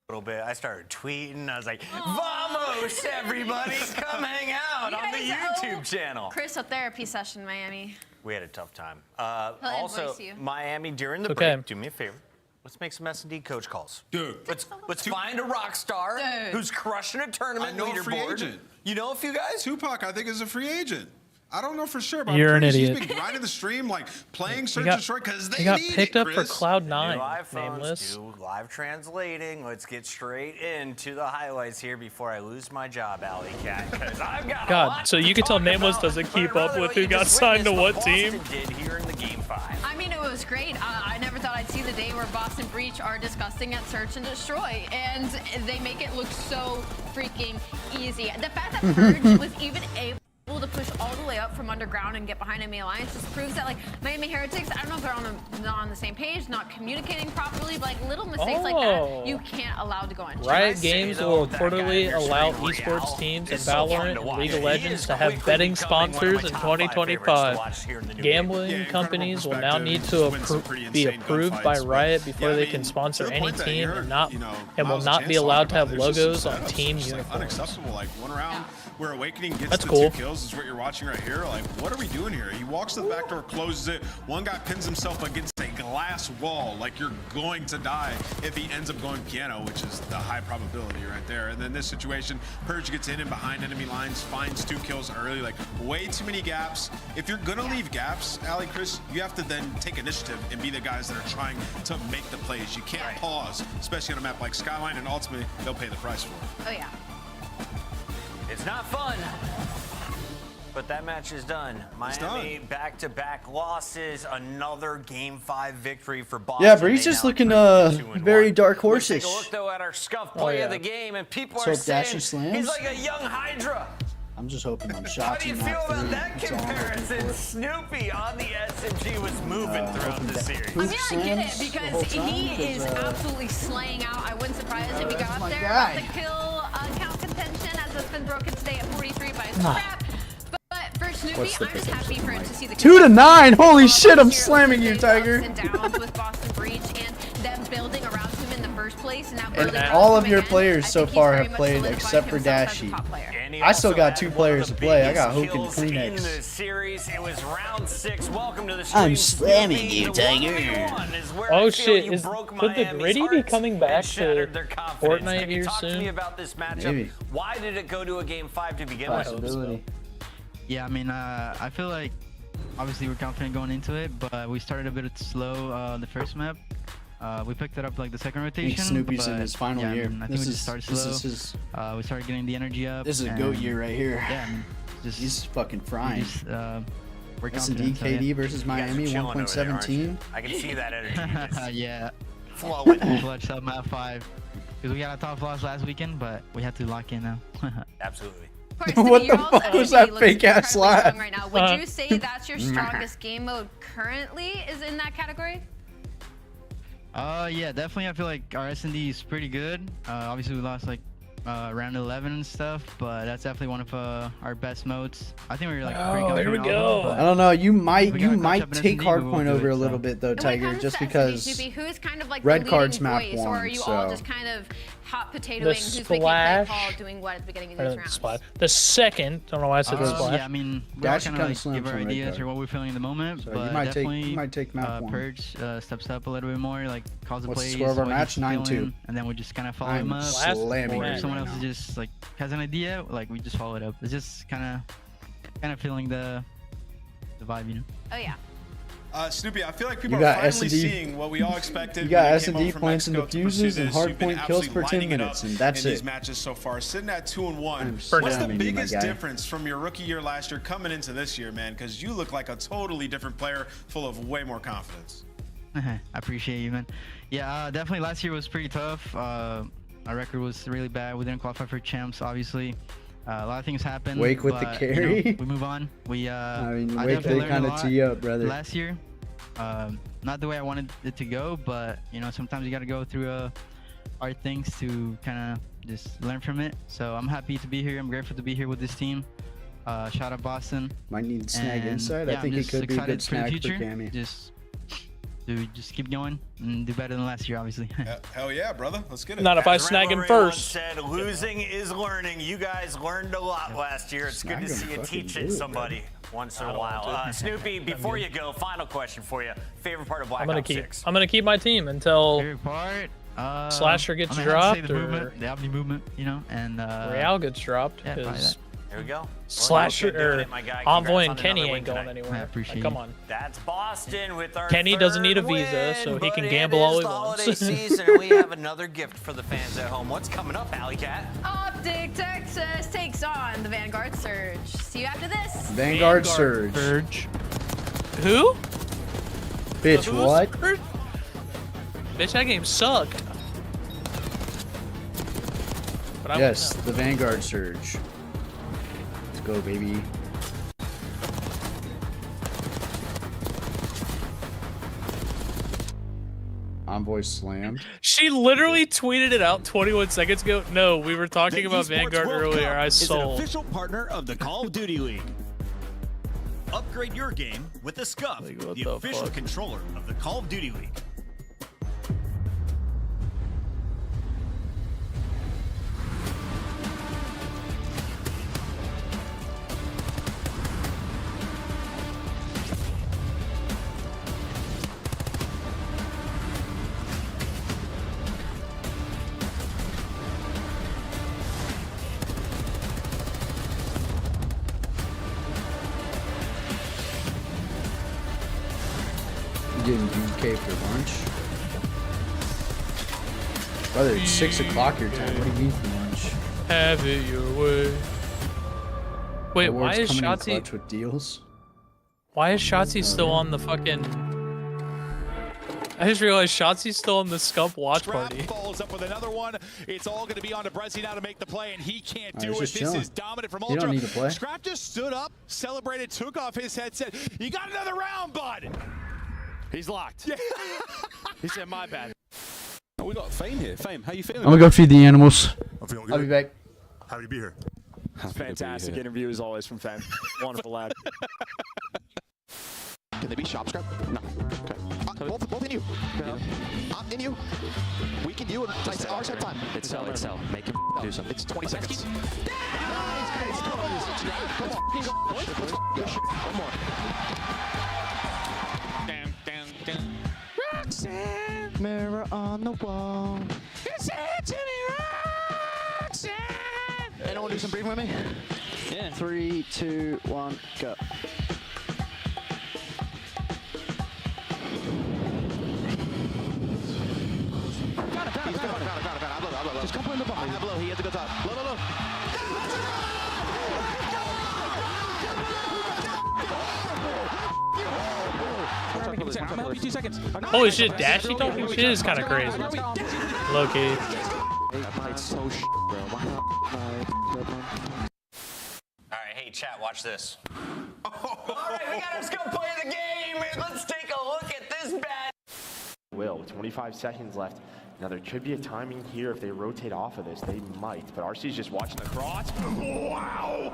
little bit. I started tweeting. I was like, "Vamos, everybody, come hang out on the YouTube channel." Chris, a therapy session, Miami. We had a tough time. Also, Miami during the break. Do me a favor. Let's make some S&D coach calls. Dude. Let's find a rock star who's crushing a tournament leaderboard. You know a few guys? Tupac, I think, is a free agent. I don't know for sure, but You're an idiot. He's been grinding the stream, like playing Search and Destroy because they got need picked it, up for Cloud9. Nameless. Live translating. Let's get straight into the highlights here before I lose my job, Alley Cat. Because I've got God, so you can tell Nameless doesn't keep up with who got signed to what team. Did here in the game 5. I mean, it was great. I never thought I'd see the day where Boston Breach are disgusting at Search and Destroy, and they make it look so freaking easy. The fact that Purge was even able to push all the way up from underground and get behind Enemy Alliance just proves that, like, Miami Heretics, I don't know if they're not on the same page, not communicating properly, but like little mistakes like that, you can't allow to go on. Riot Games will reportedly allow esports teams in Valorant and League of Legends to have betting sponsors in 2025. Gambling companies will now need to be approved by Riot before they can sponsor any team and will not be allowed to have logos on team uniforms. Unacceptable. Like 1 round where Awakening gets That's the cool. 2 kills is what you're watching right here. Like, what are we doing here? He walks to the back door, closes it. One guy pins himself against a glass wall. Like, you're going to die if he ends up going piano, which is the high probability right there. And then this situation, Purge gets in and behind enemy lines, finds 2 kills early. Like, way too many gaps. If you're gonna leave gaps, Ali, Chris, you have to then take initiative and be the guys that are trying to make the plays. You can't pause, especially on a map like Skyline, and ultimately, they'll pay the price for it. Oh, yeah. It's not fun, but that match is done. Miami back-to-back losses, another game 5 victory for Boston. Yeah, Breach is looking very dark horse-ish. Take a look though at our scuff play of the game, and people are saying he's like a young Hydra. I'm just hoping I'm How shots do you and feel not about 3. that comparison? Snoopy on the SMG was moving throughout the series. I mean, I get it because he is absolutely slaying out. I wouldn't surprise if he got up there about the kill count contention, as it's been broken today at 43 by Scrap. But for Snoopy, I'm just happy for him to see the 2-9. Holy shit! I'm slamming you, Tiger. And downs with Boston Breach and them building around him in the first place, And all of your players so far have played except for Dashi. I still got 2 players to play. I got Hook and Kleenex. Series, it was round 6. Welcome to the I'm slamming you, Tiger. Oh shit, could the Gritty be coming back to Fortnite here soon? Me about this matchup. Maybe. Why did it go to a game 5 to begin with? Yeah, I mean, I feel like obviously we're confident going into it, but we started a bit slow the first map. We picked it up like the second I rotation. think Snoopy's but, in his final yeah, year. I mean, I think we just started slow. We started getting the energy up. This is a GOAT year right here. Yeah, I mean, he's fucking frying. We're S&D KD versus Miami, 1.17. I can see that energy. Yeah. Flowing. Clutched up at 5. Because we got a top loss last weekend, but we had to lock in now. Absolutely. What the fuck was that fake ass laugh? Right now. Would you say that's your strongest game mode currently is in that category? Yeah, definitely. I feel like our S&D is pretty good. Obviously, we lost like round 11 and stuff, but that's definitely one of our best modes. I think we were like pretty confident. There we go. I don't know. You might take hardpoint over a little bit though, Tiger, just because who's kind of like red the cards leading map voice, one. or are you so. all just kind of hot potatoing The who's making play splash. call, doing what at the beginning of Or these the rounds? splash. The second, don't know why I said the splash. Yeah, I mean, we Dash all kinda kind of slams give our on red ideas card. or what we're feeling in the moment, So but you might definitely take map one. Purge steps up a little bit more, like calls the What's the plays. score of our what match? he's 9-2. feeling, and then we just kind of follow him up. slamming Or it if someone right else is just like has an idea, like we just follow it up. It's just kind of feeling the vibe, you know. Oh yeah. Snoopy, I feel like people You are got finally S&D. seeing what we all expected. You got when we came S&D over from plants and Mexico to pursue diffuses and this. hard You've been point kills absolutely per 10 lighting it minutes, up and that's in these it. matches so far, sitting at 2-1. For What's now, the my biggest guy. difference from your rookie year last year coming into this year, man? Because you look like a totally different player, full of way more confidence. I appreciate you, man. Yeah, definitely last year was pretty tough. Our record was really bad. We didn't qualify for champs, obviously. A lot of things happened. Wake with the but, carry? You know, we move on. I mean, I Wake, definitely they learned a kinda lot tee you up, brother. Last year, not the way I wanted it to go, but you know, sometimes you got to go through hard things to kind of just learn from it. So I'm happy to be here. I'm grateful to be here with this team. Shout out Boston. Might need to snag And, inside. yeah, I think I'm it just could be a good excited for the snag for future. Cammy. Just keep going and do better than last year, obviously. Hell yeah, brother. Let's get it. Not if I As snag him Ryan first. said, losing is learning. You guys learned a lot last year. It's good to see you teaching somebody once in a while. Snoopy, before you go, final question for you. Favorite part of Black Ops 6? I'm gonna keep my team until Favorite part. Slasher gets I'm gonna have to say dropped the or movement, the Omni movement, you know, and Real gets dropped. yeah, probably 'cause that. There we go. Slasher Well, or my guy. Envoy Congrats and on Kenny another ain't win going tonight. anywhere. I appreciate Like, come you. on. That's Boston with our Kenny doesn't need a third visa, so win, he can but gamble it all is he the wants. holiday season, and we have another gift for the fans at home. What's coming up, Alley Cat? Optic Texas takes on the Vanguard Surge. See you after this. Vanguard Surge. Who? Bitch, Who's what? Surge? Bitch, that game sucked. But I Yes, wouldn't the Vanguard Surge. Let's go, baby. Envoy slammed. know. She literally tweeted it out 21 seconds ago. No, we were talking about Vanguard earlier. I is an sold. official partner of the Call of Duty League. Upgrade your game with the Scuff, what the the official fuck? controller of the Call of Duty League. You getting BK for lunch? Brother, it's 6 o'clock your time. What do you mean for lunch? Have it your way. Wait, why Awards is coming in Shotzi? clutch with deals? Why is Shotzi still on the fucking? I just realized Shotzi's still on the Scump watch party. Follows up with another one. It's all going to be on to Brezzy now to make the play, and he can't do he's it. just This chilling. is dominant from You Ultra. don't need to play. Scrap just stood up, celebrated, took off his headset. You got another round, bud. He's locked. He said, my bad. Oh, we got Fame here. Fame, how you feeling? I'm gonna go feed the animals. I'm feeling I'll be back. Happy to be here. Fantastic interview as always from Fame. Wonderful lad. Can they be shop scrap? No. Okay. Both in you. I'm in you. We can you. It's our set time. It's sell. Make him do something. It's 20 seconds. Come One more. Roxanne, mirror on the wall. you say it to me, Roxanne. Anyone do some breathing with me? Yeah. 3, 2, 1, go. low. Just come play in the bomb. I have low. He has to go top. Low, low, low. I'm gonna help you 2 seconds. Holy shit, Dashy talking shit is kind of crazy. Low key. That fight's so bro. Alright, hey chat, watch this. Alright, we gotta go play the game. Let's take a look at this bad. With 25 seconds left. Now there could be a timing here if they rotate off of this. They might, but RC's just watching the cross. Wow!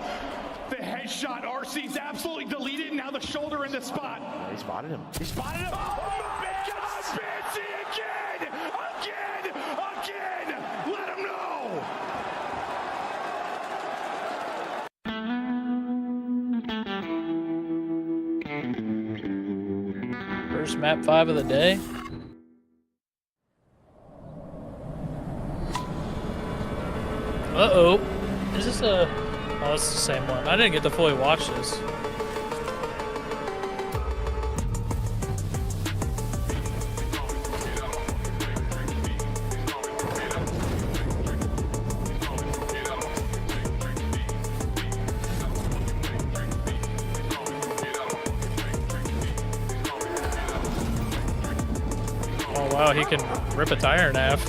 The headshot, RC's absolutely deleted. Now the shoulder in the spot. Yeah, he spotted him. He spotted him. Oh my God! Fancy again! Again! Let him know! First map 5 of the day. Uh-oh. Is this a... Oh, it's the same one. I didn't get to fully watch this. Oh, wow. He can rip a tire in half.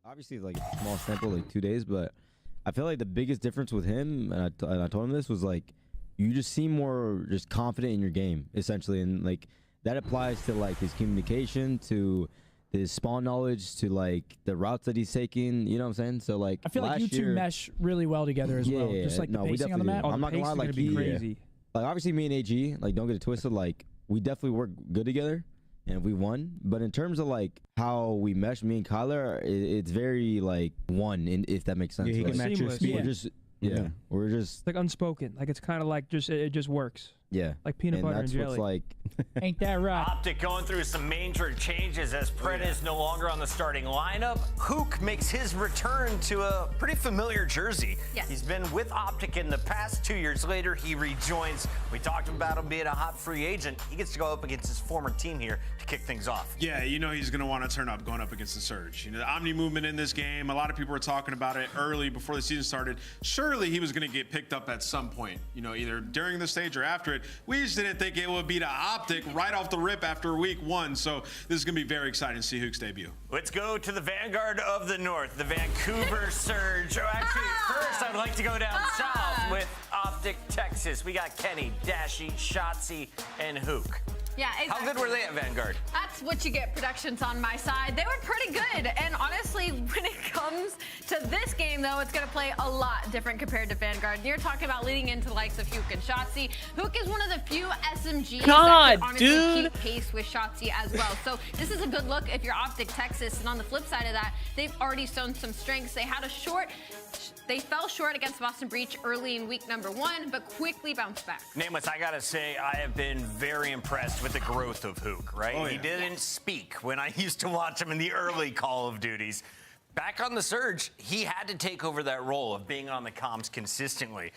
Obviously, like a small sample, like 2 days, but I feel like the biggest difference with him, and I told him this, was like you just seem more just confident in your game, essentially, and like that applies to like his communication, to his spawn knowledge, to like the routes that he's taking. You know what I'm saying? So like I feel like you two mesh really well together as well. Just like the pacing on the map. I'm not gonna lie, like crazy. Like obviously me and AG, like don't get it twisted, like we definitely work good together. And we won, but in terms of like how we mesh, me and Kyler, it's very like one, if that makes sense. Yeah, he can match your speed. We're just, we're just like unspoken. Like it's kind of like it just works. Yeah, like peanut butter and jelly. What's like. Ain't that right? Optic going through some major changes as Pred is no longer on the starting lineup. Hook makes his return to a pretty familiar jersey. Yes. He's been with Optic in the past. 2 years later, he rejoins. We talked about him being a hot free agent. He gets to go up against his former team here to kick things off. Yeah, you know he's going to want to turn up going up against the Surge. You know, the Omni movement in this game, a lot of people were talking about it early before the season started. Surely he was going to get picked up at some point, you know, either during the stage or after it. We just didn't think it would be to Optic right off the rip after week 1. So this is going to be very exciting to see Hook's debut. Let's go to the Vanguard of the North, the Vancouver Surge. Oh, actually, first I'd like to go down south with Optic Texas. We got Kenny, Dashy, Shotzi, and Hook. Yeah, exactly. How good were they at Vanguard? That's what you get, productions on my side. They were pretty good. And honestly, when it comes to this game, though, it's going to play a lot different compared to Vanguard. You're talking about leading into the likes of Hook and Shotzi. Hook is one of the few SMGs that can honestly keep pace with Shotzi as well. So this is a good look if you're Optic Texas. And on the flip side of that, they've already shown some strengths. They fell short against Boston Breach early in week number 1, but quickly bounced back. Nameless, I gotta say, I have been very impressed with the growth of Hook, right? Oh, yeah. He didn't speak when I used to watch him in the early Call of Duties. Back on the Surge, he had to take over that role of being on the comms consistently.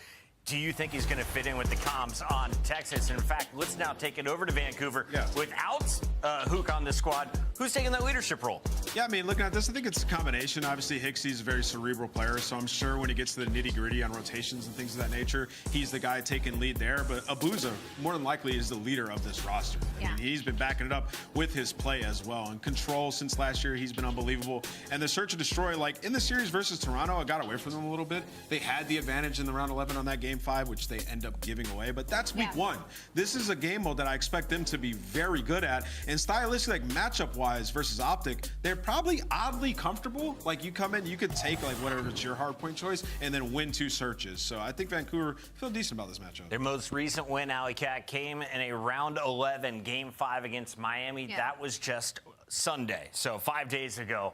Do you think he's going to fit in with the comms on Texas? And in fact, let's now take it over to Vancouver. Yeah. Without Hook on the squad, who's taking that leadership role? Yeah, I mean, looking at this, I think it's a combination. Obviously, Hicksy's a very cerebral player, so I'm sure when he gets to the nitty-gritty on rotations and things of that nature, he's the guy taking lead there. But Abuza, more than likely, is the leader of this roster. Yeah. I mean, he's been backing it up with his play as well. And Control, since last year, he's been unbelievable. And the Search and Destroy, like in the series versus Toronto, I got away from them a little bit. They had the advantage in the round 11 on that game 5, which they end up giving away. But that's week 1. This is a game mode that I expect them to be very good at. And stylistically, like matchup-wise versus Optic, they're probably oddly comfortable. Like you come in, you could take like whatever it's your hardpoint choice and then win 2 searches. So I think Vancouver feel decent about this matchup. Their most recent win, Alley Cat, came in a round 11 game 5 against Miami. Yeah. That was just Sunday, so 5 days ago.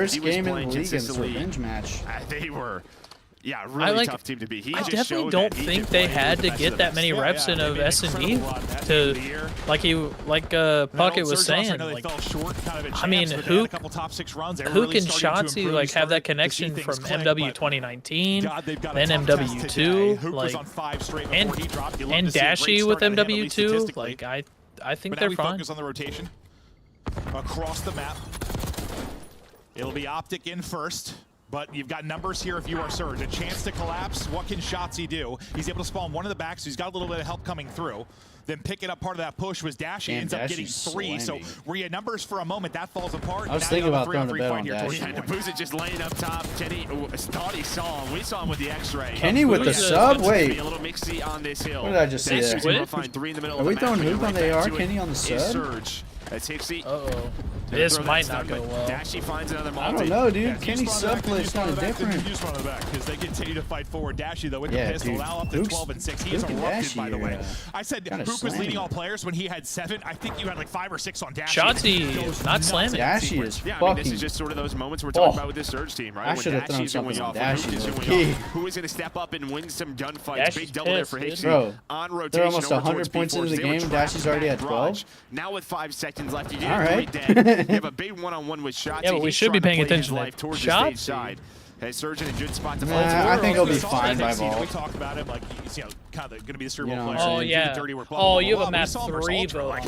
First he was game in playing the league in this consistently. revenge match. They were. Yeah, really tough team to beat. I definitely don't think they had to get that many reps in of S&D to, like Puckett was saying. Like, I mean, who can Shotzi like have that connection from MW 2019, then MW2, like, and Dashy with MW2? Like, I think they're fine. Focus on the rotation across the map. It'll be Optic in first. But you've got numbers here if you are Surge. A chance to collapse. What can Shotzi do? He's able to spawn one in the back, so he's got a little bit of help coming through. Then picking up part of that push was Dashy. Ends up getting 3. So where you had numbers for a moment, that falls apart. I was thinking about throwing the bet on Dashy. Yeah, Nabuza just laying up top. Kenny thought he saw him. We saw him with the X-ray. Kenny with the sub? Wait. A little mixy on this hill. What did I just see there? Are we throwing hoop on the AR? Kenny on the sub? Surge. That's Hixie. Uh-oh. This might not go well. Dashy finds another multi. I don't know, dude. Kenny's sub play is kind of different. Just run back because they continue to fight forward. Dashy, though, with the pistol, now up to 12 and 6. He is erupted, by the way. I said Hoop was leading all players when he had 7. I think you had like 5 or 6 on Dashy. Shotzi not slamming. Dashy is fucking. I mean, this is just sort of those moments we're talking about with this Surge team, right? I should have thrown something on Dashy. Who is going to step up and win some gunfights? Big double there for Hixie. Bro, on rotation. they're almost 100 points into the game. Dashy's already at 12. Now with 5 seconds left, you All get 3 right. dead. You have a big one-on-one with Shotzi. Yeah, but we should be paying attention to that. Shotzi. Hey, Surge in a good spot to fight. I think he'll be fine by ball. We talk about him like he's kind of going to be the cerebral player. Oh yeah. Oh, you have a map 3 though. He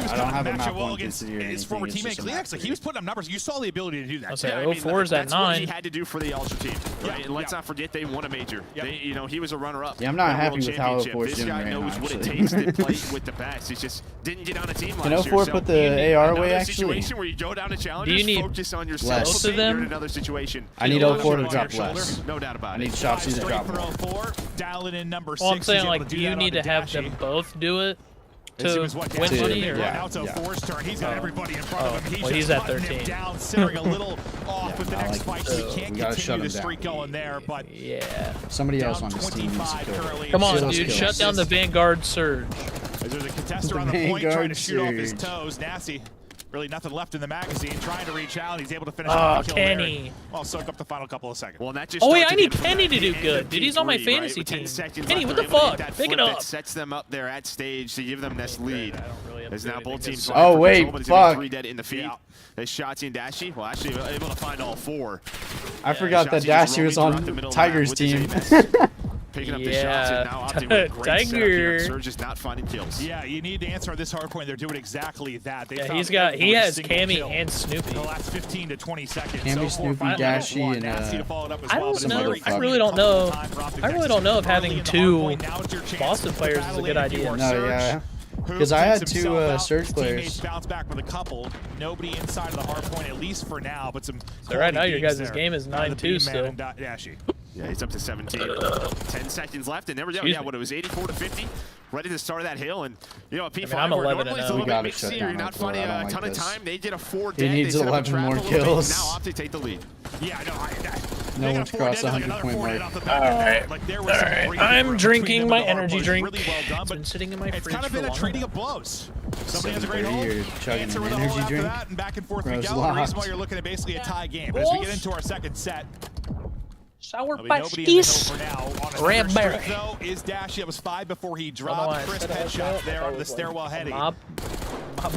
was I don't have a match map well 1 against considered his former teammate Gleax. Like he was putting up numbers. You saw the ability to do that. Okay, 04 is at 9. That's what he had to do for the Ultra team. Right? And let's not forget they won a major. You know, he was a runner-up. Yeah, I'm not happy with how 04 is doing right now. This guy knows what it takes to play with the best. He just didn't get on a team last year. Can 04 put the AR away actually? Situation where you go down to challengers, focus on yourself. Both of them? You're in another situation. I need 04 to drop less. No doubt about it. I need Shotzi to drop more. Dialing in number 6. Well, I'm saying, like, do you need to have them both do it to win money? Or? Now it's 04's turn. He's got everybody in front of him. He's at 13. Down, centering a little off with the next fight, so he can't continue the streak down. going there. But somebody else on this team needs to kill. Come on, dude. Shut down the Vanguard Surge. There's a contestant on the point trying to shoot off his toes. Nasty. Really nothing left in the magazine. Trying to reach out. He's able to finish off the kill Kenny. there. Well, soak up the final couple of seconds. Well, that just wait, I need Kenny to do good. Dude, he's on my fantasy team. Kenny, what the fuck? Pick it up. That sets them up there at stage to give them this lead. As now both teams oh, wait, fuck. 3 dead in the feed. There's Shotzi and Dashy. Well, actually able to find all 4. I forgot that Dashy was on Tiger's team. Picking up the shots and now opting with a great setup here. Surge is not finding kills. Yeah, you need to answer this hard point. They're doing exactly that. They he has Cammy and Snoopy. The last 15 to 20 seconds. Cammy, Snoopy, Dashy, and I don't know. I really don't know. I really don't know if having 2 Boston players is a good idea. No, yeah. Because I had 2 Surge players. Bounce back with a couple. Nobody inside of the hard point, at least for now. But some. So right now, your guys' game is 9-2 still. Yeah, he's up to 17. 10 seconds left, and there we go. Yeah, what it was 84 to 50. Right at the start of that hill, and you know, P5 I'm 11 normally it's a little bit mixy. You're not finding a ton of time. They did a 4 dead. He needs 11 more kills. Now Optic take the lead. Yeah, I know. No one's crossed the 100-point mark. Alright. I'm drinking my energy drink. It's been sitting in my fridge for a long time. It's kind of been a trading of blows. Somebody has a great hold. You're chugging an energy drink. And back and forth we go. The reason why you're looking at basically a tie game. But as we get into our second set, Sour Patch Kids. Raspberry. Though is Dashy. It was 5 before he dropped. Crisp headshot there on the stairwell heading. Mob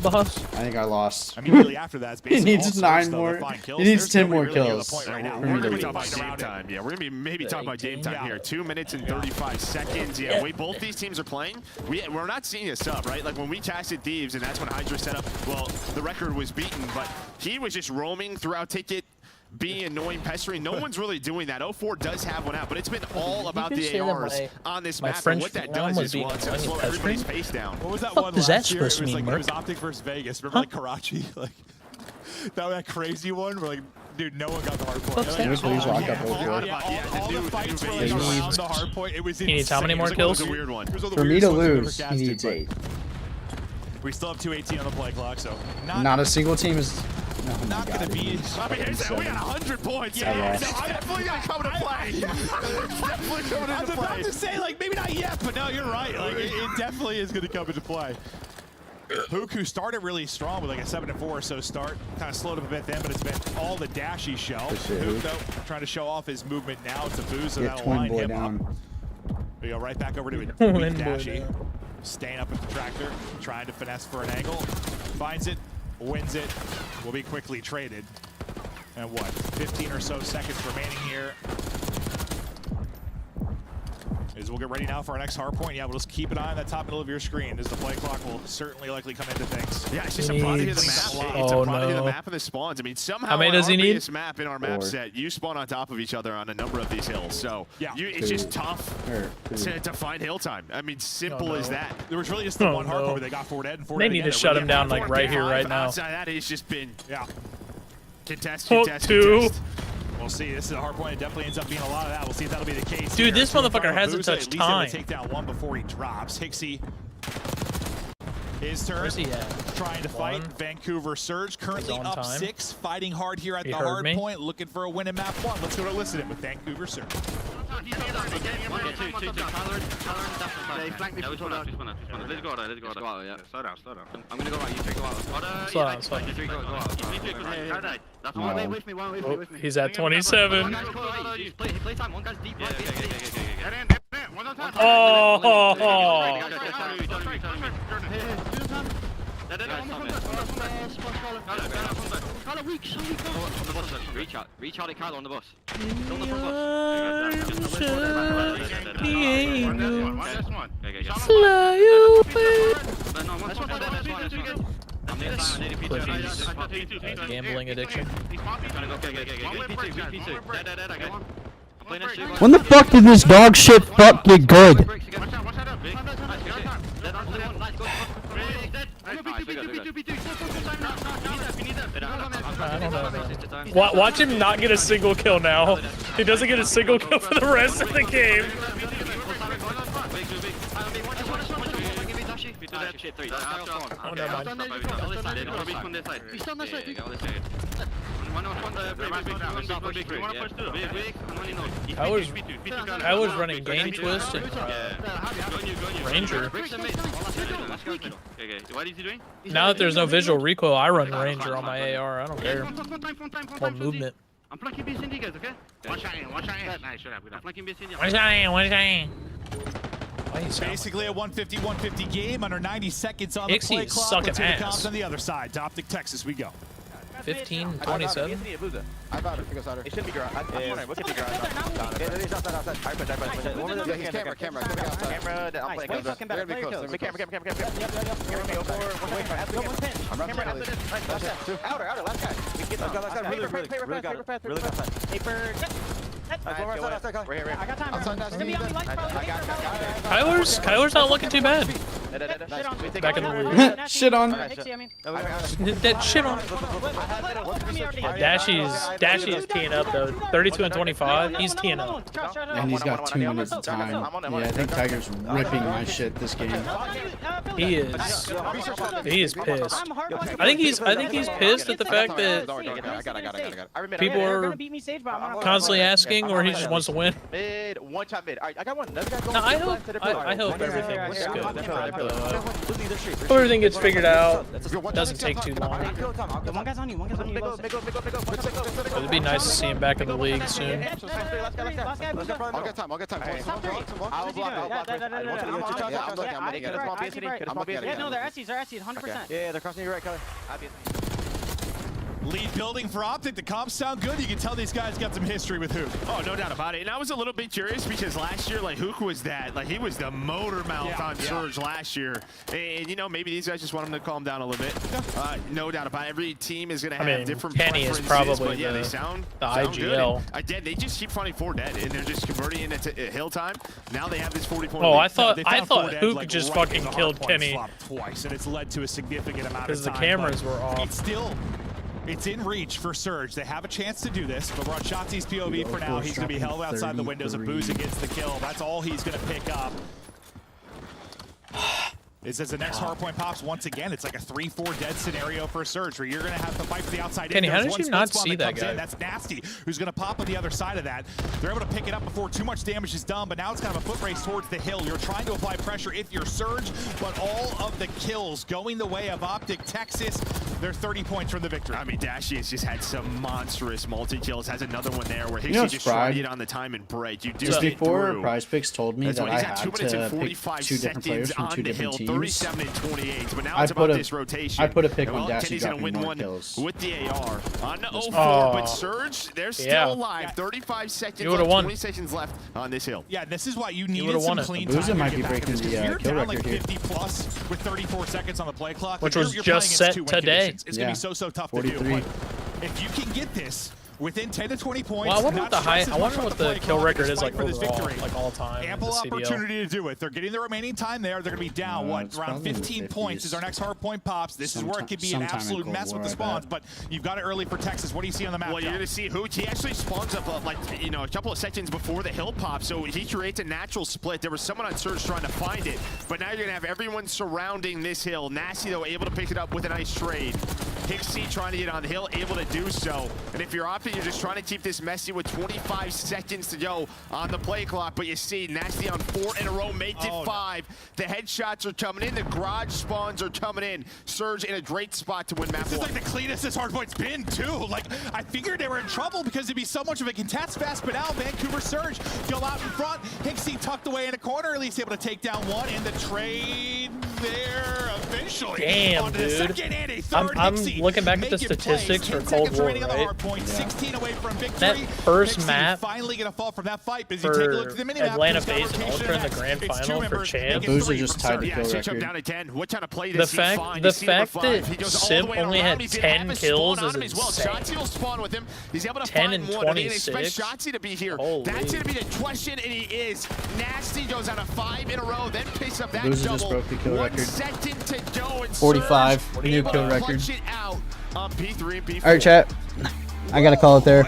boss. I think I lost. Immediately after that, he needs 9 more. He needs 10 more kills for me to lose. Yeah, we're gonna be maybe talking about game time here. 2 minutes and 35 seconds. Yeah, both these teams are playing. We're not seeing a sub, right? Like when we casted Thieves, and that's when Hydra set up. Well, the record was beaten, but he was just roaming throughout ticket. Being annoying, pestering. No one's really doing that. 04 does have one out, but it's been all about the ARs on this map. And what that does is, well, it's going to slow everybody's pace down. What was that one last year? It was like, it was Optic versus Vegas. Remember like Karachi? Like that crazy one where like, dude, no one got the hard point. All the fights were like around the hard point. It was insane. He needs how many more kills? It was a weird one. For me to lose, he needs 8. We still have 2:18 on the play clock, so not a single team is. Not going to be. I mean, we got 100 points. Yeah, so I'm definitely going to come into play. Definitely coming into play. I was about to say, like, maybe not yet, but no, you're right. Like, it definitely is going to come into play. Hook, who started really strong with like a 7-4 or so start, kind of slowed up a bit then, but it's been all the dashy show. Hook, though, trying to show off his movement now to Boo, so that'll line him up. We go right back over to a weak dashy. Staying up with the tractor, trying to finesse for an angle. Finds it, wins it, will be quickly traded. And what, 15 or so seconds remaining here. As we'll get ready now for our next hard point. Yeah, we'll just keep an eye on that top middle of your screen as the play clock will certainly likely come into things. Yeah, it's just a product of the map. It's a product of the map and the spawns. I mean, somehow how many does he need? Map in our map set, you spawn on top of each other on a number of these hills. So it's just tough to find hill time. I mean, simple as that. There was really just the one hard point where they got forward head and forward They need to shut him down like right here, right now. Outside that, it's just been contest. We'll see. This is a hard point. It definitely ends up being a lot of that. We'll see if that'll be the case. Dude, this motherfucker hasn't touched time. Take down one before he drops. Hixie, his turn. Where's he at? Trying to fight. Vancouver Surge currently up 6, fighting hard here at the hard point, looking for a win in map 1. Let's go to listen it with Vancouver Surge. Let's go out, yeah. Slow down. I'm gonna go out, you three go out. Slow down. You three go out. That's one way with me. He's at 27. Play time, one guy's deep. Reach out, Carlo on the bus. Gambling addiction. When the fuck did this dog shit fuck get good? Watch him not get a single kill now. He doesn't get a single kill for the rest of the game. Oh, never mind. I was running game twist and Ranger. Now that there's no visual recoil, I run Ranger on my AR. I don't care. Or movement. I'm flanking base in guys, okay? One shot in. Nice, shut up. I'm flanking base in. One shot in. Basically a 150-150 game under 90 seconds on the play clock. Let's hear the comps on the other side. To Optic Texas we go. 15-27. I got it. It should be garage. It should be garage. He's outside. He's camera. Camera. I'm playing. They're gonna be close. Camera. I'm running. Outer. Last guy. We can get that. Really got it. Paper. We're here. I got time. Kyler's not looking too bad. Back in the lead. Shit on. That shit on. Dashy is teeing up though. 32-25. He's teeing up. And he's got 2 minutes of time. Yeah, I think Tiger's ripping my shit this game. He is pissed. I think he's pissed at the fact that people are constantly asking, or he just wants to win. One shot mid. I got one. No, I hope everything looks good. Hope everything gets figured out. Doesn't take too long. One guy's on you. It'd be nice to see him back in the league soon. I'll get time. I'll block. Yeah, no, they're Essies, 100%. Yeah, they're crossing you right, Kelly. Lead building for Optic. The comps sound good. You can tell these guys got some history with Hook. Oh, no doubt about it. And I was a little bit curious because last year, like, Hook was that. Like, he was the motor mouth on Surge last year. And, you know, maybe these guys just want him to calm down a little bit. No doubt about it. Every team is going to have different Kenny preferences. Is probably but, yeah, they sound IGL. good. Again, they just keep finding 4 dead, and they're just converting it into hill time. Now they have this 40-point Oh, lead. I thought Hook just fucking killed Kenny. Twice, and it's led to a significant amount of time. Because the cameras were off. It's in reach for Surge. They have a chance to do this, but we're on Shotzi's POV for now. He's going to be held outside the windows of Booze against the kill. That's all he's going to pick up. is as the next hardpoint pops once again, it's like a 3-4 dead scenario for Surge, where you're going to have to fight for the outside. Kenny, how There's did you one not split spawn see that comes guy? in. That's Nasty, who's going to pop on the other side of that. They're able to pick it up before too much damage is done, but now it's kind of a foot race towards the hill. You're trying to apply pressure if you're Surge, but all of the kills going the way of Optic Texas. They're 30 points from the victory. I mean, Dashy has just had some monstrous multi-kills. Has another one there where You know Hixie what's just fried? tried to get on the time and break. You do Just get before through. Prize Picks told me That's that why I he's at had 2 minutes and to pick 45 two different players from on two the hill, different teams. 37 and 28. But now I it's put about a- this rotation. I put a pick And on well, Dashy Kenny's gonna dropping win more one kills. with the AR on the 04, but Surge, they're still Yeah. alive. 35 seconds You left, would've won. 20 seconds left on this hill. Yeah, this is why you needed would've some won it. clean Booza time might to be get back in breaking this, 'cause the, you're kill down like record here. 50 plus with 34 seconds on the play clock, Which but was you're just playing set against 2-win today. conditions. It's gonna be so tough to do. 43. But if you can get this within 10 to 20 points, Well, I wonder not what the high. stress as I much wonder about what the play kill clock, record just is like fight for this overall, victory. like all time. in Ample the CDL. opportunity to do it. They're getting the remaining time there. They're going to be down, it's around probably in the 15 points 50s. as our next hard point pops. This is where it could be an Sometime in absolute Cold mess War, with the I bet. spawns, but you've got it early for Texas. What do you see on the map, Well, you're John? going to see Hooch. He actually spawns up, a couple of seconds before the hill pop, so he creates a natural split. There was someone on Surge trying to find it, but now you're going to have everyone surrounding this hill. Nasty, though, able to pick it up with a nice trade. Hixie trying to get on the hill, able to do so. And if you're Optic, you're just trying to keep this messy with 25 seconds to go on the play clock, but you see Nasty on 4 in a row, made it 5. The headshots are coming in, the garage spawns are coming in. Surge in a great spot to win map This is 1. like the cleanest this hardpoint's been, too. Like, I figured they were in trouble because it'd be so much of a contest fest, but now Vancouver Surge go out in front. Hixie tucked away in a corner, at least able to take down one, and the trade there eventually. Damn, onto the dude. second and a third. I'm Hixie looking back at the making statistics plays. for 10 Cold seconds War, remaining on the right? hard point, 16 away from victory. That first Hixie map finally gonna fall from that fight, but as you for take a look at the minimap, Atlanta who's got Base and rotation Ultra in the next? grand It's two final for members champ. making Booza three just from tied Surge. the Yeah, kill switch up record. down to 10. What kind of play The does he fact find? the You see number fact 5. that He goes all Simp the way only around. had He's gonna 10 have a kills spawn is on him as well. insane. Shotzi will spawn with him. He's able to 10 find and one. And they expect 26. Shotzi to be here. Holy. That's going to be the question, and he is. Nasty goes out of 5 in a row, then picks up that Booza double. just broke the kill 1 record. second to go, and 45, Surge new able kill to record. clutch it out on P3 and P4. All right, chat. I got to call it there.